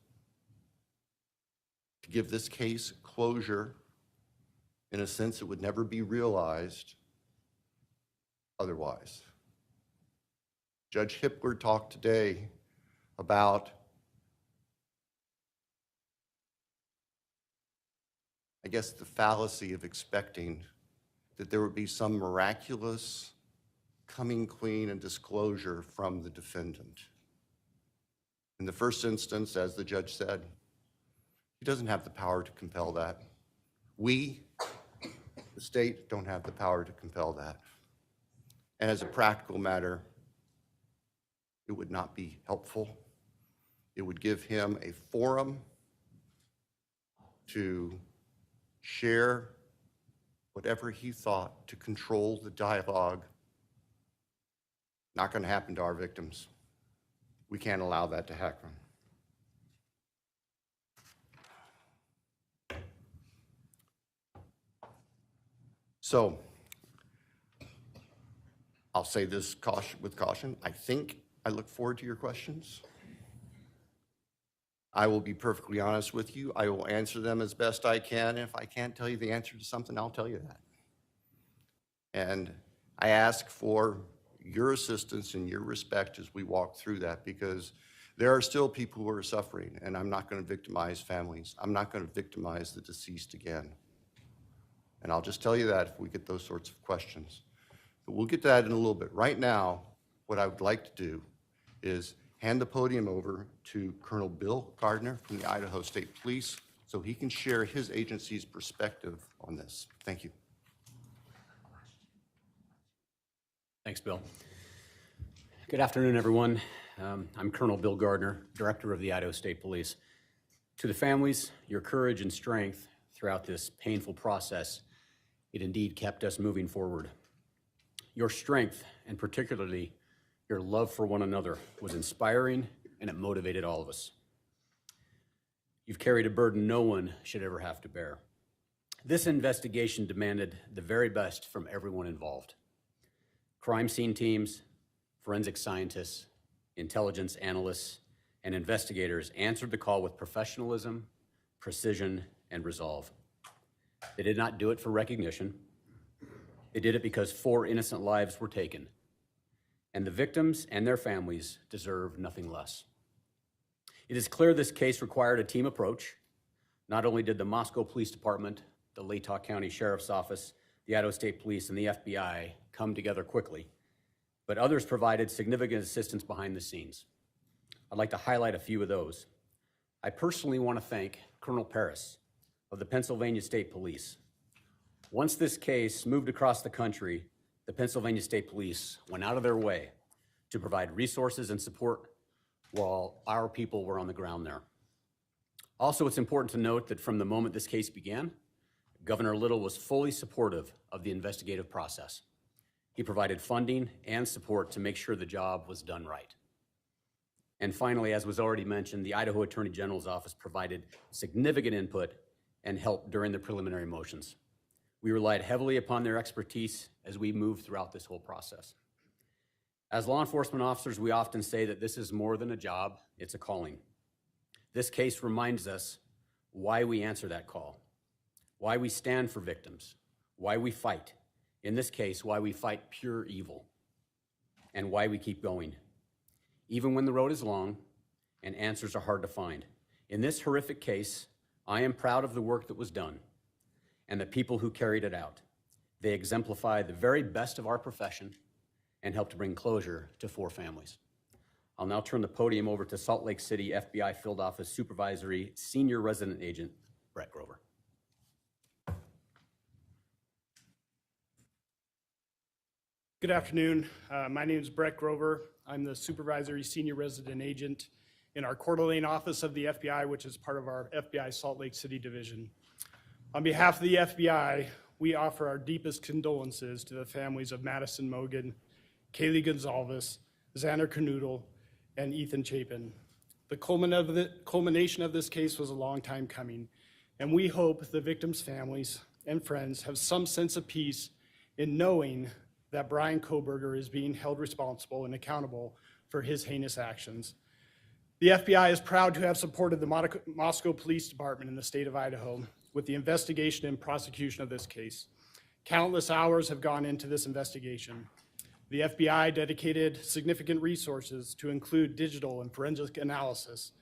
to give this case closure in a sense it would never be realized otherwise. Judge Hippler talked today about the fallacy of expecting that there would be some miraculous coming clean and disclosure from the defendant. In the first instance, as the judge said, he doesn't have the power to compel that. We, the state, don't have the power to compel that. And as a practical matter, It would not be helpful. It would give him a forum to share whatever he thought, to control the dialogue. Not going to happen to our victims. We can't allow that to happen. So, I'll say this with caution. I look forward to your questions. I will be perfectly honest with you. I will answer them as best I can. If I can't tell you the answer to something, I'll tell you that. And I ask for your assistance and your respect as we walk through that, because there are still people who are suffering, and I'm not going to victimize families. I'm not going to victimize the deceased again. And I'll just tell you that if we get those sorts of questions. But we'll get to that in a little bit. Right now, what I would like to do is hand the podium over to Colonel Bill Gardner from the Idaho State Police so he can share his agency's perspective on this. Thank you. Thanks, Bill. Good afternoon, everyone. I'm Colonel Bill Gardner, Director of the Idaho State Police. To the families, your courage and strength throughout this painful process, it indeed kept us moving forward. Your strength, and particularly your love for one another, was inspiring, and it motivated all of us. You've carried a burden no one should ever have to bear. This investigation demanded the very best from everyone involved. Crime scene teams, forensic scientists, intelligence analysts, and investigators answered the call with professionalism, precision, and resolve. They did not do it for recognition. They did it because 4 innocent lives were taken, and the victims and their families deserve nothing less. It is clear this case required a team approach. Not only did the Moscow Police Department, the Latah County Sheriff's Office, the Idaho State Police, and the FBI come together quickly, but others provided significant assistance behind the scenes. I'd like to highlight a few of those. I personally want to thank Colonel Paris of the Pennsylvania State Police. Once this case moved across the country, the Pennsylvania State Police went out of their way to provide resources and support while our people were on the ground there. Also, it's important to note that from the moment this case began, Governor Little was fully supportive of the investigative process. He provided funding and support to make sure the job was done right. And finally, as was already mentioned, the Idaho Attorney General's office provided significant input and help during the preliminary motions. We relied heavily upon their expertise as we moved throughout this whole process. As law enforcement officers, we often say that this is more than a job, it's a calling. This case reminds us why we answer that call, why we stand for victims, why we fight. In this case, why we fight pure evil, and why we keep going, even when the road is long and answers are hard to find. In this horrific case, I am proud of the work that was done and the people who carried it out. They exemplify the very best of our profession and help to bring closure to 4 families. I'll now turn the podium over to Salt Lake City FBI Field Office Supervisory Senior Resident Agent, Brett Grover. Good afternoon. My name is Brett Grover. I'm the Supervisory Senior Resident Agent in our Coeur d'Alene office of the FBI, which is part of our FBI Salt Lake City division. On behalf of the FBI, we offer our deepest condolences to the families of Madison Mogen, Kaylee Goncalves, Xana Kernodle, and Ethan Chapin. The culmination of this case was a long time coming, and we hope the victims' families and friends have some sense of peace in knowing that Bryan Kohberger is being held responsible and accountable for his heinous actions. The FBI is proud to have supported the Moscow Police Department in the state of Idaho with the investigation and prosecution of this case. Countless hours have gone into this investigation. The FBI dedicated significant resources to include digital and forensic analysis,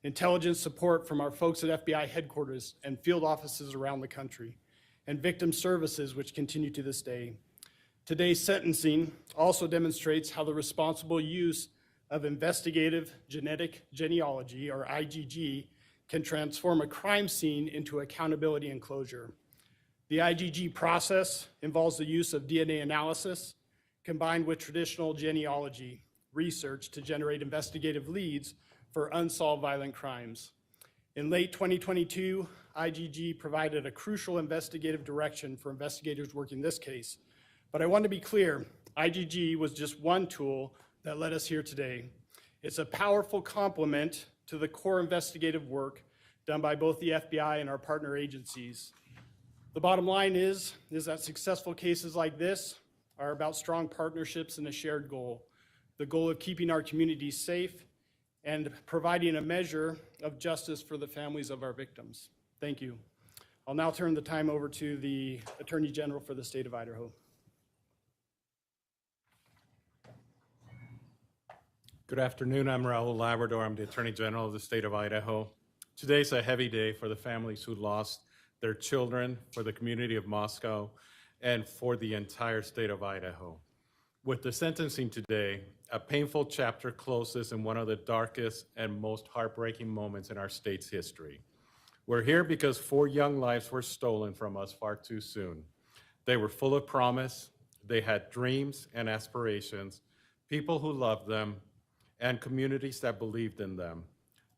intelligence support from our folks at FBI headquarters and field offices around the country, and victim services which continue to this day. Today's sentencing also demonstrates how the responsible use of investigative genetic genealogy, or IgG, can transform a crime scene into accountability and closure. The IgG process involves the use of DNA analysis combined with traditional genealogy, research to generate investigative leads for unsolved violent crimes. In late 2022, IGG provided a crucial investigative direction for investigators working this case. But I want to be clear, IGG was just one tool that led us here today. It's a powerful complement to the core investigative work done by both the FBI and our partner agencies. The bottom line is that successful cases like this are about strong partnerships and a shared goal, the goal of keeping our communities safe and providing a measure of justice for the families of our victims. Thank you. I'll now turn the time over to the Attorney General for the state of Idaho. Good afternoon. I'm Raul Labrador. I'm the Attorney General of the state of Idaho. Today's a heavy day for the families who lost their children, for the community of Moscow, and for the entire state of Idaho. With the sentencing today, a painful chapter closes in one of the darkest and most heartbreaking moments in our state's history. We're here because 4 young lives were stolen from us far too soon. They were full of promise, they had dreams and aspirations, people who loved them, and communities that believed in them.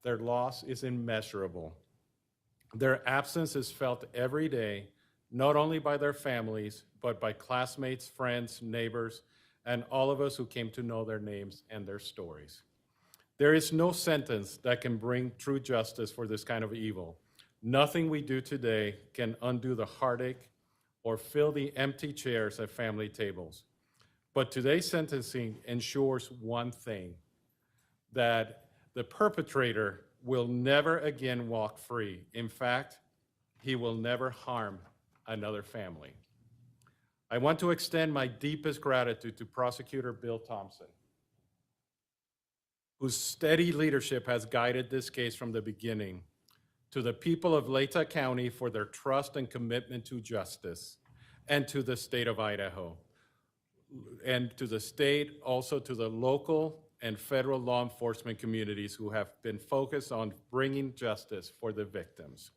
Their loss is immeasurable. Their absence is felt every day, not only by their families, but by classmates, friends, neighbors, and all of us who came to know their names and their stories. There is no sentence that can bring true justice for this kind of evil. Nothing we do today can undo the heartache or fill the empty chairs at family tables. But today's sentencing ensures one thing, that the perpetrator will never again walk free. In fact, he will never harm another family. I want to extend my deepest gratitude to Prosecutor Bill Thompson, whose steady leadership has guided this case from the beginning, to the people of Layton County for their trust and commitment to justice, and to the state of Idaho, and to the state, also to the local and federal law enforcement communities who have been focused on bringing justice for the victims.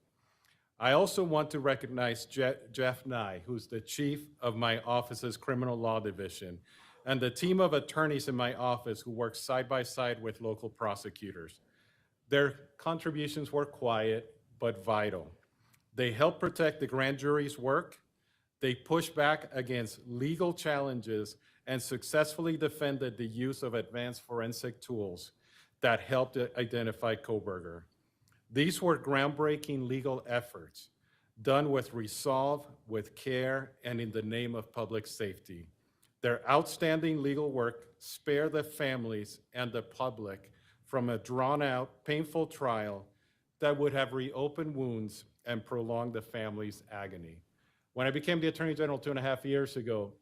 I also want to recognize Jeff Nye, who's the chief of my office's criminal law division, and the team of attorneys in my office who work side by side with local prosecutors. Their contributions were quiet, but vital. They helped protect the grand jury's work. They pushed back against legal challenges and successfully defended the use of advanced forensic tools that helped identify Kohberger. These were groundbreaking legal efforts done with resolve, with care, and in the name of public safety. Their outstanding legal work spared the families and the public from a drawn-out, painful trial that would have reopened wounds and prolonged the family's agony. When I became the Attorney General 2.5 years ago,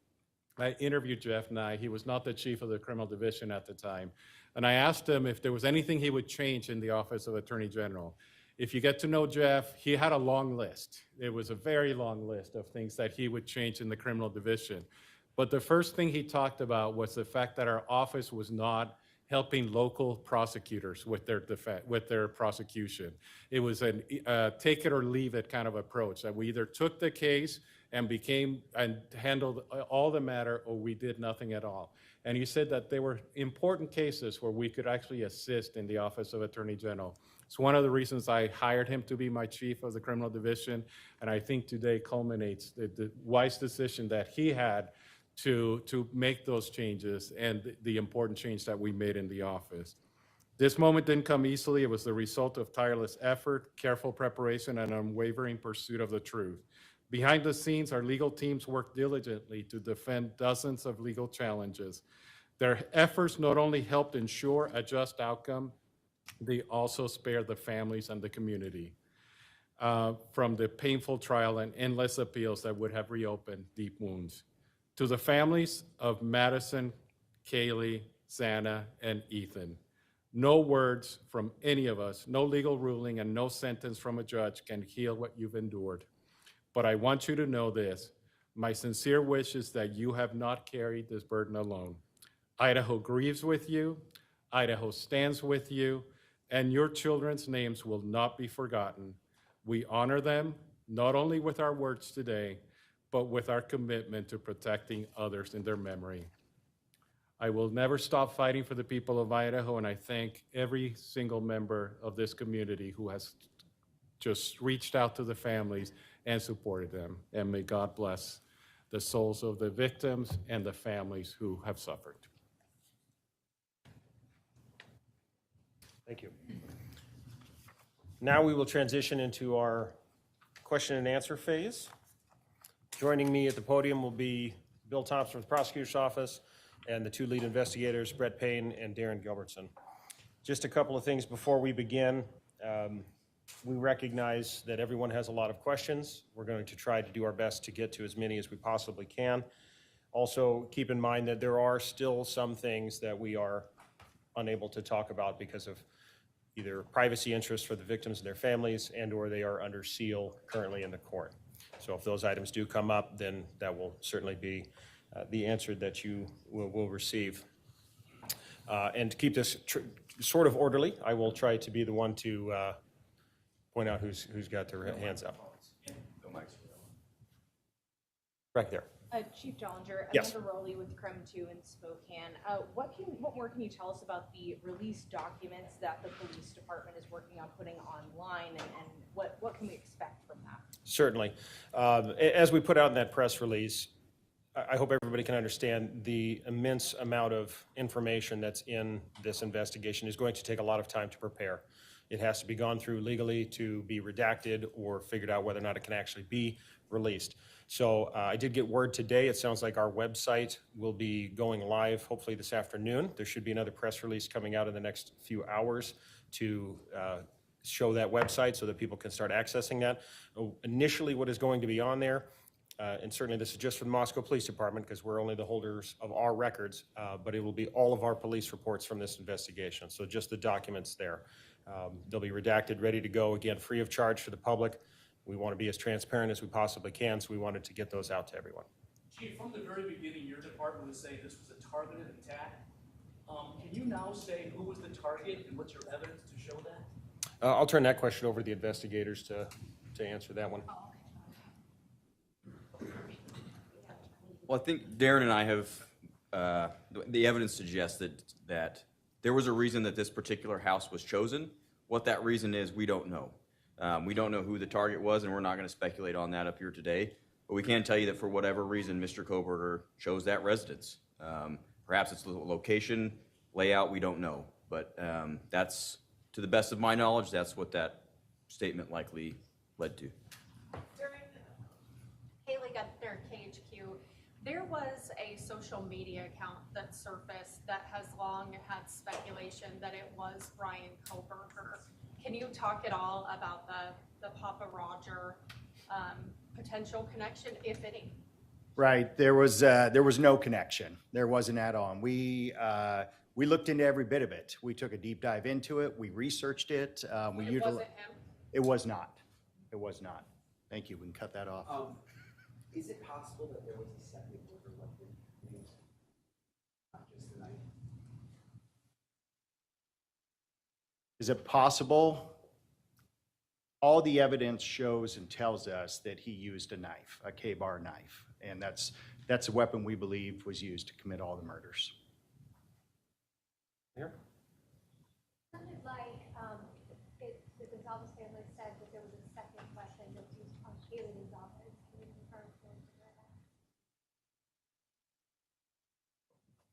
I interviewed Jeff Nye. He was not the chief of the criminal division at the time. And I asked him if there was anything he would change in the Office of Attorney General. If you get to know Jeff, he had a long list. It was a very long list of things that he would change in the criminal division. But the first thing he talked about was the fact that our office was not helping local prosecutors with their prosecution. It was a take it or leave it kind of approach, that we either took the case and handled all the matter, or we did nothing at all. And he said that there were important cases where we could actually assist in the Office of Attorney General. It's one of the reasons I hired him to be my chief of the criminal division, and I think today culminates the wise decision that he had to make those changes and the important change that we made in the office. This moment didn't come easily. It was the result of tireless effort, careful preparation, and unwavering pursuit of the truth. Behind the scenes, our legal teams worked diligently to defend dozens of legal challenges. Their efforts not only helped ensure a just outcome, they also spared the families and the community from the painful trial and endless appeals that would have reopened deep wounds. To the families of Madison, Kaylee, Xana, and Ethan, no words from any of us, no legal ruling, and no sentence from a judge can heal what you've endured. But I want you to know this. My sincere wish is that you have not carried this burden alone. Idaho grieves with you, Idaho stands with you, and your children's names will not be forgotten. We honor them, not only with our words today, but with our commitment to protecting others in their memory. I will never stop fighting for the people of Idaho, and I thank every single member of this community who has just reached out to the families and supported them. And may God bless the souls of the victims and the families who have suffered. Thank you. Now we will transition into our question and answer phase. Joining me at the podium will be Bill Thompson from the prosecutor's office and the two lead investigators, Brett Payne and Darren Gilbertson. Just a couple of things before we begin. We recognize that everyone has a lot of questions. We're going to try to do our best to get to as many as we possibly can. Also, keep in mind that there are still some things that we are unable to talk about because of either privacy interests for the victims and their families and/or they are under seal currently in the court. So if those items do come up, then that will certainly be the answer that you will receive. And to keep this sort of orderly, I will try to be the one to point out who's got their hands up. Right there. Chief Dollinger, Yes. Amanda Rowley with Creme 2 in Spokane. What more can you tell us about the release documents that the police department is working on putting online, and what can we expect from that? Certainly. As we put out in that press release, I hope everybody can understand the immense amount of information that's in this investigation is going to take a lot of time to prepare. It has to be gone through legally to be redacted or figured out whether or not it can actually be released. So I did get word today. It sounds like our website will be going live hopefully this afternoon. There should be another press release coming out in the next few hours to show that website so that people can start accessing that. Initially, what is going to be on there, and certainly this is just for the Moscow Police Department because we're only the holders of our records, but it will be all of our police reports from this investigation. So just the documents there. They'll be redacted, ready to go, again, free of charge for the public. We want to be as transparent as we possibly can, so we wanted to get those out to everyone. Chief, from the very beginning, your department was saying this was a targeted attack. Can you now say who was the target and what's your evidence to show that? I'll turn that question over to the investigators to answer that one. Well, I think Darren and I have, the evidence suggests that there was a reason that this particular house was chosen. What that reason is, we don't know. We don't know who the target was, and we're not going to speculate on that up here today. But we can tell you that for whatever reason, Mr. Kohberger chose that residence. Perhaps it's the location, layout, we don't know. But that's, to the best of my knowledge, that's what that statement likely led to. During Kaylee got their KHQ, there was a social media account that surfaced that has long had speculation that it was Bryan Kohberger. Can you talk at all about the Papa Roger potential connection, if any? Right. There was no connection. There wasn't at all. And we looked into every bit of it. We took a deep dive into it. We researched it. It wasn't him? It was not. It was not. Thank you. We can cut that off. Is it possible that there was a second murder weapon used? Not just the knife? Is it possible? All the evidence shows and tells us that he used a knife, a K-bar knife. And that's a weapon we believe was used to commit all the murders. Here. It sounded like the Goncalves family said that there was a second weapon that was used on Kaylee Goncalves. Can you confirm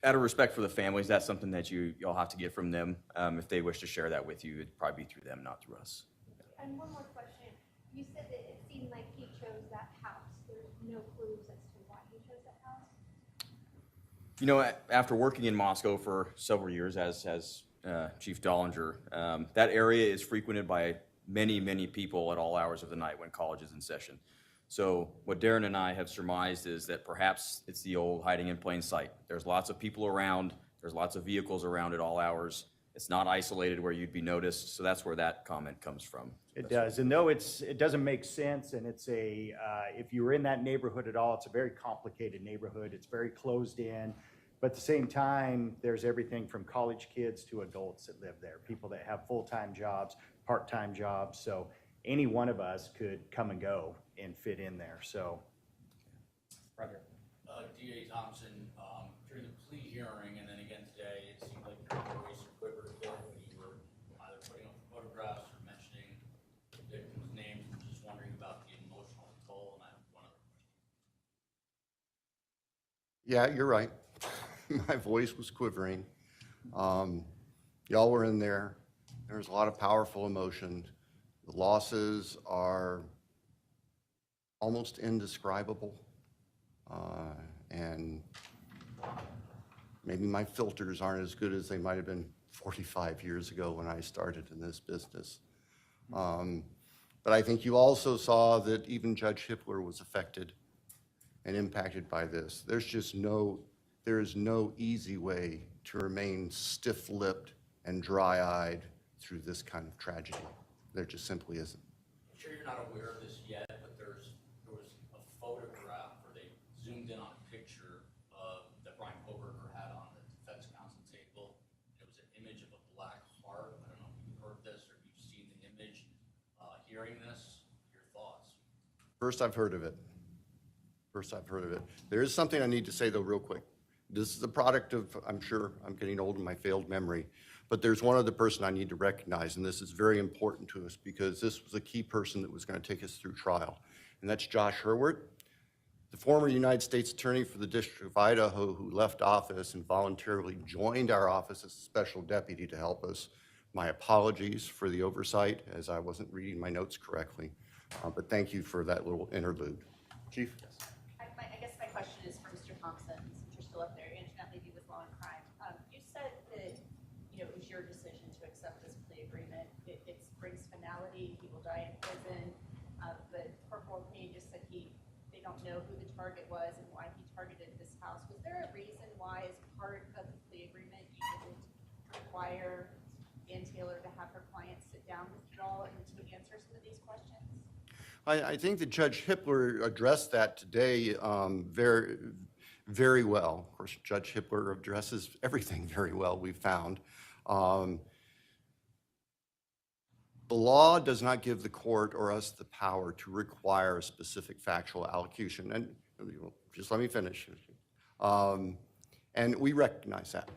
that? Out of respect for the families, that's something that you'll have to get from them. If they wish to share that with you, it'd probably be through them, not through us. And one more question. You said that it seemed like he chose that house. There's no clues as to why he chose that house? You know, after working in Moscow for several years as Chief Dollinger, that area is frequented by many, many people at all hours of the night when college is in session. So what Darren and I have surmised is that perhaps it's the old hiding in plain sight. There's lots of people around. There's lots of vehicles around at all hours. It's not isolated where you'd be noticed. So that's where that comment comes from. It does, and though it doesn't make sense, and it's if you're in that neighborhood at all, it's a very complicated neighborhood. It's very closed in, but at the same time, there's everything from college kids to adults that live there, people that have full-time jobs, part-time jobs. So any one of us could come and go and fit in there. So. Right here. DA Thompson, during the plea hearing, and then again today, it seemed like your voice quivered a bit when you were either putting up photographs or mentioning the victims' names. I'm just wondering about the emotional toll, and I have one other question. Yeah, you're right. My voice was quivering. Y'all were in there. There was a lot of powerful emotion. The losses are almost indescribable. And maybe my filters aren't as good as they might have been 45 years ago when I started in this business. But I think you also saw that even Judge Hippler was affected and impacted by this. There is no easy way to remain stiff-lipped and dry-eyed through this kind of tragedy. There just simply isn't. I'm sure you're not aware of this yet, but there was a photograph, or they zoomed in on a picture that Bryan Kohberger had on the defense counsel table. It was an image of a black heart. I don't know if you've heard this or if you've seen the image. Hearing this, your thoughts? First I've heard of it. There is something I need to say, though, real quick. This is a product of, I'm sure I'm getting old in my failed memory, but there's one other person I need to recognize, and this is very important to us because this was a key person that was going to take us through trial, and that's Josh Hurwitz, the former United States Attorney for the District of Idaho who left office and voluntarily joined our office as a special deputy to help us. My apologies for the oversight as I wasn't reading my notes correctly, but thank you for that little interlude. Chief? I guess my question is for Mr. Thompson, since you're still up there, Internet Lady with Law and Crime. You said that, it was your decision to accept this plea agreement. It brings finality, he will die in prison, but Corporal Payne just said they don't know who the target was and why he targeted this house. Was there a reason why, as part of the plea agreement, you didn't require Ann Taylor to have her client sit down with you all and to answer some of these questions? I think that Judge Hippler addressed that today very, very well. Of course, Judge Hippler addresses everything very well, we found. The law does not give the court or us the power to require a specific factual allocution. And just let me finish. And we recognize that.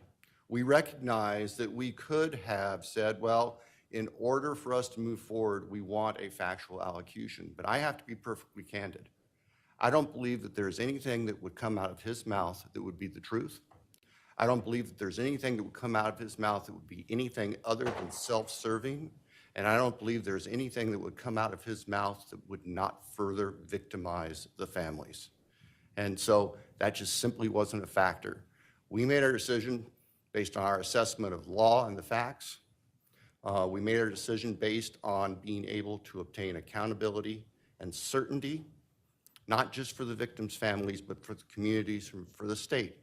We recognize that we could have said, well, in order for us to move forward, we want a factual allocution. But I have to be perfectly candid. I don't believe that there's anything that would come out of his mouth that would be the truth. I don't believe that there's anything that would come out of his mouth that would be anything other than self-serving. And I don't believe there's anything that would come out of his mouth that would not further victimize the families. And so that just simply wasn't a factor. We made our decision based on our assessment of law and the facts. We made our decision based on being able to obtain accountability and certainty, not just for the victims' families, but for the communities and for the state.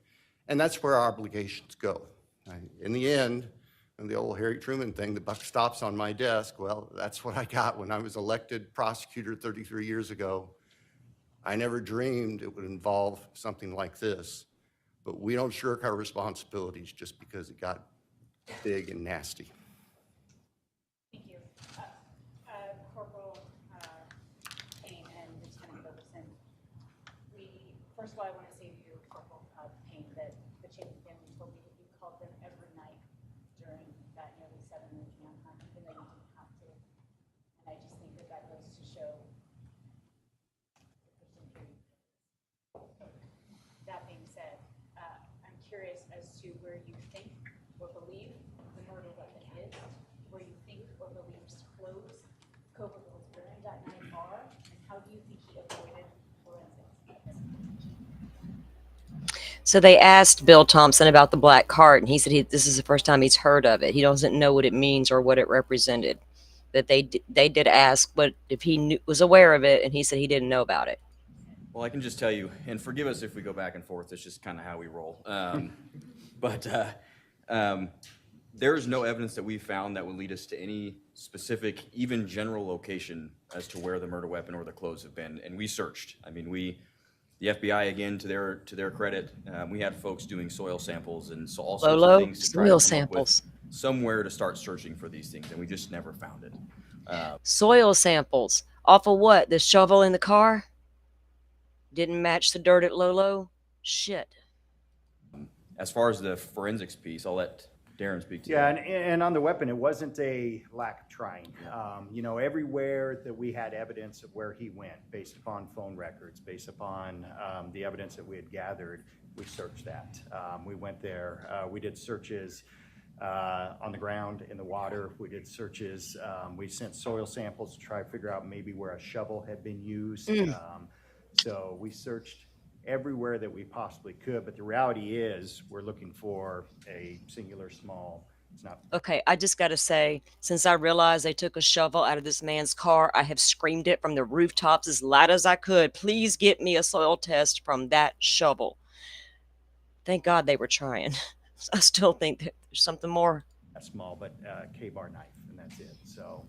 And that's where our obligations go. In the end, and the old Harry Truman thing, the buck stops on my desk. Well, that's what I got when I was elected prosecutor 33 years ago. I never dreamed it would involve something like this, but we don't shirk our responsibilities just because it got big and nasty. Thank you. Corporal Payne and Lieutenant Ferguson, first of all, I want to say to you, Corporal Payne, that the Chapin family told me that you called them every night during that nearly 7-week manhunt, even though you didn't have to. And I just think that that goes to show the person who. That being said, I'm curious as to where you think or believe the murder weapon is, where you think or believe clothes Kohberger was wearing that night are, and how do you think he avoided forensics? So they asked Bill Thompson about the black cart, and he said this is the first time he's heard of it. He doesn't know what it means or what it represented. But they did ask what if he was aware of it, and he said he didn't know about it. Well, I can just tell you, and forgive us if we go back and forth. It's just kind of how we roll. There is no evidence that we found that would lead us to any specific, even general location as to where the murder weapon or the clothes have been. And we searched. I mean, the FBI, again, to their credit, we had folks doing soil samples and so all sorts of things to try to come samples. up with somewhere to start searching for these things, and we just never found it. Soil samples off of what? The shovel in the car didn't match the dirt at Lolo. Shit. As far as the forensics piece, I'll let Darren speak to Yeah, that. and on the weapon, it wasn't a lack of trying. You know, everywhere that we had evidence of where he went, based upon phone records, based upon the evidence that we had gathered, we searched that. We went there. We did searches on the ground, in the water. We did searches. We sent soil samples to try to figure out maybe where a shovel had been used. So we searched everywhere that we possibly could, but the reality is we're looking for a singular small. It's not. Okay, I just got to say, since I realized they took a shovel out of this man's car, I have screamed it from the rooftops as loud as I could. Please get me a soil test from that shovel. Thank God they were trying. I still think that there's something more. A small, but K-bar knife, and that's it. So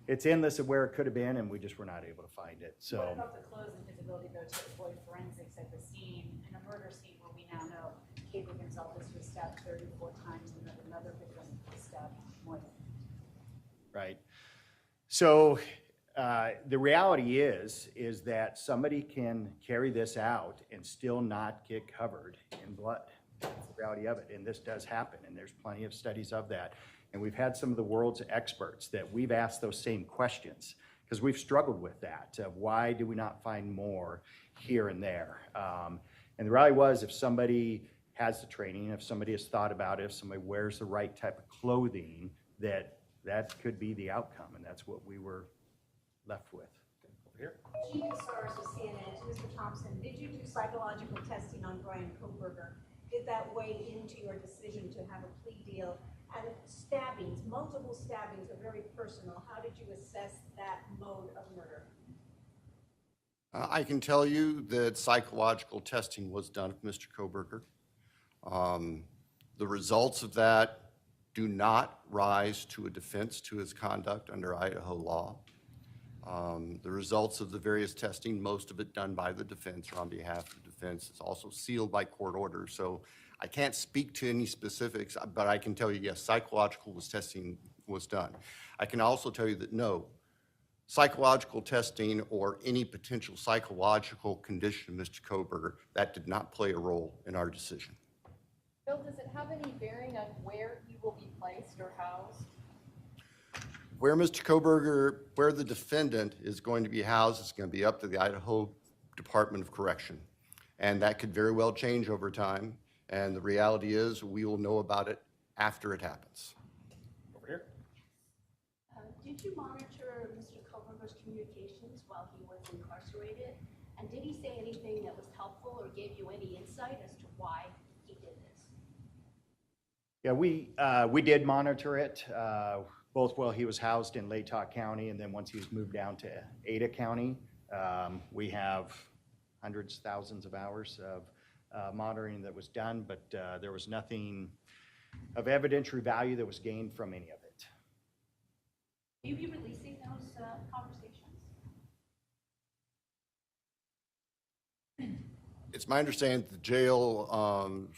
it's endless of where it could have been, and we just were not able to find it. So. What about the clothes and his ability, though, to avoid forensics at the scene, in a murder scene where we now know Kaylee Goncalves was stabbed 34 times and another victim was stabbed more than. Right. So the reality is that somebody can carry this out and still not get covered in blood. That's the reality of it, and this does happen, and there's plenty of studies of that. And we've had some of the world's experts that we've asked those same questions because we've struggled with that. Why do we not find more here and there? And the reality was, if somebody has the training, if somebody has thought about it, if somebody wears the right type of clothing, that could be the outcome, and that's what we were left with. Over here. Chief of SARS of CNN, to Mr. Thompson, did you do psychological testing on Bryan Kohberger? Did that weigh into your decision to have a plea deal? And stabbings, multiple stabbings are very personal. How did you assess that mode of murder? I can tell you that psychological testing was done of Mr. Kohberger. The results of that do not rise to a defense to his conduct under Idaho law. The results of the various testing, most of it done by the defense or on behalf of the defense, is also sealed by court order. So I can't speak to any specifics, but I can tell you, yes, psychological testing was done. I can also tell you that no, psychological testing or any potential psychological condition of Mr. Kohberger, that did not play a role in our decision. Bill, does it have any bearing on where he will be placed or housed? Where Mr. Kohberger, where the defendant is going to be housed, is going to be up to the Idaho Department of Correction. And that could very well change over time. And the reality is we will know about it after it happens. Over here. Did you monitor Mr. Kohberger's communications while he was incarcerated? And did he say anything that was helpful or gave you any insight as to why he did this? Yeah, we did monitor it, both while he was housed in Latah County and then once he was moved down to Ada County. We have hundreds, thousands of hours of monitoring that was done, but there was nothing of evidentiary value that was gained from any of it. Will you be releasing those conversations? It's my understanding that the jail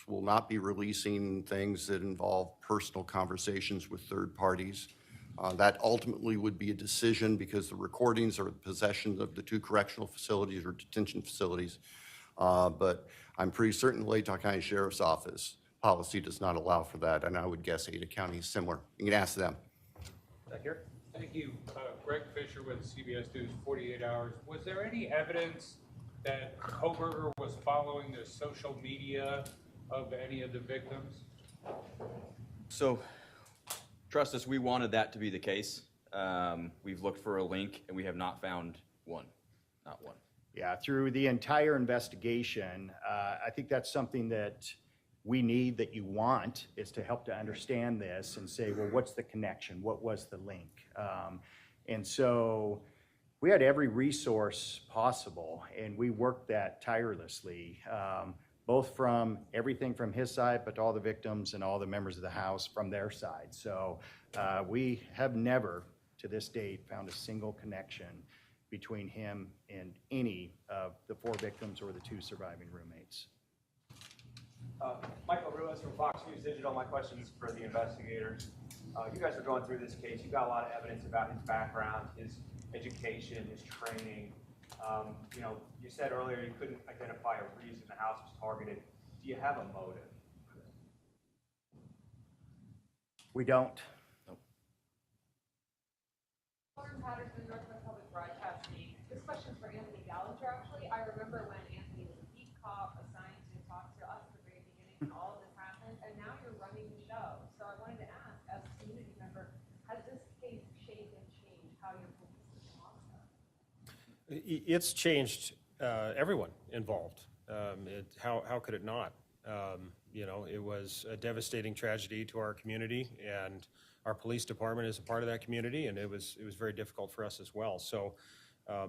will not be releasing things that involve personal conversations with third parties. That ultimately would be a decision because the recordings are the possession of the two correctional facilities or detention facilities. But I'm pretty certain the Latah County Sheriff's Office policy does not allow for that, and I would guess Ada County is similar. You can ask them. Back here. Thank you. Greg Fisher with CBS News 48 Hours. Was there any evidence that Kohberger was following the social media of any of the victims? So, trust us, we wanted that to be the case. We've looked for a link, and we have not found one. Not one. Yeah, through the entire investigation, I think that's something that we need, that you want, is to help to understand this and say, well, what's the connection? What was the link? And so we had every resource possible, and we worked that tirelessly, both from everything from his side, but all the victims and all the members of the House from their side. So we have never, to this date, found a single connection between him and any of the 4 victims or the 2 surviving roommates. Michael Ruiz from Fox News Digital. My question is for the investigators. You guys are going through this case. You've got a lot of evidence about his background, his education, his training. You know, you said earlier you couldn't identify a reason the house was targeted. Do you have a motive? We don't. Lauren Patterson, Northwest Public Broadcasting. This question's for Anthony Gallagher, actually. I remember when Anthony was a beat cop assigned to talk to us at the very beginning when all of this happened, and now you're running the show. So I wanted to ask, as a community member, has this case shaped and changed how your police response? It's changed everyone involved. How could it not? You know, it was a devastating tragedy to our community, and our police department is a part of that community, and it was very difficult for us as well. So,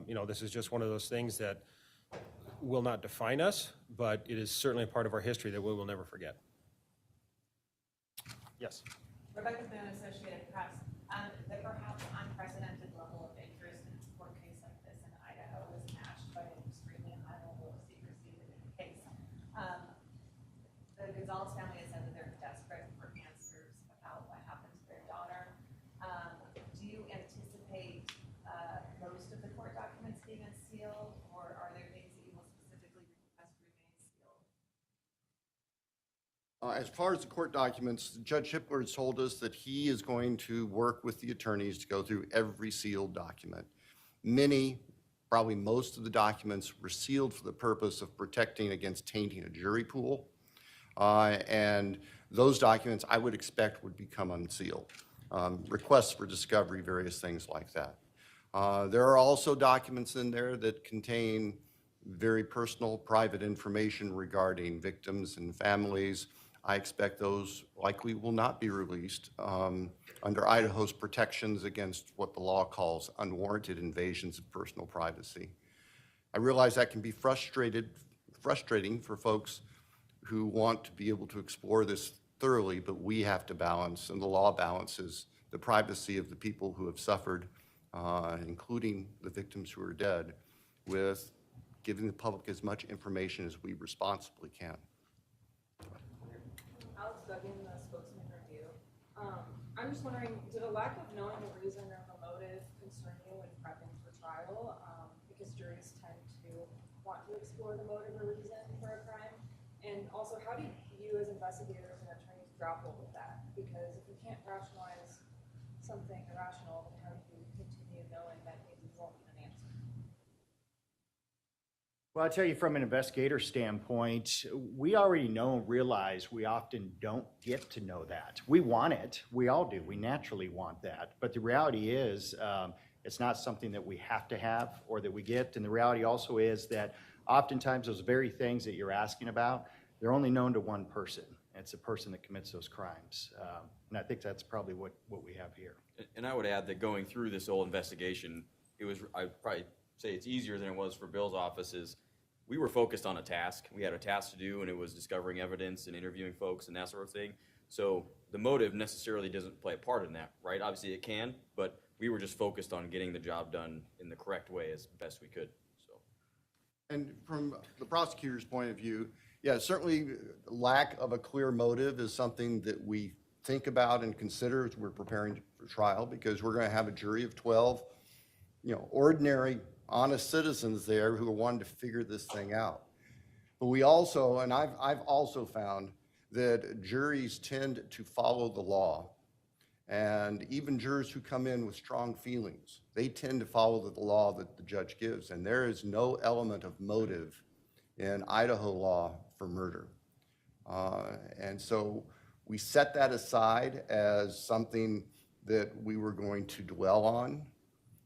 you know, this is just one of those things that will not define us, but it is certainly a part of our history that we will never forget. Yes. Rebecca Boone, Associated Press. The perhaps unprecedented level of interest in a court case like this in Idaho was matched by an extremely high level of secrecy within the case. The Gonzalez family has said that they're desperate for answers about what happened to their daughter. Do you anticipate most of the court documents being unsealed, or are there things that you will specifically request remain sealed? As far as the court documents, Judge Hippler has told us that he is going to work with the attorneys to go through every sealed document. Many, probably most of the documents were sealed for the purpose of protecting against tainting a jury pool. And those documents I would expect would become unsealed. Requests for discovery, various things like that. There are also documents in there that contain very personal, private information regarding victims and families. I expect those likely will not be released under Idaho's protections against what the law calls unwarranted invasions of personal privacy. I realize that can be frustrating for folks who want to be able to explore this thoroughly, but we have to balance, and the law balances, the privacy of the people who have suffered, including the victims who are dead, with giving the public as much information as we responsibly can. Alex Duggan, the spokesman review. I'm just wondering, did a lack of knowing the reason or the motive concern you when prepping for trial? Because juries tend to want to explore the motive or reason for a crime. And also, how do you as investigators and attorneys grapple with that? Because if you can't rationalize something irrational, then how do you continue knowing that maybe you won't get an answer? Well, I'll tell you from an investigator standpoint, we already know and realize we often don't get to know that. We want it. We all do. We naturally want that. But the reality is it's not something that we have to have or that we get. And the reality also is that oftentimes those very things that you're asking about, they're only known to one person. It's the person that commits those crimes. And I think that's probably what we have here. And I would add that going through this whole investigation, I'd probably say it's easier than it was for Bill's offices. We were focused on a task. We had a task to do, and it was discovering evidence and interviewing folks and that sort of thing. So the motive necessarily doesn't play a part in that, right? Obviously it can, but we were just focused on getting the job done in the correct way as best we could. So. And from the prosecutor's point of view, yeah, certainly lack of a clear motive is something that we think about and consider as we're preparing for trial, because we're going to have a jury of 12, ordinary, honest citizens there who are wanting to figure this thing out. But we also, and I've also found that juries tend to follow the law. And even jurors who come in with strong feelings, they tend to follow the law that the judge gives. And there is no element of motive in Idaho law for murder. And so we set that aside as something that we were going to dwell on,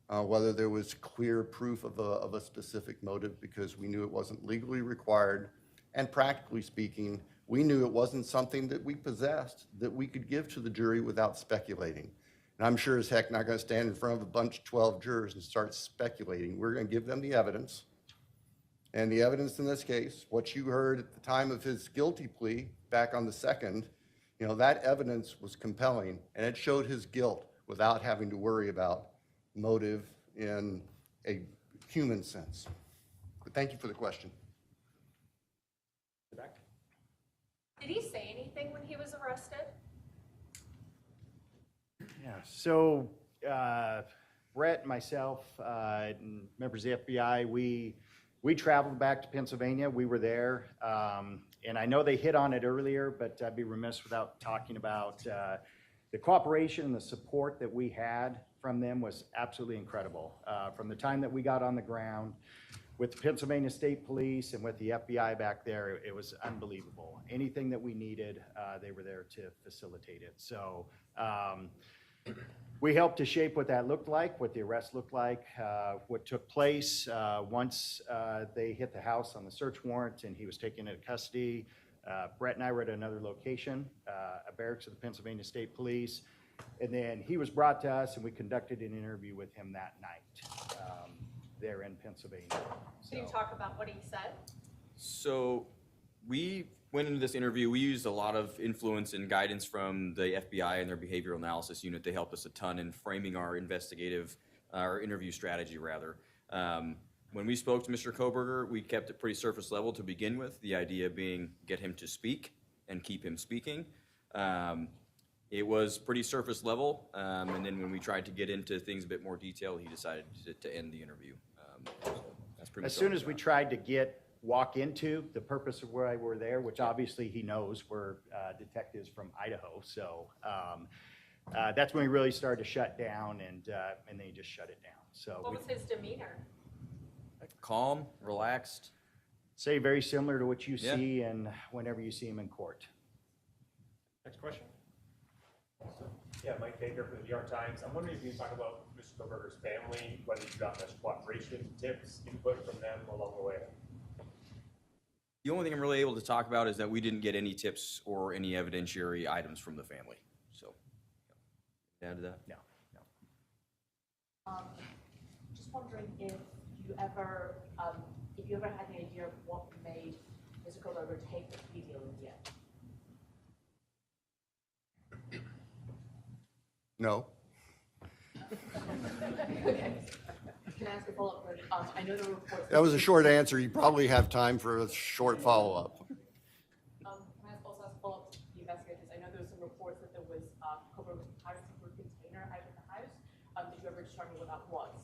whether there was clear proof of a specific motive, because we knew it wasn't legally required. And practically speaking, we knew it wasn't something that we possessed that we could give to the jury without speculating. And I'm sure as heck not going to stand in front of a bunch of 12 jurors and start speculating. We're going to give them the evidence. And the evidence in this case, what you heard at the time of his guilty plea back on the 2nd, that evidence was compelling, and it showed his guilt without having to worry about motive in a human sense. But thank you for the question. Did he say anything when he was arrested? Yeah, so Brett, myself, and members of the FBI, we traveled back to Pennsylvania. We were there. And I know they hit on it earlier, but I'd be remiss without talking about the cooperation and the support that we had from them was absolutely incredible. From the time that we got on the ground with the Pennsylvania State Police and with the FBI back there, it was unbelievable. Anything that we needed, they were there to facilitate it. So we helped to shape what that looked like, what the arrest looked like, what took place once they hit the house on the search warrant and he was taken into custody. Brett and I were at another location, a barracks of the Pennsylvania State Police, and then he was brought to us and we conducted an interview with him that night there in Pennsylvania. Can you talk about what he said? So we went into this interview, we used a lot of influence and guidance from the FBI and their behavioral analysis unit. They helped us a ton in framing our interview strategy rather. When we spoke to Mr. Kohberger, we kept it pretty surface level to begin with, the idea being get him to speak and keep him speaking. It was pretty surface level, and then when we tried to get into things a bit more detail, he decided to end the interview. So that's pretty much as soon as we tried to walk into the purpose of why we're there, which obviously he knows we're detectives from Idaho, so that's when we really started to shut down, and then he just shut it down. So what was his demeanor? Calm, relaxed. Say very similar to what you see and whenever you see him in court. Next question. Yeah, Mike Baker from the New York Times. I'm wondering if you can talk about Mr. Kohberger's family, whether you got much cooperation, tips, input from them along the way. The only thing I'm really able to talk about is that we didn't get any tips or any evidentiary items from the family. So, add to that? No. Just wondering if you ever had any idea of what made Mr. Kohberger take the plea deal in the end? No. Okay. Can I ask a follow-up question? I know there were reports. That was a short answer. You probably have time for a short follow-up. Can I also ask a follow-up to the investigators? I know there were some reports that there was Kohberger was hiding some container out of the house. Did you ever determine what that was?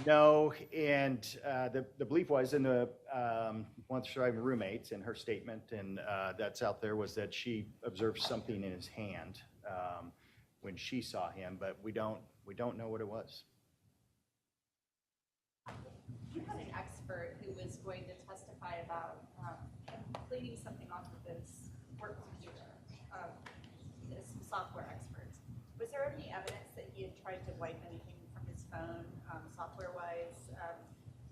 No, and the belief was in the one surviving roommates in her statement, and that's out there, was that she observed something in his hand when she saw him, but we don't know what it was. You had an expert who was going to testify about cleaning something off of his work computer, some software experts. Was there any evidence that he had tried to wipe anything from his phone, software-wise?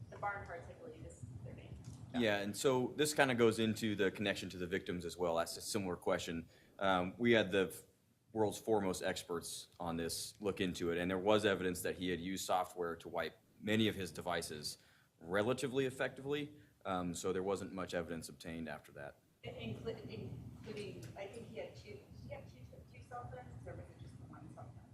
The Barnharts, I believe, is their name. Yeah, and so this kind of goes into the connection to the victims as well. That's a similar question. We had the world's foremost experts on this look into it, and there was evidence that he had used software to wipe many of his devices relatively effectively, so there wasn't much evidence obtained after that. Including, I think he had two softwares, or was it just the one software?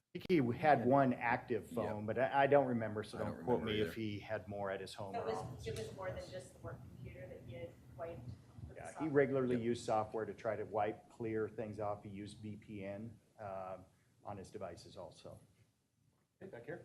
I think he had one active phone, but I don't remember, so don't quote me if he had more at his home So or office. it was more than just the work computer that he had wiped? with the He software? regularly used software to try to clear things off. He used VPN on his devices also. Hey, back here.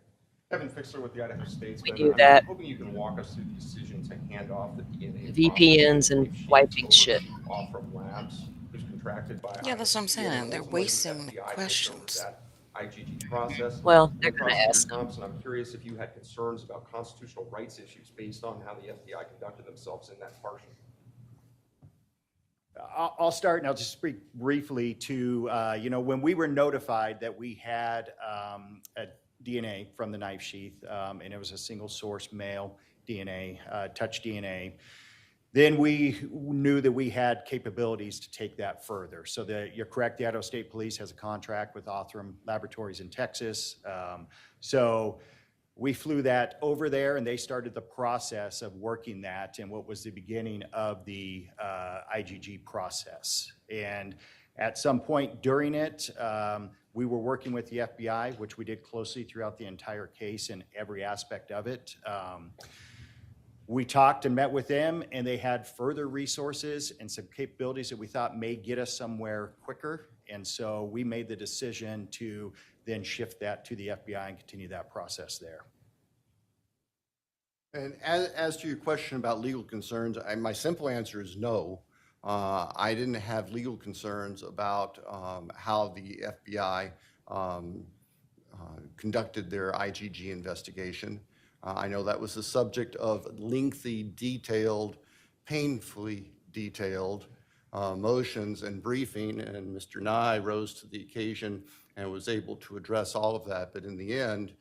Kevin Fixler with the Idaho States. We do that. I'm hoping you can walk us through the decision to hand off the DNA VPNs and wiping shit. off from labs who's contracted by. Yeah, that's what I'm saying. They're wasting FBI questions. that IgG process. Well, they're gonna Prosecutor ask them. Thompson, I'm curious if you had concerns about constitutional rights issues based on how the FBI conducted themselves in that portion. I'll start, and I'll just speak briefly to, when we were notified that we had a DNA from the knife sheath, and it was a single source male DNA, touch DNA, then we knew that we had capabilities to take that further. So you're correct, the Idaho State Police has a contract with Othram Laboratories in Texas. So we flew that over there, and they started the process of working that in what was the beginning of the IgG process. And at some point during it, we were working with the FBI, which we did closely throughout the entire case and every aspect of it. We talked and met with them, and they had further resources and some capabilities that we thought may get us somewhere quicker. And so we made the decision to then shift that to the FBI and continue that process there. And as to your question about legal concerns, my simple answer is no. I didn't have legal concerns about how the FBI conducted their IGG investigation. I know that was the subject of lengthy, detailed, painfully detailed motions and briefing, and Mr. Nye rose to the occasion and was able to address all of that. But in the end,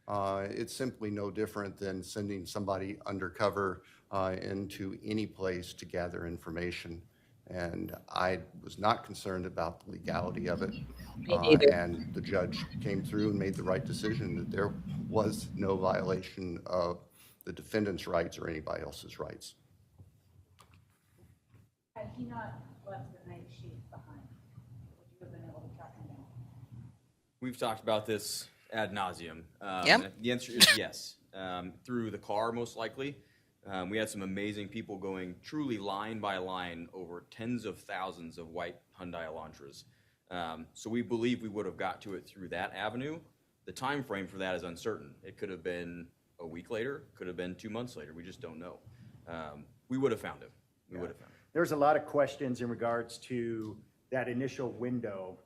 it's simply no different than sending somebody undercover into any place to gather information. And I was not concerned about the legality of it. Me neither. And the judge came through and made the right decision that there was no violation of the defendant's rights or anybody else's rights. Had he not left the night sheet behind, would you have been able to track him down? We've talked about this ad nauseum. Yep. The answer is yes. Through the car, most likely. We had some amazing people going truly line by line over tens of thousands of white Hyundai Elantras. So we believe we would have got to it through that avenue. The time frame for that is uncertain. It could have been a week later, could have been 2 months later. We just don't know. We would have found him. We would have found him. There's a lot of questions in regards to that initial window.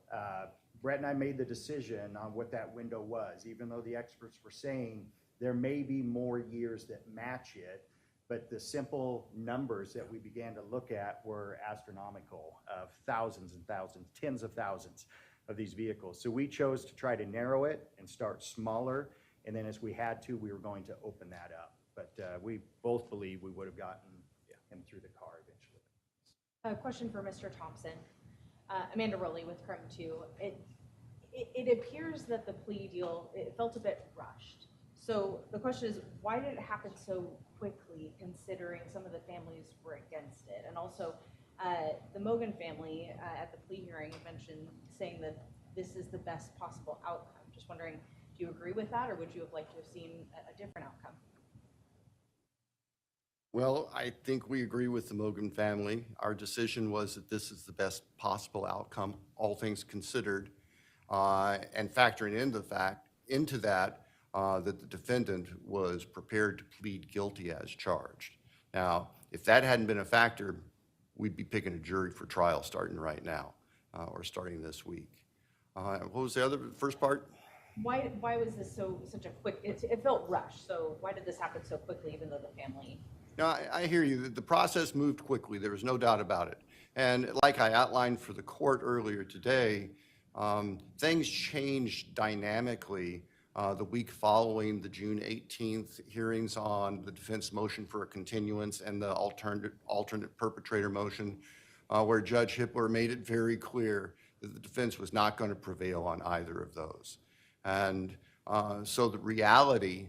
Brett and I made the decision on what that window was, even though the experts were saying there may be more years that match it, but the simple numbers that we began to look at were astronomical, of thousands and thousands, tens of thousands of these vehicles. So we chose to try to narrow it and start smaller, and then as we had to, we were going to open that up. But we both believe we would have gotten him through the car eventually. A question for Mr. Thompson. Amanda Rowley with Chrome 2. It appears that the plea deal, it felt a bit rushed. So the question is, why did it happen so quickly, considering some of the families were against it? And also, the Mogen family at the plea hearing mentioned saying that this is the best possible outcome. Just wondering, do you agree with that, or would you have liked to have seen a different outcome? Well, I think we agree with the Mogen family. Our decision was that this is the best possible outcome, all things considered, and factoring into that the defendant was prepared to plead guilty as charged. Now, if that hadn't been a factor, we'd be picking a jury for trial starting right now, or starting this week. What was the first part? Why was this such a quick? It felt rushed. So why did this happen so quickly, even though the family? No, I hear you. The process moved quickly. There was no doubt about it. And like I outlined for the court earlier today, things changed dynamically the week following the June 18th hearings on the defense motion for a continuance and the alternate perpetrator motion, where Judge Hippler made it very clear that the defense was not going to prevail on either of those. And so the reality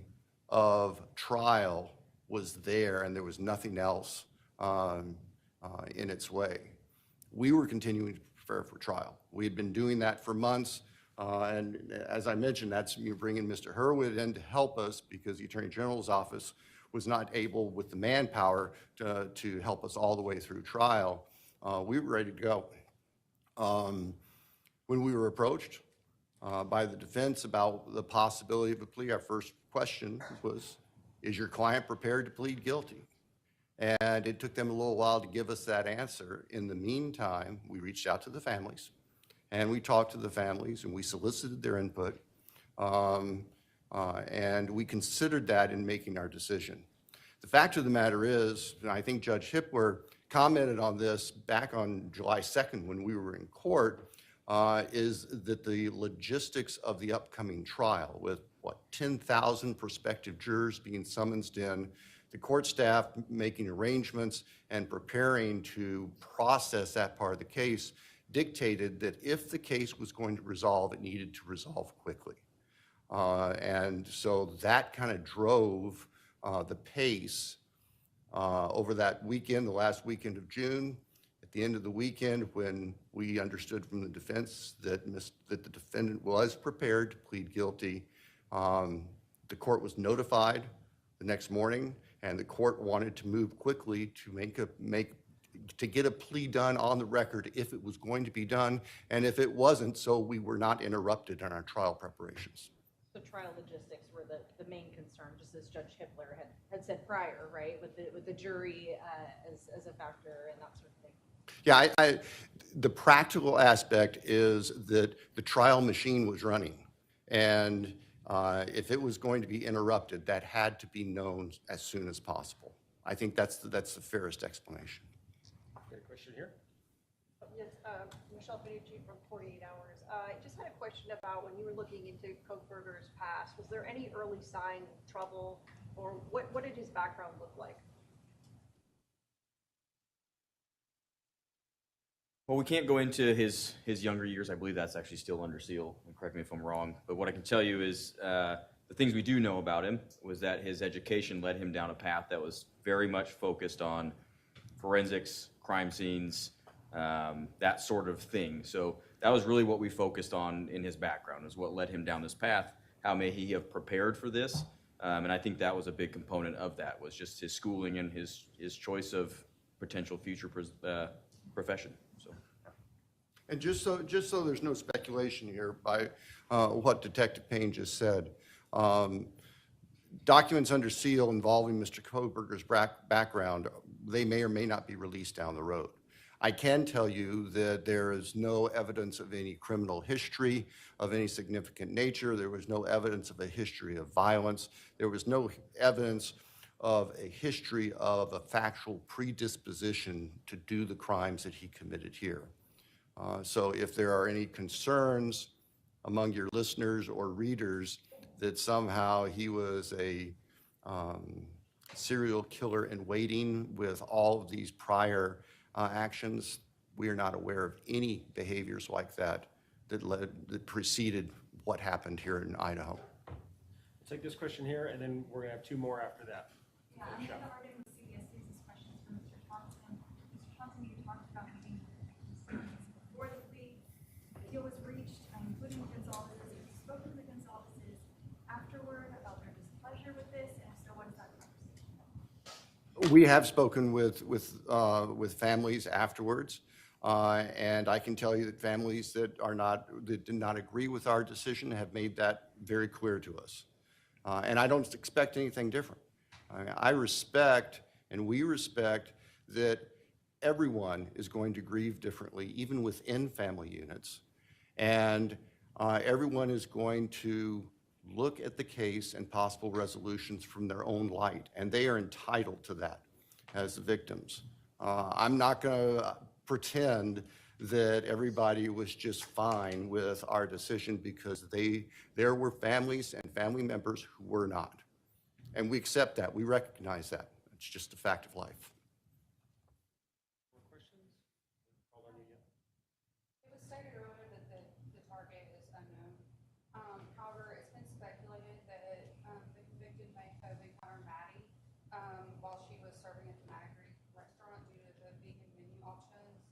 of trial was there, and there was nothing else in its way. We were continuing to prepare for trial. We had been doing that for months, and as I mentioned, that's you bringing Mr. Hurwitz in to help us because the Attorney General's office was not able, with the manpower, to help us all the way through trial. We were ready to go. When we were approached by the defense about the possibility of a plea, our first question was, is your client prepared to plead guilty? And it took them a little while to give us that answer. In the meantime, we reached out to the families, and we talked to the families, and we solicited their input, and we considered that in making our decision. The fact of the matter is, and I think Judge Hippler commented on this back on July 2nd when we were in court, is that the logistics of the upcoming trial, with 10,000 prospective jurors being summoned in, the court staff making arrangements and preparing to process that part of the case, dictated that if the case was going to resolve, it needed to resolve quickly. And so that kind of drove the pace over that weekend, the last weekend of June. At the end of the weekend, when we understood from the defense that the defendant was prepared to plead guilty, the court was notified the next morning, and the court wanted to move quickly to get a plea done on the record if it was going to be done, and if it wasn't, so we were not interrupted in our trial preparations. So trial logistics were the main concern, just as Judge Hippler had said prior, right? With the jury as a factor and that sort of thing. Yeah, the practical aspect is that the trial machine was running. And if it was going to be interrupted, that had to be known as soon as possible. I think that's the fairest explanation. Got a question here? Yes, Michelle Finucci from 48 Hours. I just had a question about when you were looking into Kohberger's past, was there any early sign of trouble, or what did his background look like? Well, we can't go into his younger years. I believe that's actually still under seal, and correct me if I'm wrong. But what I can tell you is the things we do know about him was that his education led him down a path that was very much focused on forensics, crime scenes, that sort of thing. So that was really what we focused on in his background, is what led him down this path. How may he have prepared for this? And I think that was a big component of that, was just his schooling and his choice of potential future profession. So. And just so there's no speculation here by what Detective Payne just said, documents under seal involving Mr. Kohberger's background, they may or may not be released down the road. I can tell you that there is no evidence of any criminal history of any significant nature. There was no evidence of a history of violence. There was no evidence of a history of a factual predisposition to do the crimes that he committed here. So if there are any concerns among your listeners or readers that somehow he was a serial killer in waiting with all of these prior actions, we are not aware of any behaviors like that that preceded what happened here in Idaho. We'll take this question here, and then we're going to have two more after that. Yeah, I'm going to argue with CBS News' questions for Mr. Thompson. Mr. Thompson, you talked about meeting with the before the plea deal was reached, including the Goncalves. Have you spoken to the Goncalves afterward about their displeasure with this, and if so, what is that conversation about? We have spoken with families afterwards, and I can tell you that families that did not agree with our decision have made that very clear to us. And I don't expect anything different. I respect, and we respect, that everyone is going to grieve differently, even within family units. And everyone is going to look at the case and possible resolutions from their own light, and they are entitled to that as the victims. I'm not going to pretend that everybody was just fine with our decision, because there were families and family members who were not. And we accept that. We recognize that. It's just a fact of life. More questions? Call on you yet? It was stated earlier that the target is unknown. However, it's been speculated that the convicted may have encountered Maddie while she was serving at the Maddie Greek restaurant due to the vegan menu options.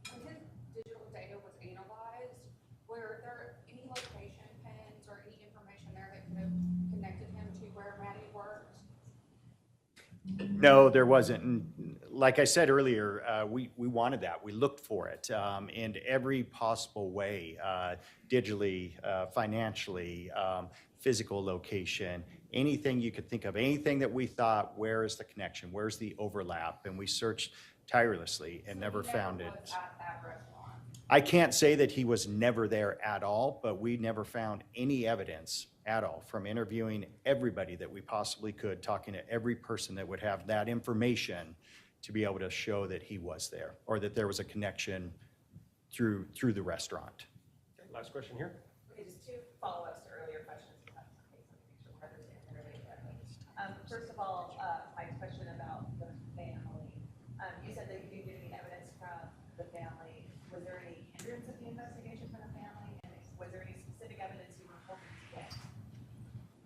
When his digital data was analyzed, were there any location pins or any information there that could have connected him to where Maddie worked? No, there wasn't. And like I said earlier, we wanted that. We looked for it in every possible way, digitally, financially, physical location, anything you could think of, anything that we thought, where is the connection? Where's the overlap? And we searched tirelessly and never found it. At that restaurant. I can't say that he was never there at all, but we never found any evidence at all from interviewing everybody that we possibly could, talking to every person that would have that information to be able to show that he was there or that there was a connection through the restaurant. Okay, last question here. Okay, just two follow-ups to earlier questions. If that's okay, so make sure we're understanding everything correctly. First of all, my question about the family. You said that you didn't get any evidence from the family. Was there any hindrance of the investigation from the family? And was there any specific evidence you were hoping to get?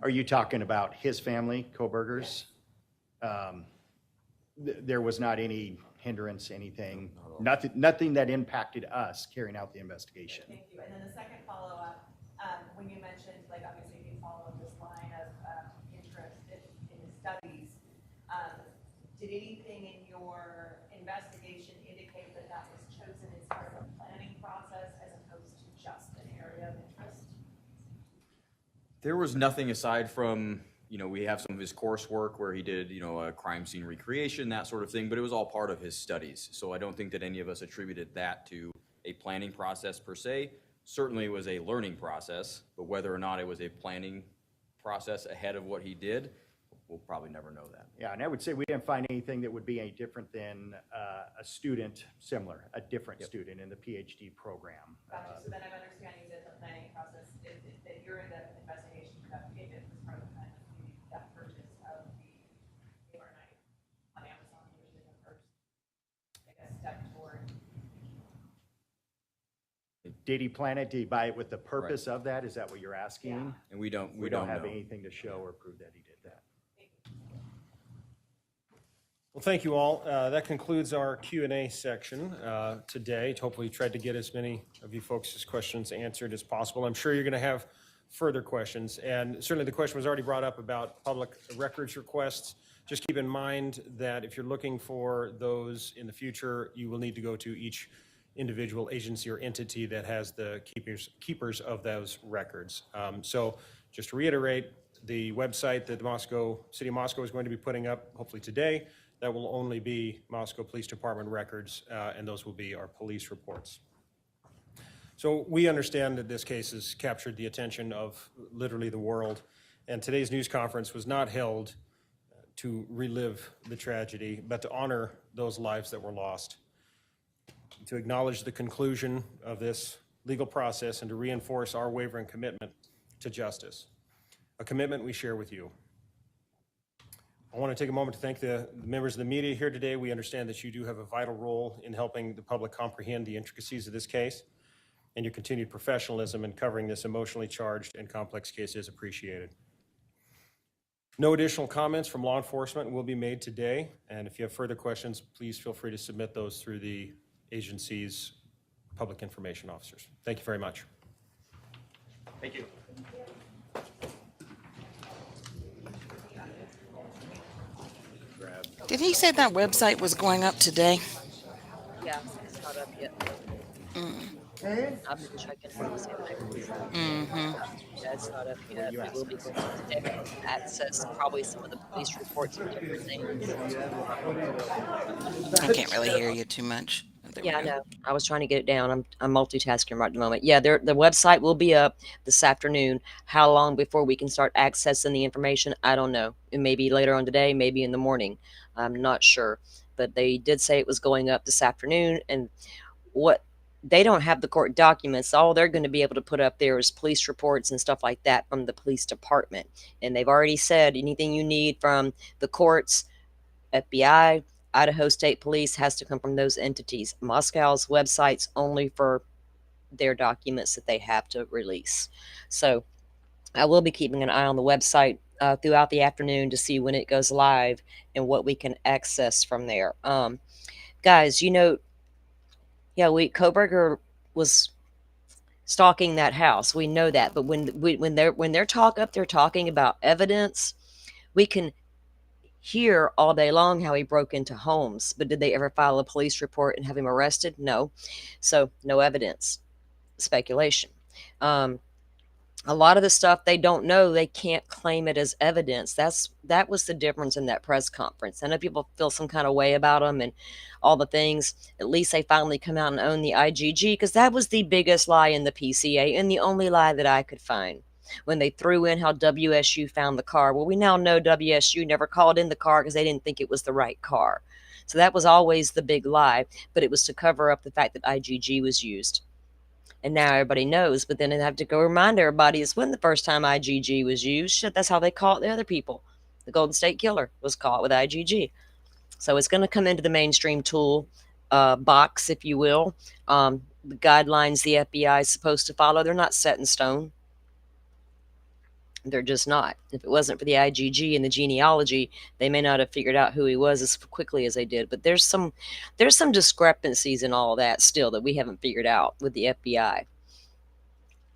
Are you talking about his family, Kohberger's? There was not any hindrance, anything, nothing that impacted us carrying out the investigation. Thank you. And then the second follow-up, when you mentioned, like, obviously you follow this line of interest in his studies, did anything in your investigation indicate that that was chosen as part of a planning process as opposed to just an area of interest? There was nothing aside from, we have some of his coursework where he did, a crime scene recreation, that sort of thing, but it was all part of his studies. So I don't think that any of us attributed that to a planning process per se. Certainly it was a learning process, but whether or not it was a planning process ahead of what he did, we'll probably never know that. Yeah, and I would say we didn't find anything that would be any different than a student similar, a different student in the PhD program. Gotcha, so then I'm understanding that the planning process, that during the investigation for that payment was part of the kind of that purchase of the overnight on Amazon, usually the first, I guess, step toward. Did he plan it? Did he buy it with the purpose of that? Is that what you're asking? Yeah. And we don't have know. anything to show or prove that he did that. Well, thank you all. That concludes our Q&A section today. Hopefully tried to get as many of you folks' questions answered as possible. I'm sure you're going to have further questions. And certainly the question was already brought up about public records requests. Just keep in mind that if you're looking for those in the future, you will need to go to each individual agency or entity that has the keepers of those records. So just to reiterate, the website that the City of Moscow is going to be putting up, hopefully today, that will only be Moscow Police Department records, and those will be our police reports. So we understand that this case has captured the attention of literally the world, and today's news conference was not held to relive the tragedy, but to honor those lives that were lost, to acknowledge the conclusion of this legal process, and to reinforce our wavering commitment to justice, a commitment we share with you. I want to take a moment to thank the members of the media here today. We understand that you do have a vital role in helping the public comprehend the intricacies of this case, and your continued professionalism in covering this emotionally charged and complex case is appreciated. No additional comments from law enforcement will be made today, and if you have further questions, please feel free to submit those through the agency's public information officers. Thank you very much. Thank you. Did he say that website was going up today? Yeah, it's not up yet. I've been checking for this Yeah, it's not up yet. It will be going up today. Access probably some of the police reports and different things. I can't really hear you too much. Yeah, I know. I was trying to get it down. I'm multitasking right at the moment. Yeah, the website will be up this afternoon. How long before we can start accessing the information? I don't know. It may be later on today, maybe in the morning. I'm not sure. But they did say it was going up this afternoon. And they don't have the court documents. All they're going to be able to put up there is police reports and stuff like that from the police department. And they've already said anything you need from the courts, FBI, Idaho State Police has to come from those entities. Moscow's website's only for their documents that they have to release. So I will be keeping an eye on the website throughout the afternoon to see when it goes live and what we can access from there. Guys, Kohberger was stalking that house. We know that, but when they're talking about evidence, we can hear all day long how he broke into homes, but did they ever file a police report and have him arrested? No. So no evidence. Speculation. A lot of the stuff they don't know, they can't claim it as evidence. That was the difference in that press conference. I know people feel some kind of way about them and all the things. At least they finally come out and own the IGG, because that was the biggest lie in the PCA and the only lie that I could find. When they threw in how WSU found the car. Well, we now know WSU never called in the car because they didn't think it was the right car. So that was always the big lie, but it was to cover up the fact that IGG was used. And now everybody knows, but then they have to go remind everybody it's when the first time IGG was used. Shit, that's how they caught the other people. The Golden State Killer was caught with IGG. So it's going to come into the mainstream tool box, if you will. The guidelines the FBI is supposed to follow, they're not set in stone. They're just not. If it wasn't for the IGG and the genealogy, they may not have figured out who he was as quickly as they did. But there's some discrepancies in all of that still that we haven't figured out with the FBI.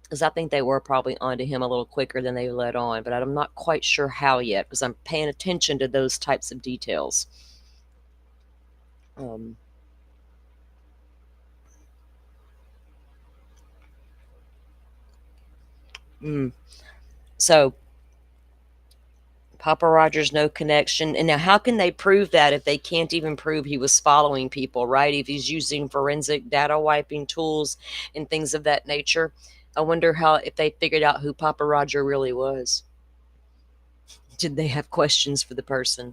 Because I think they were probably onto him a little quicker than they let on, but I'm not quite sure how yet, because I'm paying attention to those types of details. So Papa Rogers, no connection. And now how can they prove that if they can't even prove he was following people, right? If he's using forensic data wiping tools and things of that nature. I wonder if they figured out who Papa Roger really was. Did they have questions for the person?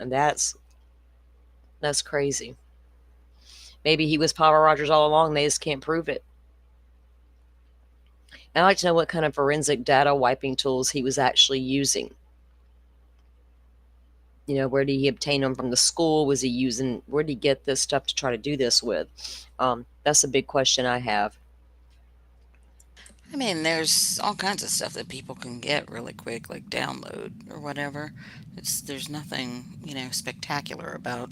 And that's crazy. Maybe he was Papa Rogers all along. They just can't prove it. I'd like to know what kind of forensic data wiping tools he was actually using. You know, where did he obtain them from the school? Was he using, where did he get this stuff to try to do this with? That's a big question I have. I mean, there's all kinds of stuff that people can get really quick, like download or whatever. There's nothing, spectacular about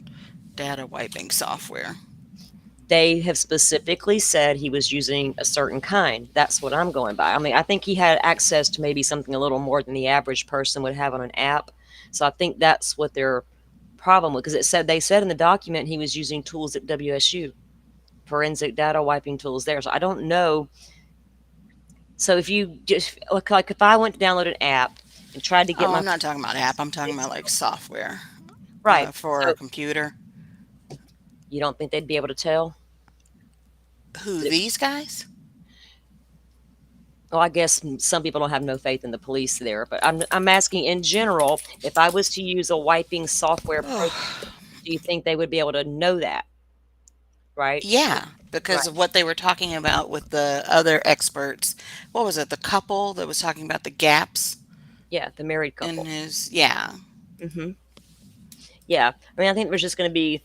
data wiping software. They have specifically said he was using a certain kind. That's what I'm going by. I mean, I think he had access to maybe something a little more than the average person would have on an app. So I think that's what their problem was, because they said in the document he was using tools at WSU, forensic data wiping tools there. So I don't know. So if you just like if I went to download an app and tried to get I'm not talking about app. I'm talking about like software, right, for a computer. You don't think they'd be able to tell? Who, these guys? Well, I guess some people don't have no faith in the police there, but I'm asking in general, if I was to use a wiping software program, do you think they would be able to know that? Right? Yeah, because of what they were talking about with the other experts. What was it? The couple that was talking about the gaps? Yeah, the married couple. Yeah. Mm-hmm. Yeah. I mean, I think there's just going to be,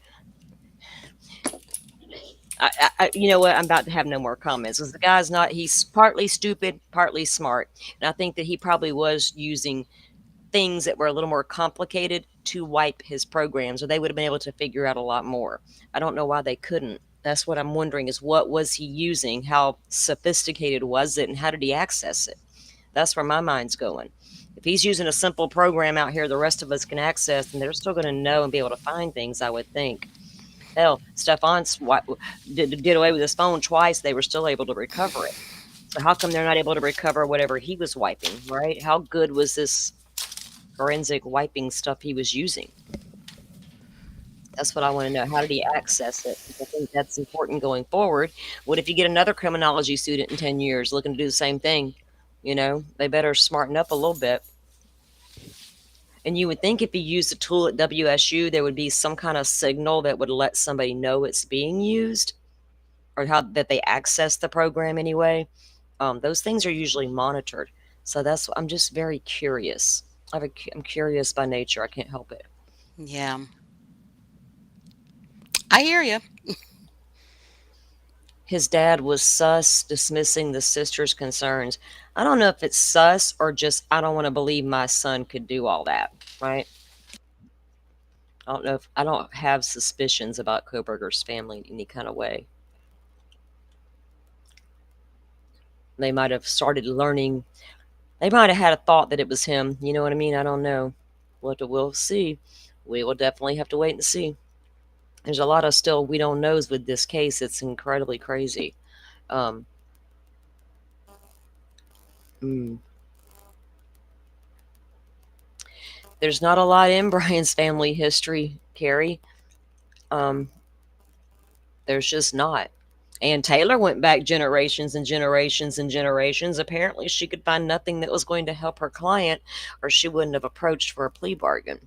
you know what? I'm about to have no more comments because the guy's he's partly stupid, partly smart. And I think that he probably was using things that were a little more complicated to wipe his programs, or they would have been able to figure out a lot more. I don't know why they couldn't. That's what I'm wondering, is what was he using? How sophisticated was it? And how did he access it? That's where my mind's going. If he's using a simple program out here the rest of us can access, and they're still going to know and be able to find things, I would think. Hell, Stefan did away with his phone twice. They were still able to recover it. So how come they're not able to recover whatever he was wiping, right? How good was this forensic wiping stuff he was using? That's what I want to know. How did he access it? I think that's important going forward. What if you get another criminology student in 10 years looking to do the same thing? You know, they better smarten up a little bit. And you would think if you used a tool at WSU, there would be some kind of signal that would let somebody know it's being used, or that they access the program anyway. Those things are usually monitored. So I'm just very curious. I'm curious by nature. I can't help it. Yeah. I hear you. His dad was sus, dismissing the sister's concerns. I don't know if it's sus or just I don't want to believe my son could do all that, right? I don't have suspicions about Kohberger's family in any kind of way. They might have started learning. They might have had a thought that it was him. You know what I mean? I don't know. We'll see. We will definitely have to wait and see. There's a lot of still we don't knows with this case. It's incredibly crazy. There's not a lot in Bryan's family history, Carrie. There's just not. And Taylor went back generations and generations and generations. Apparently, she could find nothing that was going to help her client, or she wouldn't have approached for a plea bargain.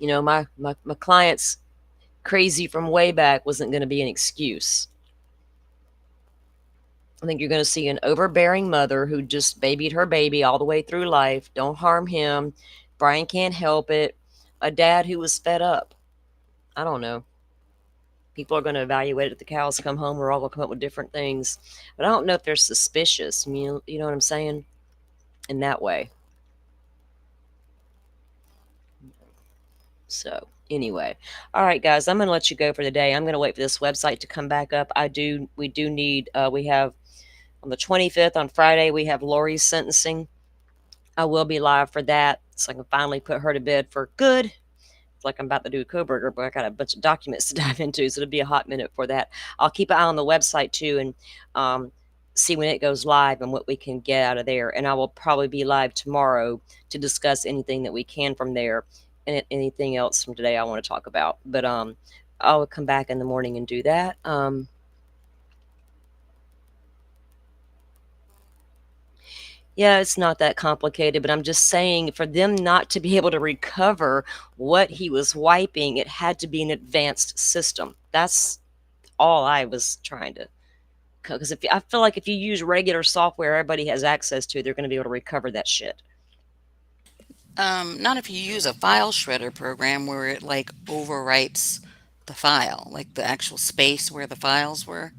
You know, my client's crazy from way back wasn't going to be an excuse. I think you're going to see an overbearing mother who just babied her baby all the way through life. Don't harm him. Bryan can't help it. A dad who was fed up. I don't know. People are going to evaluate it. The cows come home. We're all going to come up with different things. But I don't know if they're suspicious. You know what I'm saying? In that way. So anyway, all right, guys, I'm going to let you go for the day. I'm going to wait for this website to come back up. We do need, we have on the 25th on Friday, we have Lori's sentencing. I will be live for that, so I can finally put her to bed for good. It's like I'm about to do Kohberger, but I got a bunch of documents to dive into, so it'll be a hot minute for that. I'll keep an eye on the website too, and see when it goes live and what we can get out of there. And I will probably be live tomorrow to discuss anything that we can from there and anything else from today I want to talk about. But I'll come back in the morning and do that. Yeah, it's not that complicated, but I'm just saying for them not to be able to recover what he was wiping, it had to be an advanced system. That's all I was trying to, because if I feel like if you use regular software everybody has access to, they're going to be able to recover that shit. Not if you use a file shredder program where it like overwrites the file, like the actual space where the files were.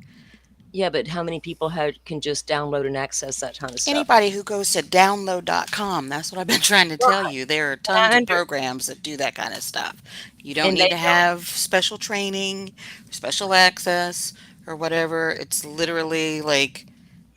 Yeah, but how many people can just download and access that kind of stuff? Anybody who goes to download.com, that's what I've been trying to tell you. There are tons of programs that do that kind of stuff. You don't And need they to don't- have special training, special access, or whatever. It's literally like,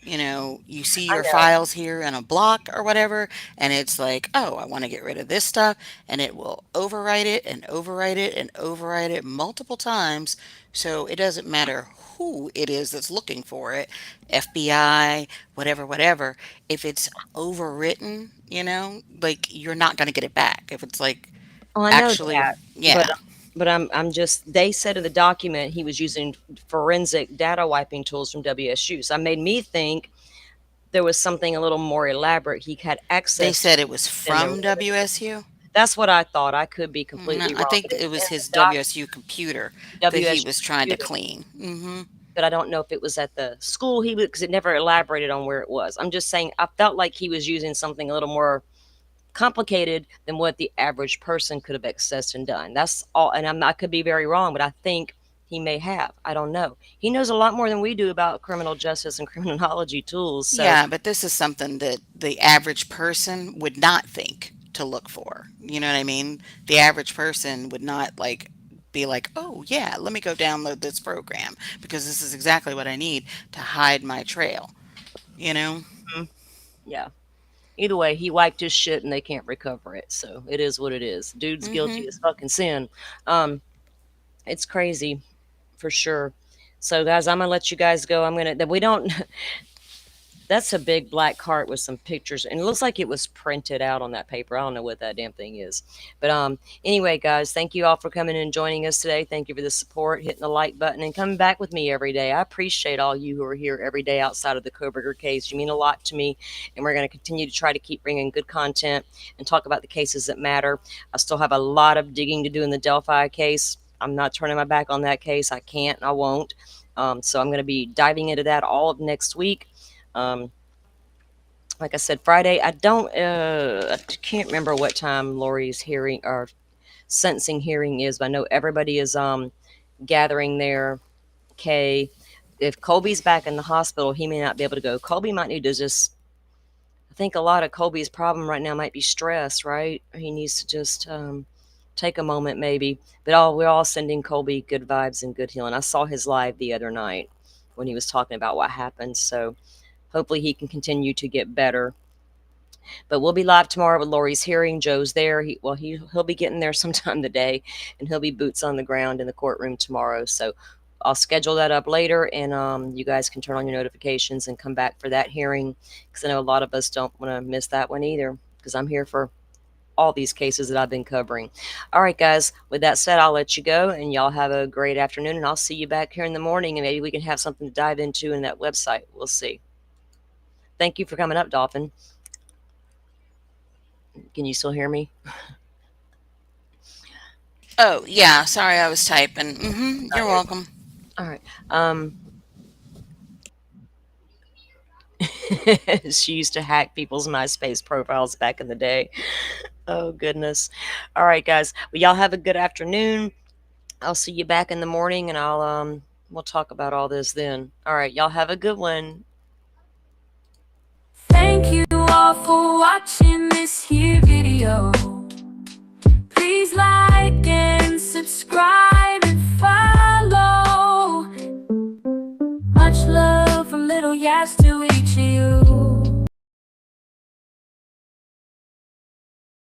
you know, you see I your know. files here in a block or whatever, and it's like, oh, I want to get rid of this stuff, and it will overwrite it and overwrite it and overwrite it multiple times. So it doesn't matter who it is that's looking for it, FBI, whatever, whatever. If it's overwritten, you know, like you're not going to get it back. If it's like Oh, I know actually, that, yeah. but I'm just. They said in the document he was using forensic data wiping tools from WSU. So it made me think there was something a little more elaborate. He had access. They said it was in there. from WSU. That's what I thought. I could be No, completely I wrong. think but it was in his the doc- WSU computer that he WSU was trying to computer. clean. Hmm. But I don't know if it was at the school he was, because it never elaborated on where it was. I'm just saying I felt like he was using something a little more complicated than what the average person could have accessed and done. That's all. And I could be very wrong, but I think he may have. I don't know. He knows a lot more than we do about criminal justice and criminology tools. So Yeah, but this is something that the average person would not think to look for. You know what I mean? The average person would not like be like, "Oh, yeah, let me go download this program because this is exactly what I need to hide my trail." You know? yeah. Either way, he wiped his shit and they can't recover it. So it is what it is. Dude's guilty as fucking sin. It's crazy for sure. So guys, I'm gonna let you guys go. We don't that's a big black cart with some pictures, and it looks like it was printed out on that paper. I don't know what that damn thing is. But anyway, guys, thank you all for coming and joining us today. Thank you for the support, hitting the like button, and coming back with me every day. I appreciate all you who are here every day outside of the Kohberger case. You mean a lot to me, and we're going to continue to try to keep bringing good content and talk about the cases that matter. I still have a lot of digging to do in the Delphi case. I'm not turning my back on that case. I can't and I won't. So I'm going to be diving into that all of next week. Like I said, Friday, I can't remember what time Lori's hearing or sentencing hearing is, but I know everybody is gathering there. Okay, if Colby's back in the hospital, he may not be able to go. Colby might need to just, I think a lot of Colby's problem right now might be stress, right? He needs to just take a moment maybe. But we're all sending Colby good vibes and good healing. I saw his live the other night when he was talking about what happened, so hopefully he can continue to get better. But we'll be live tomorrow with Lori's hearing. Joe's there. He'll be getting there sometime today, and he'll be boots on the ground in the courtroom tomorrow. So I'll schedule that up later, and you guys can turn on your notifications and come back for that hearing, because I know a lot of us don't want to miss that one either, because I'm here for all these cases that I've been covering. All right, guys, with that said, I'll let you go, and y'all have a great afternoon, and I'll see you back here in the morning, and maybe we can have something to dive into in that website. We'll see. Thank you for coming up, Dolphin. Can you still hear me? Oh, yeah, sorry I was typing. You're welcome. All right. She used to hack people's MySpace profiles back in the day. Oh, goodness. All right, guys. Well, y'all have a good afternoon. I'll see you back in the morning, and we'll talk about all this then. All right, y'all have a good one. Thank you all for watching this here video. Please like and subscribe and follow. Much love from Little Yas to each of you.